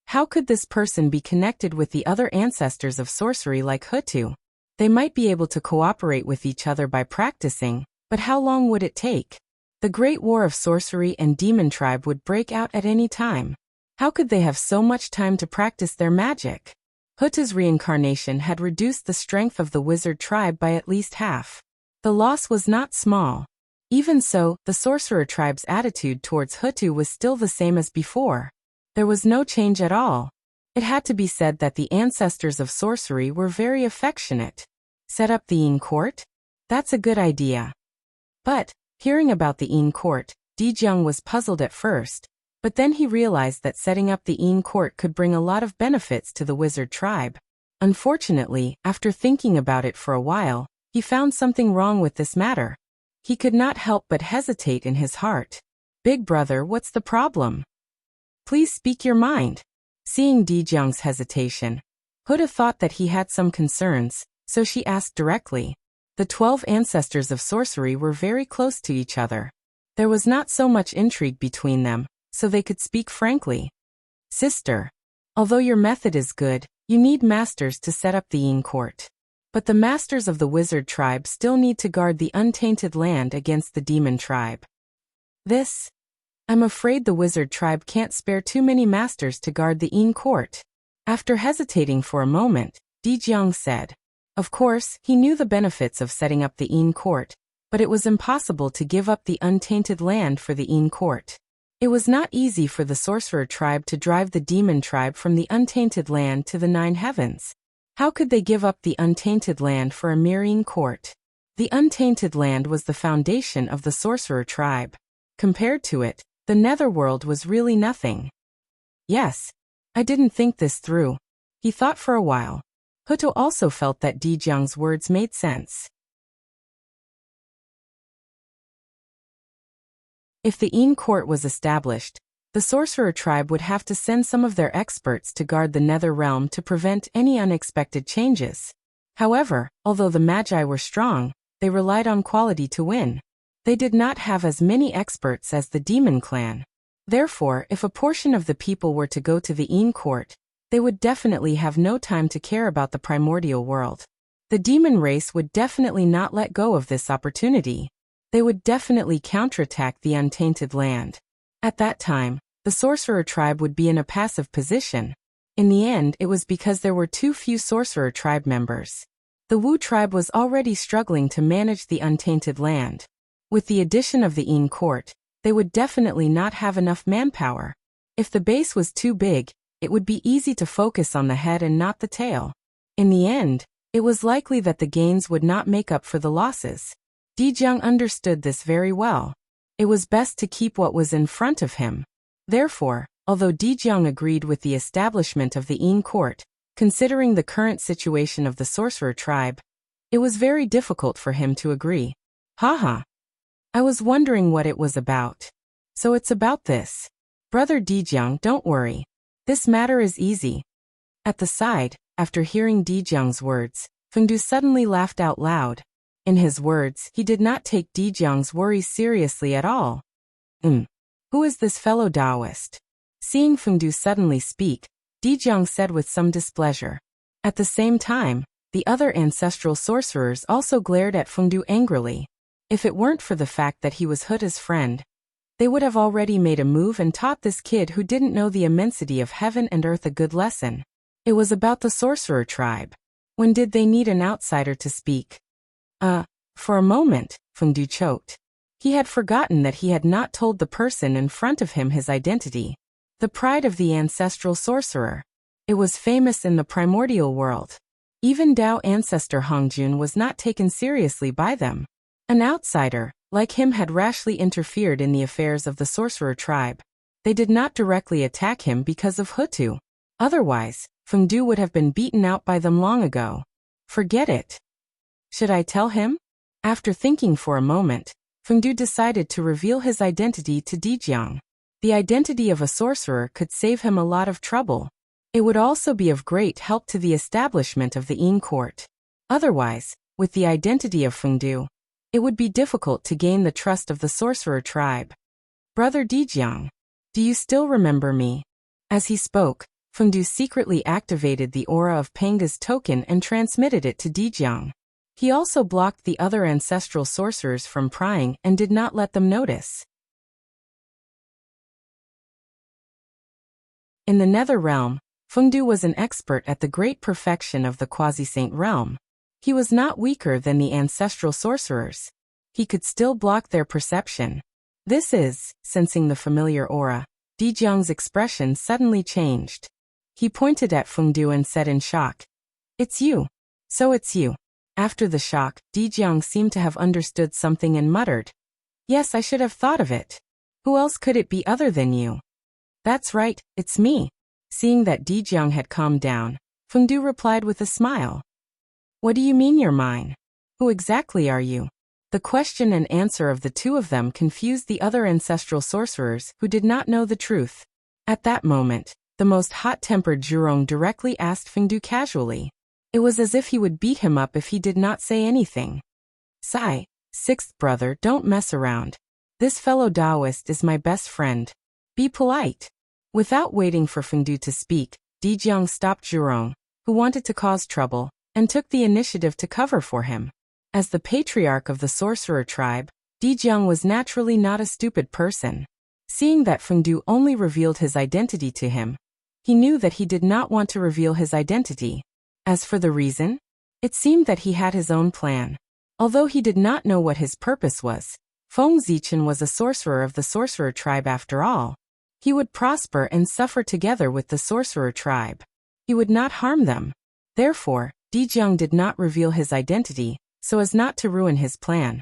how could this person be connected with the other ancestors of sorcery like Hutu? They might be able to cooperate with each other by practicing, but how long would it take? The great war of sorcery and demon tribe would break out at any time. How could they have so much time to practice their magic? Hutu's reincarnation had reduced the strength of the wizard tribe by at least half. The loss was not small. Even so, the sorcerer tribe's attitude towards Hutu was still the same as before. There was no change at all. It had to be said that the ancestors of sorcery were very affectionate. Set up the Yin court? That's a good idea. But, hearing about the Yin court, Dijiang was puzzled at first. But then he realized that setting up the Yin court could bring a lot of benefits to the wizard tribe. Unfortunately, after thinking about it for a while, he found something wrong with this matter. He could not help but hesitate in his heart. Big brother, what's the problem? Please speak your mind. Seeing Dijiang's hesitation, Huda thought that he had some concerns, so she asked directly. The 12 ancestors of sorcery were very close to each other. There was not so much intrigue between them, so they could speak frankly. Sister, although your method is good, you need masters to set up the Yin court. But the masters of the wizard tribe still need to guard the untainted land against the demon tribe. I'm afraid the wizard tribe can't spare too many masters to guard the Yin court. After hesitating for a moment, Dijiang said. Of course, he knew the benefits of setting up the Yin court, but it was impossible to give up the untainted land for the Yin court. It was not easy for the sorcerer tribe to drive the demon tribe from the untainted land to the 9 heavens. How could they give up the untainted land for a mere Yin court? The untainted land was the foundation of the sorcerer tribe. Compared to it, the netherworld was really nothing. Yes, I didn't think this through. He thought for a while. Huto also felt that Dijiang's words made sense. If the Yin court was established, the sorcerer tribe would have to send some of their experts to guard the nether realm to prevent any unexpected changes. However, although the Magi were strong, they relied on quality to win. They did not have as many experts as the demon clan. Therefore, if a portion of the people were to go to the Yin court, they would definitely have no time to care about the primordial world. The demon race would definitely not let go of this opportunity. They would definitely counterattack the untainted land. At that time, the sorcerer tribe would be in a passive position. In the end, it was because there were too few sorcerer tribe members. The Wu tribe was already struggling to manage the untainted land. With the addition of the Yin court, they would definitely not have enough manpower. If the base was too big, it would be easy to focus on the head and not the tail. In the end, it was likely that the gains would not make up for the losses. Dijiang understood this very well. It was best to keep what was in front of him. Therefore, although Dijiang agreed with the establishment of the Yin court, considering the current situation of the sorcerer tribe, it was very difficult for him to agree. Haha. I was wondering what it was about. So it's about this. Brother Dijiang, don't worry. This matter is easy. At the side, after hearing Dijiang's words, Fengdu suddenly laughed out loud. In his words, he did not take Dijiang's worries seriously at all. Who is this fellow Taoist? Seeing Fengdu suddenly speak, Dijiang said with some displeasure. At the same time, the other ancestral sorcerers also glared at Fengdu angrily. If it weren't for the fact that he was Huta's friend, they would have already made a move and taught this kid who didn't know the immensity of heaven and earth a good lesson. It was about the sorcerer tribe. When did they need an outsider to speak? For a moment, Fengdu choked. He had forgotten that he had not told the person in front of him his identity. The pride of the ancestral sorcerer. It was famous in the primordial world. Even Dao ancestor Hongjun was not taken seriously by them. An outsider, like him, had rashly interfered in the affairs of the sorcerer tribe. They did not directly attack him because of Hutu. Otherwise, Fengdu would have been beaten out by them long ago. Forget it. Should I tell him? After thinking for a moment, Fengdu decided to reveal his identity to Dijiang. The identity of a sorcerer could save him a lot of trouble. It would also be of great help to the establishment of the Yin court. Otherwise, with the identity of Fengdu, it would be difficult to gain the trust of the sorcerer tribe. Brother Dijiang, do you still remember me? As he spoke, Fengdu secretly activated the aura of Panga's token and transmitted it to Dijiang. He also blocked the other ancestral sorcerers from prying and did not let them notice. In the Nether Realm, Fengdu was an expert at the great perfection of the quasi-saint realm. He was not weaker than the ancestral sorcerers. He could still block their perception. This is, sensing the familiar aura, Dijiang's expression suddenly changed. He pointed at Fengdu and said in shock, "It's you. So it's you." After the shock, Dijiang seemed to have understood something and muttered, "Yes, I should have thought of it. Who else could it be other than you?" "That's right, it's me." Seeing that Dijiang had calmed down, Fengdu replied with a smile. "What do you mean you're mine? Who exactly are you?" The question and answer of the two of them confused the other ancestral sorcerers who did not know the truth. At that moment, the most hot-tempered Zhurong directly asked Fengdu casually. It was as if he would beat him up if he did not say anything. "Sai, sixth brother, don't mess around. This fellow Taoist is my best friend. Be polite." Without waiting for Fengdu to speak, Dijiang stopped Zhurong, who wanted to cause trouble, and took the initiative to cover for him. As the patriarch of the sorcerer tribe, Dijiang was naturally not a stupid person. Seeing that Fengdu only revealed his identity to him, he knew that he did not want to reveal his identity. As for the reason, it seemed that he had his own plan. Although he did not know what his purpose was, Feng Zichen was a sorcerer of the sorcerer tribe after all. He would prosper and suffer together with the sorcerer tribe. He would not harm them. Therefore, Dijiang did not reveal his identity, so as not to ruin his plan.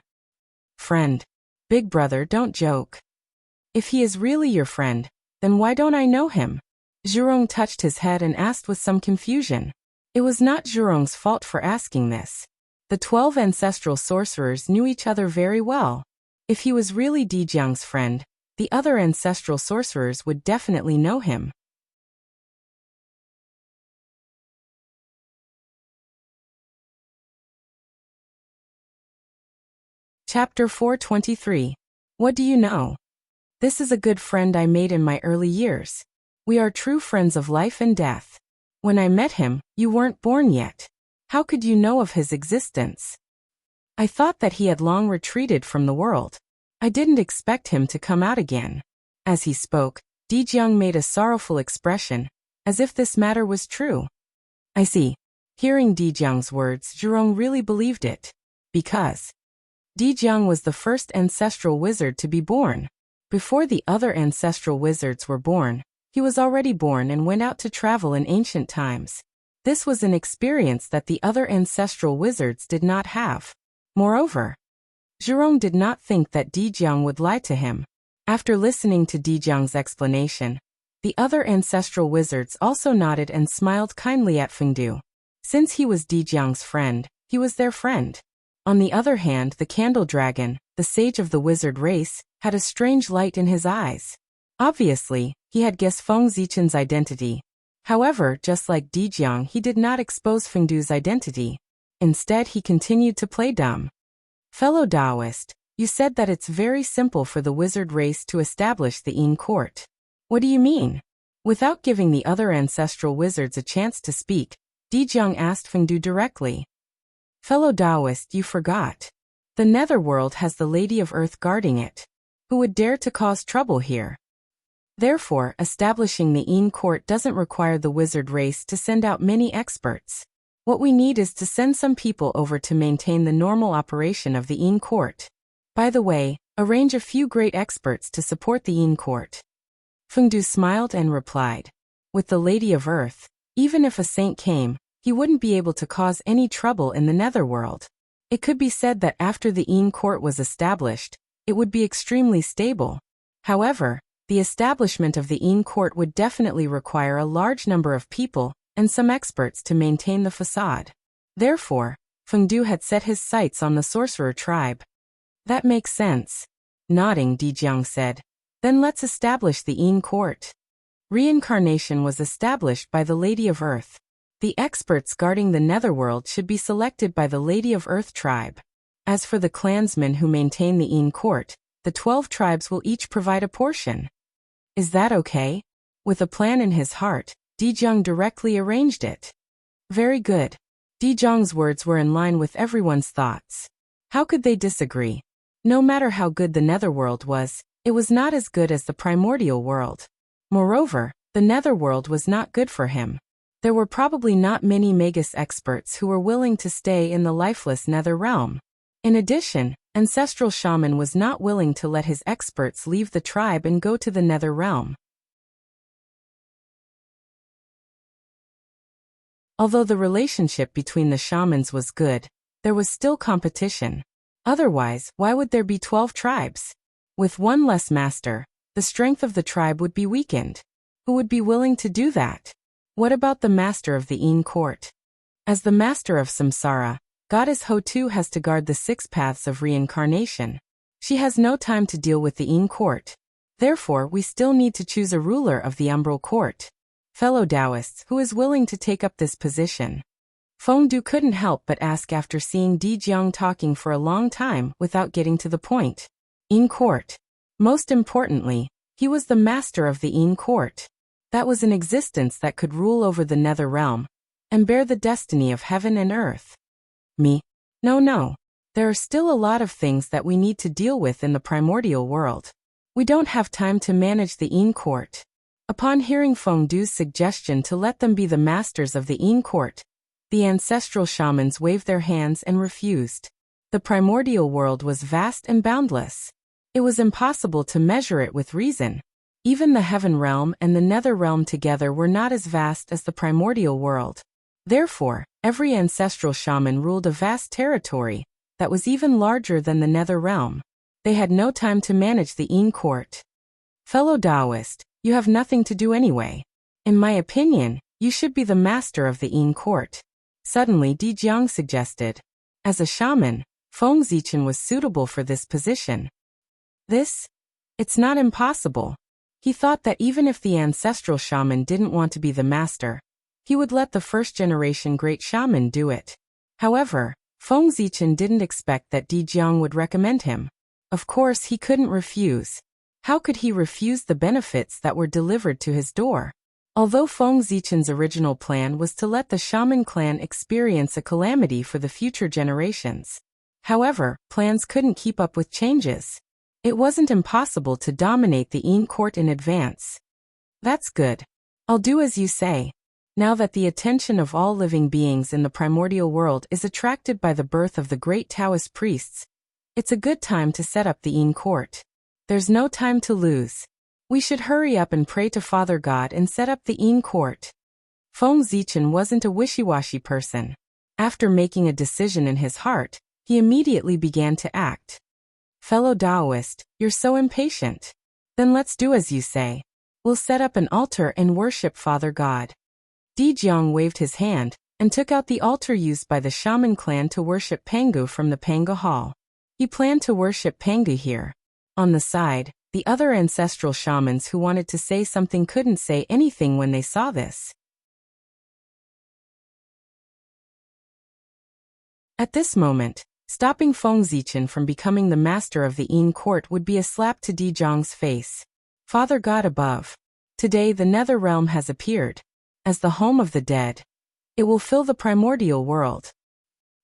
"Friend. Big brother, don't joke. If he is really your friend, then why don't I know him?" Zhurong touched his head and asked with some confusion. It was not Zhurong's fault for asking this. The 12 ancestral sorcerers knew each other very well. If he was really Dijiang's friend, the other ancestral sorcerers would definitely know him. Chapter 423. What do you know? This is a good friend I made in my early years. We are true friends of life and death. When I met him, you weren't born yet. How could you know of his existence? I thought that he had long retreated from the world. I didn't expect him to come out again. As he spoke, Dijiang made a sorrowful expression, as if this matter was true. I see. Hearing Dijiang's words, Zhurong really believed it. Because Dijiang was the first ancestral wizard to be born. Before the other ancestral wizards were born, he was already born and went out to travel in ancient times. This was an experience that the other ancestral wizards did not have. Moreover, Zhurong did not think that Dijiang would lie to him. After listening to Dijiang's explanation, the other ancestral wizards also nodded and smiled kindly at Fengdu. Since he was Dijiang's friend, he was their friend. On the other hand, the candle dragon, the sage of the wizard race, had a strange light in his eyes. Obviously, he had guessed Feng Zichen's identity. However, just like Dijiang, he did not expose Fengdu's identity. Instead, he continued to play dumb. Fellow Taoist, you said that it's very simple for the wizard race to establish the Yin court. What do you mean? Without giving the other ancestral wizards a chance to speak, Dijiang asked Fengdu directly. Fellow Taoist, you forgot. The Netherworld has the Lady of Earth guarding it. Who would dare to cause trouble here? Therefore, establishing the Yin court doesn't require the wizard race to send out many experts. What we need is to send some people over to maintain the normal operation of the Yin court. By the way, arrange a few great experts to support the Yin court. Fengdu smiled and replied. With the Lady of Earth, even if a saint came, he wouldn't be able to cause any trouble in the Netherworld. It could be said that after the Yin court was established, it would be extremely stable. However, the establishment of the Yin court would definitely require a large number of people and some experts to maintain the facade. Therefore, Fengdu had set his sights on the sorcerer tribe. That makes sense. Nodding, Dijiang said. Then let's establish the Yin court. Reincarnation was established by the Lady of Earth. The experts guarding the Netherworld should be selected by the Lady of Earth tribe. As for the clansmen who maintain the Yin court, the 12 tribes will each provide a portion. Is that okay? With a plan in his heart, Dijiang directly arranged it. Very good. Dijiang's words were in line with everyone's thoughts. How could they disagree? No matter how good the Netherworld was, it was not as good as the primordial world. Moreover, the Netherworld was not good for him. There were probably not many Magus experts who were willing to stay in the lifeless Nether realm. In addition, Ancestral Shaman was not willing to let his experts leave the tribe and go to the Nether realm. Although the relationship between the shamans was good, there was still competition. Otherwise, why would there be 12 tribes? With one less master, the strength of the tribe would be weakened. Who would be willing to do that? What about the master of the Yin court? As the master of Samsara, Goddess Hotu has to guard the 6 paths of reincarnation. She has no time to deal with the Yin court. Therefore, we still need to choose a ruler of the Umbral court. Fellow Taoists, who is willing to take up this position? Fengdu couldn't help but ask after seeing Dijiang talking for a long time without getting to the point. Yin court. Most importantly, he was the master of the Yin court. That was an existence that could rule over the Nether realm and bear the destiny of heaven and earth. Me? No. There are still a lot of things that we need to deal with in the primordial world. We don't have time to manage the Yin court. Upon hearing Fengdu's suggestion to let them be the masters of the Yin court, the ancestral shamans waved their hands and refused. The primordial world was vast and boundless. It was impossible to measure it with reason. Even the heaven realm and the nether realm together were not as vast as the primordial world. Therefore, every ancestral shaman ruled a vast territory that was even larger than the nether realm. They had no time to manage the Yin court. Fellow Taoist, you have nothing to do anyway. In my opinion, you should be the master of the Yin court. Suddenly Dijiang suggested. As a shaman, Feng Zichen was suitable for this position. It's not impossible. He thought that even if the ancestral shaman didn't want to be the master, he would let the first-generation great shaman do it. However, Feng Zichen didn't expect that Dijiang would recommend him. Of course, he couldn't refuse. How could he refuse the benefits that were delivered to his door? Although Feng Zichen's original plan was to let the shaman clan experience a calamity for the future generations, However, plans couldn't keep up with changes. It wasn't impossible to dominate the Yin court in advance. That's good. I'll do as you say. Now that the attention of all living beings in the primordial world is attracted by the birth of the great Taoist priests, it's a good time to set up the Yin court. There's no time to lose. We should hurry up and pray to Father God and set up the Yin court. Feng Zichen wasn't a wishy-washy person. After making a decision in his heart, he immediately began to act. Fellow Taoist, you're so impatient. Then let's do as you say. We'll set up an altar and worship Father God. Di Jiang waved his hand and took out the altar used by the shaman clan to worship Pangu from the Panga Hall. He planned to worship Pangu here. On the side, the other ancestral shamans who wanted to say something couldn't say anything when they saw this. At this moment, stopping Feng Zichen from becoming the master of the Yin court would be a slap to Di Jiang's face. Father God above. Today the Nether Realm has appeared. As the home of the dead. It will fill the primordial world.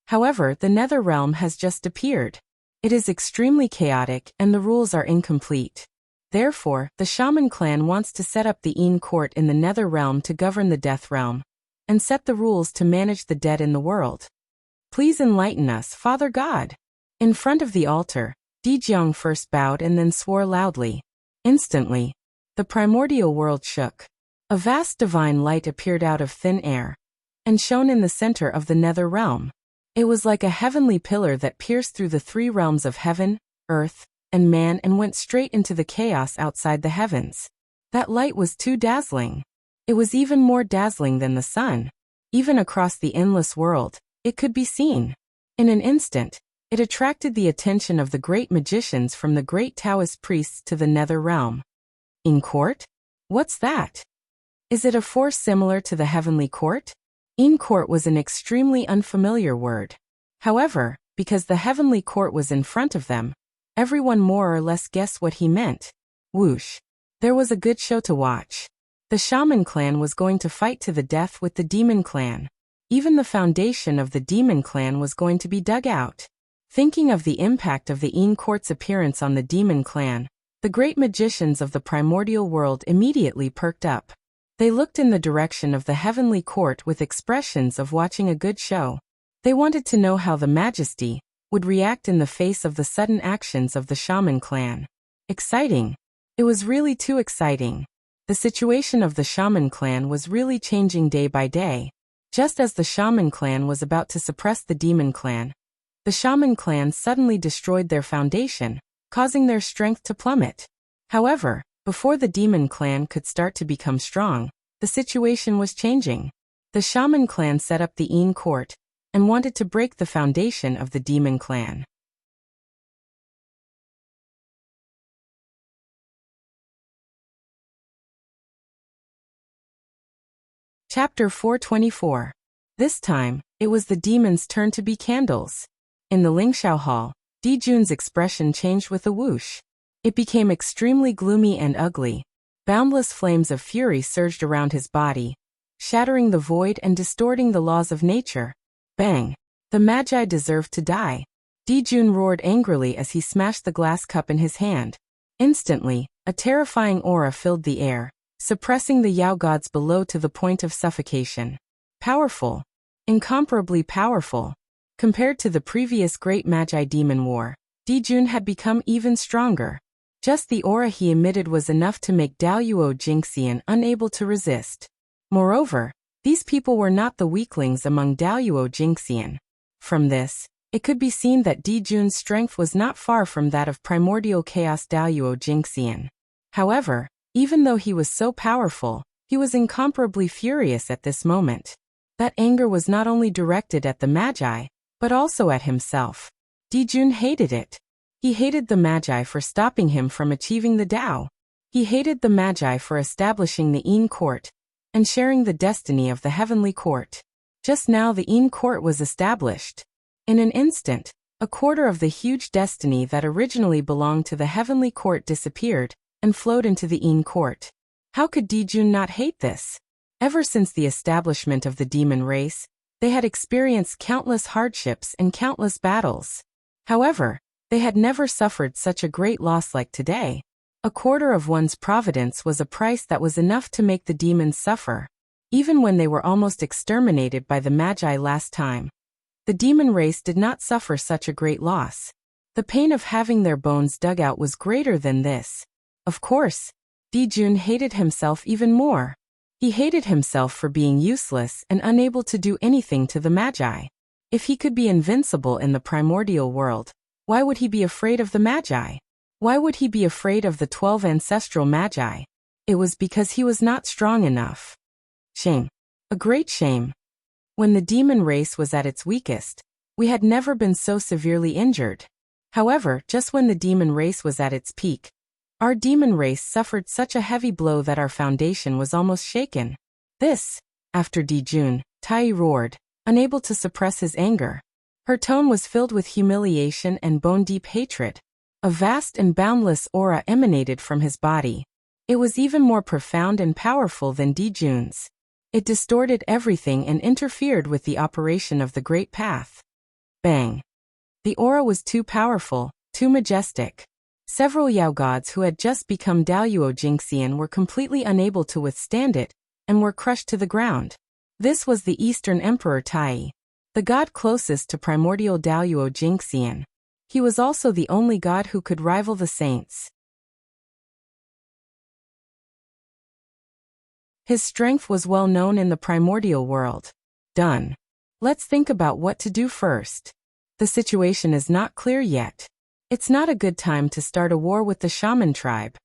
However, the Nether Realm has just appeared. It is extremely chaotic and the rules are incomplete. Therefore, the Shaman clan wants to set up the Yin court in the Nether Realm to govern the Death Realm, and set the rules to manage the dead in the world. Please enlighten us, Father God. In front of the altar, Di Jiang first bowed and then swore loudly. Instantly, the primordial world shook. A vast divine light appeared out of thin air, and shone in the center of the Nether Realm. It was like a heavenly pillar that pierced through the three realms of heaven, earth, and man and went straight into the chaos outside the heavens. That light was too dazzling. It was even more dazzling than the sun. Even across the endless world, it could be seen. In an instant, it attracted the attention of the great magicians from the great Taoist priests to the Nether Realm. Yin court? What's that? Is it a force similar to the heavenly court? Yin court was an extremely unfamiliar word. However, because the heavenly court was in front of them, everyone more or less guessed what he meant. Whoosh. There was a good show to watch. The Shaman clan was going to fight to the death with the Demon clan. Even the foundation of the Demon clan was going to be dug out. Thinking of the impact of the Yin court's appearance on the Demon clan, the great magicians of the primordial world immediately perked up. They looked in the direction of the heavenly court with expressions of watching a good show. They wanted to know how the Majesty would react in the face of the sudden actions of the Shaman clan. Exciting. It was really too exciting. The situation of the Shaman clan was really changing day by day. Just as the Shaman clan was about to suppress the Demon clan, the Shaman clan suddenly destroyed their foundation, causing their strength to plummet. However, before the Demon clan could start to become strong, the situation was changing. The Shaman clan set up the Yin court and wanted to break the foundation of the Demon clan. Chapter 424. This time, it was the demons' turn to be candles. In the Lingxiao Hall, Di Jun's expression changed with a whoosh. It became extremely gloomy and ugly. Boundless flames of fury surged around his body, shattering the void and distorting the laws of nature. Bang! The Magi deserved to die. Di Jun roared angrily as he smashed the glass cup in his hand. Instantly, a terrifying aura filled the air, suppressing the Yao gods below to the point of suffocation. Powerful. Incomparably powerful. Compared to the previous great Magi demon war, Di Jun had become even stronger. Just the aura he emitted was enough to make Daoyuo Jingxian unable to resist. Moreover, these people were not the weaklings among Daoyuo Jingxian. From this, it could be seen that Di Jun's strength was not far from that of primordial chaos Daoyuo Jingxian. However, even though he was so powerful, he was incomparably furious at this moment. That anger was not only directed at the Magi, but also at himself. Di Jun hated it. He hated the Magi for stopping him from achieving the Tao. He hated the Magi for establishing the Yin court and sharing the destiny of the heavenly court. Just now the Yin court was established. In an instant, a quarter of the huge destiny that originally belonged to the heavenly court disappeared and flowed into the Yin court. How could Di Jun not hate this? Ever since the establishment of the demon race, they had experienced countless hardships and countless battles. However, they had never suffered such a great loss like today. A quarter of one's providence was a price that was enough to make the demons suffer, even when they were almost exterminated by the Magi last time. The demon race did not suffer such a great loss. The pain of having their bones dug out was greater than this. Of course, Dijun hated himself even more. He hated himself for being useless and unable to do anything to the Magi. If he could be invincible in the primordial world, why would he be afraid of the Magi? Why would he be afraid of the 12 ancestral Magi? It was because he was not strong enough. Shame. A great shame. When the demon race was at its weakest, we had never been so severely injured. However, just when the demon race was at its peak, our demon race suffered such a heavy blow that our foundation was almost shaken. This, after Dijun, Tai roared, unable to suppress his anger. Her tone was filled with humiliation and bone-deep hatred. A vast and boundless aura emanated from his body. It was even more profound and powerful than Dijun's. It distorted everything and interfered with the operation of the Great Path. Bang! The aura was too powerful, too majestic. Several Yao gods who had just become Daluo Jingxian were completely unable to withstand it, and were crushed to the ground. This was the Eastern Emperor Tai, the god closest to primordial Daluo Jingxian. He was also the only god who could rival the saints. His strength was well known in the primordial world. Done. Let's think about what to do first. The situation is not clear yet. It's not a good time to start a war with the shaman tribe.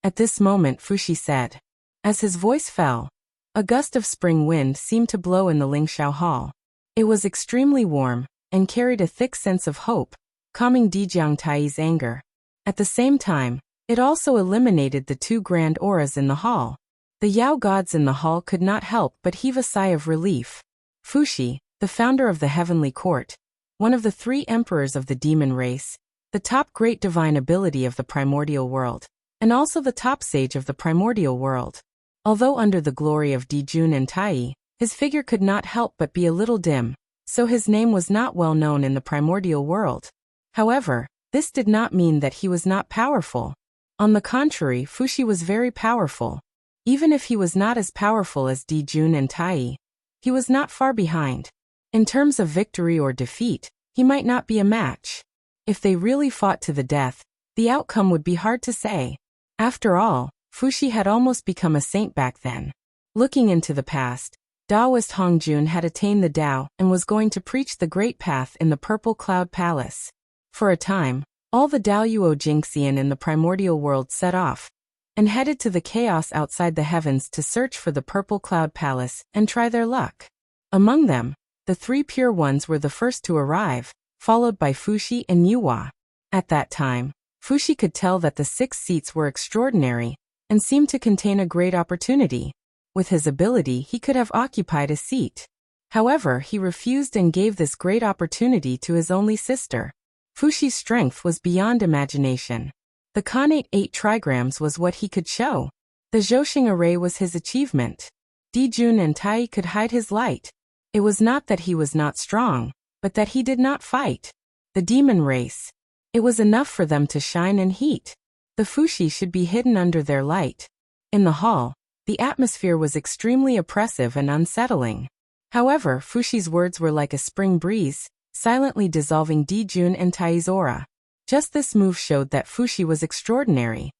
At this moment, Fuxi said. As his voice fell, a gust of spring wind seemed to blow in the Lingxiao Hall. It was extremely warm, and carried a thick sense of hope, calming Dijiang Tai's anger. At the same time, it also eliminated the two grand auras in the hall. The Yao gods in the hall could not help but heave a sigh of relief. Fuxi, the founder of the Heavenly Court, one of the 3 emperors of the demon race, the top great divine ability of the primordial world, and also the top sage of the primordial world. Although under the glory of Dijun and Tai, his figure could not help but be a little dim, so his name was not well known in the primordial world. However, this did not mean that he was not powerful. On the contrary, Fuxi was very powerful. Even if he was not as powerful as Dijun and Tai, he was not far behind. In terms of victory or defeat, he might not be a match. If they really fought to the death, the outcome would be hard to say. After all, Fuxi had almost become a saint back then. Looking into the past, Taoist Hongjun had attained the Tao and was going to preach the Great Path in the Purple Cloud Palace. For a time, all the Daluo Jingxian in the primordial world set off, and headed to the chaos outside the heavens to search for the Purple Cloud Palace and try their luck. Among them, the 3 pure ones were the first to arrive, followed by Fuxi and Yuhua. At that time, Fuxi could tell that the 6 seats were extraordinary, and seemed to contain a great opportunity. With his ability, he could have occupied a seat. However, he refused and gave this great opportunity to his only sister. Fuxi's strength was beyond imagination. The Khanate 8 trigrams was what he could show. The Zhouxing array was his achievement. Dijun and Tai could hide his light. It was not that he was not strong, but that he did not fight. The demon race. It was enough for them to shine and heat. The Fuxi should be hidden under their light. In the hall, the atmosphere was extremely oppressive and unsettling. However, Fuxi's words were like a spring breeze, silently dissolving Dijun and Tai's aura. Just this move showed that Fuxi was extraordinary.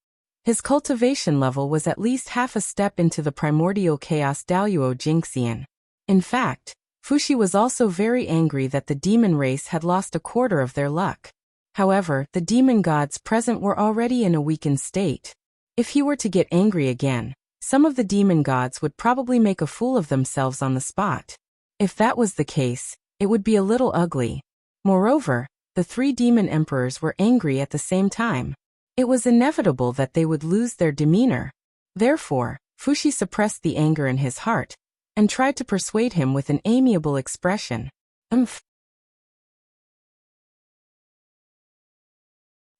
His cultivation level was at least half a step into the primordial chaos Daluo Jingxian. In fact, Fuxi was also very angry that the demon race had lost a quarter of their luck. However, the demon gods present were already in a weakened state. If he were to get angry again, some of the demon gods would probably make a fool of themselves on the spot. If that was the case, it would be a little ugly. Moreover, the 3 demon emperors were angry at the same time. It was inevitable that they would lose their demeanor. Therefore, Fuxi suppressed the anger in his heart, and tried to persuade him with an amiable expression.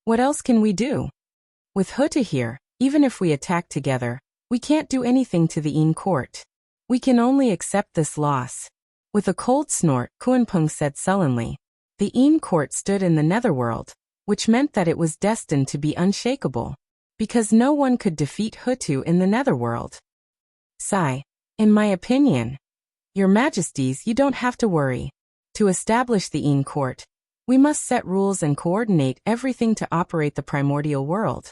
What else can we do? With Huta here, even if we attack together, we can't do anything to the Yin court. We can only accept this loss. With a cold snort, Kuanpeng said sullenly. The Een court stood in the netherworld, which meant that it was destined to be unshakable, because no one could defeat Hutu in the netherworld. Sigh. In my opinion, Your Majesties, you don't have to worry. To establish the Een court, we must set rules and coordinate everything to operate the primordial world.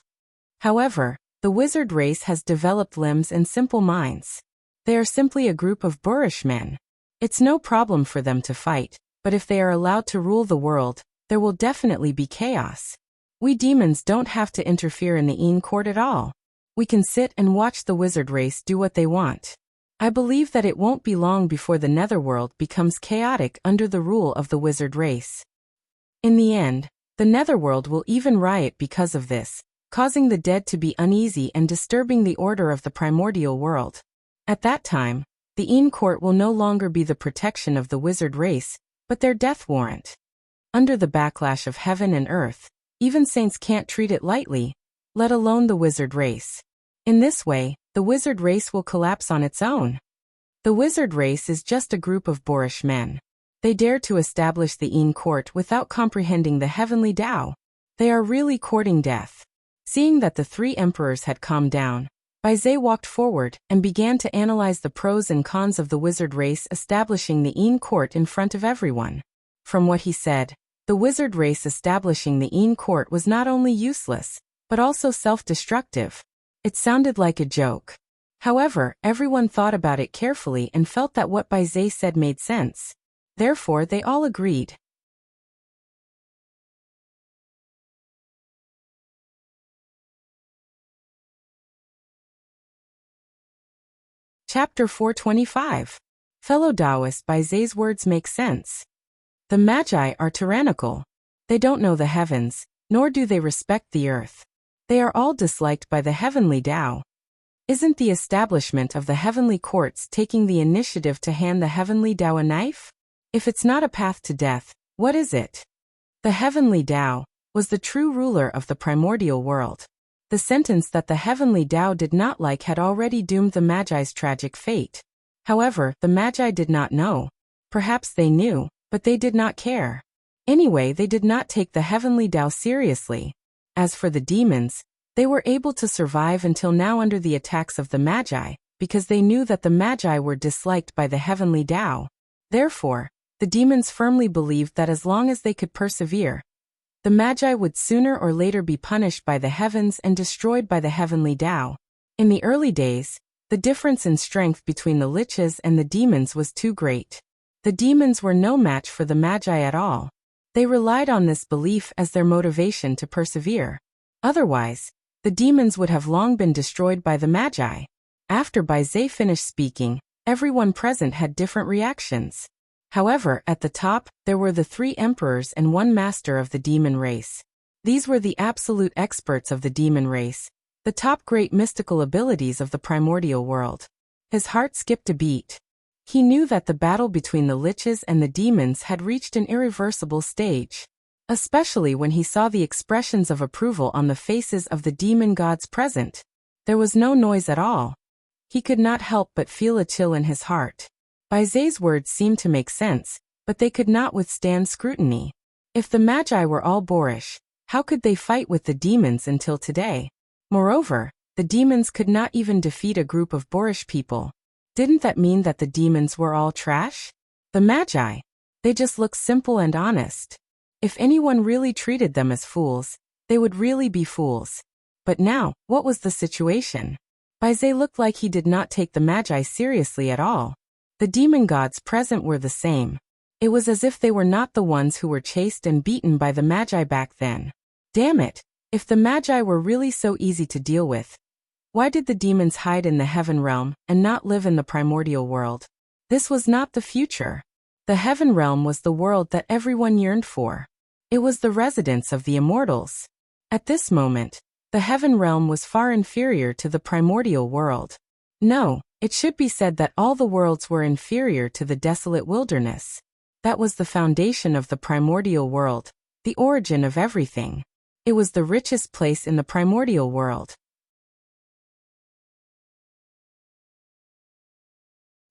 However, the wizard race has developed limbs and simple minds. They are simply a group of boorish men. It's no problem for them to fight, but if they are allowed to rule the world, there will definitely be chaos. We demons don't have to interfere in the Een court at all. We can sit and watch the wizard race do what they want. I believe that it won't be long before the netherworld becomes chaotic under the rule of the wizard race. In the end, the netherworld will even riot because of this, causing the dead to be uneasy and disturbing the order of the primordial world. At that time, the Een court will no longer be the protection of the wizard race, but their death warrant. Under the backlash of heaven and earth, even saints can't treat it lightly, let alone the wizard race. In this way, the wizard race will collapse on its own. The wizard race is just a group of boorish men. They dare to establish the Een court without comprehending the heavenly Tao. They are really courting death. Seeing that the three emperors had calmed down, Baizé walked forward and began to analyze the pros and cons of the wizard race establishing the Een court in front of everyone. From what he said, the wizard race establishing the Een court was not only useless, but also self-destructive. It sounded like a joke. However, everyone thought about it carefully and felt that what Baizé said made sense. Therefore, they all agreed. Chapter 425. Fellow Taoist, Baizé's words make sense. The Magi are tyrannical. They don't know the heavens, nor do they respect the earth. They are all disliked by the heavenly Tao. Isn't the establishment of the heavenly courts taking the initiative to hand the heavenly Tao a knife? If it's not a path to death, what is it? The heavenly Tao was the true ruler of the primordial world. The sentence that the heavenly Tao did not like had already doomed the Magi's tragic fate. However, the Magi did not know. Perhaps they knew, but they did not care. Anyway, they did not take the heavenly Tao seriously. As for the demons, they were able to survive until now under the attacks of the Magi, because they knew that the Magi were disliked by the heavenly Tao. Therefore, the demons firmly believed that as long as they could persevere, the Magi would sooner or later be punished by the heavens and destroyed by the heavenly Tao. In the early days, the difference in strength between the liches and the demons was too great. The demons were no match for the Magi at all. They relied on this belief as their motivation to persevere. Otherwise, the demons would have long been destroyed by the Magi. After Baizé finished speaking, everyone present had different reactions. However, at the top, there were the three emperors and one master of the demon race. These were the absolute experts of the demon race, the top great mystical abilities of the primordial world. His heart skipped a beat. He knew that the battle between the liches and the demons had reached an irreversible stage. Especially when he saw the expressions of approval on the faces of the demon gods present. There was no noise at all. He could not help but feel a chill in his heart. Baizé's words seemed to make sense, but they could not withstand scrutiny. If the Magi were all boorish, how could they fight with the demons until today? Moreover, the demons could not even defeat a group of boorish people. Didn't that mean that the demons were all trash? The Magi, they just looked simple and honest. If anyone really treated them as fools, they would really be fools. But now, what was the situation? Baizé looked like he did not take the Magi seriously at all. The demon gods present were the same. It was as if they were not the ones who were chased and beaten by the Magi back then. Damn it! If the Magi were really so easy to deal with, why did the demons hide in the heaven realm and not live in the primordial world? This was not the future. The heaven realm was the world that everyone yearned for. It was the residence of the immortals. At this moment, the heaven realm was far inferior to the primordial world. No, it should be said that all the worlds were inferior to the desolate wilderness. That was the foundation of the primordial world, the origin of everything. It was the richest place in the primordial world.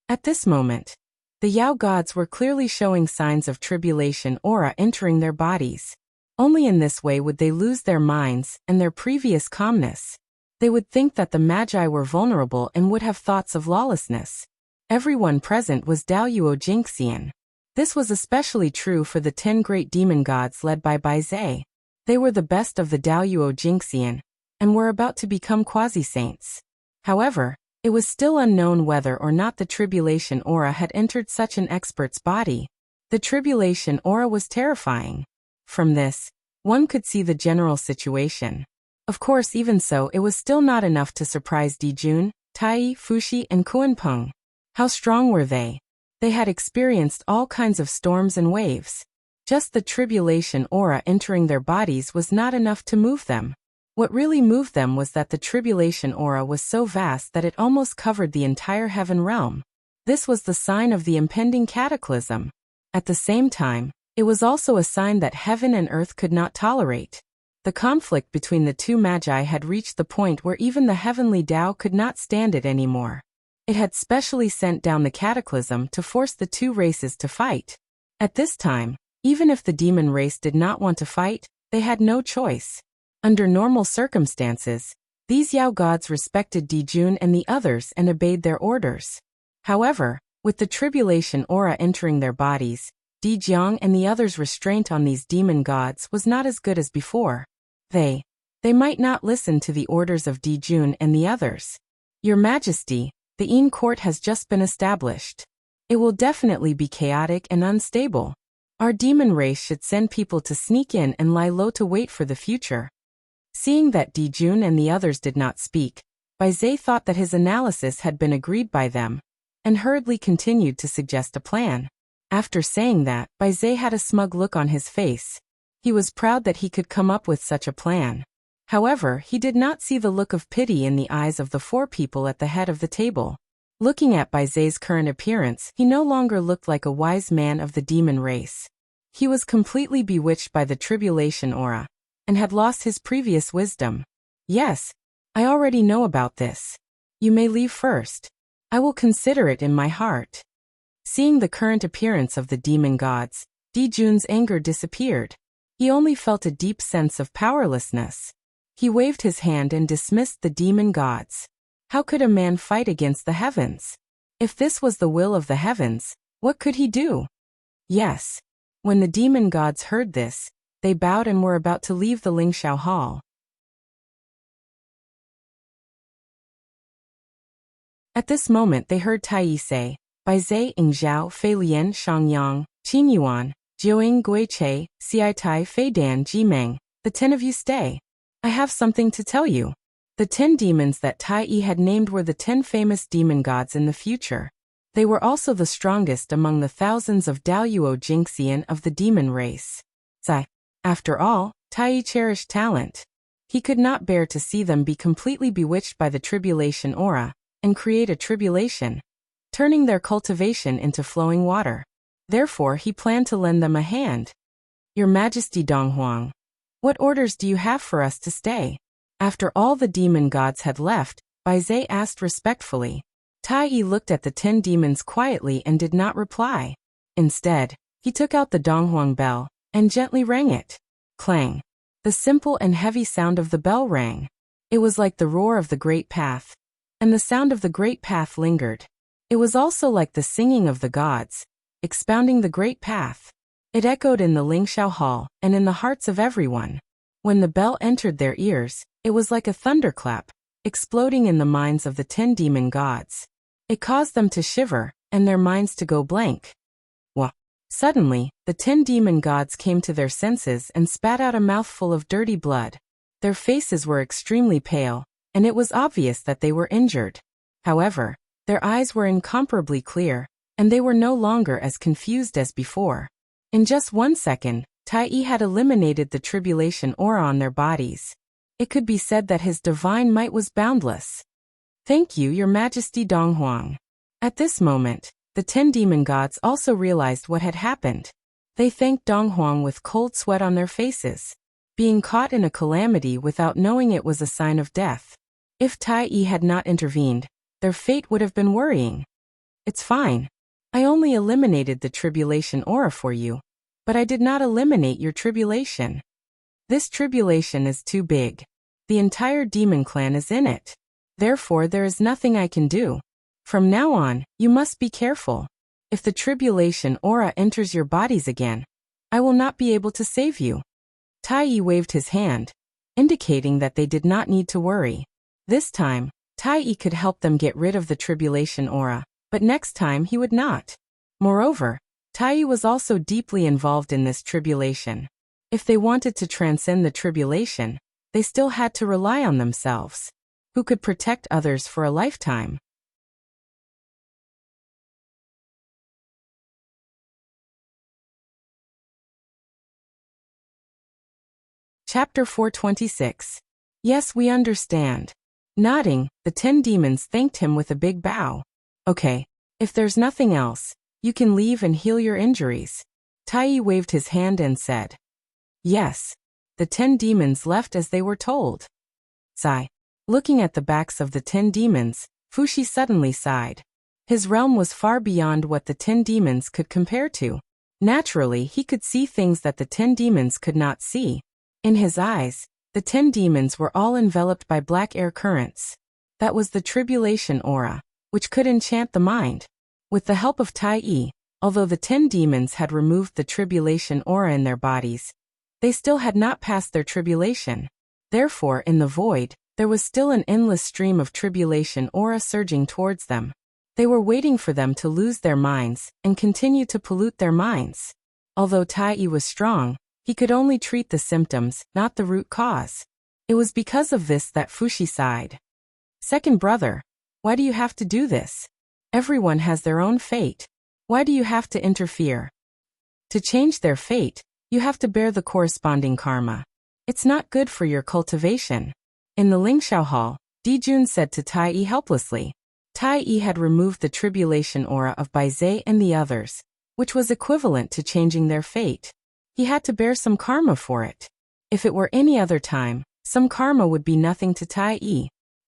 At this moment, The Yao gods were clearly showing signs of tribulation aura entering their bodies. Only in this way would they lose their minds and their previous calmness. They would think that the Magi were vulnerable and would have thoughts of lawlessness. Everyone present was Daoyuo Jingxian. This was especially true for the 10 great demon gods led by Bai Zhe. They were the best of the Daoyuo Jingxian, and were about to become quasi-saints. However, it was still unknown whether or not the tribulation aura had entered such an expert's body. The tribulation aura was terrifying. From this, one could see the general situation. Of course, even so, it was still not enough to surprise Dijun, Tai, Fuxi, and Kuanpeng. How strong were they? They had experienced all kinds of storms and waves. Just the tribulation aura entering their bodies was not enough to move them. What really moved them was that the tribulation aura was so vast that it almost covered the entire heaven realm. This was the sign of the impending cataclysm. At the same time, it was also a sign that heaven and earth could not tolerate. The conflict between the two magi had reached the point where even the heavenly Tao could not stand it anymore. It had specially sent down the cataclysm to force the two races to fight. At this time, even if the demon race did not want to fight, they had no choice. Under normal circumstances, these Yao gods respected Dijun and the others and obeyed their orders. However, with the tribulation aura entering their bodies, Dijiang and the others' restraint on these demon gods was not as good as before. They might not listen to the orders of Dijun and the others. Your Majesty, the Yin court has just been established. It will definitely be chaotic and unstable. Our demon race should send people to sneak in and lie low to wait for the future. Seeing that Dijun and the others did not speak, Bai Zhe thought that his analysis had been agreed by them, and hurriedly continued to suggest a plan. After saying that, Bai Zhe had a smug look on his face. He was proud that he could come up with such a plan. However, he did not see the look of pity in the eyes of the 4 people at the head of the table. Looking at Bai Zhe's current appearance, he no longer looked like a wise man of the demon race. He was completely bewitched by the tribulation aura, and had lost his previous wisdom. Yes, I already know about this. You may leave first. I will consider it in my heart. Seeing the current appearance of the demon gods, Dijun's anger disappeared. He only felt a deep sense of powerlessness. He waved his hand and dismissed the demon gods. How could a man fight against the heavens? If this was the will of the heavens, what could he do? Yes. When the demon gods heard this, they bowed and were about to leave the Lingxiao hall. At this moment they heard Tai say, Bai Zhe, Yingzhao, Fei Lian, Shangyang, Qin Yuan, Jiuing Guiche, Xiai Tai Fei Dan Jimeng, the 10 of you stay. I have something to tell you. The 10 demons that Tai had named were the 10 famous demon gods in the future. They were also the strongest among the thousands of Daoyuo Jingxian of the demon race. After all, Tai cherished talent. He could not bear to see them be completely bewitched by the tribulation aura, and create a tribulation, turning their cultivation into flowing water. Therefore he planned to lend them a hand. Your Majesty Donghuang, what orders do you have for us to stay? After all the demon gods had left, Bai Zhe asked respectfully. Tai looked at the 10 demons quietly and did not reply. Instead, he took out the Donghuang bell, and gently rang it. Clang. The simple and heavy sound of the bell rang. It was like the roar of the great path. And the sound of the great path lingered. It was also like the singing of the gods, expounding the great path. It echoed in the Lingxiao hall, and in the hearts of everyone. When the bell entered their ears, it was like a thunderclap, exploding in the minds of the 10 demon gods. It caused them to shiver, and their minds to go blank. Suddenly, the 10 demon gods came to their senses and spat out a mouthful of dirty blood. Their faces were extremely pale, and it was obvious that they were injured. However, their eyes were incomparably clear, and they were no longer as confused as before. In just 1 second, Tai had eliminated the tribulation aura on their bodies. It could be said that his divine might was boundless. Thank you, Your Majesty Donghuang. At this moment, the 10 demon gods also realized what had happened. They thanked Donghuang with cold sweat on their faces. Being caught in a calamity without knowing it was a sign of death. If Tai had not intervened, their fate would have been worrying. It's fine. I only eliminated the tribulation aura for you, but I did not eliminate your tribulation. This tribulation is too big. The entire demon clan is in it. Therefore, there is nothing I can do. From now on, you must be careful. If the tribulation aura enters your bodies again, I will not be able to save you. Tai waved his hand, indicating that they did not need to worry. This time, Tai could help them get rid of the tribulation aura, but next time he would not. Moreover, Tai was also deeply involved in this tribulation. If they wanted to transcend the tribulation, they still had to rely on themselves, who could protect others for a lifetime. Chapter 426. Yes, we understand. Nodding, the 10 demons thanked him with a big bow. Okay, if there's nothing else, you can leave and heal your injuries. Tai waved his hand and said. Yes. The 10 demons left as they were told. Sigh. Looking at the backs of the 10 demons, Fushi suddenly sighed. His realm was far beyond what the 10 demons could compare to. Naturally, he could see things that the 10 demons could not see. In his eyes, the 10 demons were all enveloped by black air currents. That was the tribulation aura, which could enchant the mind. With the help of Tai, although the 10 demons had removed the tribulation aura in their bodies, they still had not passed their tribulation. Therefore, in the void, there was still an endless stream of tribulation aura surging towards them. They were waiting for them to lose their minds and continue to pollute their minds. Although Tai was strong, he could only treat the symptoms, not the root cause. It was because of this that Fushi sighed. Second brother, why do you have to do this? Everyone has their own fate. Why do you have to interfere? To change their fate, you have to bear the corresponding karma. It's not good for your cultivation. In the Lingxiao Hall, Dijun said to Tai helplessly. Tai had removed the tribulation aura of Baizhe and the others, which was equivalent to changing their fate. He had to bear some karma for it. If it were any other time, some karma would be nothing to Tai.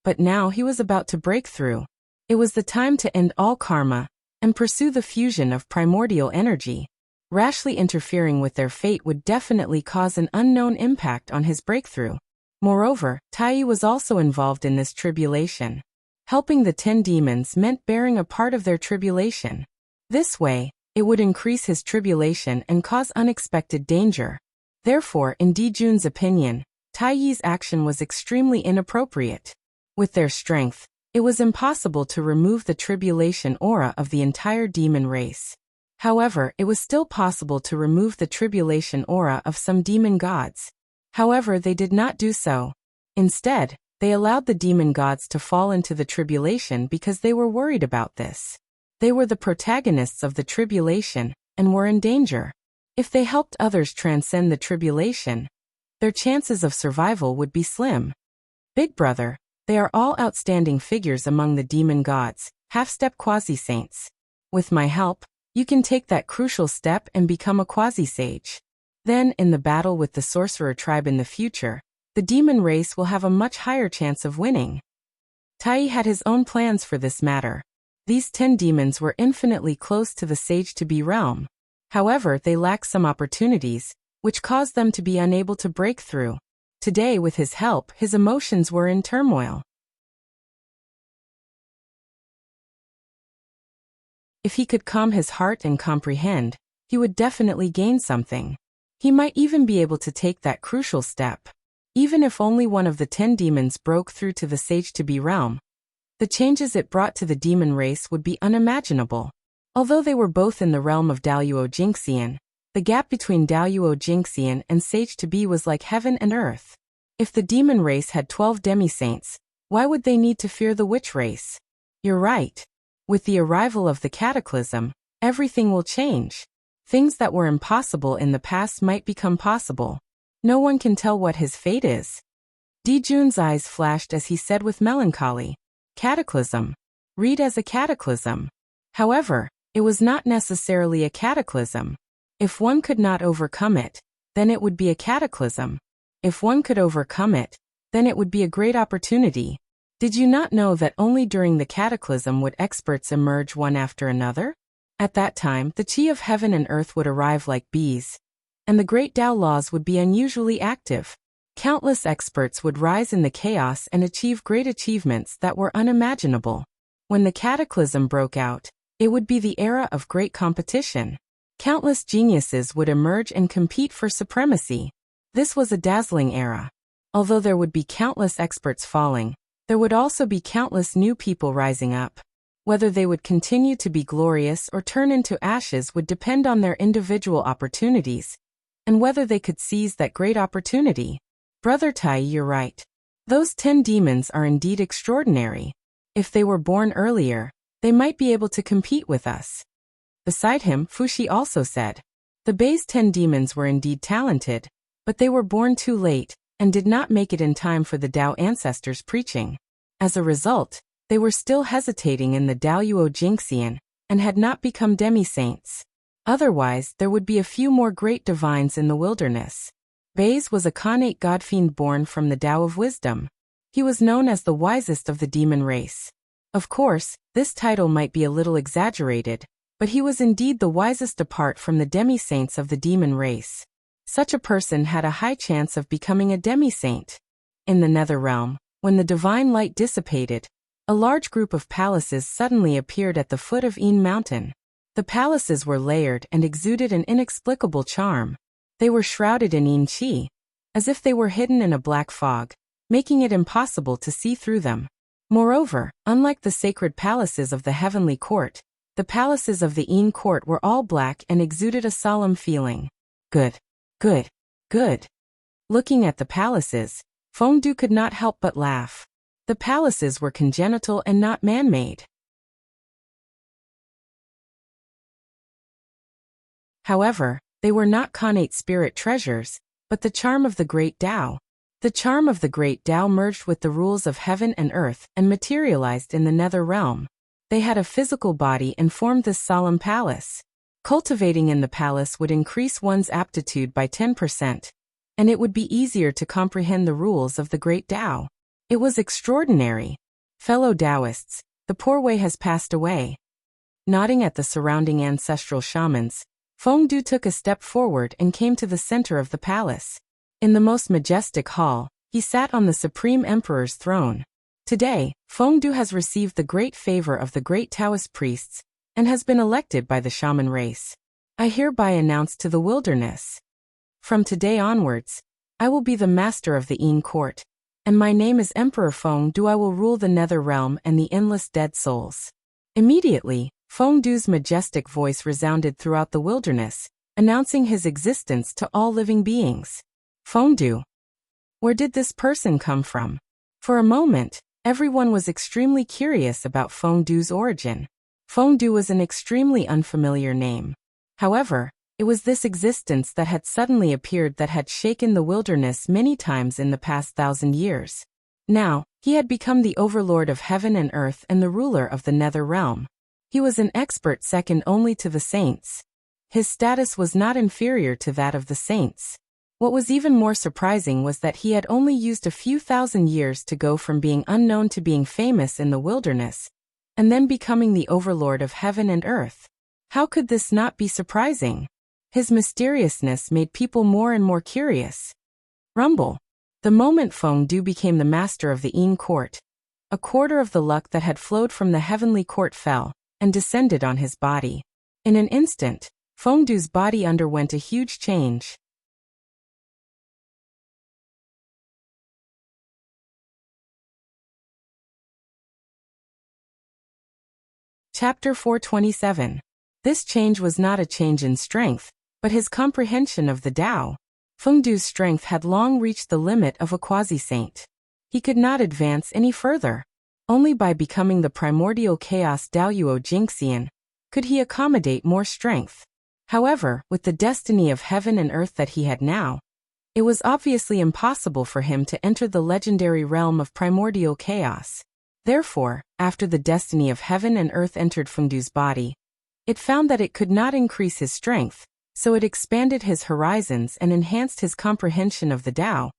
But now he was about to break through. It was the time to end all karma and pursue the fusion of primordial energy. Rashly interfering with their fate would definitely cause an unknown impact on his breakthrough. Moreover, Tai was also involved in this tribulation. Helping the 10 demons meant bearing a part of their tribulation. This way, it would increase his tribulation and cause unexpected danger. Therefore, in Dijun's opinion, Tai's action was extremely inappropriate. With their strength, it was impossible to remove the tribulation aura of the entire demon race. However, it was still possible to remove the tribulation aura of some demon gods. However, they did not do so. Instead, they allowed the demon gods to fall into the tribulation because they were worried about this. They were the protagonists of the tribulation and were in danger. If they helped others transcend the tribulation, their chances of survival would be slim. Big brother, they are all outstanding figures among the demon gods, half-step quasi-saints. With my help, you can take that crucial step and become a quasi-sage. Then, in the battle with the sorcerer tribe in the future, the demon race will have a much higher chance of winning. Tai had his own plans for this matter. These 10 demons were infinitely close to the sage-to-be realm. However, they lacked some opportunities, which caused them to be unable to break through. Today, with his help, his emotions were in turmoil. If he could calm his heart and comprehend, he would definitely gain something. He might even be able to take that crucial step. Even if only one of the 10 demons broke through to the sage-to-be realm, the changes it brought to the demon race would be unimaginable. Although they were both in the realm of Daluo Jinxian, the gap between Daluo Jinxian and sage-to-be was like heaven and earth. If the demon race had 12 demi-saints, why would they need to fear the witch race? You're right. With the arrival of the cataclysm, everything will change. Things that were impossible in the past might become possible. No one can tell what his fate is. Dijun's eyes flashed as he said with melancholy, "Cataclysm. Read as a cataclysm." However, it was not necessarily a cataclysm. If one could not overcome it, then it would be a cataclysm. If one could overcome it, then it would be a great opportunity. Did you not know that only during the cataclysm would experts emerge one after another? At that time, the qi of heaven and earth would arrive like bees, and the great Tao laws would be unusually active. Countless experts would rise in the chaos and achieve great achievements that were unimaginable. When the cataclysm broke out, it would be the era of great competition. Countless geniuses would emerge and compete for supremacy. This was a dazzling era. Although there would be countless experts falling, there would also be countless new people rising up. Whether they would continue to be glorious or turn into ashes would depend on their individual opportunities, and whether they could seize that great opportunity. Brother Tai, you're right. Those 10 demons are indeed extraordinary. If they were born earlier, they might be able to compete with us. Beside him, Fushi also said. The Bei's 10 demons were indeed talented, but they were born too late, and did not make it in time for the Tao ancestors' preaching. As a result, they were still hesitating in the Daoyuo Jingxian, and had not become demi-saints. Otherwise, there would be a few more great divines in the wilderness. Beis was a Khanate godfiend born from the Tao of Wisdom. He was known as the wisest of the demon race. Of course, this title might be a little exaggerated, but he was indeed the wisest apart from the demi-saints of the demon race. Such a person had a high chance of becoming a demi-saint. In the nether realm, when the divine light dissipated, a large group of palaces suddenly appeared at the foot of Yin Mountain. The palaces were layered and exuded an inexplicable charm. They were shrouded in Yin Qi, as if they were hidden in a black fog, making it impossible to see through them. Moreover, unlike the sacred palaces of the heavenly court, the palaces of the Yin court were all black and exuded a solemn feeling. Good. Good. Good. Looking at the palaces, Fengdu could not help but laugh. The palaces were congenital and not man-made. However, they were not Khanate spirit treasures, but the charm of the great Tao. The charm of the great Tao merged with the rules of heaven and earth and materialized in the nether realm. They had a physical body and formed this solemn palace. Cultivating in the palace would increase one's aptitude by 10%, and it would be easier to comprehend the rules of the great Tao. It was extraordinary. Fellow Taoists, the poor way has passed away. Nodding at the surrounding ancestral shamans, Fengdu took a step forward and came to the center of the palace. In the most majestic hall, he sat on the Supreme Emperor's throne. Today, Fengdu has received the great favor of the great Taoist priests, and has been elected by the shaman race. I hereby announce to the wilderness. From today onwards, I will be the master of the Yin court, and my name is Emperor Fengdu. I will rule the nether realm and the endless dead souls. Immediately, Fengdu's majestic voice resounded throughout the wilderness, announcing his existence to all living beings. Fengdu. Where did this person come from? For a moment, everyone was extremely curious about Fengdu's origin. Fengdu was an extremely unfamiliar name. However, it was this existence that had suddenly appeared that had shaken the wilderness many times in the past 1,000 years. Now, he had become the overlord of heaven and earth and the ruler of the nether realm. He was an expert second only to the saints. His status was not inferior to that of the saints. What was even more surprising was that he had only used a few thousand years to go from being unknown to being famous in the wilderness, and then becoming the overlord of heaven and earth. How could this not be surprising? His mysteriousness made people more and more curious. Rumble. The moment Fengdu became the master of the Yin court, a quarter of the luck that had flowed from the heavenly court fell, and descended on his body. In an instant, Fengdu's body underwent a huge change. Chapter 427. This change was not a change in strength, but his comprehension of the Tao. Fengdu's strength had long reached the limit of a quasi-saint. He could not advance any further. Only by becoming the primordial chaos Daoyuo Jingxian could he accommodate more strength. However, with the destiny of heaven and earth that he had now, it was obviously impossible for him to enter the legendary realm of primordial chaos. Therefore, after the destiny of heaven and earth entered Fengdu's body, it found that it could not increase his strength, so it expanded his horizons and enhanced his comprehension of the Tao,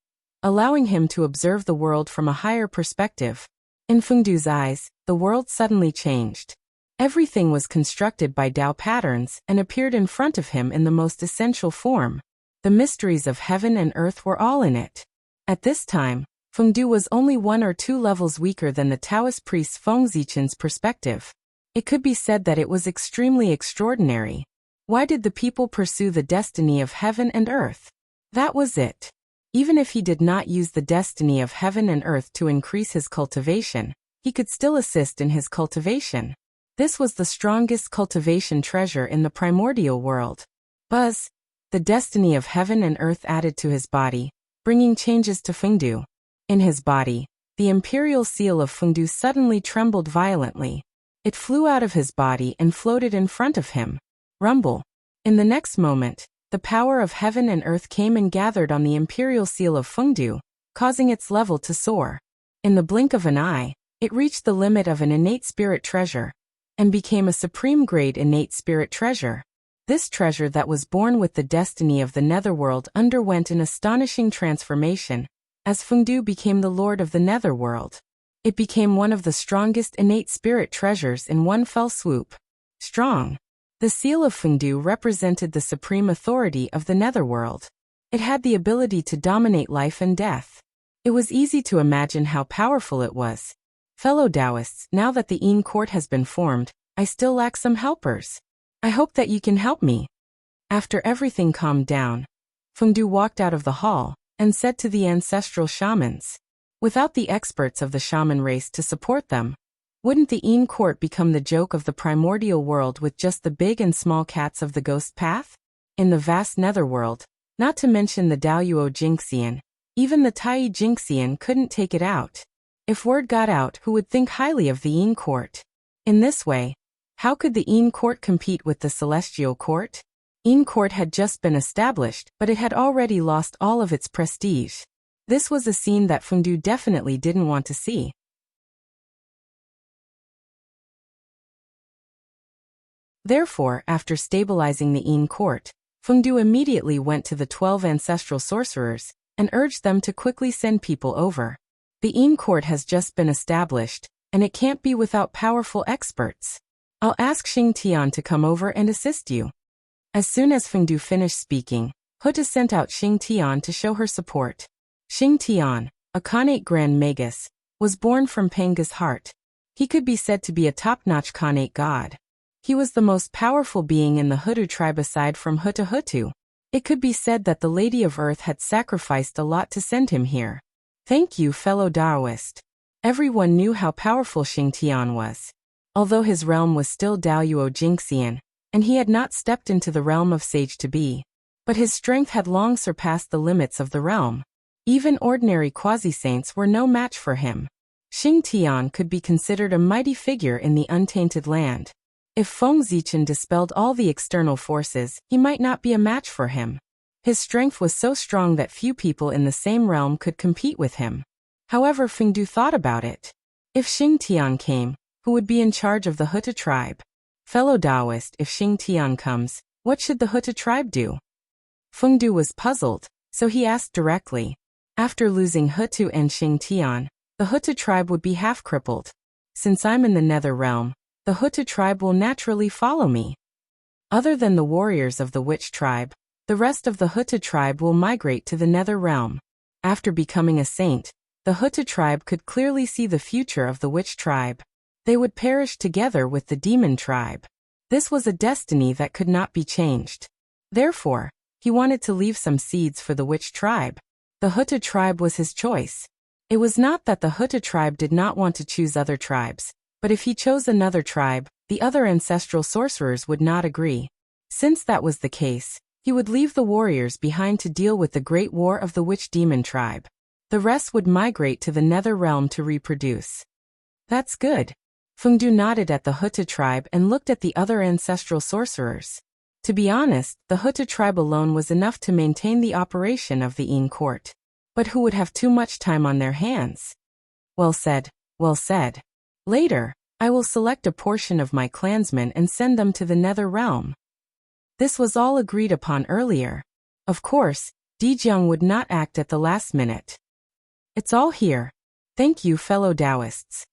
allowing him to observe the world from a higher perspective. In Fengdu's eyes, the world suddenly changed. Everything was constructed by Tao patterns and appeared in front of him in the most essential form. The mysteries of heaven and earth were all in it. At this time, Fengdu was only 1 or 2 levels weaker than the Taoist priest Feng Zichen's perspective. It could be said that it was extremely extraordinary. Why did the people pursue the destiny of heaven and earth? That was it. Even if he did not use the destiny of heaven and earth to increase his cultivation, he could still assist in his cultivation. This was the strongest cultivation treasure in the primordial world. Buzz, the destiny of heaven and earth added to his body, bringing changes to Fengdu. In his body, the imperial seal of Fengdu suddenly trembled violently. It flew out of his body and floated in front of him. Rumble. In the next moment, the power of heaven and earth came and gathered on the imperial seal of Fengdu, causing its level to soar. In the blink of an eye, it reached the limit of an innate spirit treasure, and became a supreme grade innate spirit treasure. This treasure that was born with the destiny of the netherworld underwent an astonishing transformation, as Fengdu became the lord of the netherworld. It became one of the strongest innate spirit treasures in one fell swoop. Strong. The seal of Fengdu represented the supreme authority of the netherworld. It had the ability to dominate life and death. It was easy to imagine how powerful it was. Fellow Taoists, now that the Yin court has been formed, I still lack some helpers. I hope that you can help me. After everything calmed down, Fengdu walked out of the hall and said to the ancestral shamans, without the experts of the shaman race to support them, wouldn't the Yin court become the joke of the primordial world with just the big and small cats of the ghost path? In the vast netherworld, not to mention the Daoyuo Jingxian, even the Tai Jingxian couldn't take it out. If word got out, who would think highly of the Yin court? In this way, how could the Yin court compete with the celestial court? Yin court had just been established, but it had already lost all of its prestige. This was a scene that Fengdu definitely didn't want to see. Therefore, after stabilizing the Yin court, Fengdu immediately went to the 12 ancestral sorcerers and urged them to quickly send people over. The Yin court has just been established, and it can't be without powerful experts. I'll ask Xing Tian to come over and assist you. As soon as Fengdu finished speaking, Huta sent out Xing Tian to show her support. Xing Tian, a Khanate Grand Magus, was born from Panga's heart. He could be said to be a top-notch Khanate god. He was the most powerful being in the Hutu tribe aside from Huta Hutu. It could be said that the Lady of Earth had sacrificed a lot to send him here. Thank you, fellow Taoist. Everyone knew how powerful Xing Tian was. Although his realm was still Daoyuo Jingxian, and he had not stepped into the realm of Sage to be, but his strength had long surpassed the limits of the realm. Even ordinary quasi-saints were no match for him. Xing Tian could be considered a mighty figure in the untainted land. If Feng Zichen dispelled all the external forces, he might not be a match for him. His strength was so strong that few people in the same realm could compete with him. However, Fengdu thought about it. If Xing Tian came, who would be in charge of the Huta tribe? Fellow Taoist, if Xing Tian comes, what should the Huta tribe do? Fengdu was puzzled, so he asked directly. After losing Hutu and Xing Tian, the Huta tribe would be half-crippled. Since I'm in the nether realm, the Huta tribe will naturally follow me. Other than the warriors of the witch tribe, the rest of the Huta tribe will migrate to the nether realm. After becoming a saint, the Huta tribe could clearly see the future of the witch tribe. They would perish together with the demon tribe. This was a destiny that could not be changed. Therefore, he wanted to leave some seeds for the witch tribe. The Huta tribe was his choice. It was not that the Huta tribe did not want to choose other tribes, but if he chose another tribe, the other ancestral sorcerers would not agree. Since that was the case, he would leave the warriors behind to deal with the great war of the witch-demon tribe. The rest would migrate to the nether realm to reproduce. That's good. Fengdu nodded at the Huta tribe and looked at the other ancestral sorcerers. To be honest, the Huta tribe alone was enough to maintain the operation of the Yin court. But who would have too much time on their hands? Well said, well said. Later, I will select a portion of my clansmen and send them to the nether realm. This was all agreed upon earlier. Of course, Dijiang would not act at the last minute. It's all here. Thank you, fellow Taoists.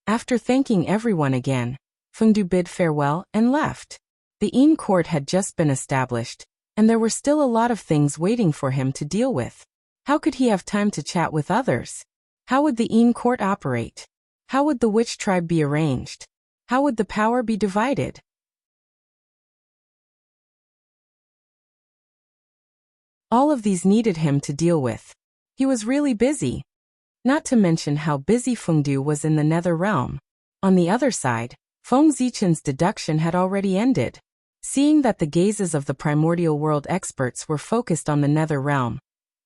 After thanking everyone again, Fengdu bid farewell and left. The Yin court had just been established, and there were still a lot of things waiting for him to deal with. How could he have time to chat with others? How would the Yin court operate? How would the witch tribe be arranged? How would the power be divided? All of these needed him to deal with. He was really busy. Not to mention how busy Fengdu was in the nether realm. On the other side, Feng Zichen's deduction had already ended. Seeing that the gazes of the primordial world experts were focused on the nether realm,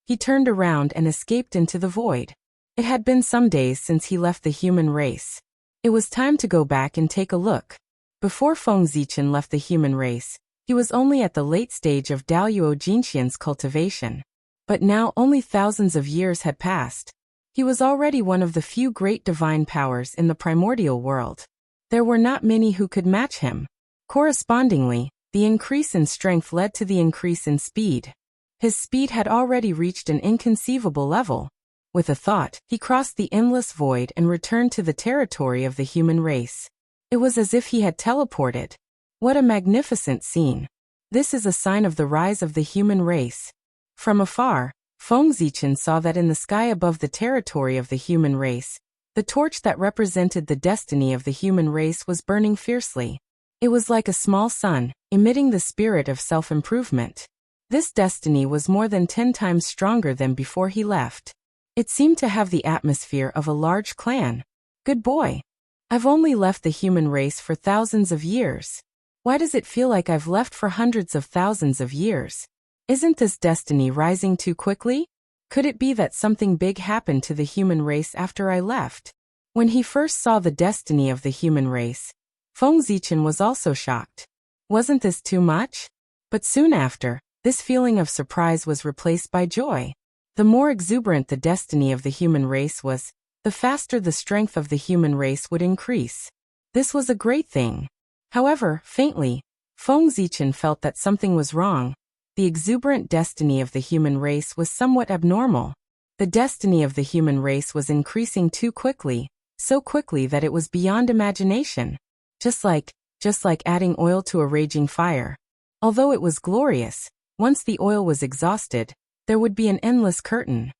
he turned around and escaped into the void. It had been some days since he left the human race. It was time to go back and take a look. Before Feng Zichen left the human race, he was only at the late stage of Daoyuo Jinxian's cultivation. But now only thousands of years had passed. He was already one of the few great divine powers in the primordial world. There were not many who could match him. Correspondingly, the increase in strength led to the increase in speed. His speed had already reached an inconceivable level. With a thought, he crossed the endless void and returned to the territory of the human race. It was as if he had teleported. What a magnificent scene. This is a sign of the rise of the human race. From afar, Feng Zichen saw that in the sky above the territory of the human race, the torch that represented the destiny of the human race was burning fiercely. It was like a small sun, emitting the spirit of self-improvement. This destiny was more than 10 times stronger than before he left. It seemed to have the atmosphere of a large clan. Good boy. I've only left the human race for thousands of years. Why does it feel like I've left for hundreds of thousands of years? Isn't this destiny rising too quickly? Could it be that something big happened to the human race after I left? When he first saw the destiny of the human race, Feng Zichen was also shocked. Wasn't this too much? But soon after, this feeling of surprise was replaced by joy. The more exuberant the destiny of the human race was, the faster the strength of the human race would increase. This was a great thing. However, faintly, Feng Zichen felt that something was wrong. The exuberant destiny of the human race was somewhat abnormal. The destiny of the human race was increasing too quickly, so quickly that it was beyond imagination. Just like adding oil to a raging fire. Although it was glorious, once the oil was exhausted, there would be an endless curtain.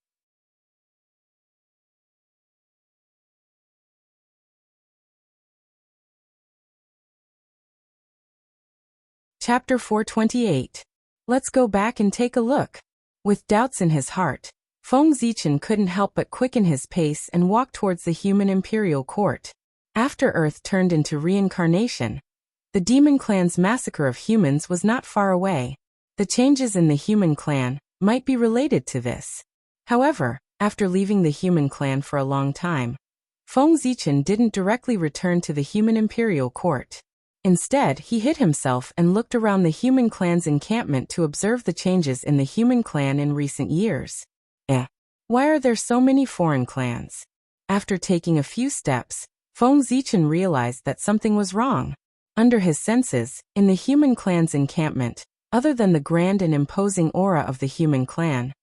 Chapter 428. Let's go back and take a look. With doubts in his heart, Feng Zichen couldn't help but quicken his pace and walk towards the human imperial court. After Earth turned into reincarnation, the demon clan's massacre of humans was not far away. The changes in the human clan might be related to this. However, after leaving the human clan for a long time, Feng Zichen didn't directly return to the human imperial court. Instead, he hid himself and looked around the human clan's encampment to observe the changes in the human clan in recent years. Why are there so many foreign clans? After taking a few steps, Feng Zichen realized that something was wrong. Under his senses, in the human clan's encampment, other than the grand and imposing aura of the human clan,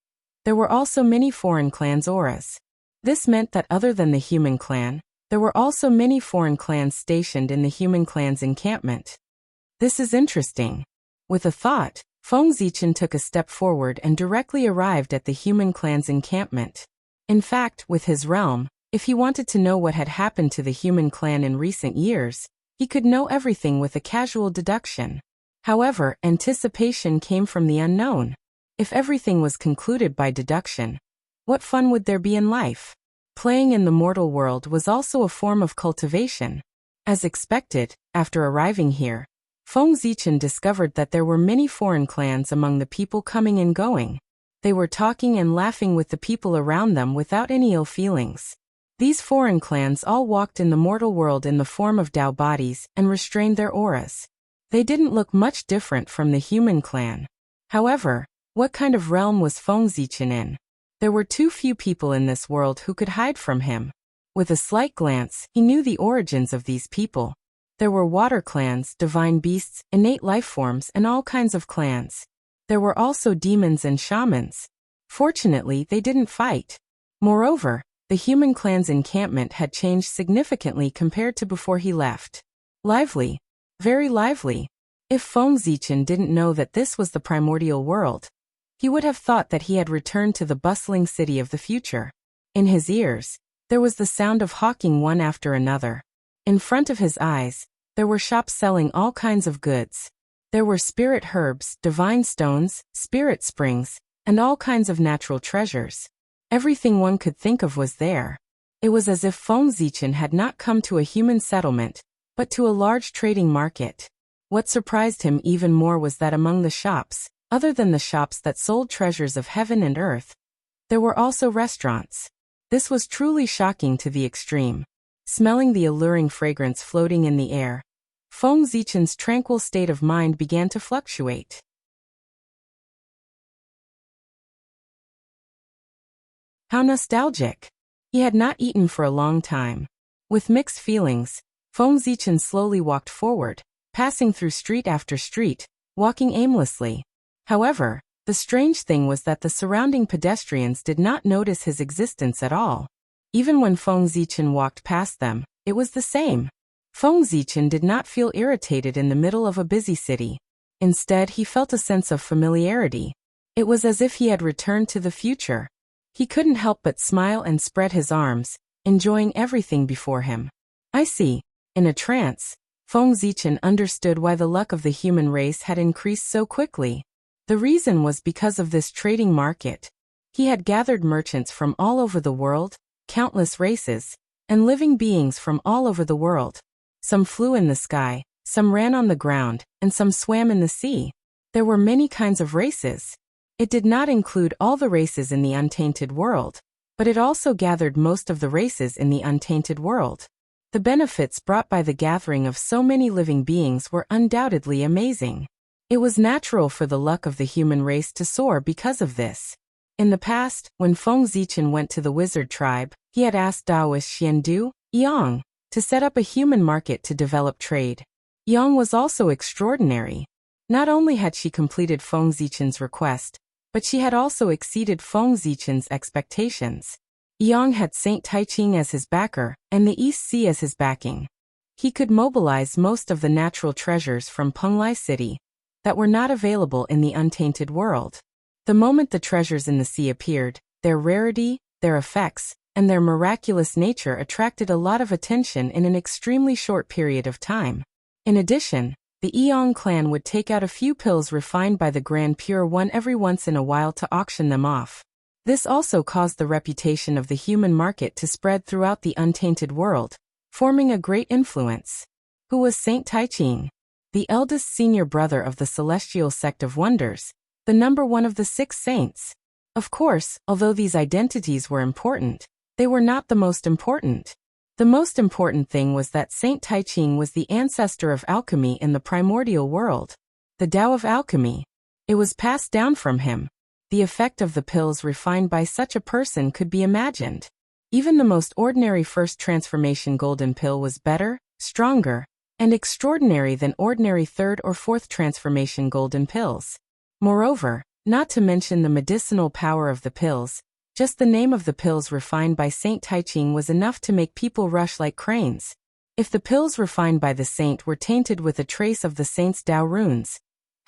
there were also many foreign clans' auras. This meant that other than the human clan, there were also many foreign clans stationed in the human clan's encampment. This is interesting. With a thought, Feng Zichen took a step forward and directly arrived at the human clan's encampment. In fact, with his realm, if he wanted to know what had happened to the human clan in recent years, he could know everything with a casual deduction. However, anticipation came from the unknown. If everything was concluded by deduction, what fun would there be in life? Playing in the mortal world was also a form of cultivation. As expected, after arriving here, Feng Zichen discovered that there were many foreign clans among the people coming and going. They were talking and laughing with the people around them without any ill feelings. These foreign clans all walked in the mortal world in the form of Dao bodies and restrained their auras. They didn't look much different from the human clan. However, what kind of realm was Feng Zichen in? There were too few people in this world who could hide from him. With a slight glance, he knew the origins of these people. There were water clans, divine beasts, innate life forms, and all kinds of clans. There were also demons and shamans. Fortunately, they didn't fight. Moreover, the human clan's encampment had changed significantly compared to before he left. Lively. Very lively. If Feng Zichen didn't know that this was the primordial world, he would have thought that he had returned to the bustling city of the future. In his ears, there was the sound of hawking one after another. In front of his eyes, there were shops selling all kinds of goods. There were spirit herbs, divine stones, spirit springs, and all kinds of natural treasures. Everything one could think of was there. It was as if Feng Zichen had not come to a human settlement, but to a large trading market. What surprised him even more was that among the shops, other than the shops that sold treasures of heaven and earth, there were also restaurants. This was truly shocking to the extreme. Smelling the alluring fragrance floating in the air, Feng Zichen's tranquil state of mind began to fluctuate. How nostalgic! He had not eaten for a long time. With mixed feelings, Feng Zichen slowly walked forward, passing through street after street, walking aimlessly. However, the strange thing was that the surrounding pedestrians did not notice his existence at all. Even when Feng Zichen walked past them, it was the same. Feng Zichen did not feel irritated in the middle of a busy city. Instead, he felt a sense of familiarity. It was as if he had returned to the future. He couldn't help but smile and spread his arms, enjoying everything before him. I see. In a trance, Feng Zichen understood why the luck of the human race had increased so quickly. The reason was because of this trading market. He had gathered merchants from all over the world, countless races, and living beings from all over the world. Some flew in the sky, some ran on the ground, and some swam in the sea. There were many kinds of races. It did not include all the races in the untainted world, but it also gathered most of the races in the untainted world. The benefits brought by the gathering of so many living beings were undoubtedly amazing. It was natural for the luck of the human race to soar because of this. In the past, when Feng Zichen went to the wizard tribe, he had asked Taoist Xiandu, Yang, to set up a human market to develop trade. Yang was also extraordinary. Not only had she completed Feng Zichen's request, but she had also exceeded Feng Zichen's expectations. Yang had Saint Taiching as his backer, and the East Sea as his backing. He could mobilize most of the natural treasures from Penglai City that were not available in the untainted world. The moment the treasures in the sea appeared, their rarity, their effects, and their miraculous nature attracted a lot of attention in an extremely short period of time. In addition, the Eong clan would take out a few pills refined by the Grand Pure One every once in a while to auction them off. This also caused the reputation of the human market to spread throughout the untainted world, forming a great influence. Who was Saint Taiching? The eldest senior brother of the celestial sect of wonders, the number one of the 6 saints. Of course, although these identities were important, they were not the most important. The most important thing was that Saint Taiching was the ancestor of alchemy in the primordial world. The Tao of alchemy. It was passed down from him. The effect of the pills refined by such a person could be imagined. Even the most ordinary first transformation golden pill was better, stronger, and extraordinary than ordinary third or fourth transformation golden pills. Moreover, not to mention the medicinal power of the pills, just the name of the pills refined by Saint Taiching was enough to make people rush like cranes. If the pills refined by the saint were tainted with a trace of the saint's Tao runes,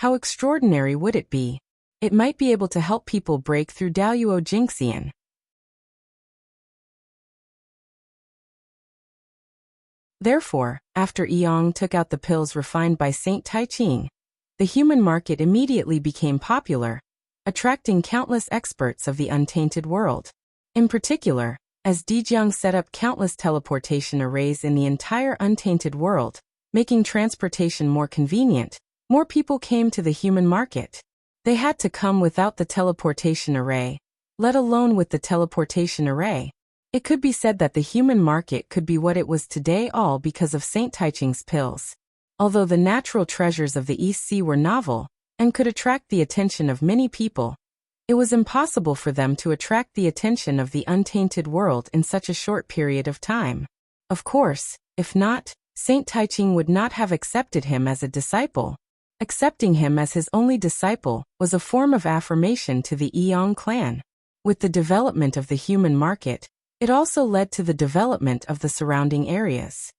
how extraordinary would it be? It might be able to help people break through Daoyuo Jingxian. Therefore, after Eong took out the pills refined by Saint Taiching, the human market immediately became popular, attracting countless experts of the untainted world. In particular, as Dijiang set up countless teleportation arrays in the entire untainted world, making transportation more convenient, more people came to the human market. They had to come without the teleportation array, let alone with the teleportation array. It could be said that the human market could be what it was today all because of Saint Taiching's pills. Although the natural treasures of the East Sea were novel, and could attract the attention of many people, it was impossible for them to attract the attention of the untainted world in such a short period of time. Of course, if not, Saint Taiching would not have accepted him as a disciple. Accepting him as his only disciple was a form of affirmation to the Eong clan. With the development of the human market, it also led to the development of the surrounding areas.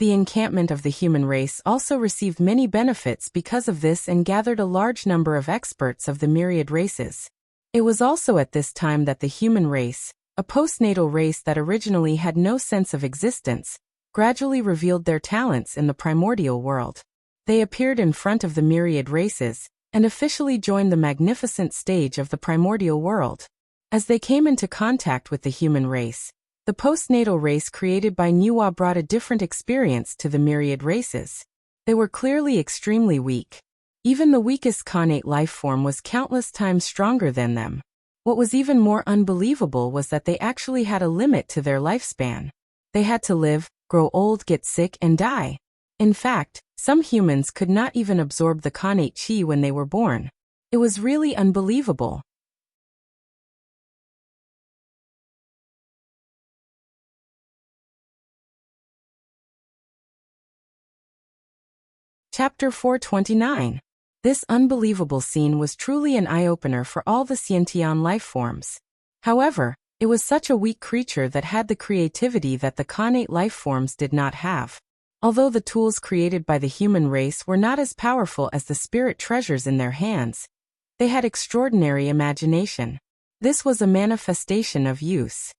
The encampment of the human race also received many benefits because of this and gathered a large number of experts of the myriad races. It was also at this time that the human race, a postnatal race that originally had no sense of existence, gradually revealed their talents in the primordial world. They appeared in front of the myriad races, and officially joined the magnificent stage of the primordial world. As they came into contact with the human race, the postnatal race created by Nuwa brought a different experience to the myriad races. They were clearly extremely weak. Even the weakest connate life form was countless times stronger than them. What was even more unbelievable was that they actually had a limit to their lifespan. They had to live, grow old, get sick, and die. In fact, some humans could not even absorb the connate chi when they were born. It was really unbelievable. Chapter 429. This unbelievable scene was truly an eye-opener for all the Xiantian life forms. However, it was such a weak creature that had the creativity that the connate life forms did not have. Although the tools created by the human race were not as powerful as the spirit treasures in their hands, they had extraordinary imagination. This was a manifestation of use.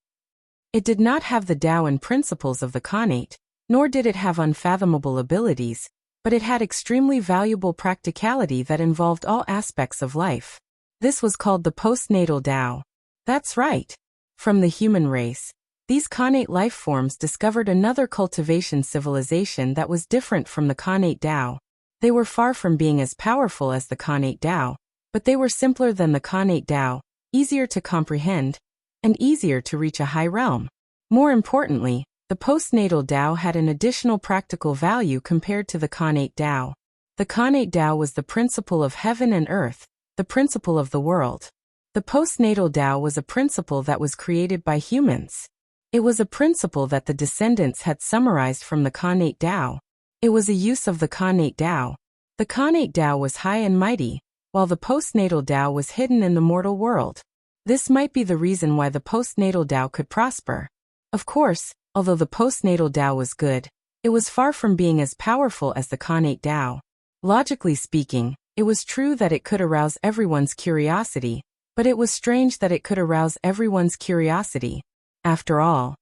It did not have the Tao and principles of the connate, nor did it have unfathomable abilities, but it had extremely valuable practicality that involved all aspects of life. This was called the postnatal Tao. That's right. From the human race, these connate life forms discovered another cultivation civilization that was different from the connate Tao. They were far from being as powerful as the connate Tao, but they were simpler than the connate Tao, easier to comprehend, and easier to reach a high realm. More importantly, the postnatal Tao had an additional practical value compared to the connate Tao. The connate Tao was the principle of heaven and earth, the principle of the world. The postnatal Tao was a principle that was created by humans. It was a principle that the descendants had summarized from the connate Tao. It was a use of the connate Tao. The connate Tao was high and mighty, while the postnatal Tao was hidden in the mortal world. This might be the reason why the postnatal Tao could prosper. Of course, although the postnatal Tao was good, it was far from being as powerful as the connate Tao. Logically speaking, it was true that it could arouse everyone's curiosity, but it was strange that it could arouse everyone's curiosity. After all,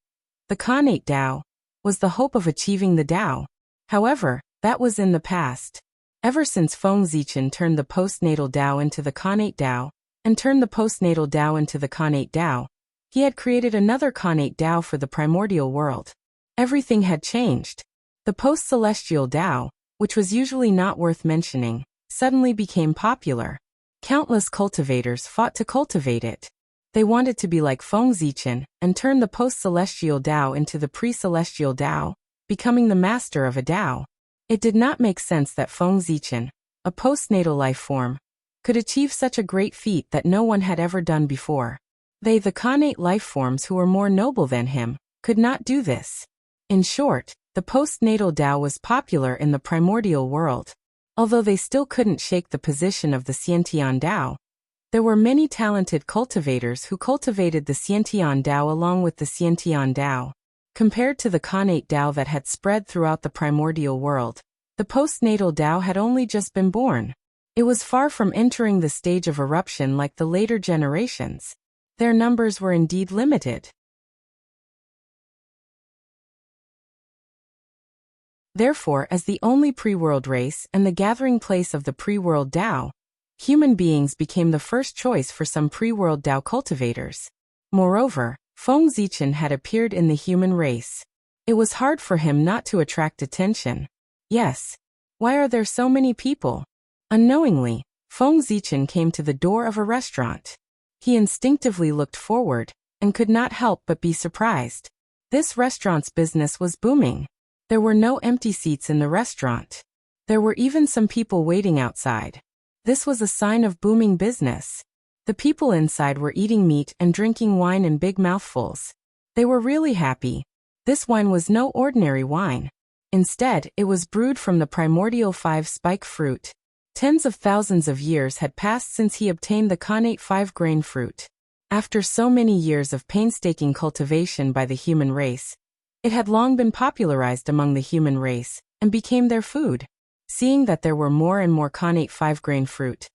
the connate Tao was the hope of achieving the Tao. However, that was in the past. Ever since Feng Zichen turned the postnatal Tao into the connate Tao, and turned the postnatal Tao into the connate Tao, he had created another connate Tao for the primordial world. Everything had changed. The post-celestial Tao, which was usually not worth mentioning, suddenly became popular. Countless cultivators fought to cultivate it. They wanted to be like Feng Zichen and turn the post-celestial Tao into the pre-celestial Tao, becoming the master of a Tao. It did not make sense that Feng Zichen, a postnatal life form, could achieve such a great feat that no one had ever done before. They, the connate life forms who were more noble than him, could not do this. In short, the postnatal Tao was popular in the primordial world. Although they still couldn't shake the position of the Xiantian Tao, there were many talented cultivators who cultivated the Xiantian Tao along with the Xiantian Tao. Compared to the connate Tao that had spread throughout the primordial world, the postnatal Tao had only just been born. It was far from entering the stage of eruption like the later generations. Their numbers were indeed limited. Therefore, as the only pre-world race and the gathering place of the pre-world Tao, human beings became the first choice for some pre-world Tao cultivators. Moreover, Feng Zichen had appeared in the human race. It was hard for him not to attract attention. Yes. Why are there so many people? Unknowingly, Feng Zichen came to the door of a restaurant. He instinctively looked forward, and could not help but be surprised. This restaurant's business was booming. There were no empty seats in the restaurant. There were even some people waiting outside. This was a sign of booming business. The people inside were eating meat and drinking wine in big mouthfuls. They were really happy. This wine was no ordinary wine. Instead, it was brewed from the primordial 5-spike fruit. Tens of thousands of years had passed since he obtained the connate 5-grain fruit. After so many years of painstaking cultivation by the human race, It had long been popularized among the human race, and became their food. Seeing that there were more and more connate 5-grain fruit,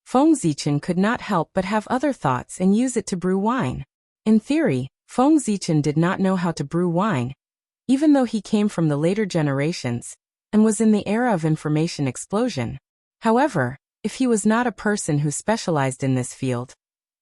Feng Zichen could not help but have other thoughts and use it to brew wine. In theory, Feng Zichen did not know how to brew wine, even though he came from the later generations, and was in the era of information explosion. However, if he was not a person who specialized in this field,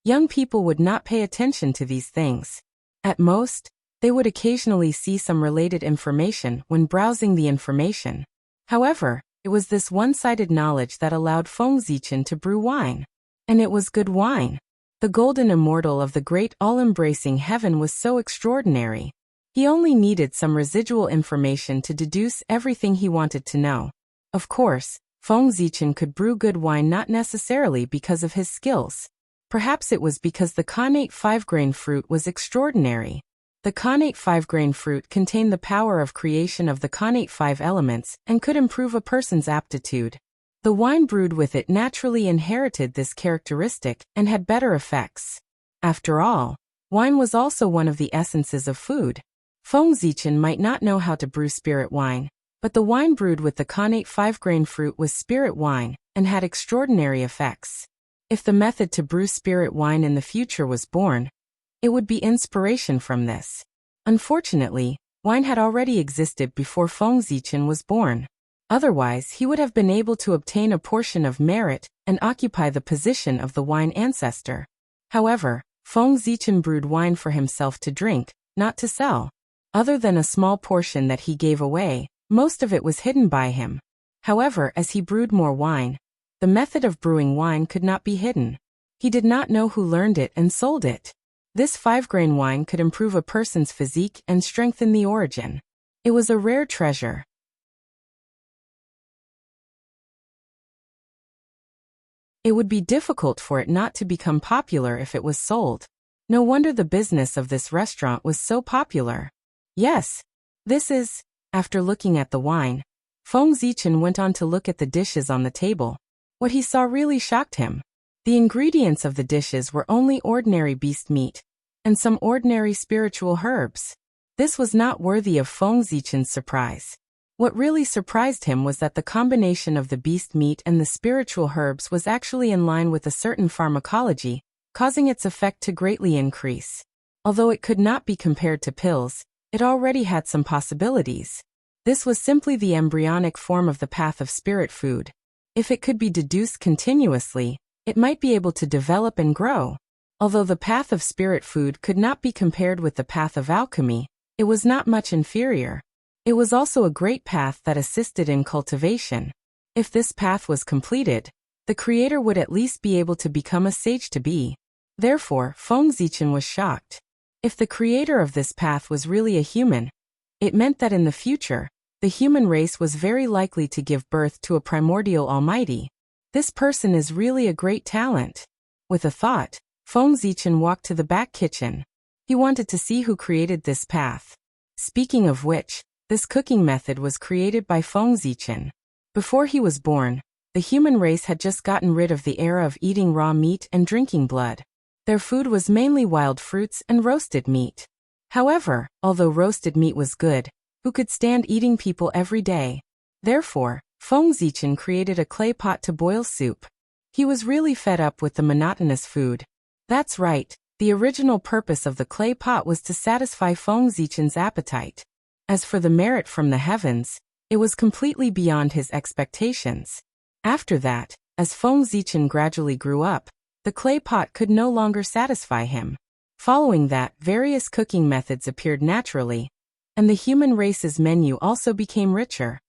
young people would not pay attention to these things. At most, they would occasionally see some related information when browsing the information. However, it was this one-sided knowledge that allowed Feng Zichen to brew wine. And it was good wine. The golden immortal of the great all-embracing heaven was so extraordinary. He only needed some residual information to deduce everything he wanted to know. Of course, Feng Zichen could brew good wine not necessarily because of his skills. Perhaps it was because the connate 5-grain fruit was extraordinary. The connate 5-grain fruit contained the power of creation of the connate 5 elements and could improve a person's aptitude. The wine brewed with it naturally inherited this characteristic and had better effects. After all, wine was also one of the essences of food. Feng Zichen might not know how to brew spirit wine, but the wine brewed with the connate 5-grain fruit was spirit wine and had extraordinary effects. If the method to brew spirit wine in the future was born, it would be inspiration from this. Unfortunately, wine had already existed before Feng Zichen was born. Otherwise, he would have been able to obtain a portion of merit and occupy the position of the wine ancestor. However, Feng Zichen brewed wine for himself to drink, not to sell. Other than a small portion that he gave away, most of it was hidden by him. However, as he brewed more wine, the method of brewing wine could not be hidden. He did not know who learned it and sold it. This 5-grain wine could improve a person's physique and strengthen the origin. It was a rare treasure. It would be difficult for it not to become popular if it was sold. No wonder the business of this restaurant was so popular. Yes, this is. After looking at the wine, Feng Zichen went on to look at the dishes on the table. What he saw really shocked him. The ingredients of the dishes were only ordinary beast meat, and some ordinary spiritual herbs. This was not worthy of Feng Zichen's surprise. What really surprised him was that the combination of the beast meat and the spiritual herbs was actually in line with a certain pharmacology, causing its effect to greatly increase. Although it could not be compared to pills, it already had some possibilities. This was simply the embryonic form of the path of spirit food. If it could be deduced continuously, it might be able to develop and grow. Although the path of spirit food could not be compared with the path of alchemy, it was not much inferior. It was also a great path that assisted in cultivation. If this path was completed, the creator would at least be able to become a sage to be. Therefore, Feng Zichen was shocked. If the creator of this path was really a human, it meant that in the future, the human race was very likely to give birth to a primordial almighty. This person is really a great talent. With a thought, Feng Zichen walked to the back kitchen. He wanted to see who created this path. Speaking of which, this cooking method was created by Feng Zichen. Before he was born, the human race had just gotten rid of the era of eating raw meat and drinking blood. Their food was mainly wild fruits and roasted meat. However, although roasted meat was good, who could stand eating people every day? Therefore, Feng Zichen created a clay pot to boil soup. He was really fed up with the monotonous food. That's right, the original purpose of the clay pot was to satisfy Feng Zichen's appetite. As for the merit from the heavens, it was completely beyond his expectations. After that, as Feng Zichen gradually grew up, the clay pot could no longer satisfy him. Following that, various cooking methods appeared naturally, and the human race's menu also became richer.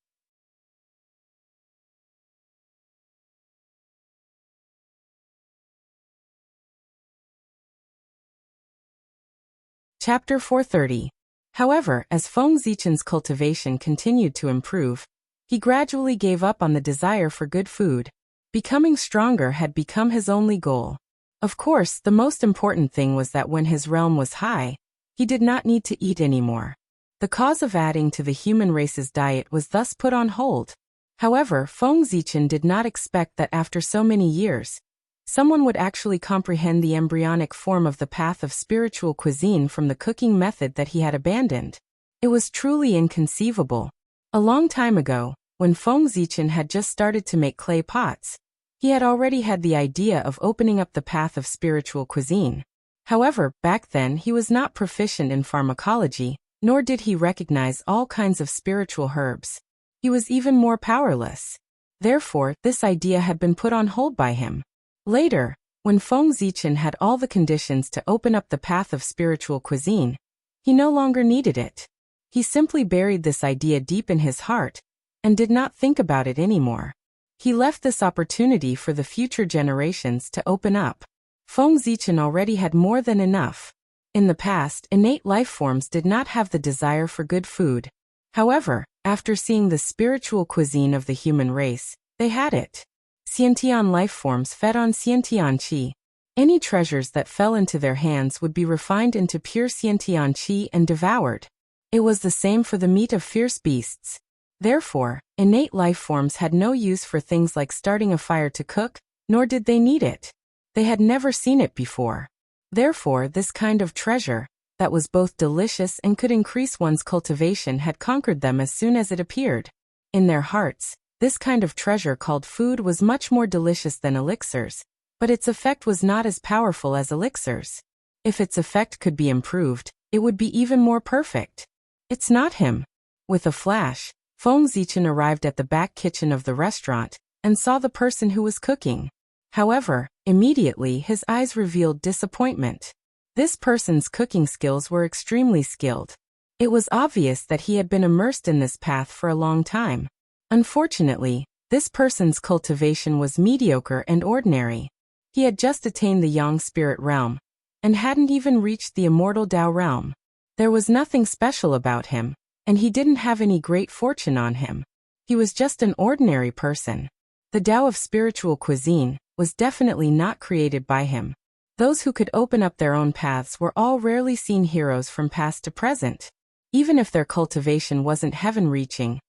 Chapter 430. However, as Feng Zichen's cultivation continued to improve, he gradually gave up on the desire for good food. Becoming stronger had become his only goal. Of course, the most important thing was that when his realm was high, he did not need to eat anymore. The cause of adding to the human race's diet was thus put on hold. However, Feng Zichen did not expect that after so many years, someone would actually comprehend the embryonic form of the path of spiritual cuisine from the cooking method that he had abandoned. It was truly inconceivable. A long time ago, when Feng Zichen had just started to make clay pots, he had already had the idea of opening up the path of spiritual cuisine. However, back then he was not proficient in pharmacology, nor did he recognize all kinds of spiritual herbs. He was even more powerless. Therefore, this idea had been put on hold by him. Later, when Feng Zichen had all the conditions to open up the path of spiritual cuisine, he no longer needed it. He simply buried this idea deep in his heart and did not think about it anymore. He left this opportunity for the future generations to open up. Feng Zichen already had more than enough. In the past, innate life forms did not have the desire for good food. However, after seeing the spiritual cuisine of the human race, they had it. Xiantian life forms fed on Xiantian qi. Any treasures that fell into their hands would be refined into pure Xiantian qi and devoured. It was the same for the meat of fierce beasts. Therefore, innate life forms had no use for things like starting a fire to cook, nor did they need it. They had never seen it before. Therefore, this kind of treasure, that was both delicious and could increase one's cultivation, had conquered them as soon as it appeared. In their hearts, this kind of treasure called food was much more delicious than elixirs, but its effect was not as powerful as elixirs. If its effect could be improved, it would be even more perfect. It's not him. With a flash, Feng Zichen arrived at the back kitchen of the restaurant and saw the person who was cooking. However, immediately his eyes revealed disappointment. This person's cooking skills were extremely skilled. It was obvious that he had been immersed in this path for a long time. Unfortunately, this person's cultivation was mediocre and ordinary. He had just attained the Yang spirit realm, and hadn't even reached the immortal Tao realm. There was nothing special about him, and he didn't have any great fortune on him. He was just an ordinary person. The Tao of spiritual cuisine was definitely not created by him. Those who could open up their own paths were all rarely seen heroes from past to present. Even if their cultivation wasn't heaven-reaching,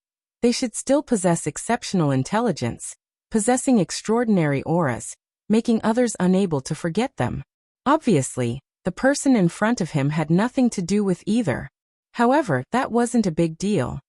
they should still possess exceptional intelligence, possessing extraordinary auras, making others unable to forget them. Obviously, the person in front of him had nothing to do with either. However, that wasn't a big deal.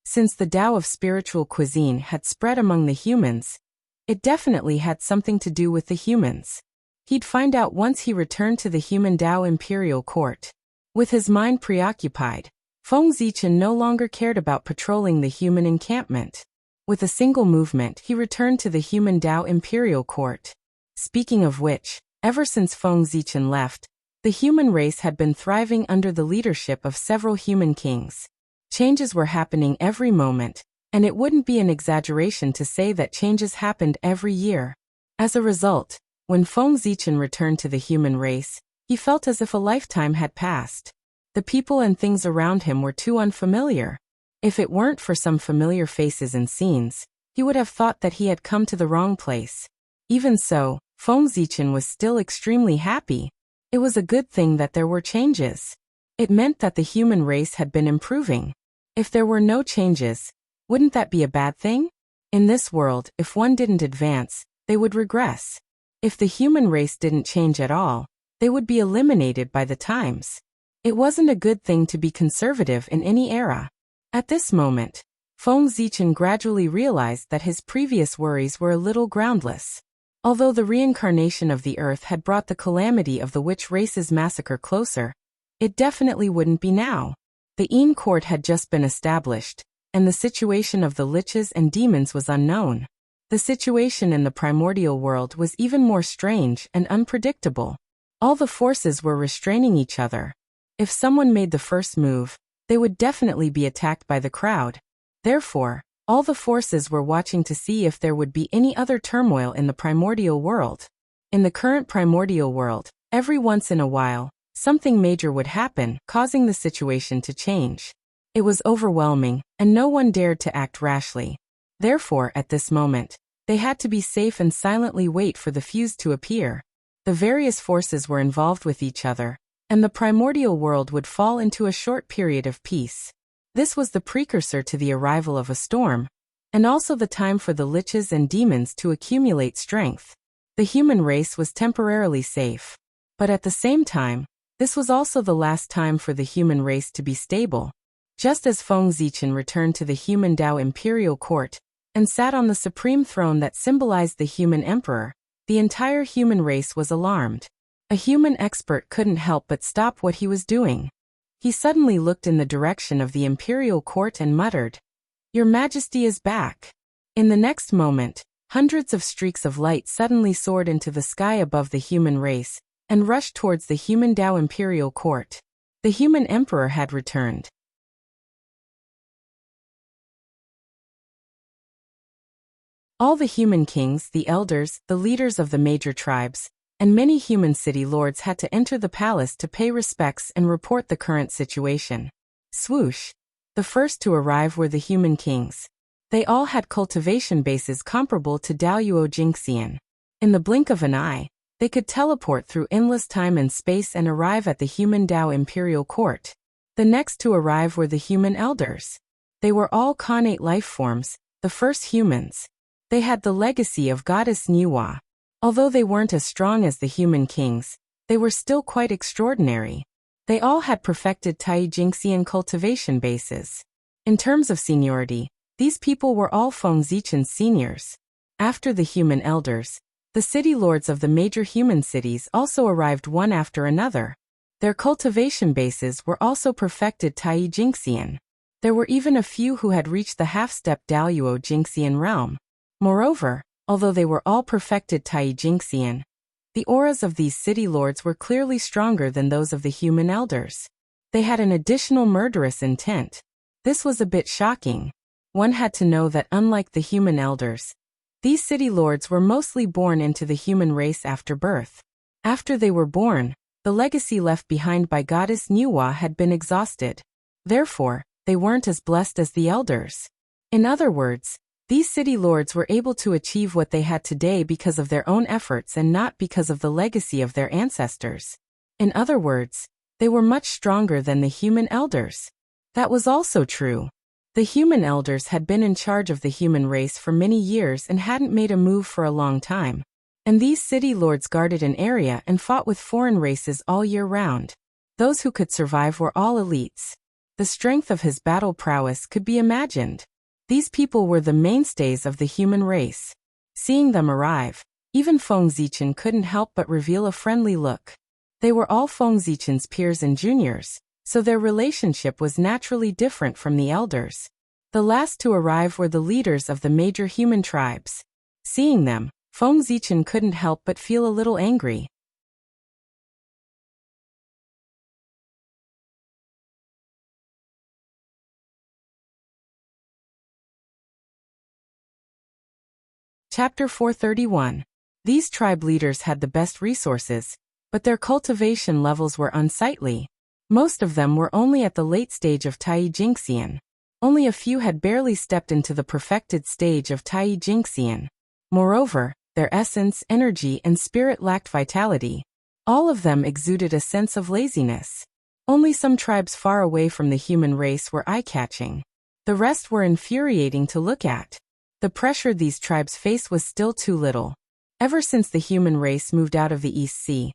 Since the Tao of spiritual cuisine had spread among the humans, it definitely had something to do with the humans. He'd find out once he returned to the human Tao imperial court. With his mind preoccupied, Feng Zichen no longer cared about patrolling the human encampment. With a single movement, he returned to the human Tao imperial court. Speaking of which, ever since Feng Zichen left, the human race had been thriving under the leadership of several human kings. Changes were happening every moment, and it wouldn't be an exaggeration to say that changes happened every year. As a result, when Feng Zichen returned to the human race, he felt as if a lifetime had passed. The people and things around him were too unfamiliar. If it weren't for some familiar faces and scenes, he would have thought that he had come to the wrong place. Even so, Feng Zichen was still extremely happy. It was a good thing that there were changes. It meant that the human race had been improving. If there were no changes, wouldn't that be a bad thing? In this world, if one didn't advance, they would regress. If the human race didn't change at all, they would be eliminated by the times. It wasn't a good thing to be conservative in any era. At this moment, Feng Zichen gradually realized that his previous worries were a little groundless. Although the reincarnation of the earth had brought the calamity of the witch race's massacre closer, it definitely wouldn't be now. The Yin court had just been established, and the situation of the liches and demons was unknown. The situation in the primordial world was even more strange and unpredictable. All the forces were restraining each other. If someone made the first move, they would definitely be attacked by the crowd. Therefore, all the forces were watching to see if there would be any other turmoil in the primordial world. In the current primordial world, every once in a while, something major would happen, causing the situation to change. It was overwhelming, and no one dared to act rashly. Therefore, at this moment, they had to be safe and silently wait for the fuse to appear. The various forces were involved with each other, and the primordial world would fall into a short period of peace. This was the precursor to the arrival of a storm, and also the time for the liches and demons to accumulate strength. The human race was temporarily safe. But at the same time, this was also the last time for the human race to be stable. Just as Feng Zichen returned to the human Dao imperial court and sat on the supreme throne that symbolized the human emperor, the entire human race was alarmed. A human expert couldn't help but stop what he was doing. He suddenly looked in the direction of the imperial court and muttered, "Your Majesty is back." In the next moment, hundreds of streaks of light suddenly soared into the sky above the human race and rushed towards the human Dao imperial court. The human emperor had returned. All the human kings, the elders, the leaders of the major tribes, and many human city lords had to enter the palace to pay respects and report the current situation. Swoosh! The first to arrive were the human kings. They all had cultivation bases comparable to Daoyuo Jingxian. In the blink of an eye, they could teleport through endless time and space and arrive at the human Dao imperial court. The next to arrive were the human elders. They were all Khanate life forms, the first humans. They had the legacy of goddess Nuwa. Although they weren't as strong as the human kings, they were still quite extraordinary. They all had perfected Tai Jingxian cultivation bases. In terms of seniority, these people were all Feng Zichen's seniors. After the human elders, the city lords of the major human cities also arrived one after another. Their cultivation bases were also perfected Tai Jingxian. There were even a few who had reached the half-step Daoyuo Jingxian realm. Moreover, although they were all perfected Tai Jingxian, the auras of these city lords were clearly stronger than those of the human elders. They had an additional murderous intent. This was a bit shocking. One had to know that unlike the human elders, these city lords were mostly born into the human race after birth. After they were born, the legacy left behind by goddess Nuwa had been exhausted. Therefore, they weren't as blessed as the elders. In other words, these city lords were able to achieve what they had today because of their own efforts and not because of the legacy of their ancestors. In other words, they were much stronger than the human elders. That was also true. The human elders had been in charge of the human race for many years and hadn't made a move for a long time. And these city lords guarded an area and fought with foreign races all year round. Those who could survive were all elites. The strength of his battle prowess could be imagined. These people were the mainstays of the human race. Seeing them arrive, even Feng Zichen couldn't help but reveal a friendly look. They were all Feng Zichen's peers and juniors, so their relationship was naturally different from the elders. The last to arrive were the leaders of the major human tribes. Seeing them, Feng Zichen couldn't help but feel a little angry. Chapter 431. These tribe leaders had the best resources, but their cultivation levels were unsightly. Most of them were only at the late stage of Tai Jingxian. Only a few had barely stepped into the perfected stage of Tai Jingxian. Moreover, their essence, energy, and spirit lacked vitality. All of them exuded a sense of laziness. Only some tribes far away from the human race were eye-catching. The rest were infuriating to look at. The pressure these tribes faced was still too little. Ever since the human race moved out of the East Sea,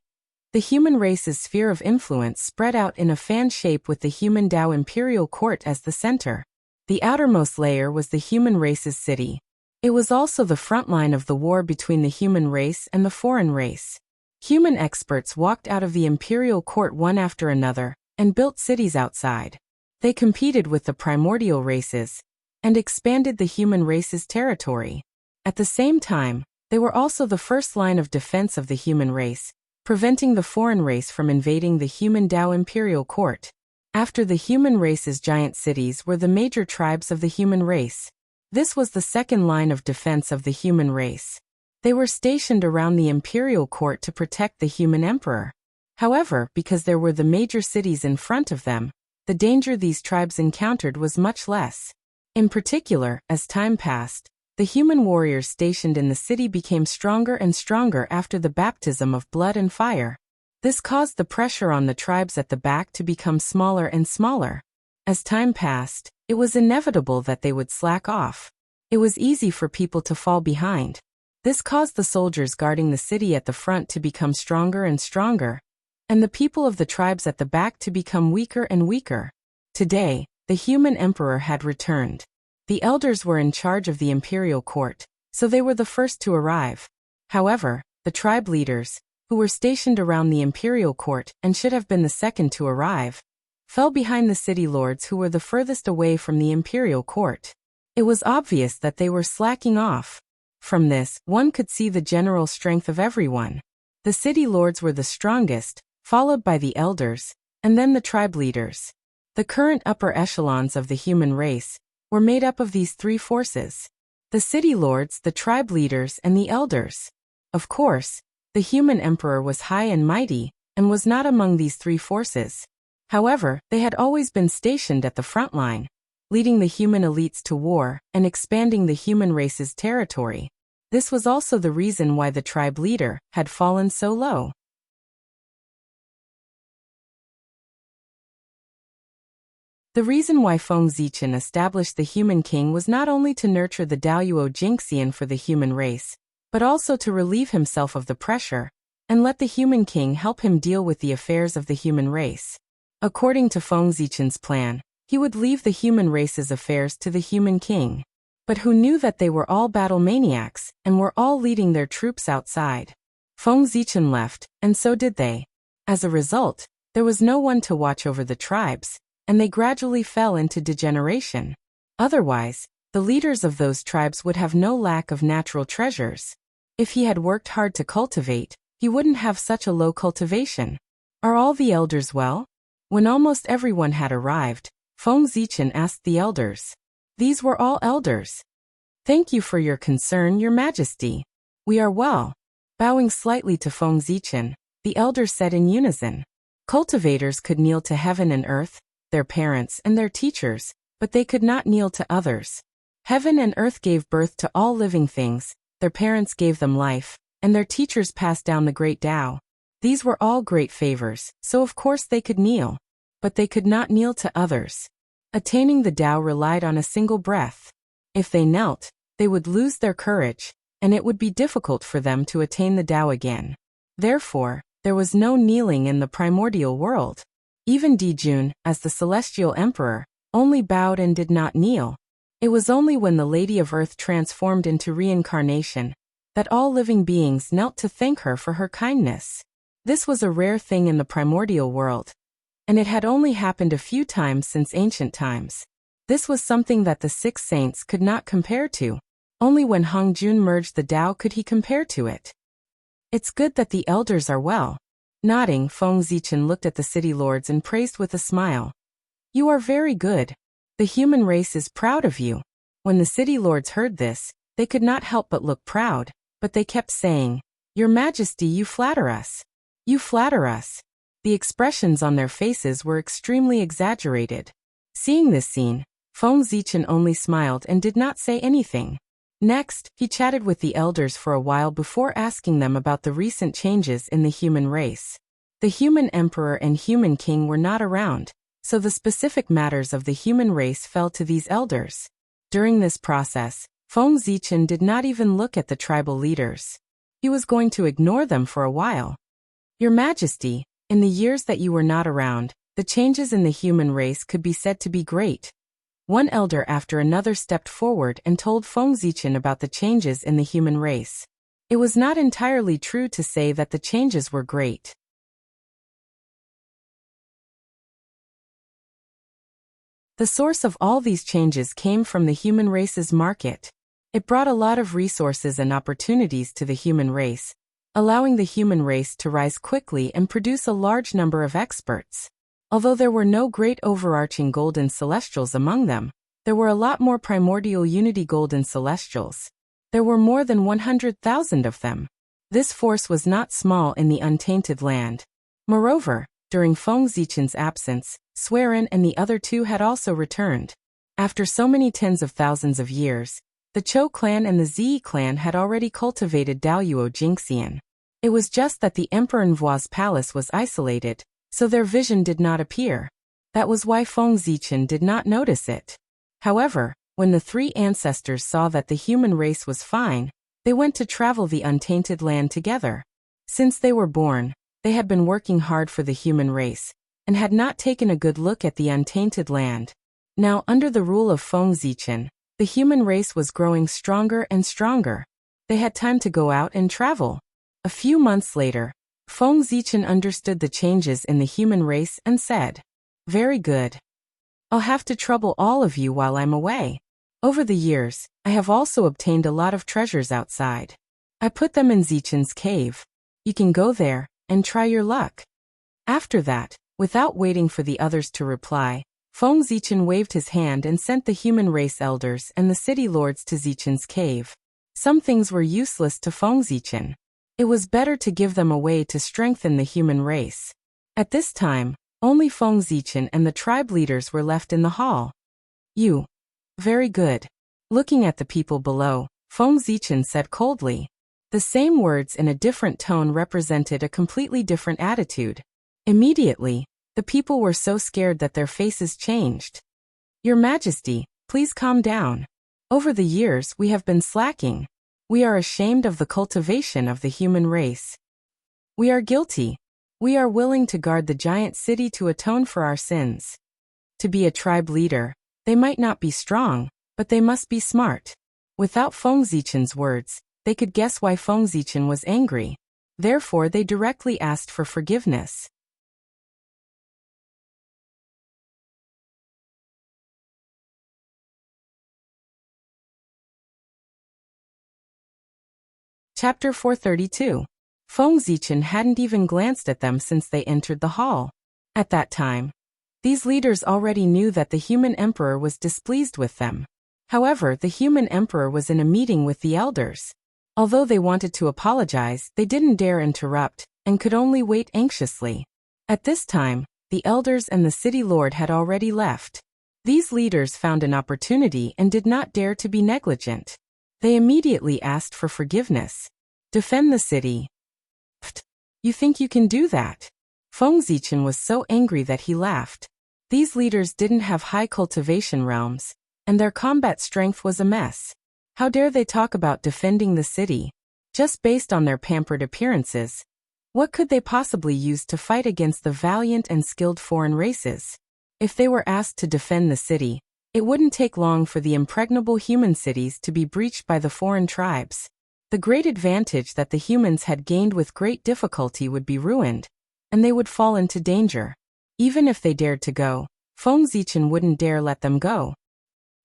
the human race's sphere of influence spread out in a fan shape with the human Dao imperial court as the center. The outermost layer was the human race's city. It was also the front line of the war between the human race and the foreign race. Human experts walked out of the imperial court one after another and built cities outside. They competed with the primordial races and expanded the human race's territory. At the same time, they were also the first line of defense of the human race, preventing the foreign race from invading the human Dao imperial court. After the human race's giant cities were the major tribes of the human race. This was the second line of defense of the human race. They were stationed around the imperial court to protect the human emperor. However, because there were the major cities in front of them, the danger these tribes encountered was much less. In particular, as time passed, the human warriors stationed in the city became stronger and stronger after the baptism of blood and fire. This caused the pressure on the tribes at the back to become smaller and smaller. As time passed, it was inevitable that they would slack off. It was easy for people to fall behind. This caused the soldiers guarding the city at the front to become stronger and stronger, and the people of the tribes at the back to become weaker and weaker. Today, the human emperor had returned. The elders were in charge of the imperial court, so they were the first to arrive. However, the tribe leaders, who were stationed around the imperial court and should have been the second to arrive, fell behind the city lords who were the furthest away from the imperial court. It was obvious that they were slacking off. From this, one could see the general strength of everyone. The city lords were the strongest, followed by the elders, and then the tribe leaders. The current upper echelons of the human race were made up of these three forces: the city lords, the tribe leaders, and the elders. Of course, the human emperor was high and mighty, and was not among these three forces. However, they had always been stationed at the front line, leading the human elites to war and expanding the human race's territory. This was also the reason why the tribe leader had fallen so low. The reason why Feng Zichen established the human king was not only to nurture the Daoyuo Jingxian for the human race, but also to relieve himself of the pressure and let the human king help him deal with the affairs of the human race. According to Feng Zichen's plan, he would leave the human race's affairs to the human king. But who knew that they were all battle maniacs and were all leading their troops outside? Feng Zichen left, and so did they. As a result, there was no one to watch over the tribes, and they gradually fell into degeneration. Otherwise, the leaders of those tribes would have no lack of natural treasures. If he had worked hard to cultivate, he wouldn't have such a low cultivation. Are all the elders well? When almost everyone had arrived, Feng Zichen asked the elders. These were all elders. Thank you for your concern, Your Majesty. We are well. Bowing slightly to Feng Zichen, the elders said in unison. Cultivators could kneel to heaven and earth, their parents and their teachers, but they could not kneel to others. Heaven and earth gave birth to all living things, their parents gave them life, and their teachers passed down the great Tao. These were all great favors, so of course they could kneel. But they could not kneel to others. Attaining the Tao relied on a single breath. If they knelt, they would lose their courage, and it would be difficult for them to attain the Tao again. Therefore, there was no kneeling in the primordial world. Even Dijun, as the celestial emperor, only bowed and did not kneel. It was only when the Lady of Earth transformed into reincarnation that all living beings knelt to thank her for her kindness. This was a rare thing in the primordial world, and it had only happened a few times since ancient times. This was something that the six saints could not compare to. Only when Hong Jun merged the Tao could he compare to it. It's good that the elders are well. Nodding, Feng Zichen looked at the city lords and praised with a smile. You are very good. The human race is proud of you. When the city lords heard this, they could not help but look proud, but they kept saying, Your Majesty, you flatter us. You flatter us. The expressions on their faces were extremely exaggerated. Seeing this scene, Feng Zichen only smiled and did not say anything. Next, he chatted with the elders for a while before asking them about the recent changes in the human race. The human emperor and human king were not around, so the specific matters of the human race fell to these elders. During this process, Feng Zichen did not even look at the tribal leaders. He was going to ignore them for a while. Your Majesty, in the years that you were not around, the changes in the human race could be said to be great. One elder after another stepped forward and told Feng Zichen about the changes in the human race. It was not entirely true to say that the changes were great. The source of all these changes came from the human race's market. It brought a lot of resources and opportunities to the human race, allowing the human race to rise quickly and produce a large number of experts. Although there were no great overarching golden celestials among them, there were a lot more primordial unity golden celestials. There were more than 100,000 of them. This force was not small in the untainted land. Moreover, during Feng Zichen's absence, Swerin and the other two had also returned. After so many tens of thousands of years, the Chou clan and the Zi clan had already cultivated Daoyuo Jingxian. It was just that the Emperor Nvuo's palace was isolated, so their vision did not appear. That was why Feng Zichen did not notice it. However, when the three ancestors saw that the human race was fine, they went to travel the untainted land together. Since they were born, They had been working hard for the human race, and had not taken a good look at the untainted land. Now, under the rule of Feng Zichen, the human race was growing stronger and stronger. They had time to go out and travel. A few months later, Feng Zichen understood the changes in the human race and said, "Very good. I'll have to trouble all of you while I'm away. Over the years, I have also obtained a lot of treasures outside. I put them in Zichen's cave. You can go there and try your luck." After that, without waiting for the others to reply, Feng Zichen waved his hand and sent the human race elders and the city lords to Zichen's cave. Some things were useless to Feng Zichen. It was better to give them away to strengthen the human race. At this time, only Feng Zichen and the tribe leaders were left in the hall. "You. Very good." Looking at the people below, Feng Zichen said coldly. The same words in a different tone represented a completely different attitude. Immediately, the people were so scared that their faces changed. "Your Majesty, please calm down. Over the years we have been slacking. We are ashamed of the cultivation of the human race. We are guilty. We are willing to guard the giant city to atone for our sins." To be a tribe leader, they might not be strong, but they must be smart. Without Feng Zichen's words, they could guess why Feng Zichen was angry. Therefore they directly asked for forgiveness. Chapter 432. Feng Zichen hadn't even glanced at them since they entered the hall. At that time, these leaders already knew that the human emperor was displeased with them. However, the human emperor was in a meeting with the elders. Although they wanted to apologize, they didn't dare interrupt, and could only wait anxiously. At this time, the elders and the city lord had already left. These leaders found an opportunity and did not dare to be negligent. They immediately asked for forgiveness. "Defend the city." "Pfft, you think you can do that?" Feng Zichen was so angry that he laughed. These leaders didn't have high cultivation realms, and their combat strength was a mess. How dare they talk about defending the city? Just based on their pampered appearances, what could they possibly use to fight against the valiant and skilled foreign races? If they were asked to defend the city, it wouldn't take long for the impregnable human cities to be breached by the foreign tribes. The great advantage that the humans had gained with great difficulty would be ruined, and they would fall into danger. Even if they dared to go, Feng Zichen wouldn't dare let them go.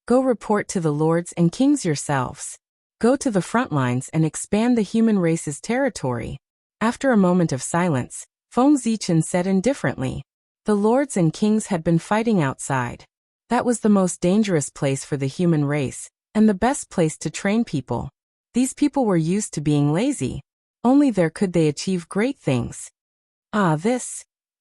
"Go report to the lords and kings yourselves. Go to the front lines and expand the human race's territory." After a moment of silence, Feng Zichen said indifferently, "The lords and kings had been fighting outside. That was the most dangerous place for the human race, and the best place to train people. These people were used to being lazy. Only there could they achieve great things."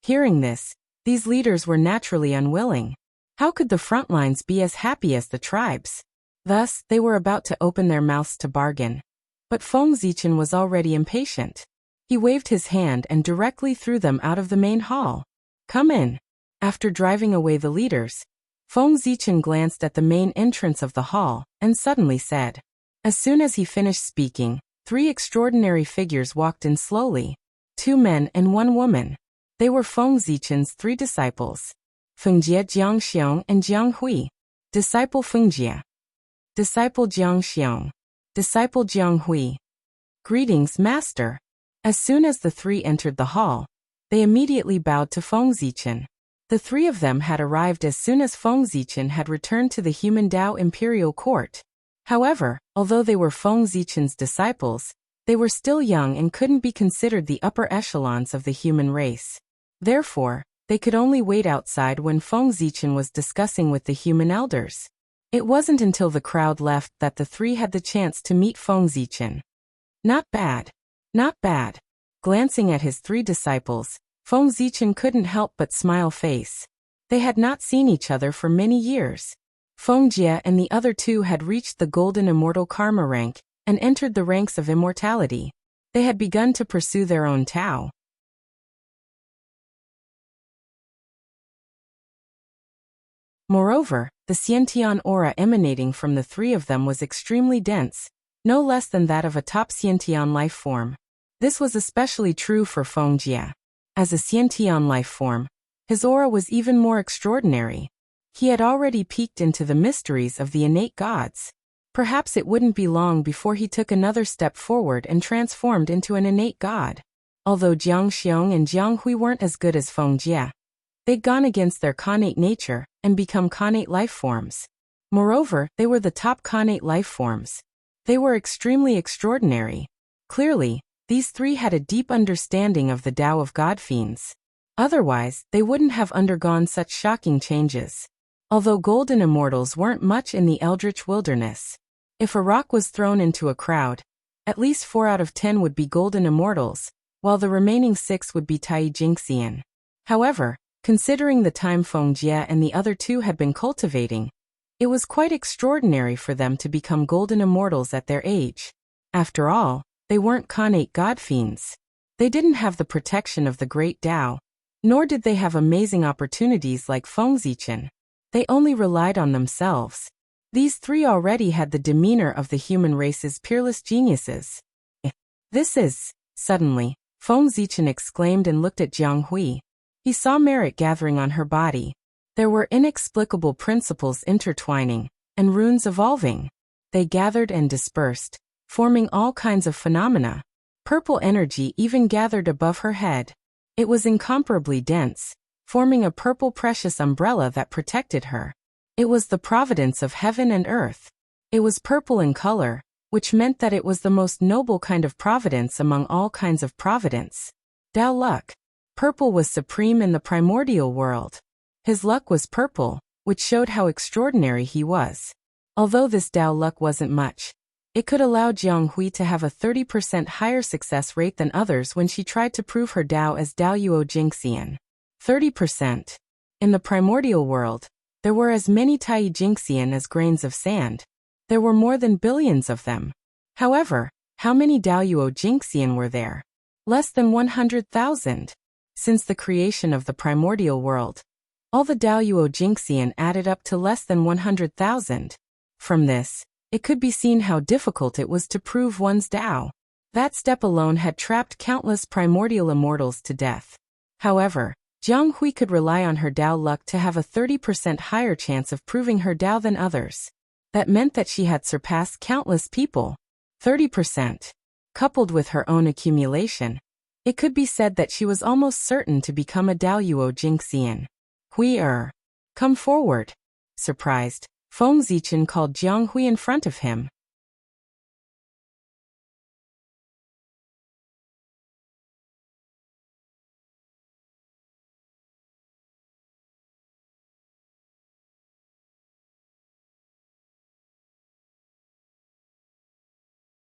Hearing this, these leaders were naturally unwilling. How could the front lines be as happy as the tribes? Thus, they were about to open their mouths to bargain. But Feng Zichen was already impatient. He waved his hand and directly threw them out of the main hall. "Come in." After driving away the leaders, Feng Zichen glanced at the main entrance of the hall, and suddenly said. As soon as he finished speaking, 3 extraordinary figures walked in slowly. 2 men and 1 woman. They were Feng Zichen's 3 disciples. Fengjie Jiangxiong and Jiang Hui. Disciple Fengjie. Disciple Jiangxiong. Disciple Jiang Hui. "Greetings, Master." As soon as the 3 entered the hall, they immediately bowed to Feng Zichen. The 3 of them had arrived as soon as Feng Zichen had returned to the human Dao imperial court. However, although they were Feng Zichen's disciples, they were still young and couldn't be considered the upper echelons of the human race. Therefore, they could only wait outside when Feng Zichen was discussing with the human elders. It wasn't until the crowd left that the 3 had the chance to meet Feng Zichen. Not bad. Not bad. Glancing at his 3 disciples, Feng Zichen couldn't help but smile face. They had not seen each other for many years. Fengjie and the other 2 had reached the golden immortal karma rank and entered the ranks of immortality. They had begun to pursue their own Tao. Moreover, the Xiantian aura emanating from the 3 of them was extremely dense, no less than that of a top Xiantian life form. This was especially true for Fengjie. As a Xiantian life form, his aura was even more extraordinary. He had already peeked into the mysteries of the innate gods. Perhaps it wouldn't be long before he took another step forward and transformed into an innate god. Although Jiang Xiong and Jiang Hui weren't as good as Feng Jie, they'd gone against their connate nature and become connate life forms. Moreover, they were the top connate life forms. They were extremely extraordinary. Clearly, these three had a deep understanding of the Tao of God fiends. Otherwise, they wouldn't have undergone such shocking changes. Although golden immortals weren't much in the eldritch wilderness, if a rock was thrown into a crowd, at least 4 out of 10 would be golden immortals, while the remaining 6 would be Tai Jingxian. However, considering the time Feng Jie and the other 2 had been cultivating, it was quite extraordinary for them to become golden immortals at their age. After all, they weren't connate god fiends. They didn't have the protection of the great Tao, nor did they have amazing opportunities like Feng Zichen. They only relied on themselves. These 3 already had the demeanor of the human race's peerless geniuses. This is, suddenly, Feng Zichen exclaimed and looked at Jiang Hui. He saw merit gathering on her body. There were inexplicable principles intertwining, and runes evolving. They gathered and dispersed, forming all kinds of phenomena. Purple energy even gathered above her head. It was incomparably dense, forming a purple precious umbrella that protected her. It was the providence of heaven and earth. It was purple in color, which meant that it was the most noble kind of providence among all kinds of providence. Tao luck. Purple was supreme in the primordial world. His luck was purple, which showed how extraordinary he was. Although this Tao luck wasn't much, it could allow Jiang Hui to have a 30% higher success rate than others when she tried to prove her Tao as Tao Yuo Jingxian. 30%. In the primordial world, there were as many Tai Jingxian as grains of sand. There were more than billions of them. However, how many Tao Yuo Jingxian were there? Less than 100,000. Since the creation of the primordial world, all the Tao Yuo Jingxian added up to less than 100,000. From this, it could be seen how difficult it was to prove one's Tao. That step alone had trapped countless primordial immortals to death. However, Jiang Hui could rely on her Tao luck to have a 30% higher chance of proving her Tao than others. That meant that she had surpassed countless people. 30%. Coupled with her own accumulation, it could be said that she was almost certain to become a Tao Yuo Jingxian. Hui come forward. Surprised, Feng Zichen called Jiang Hui in front of him.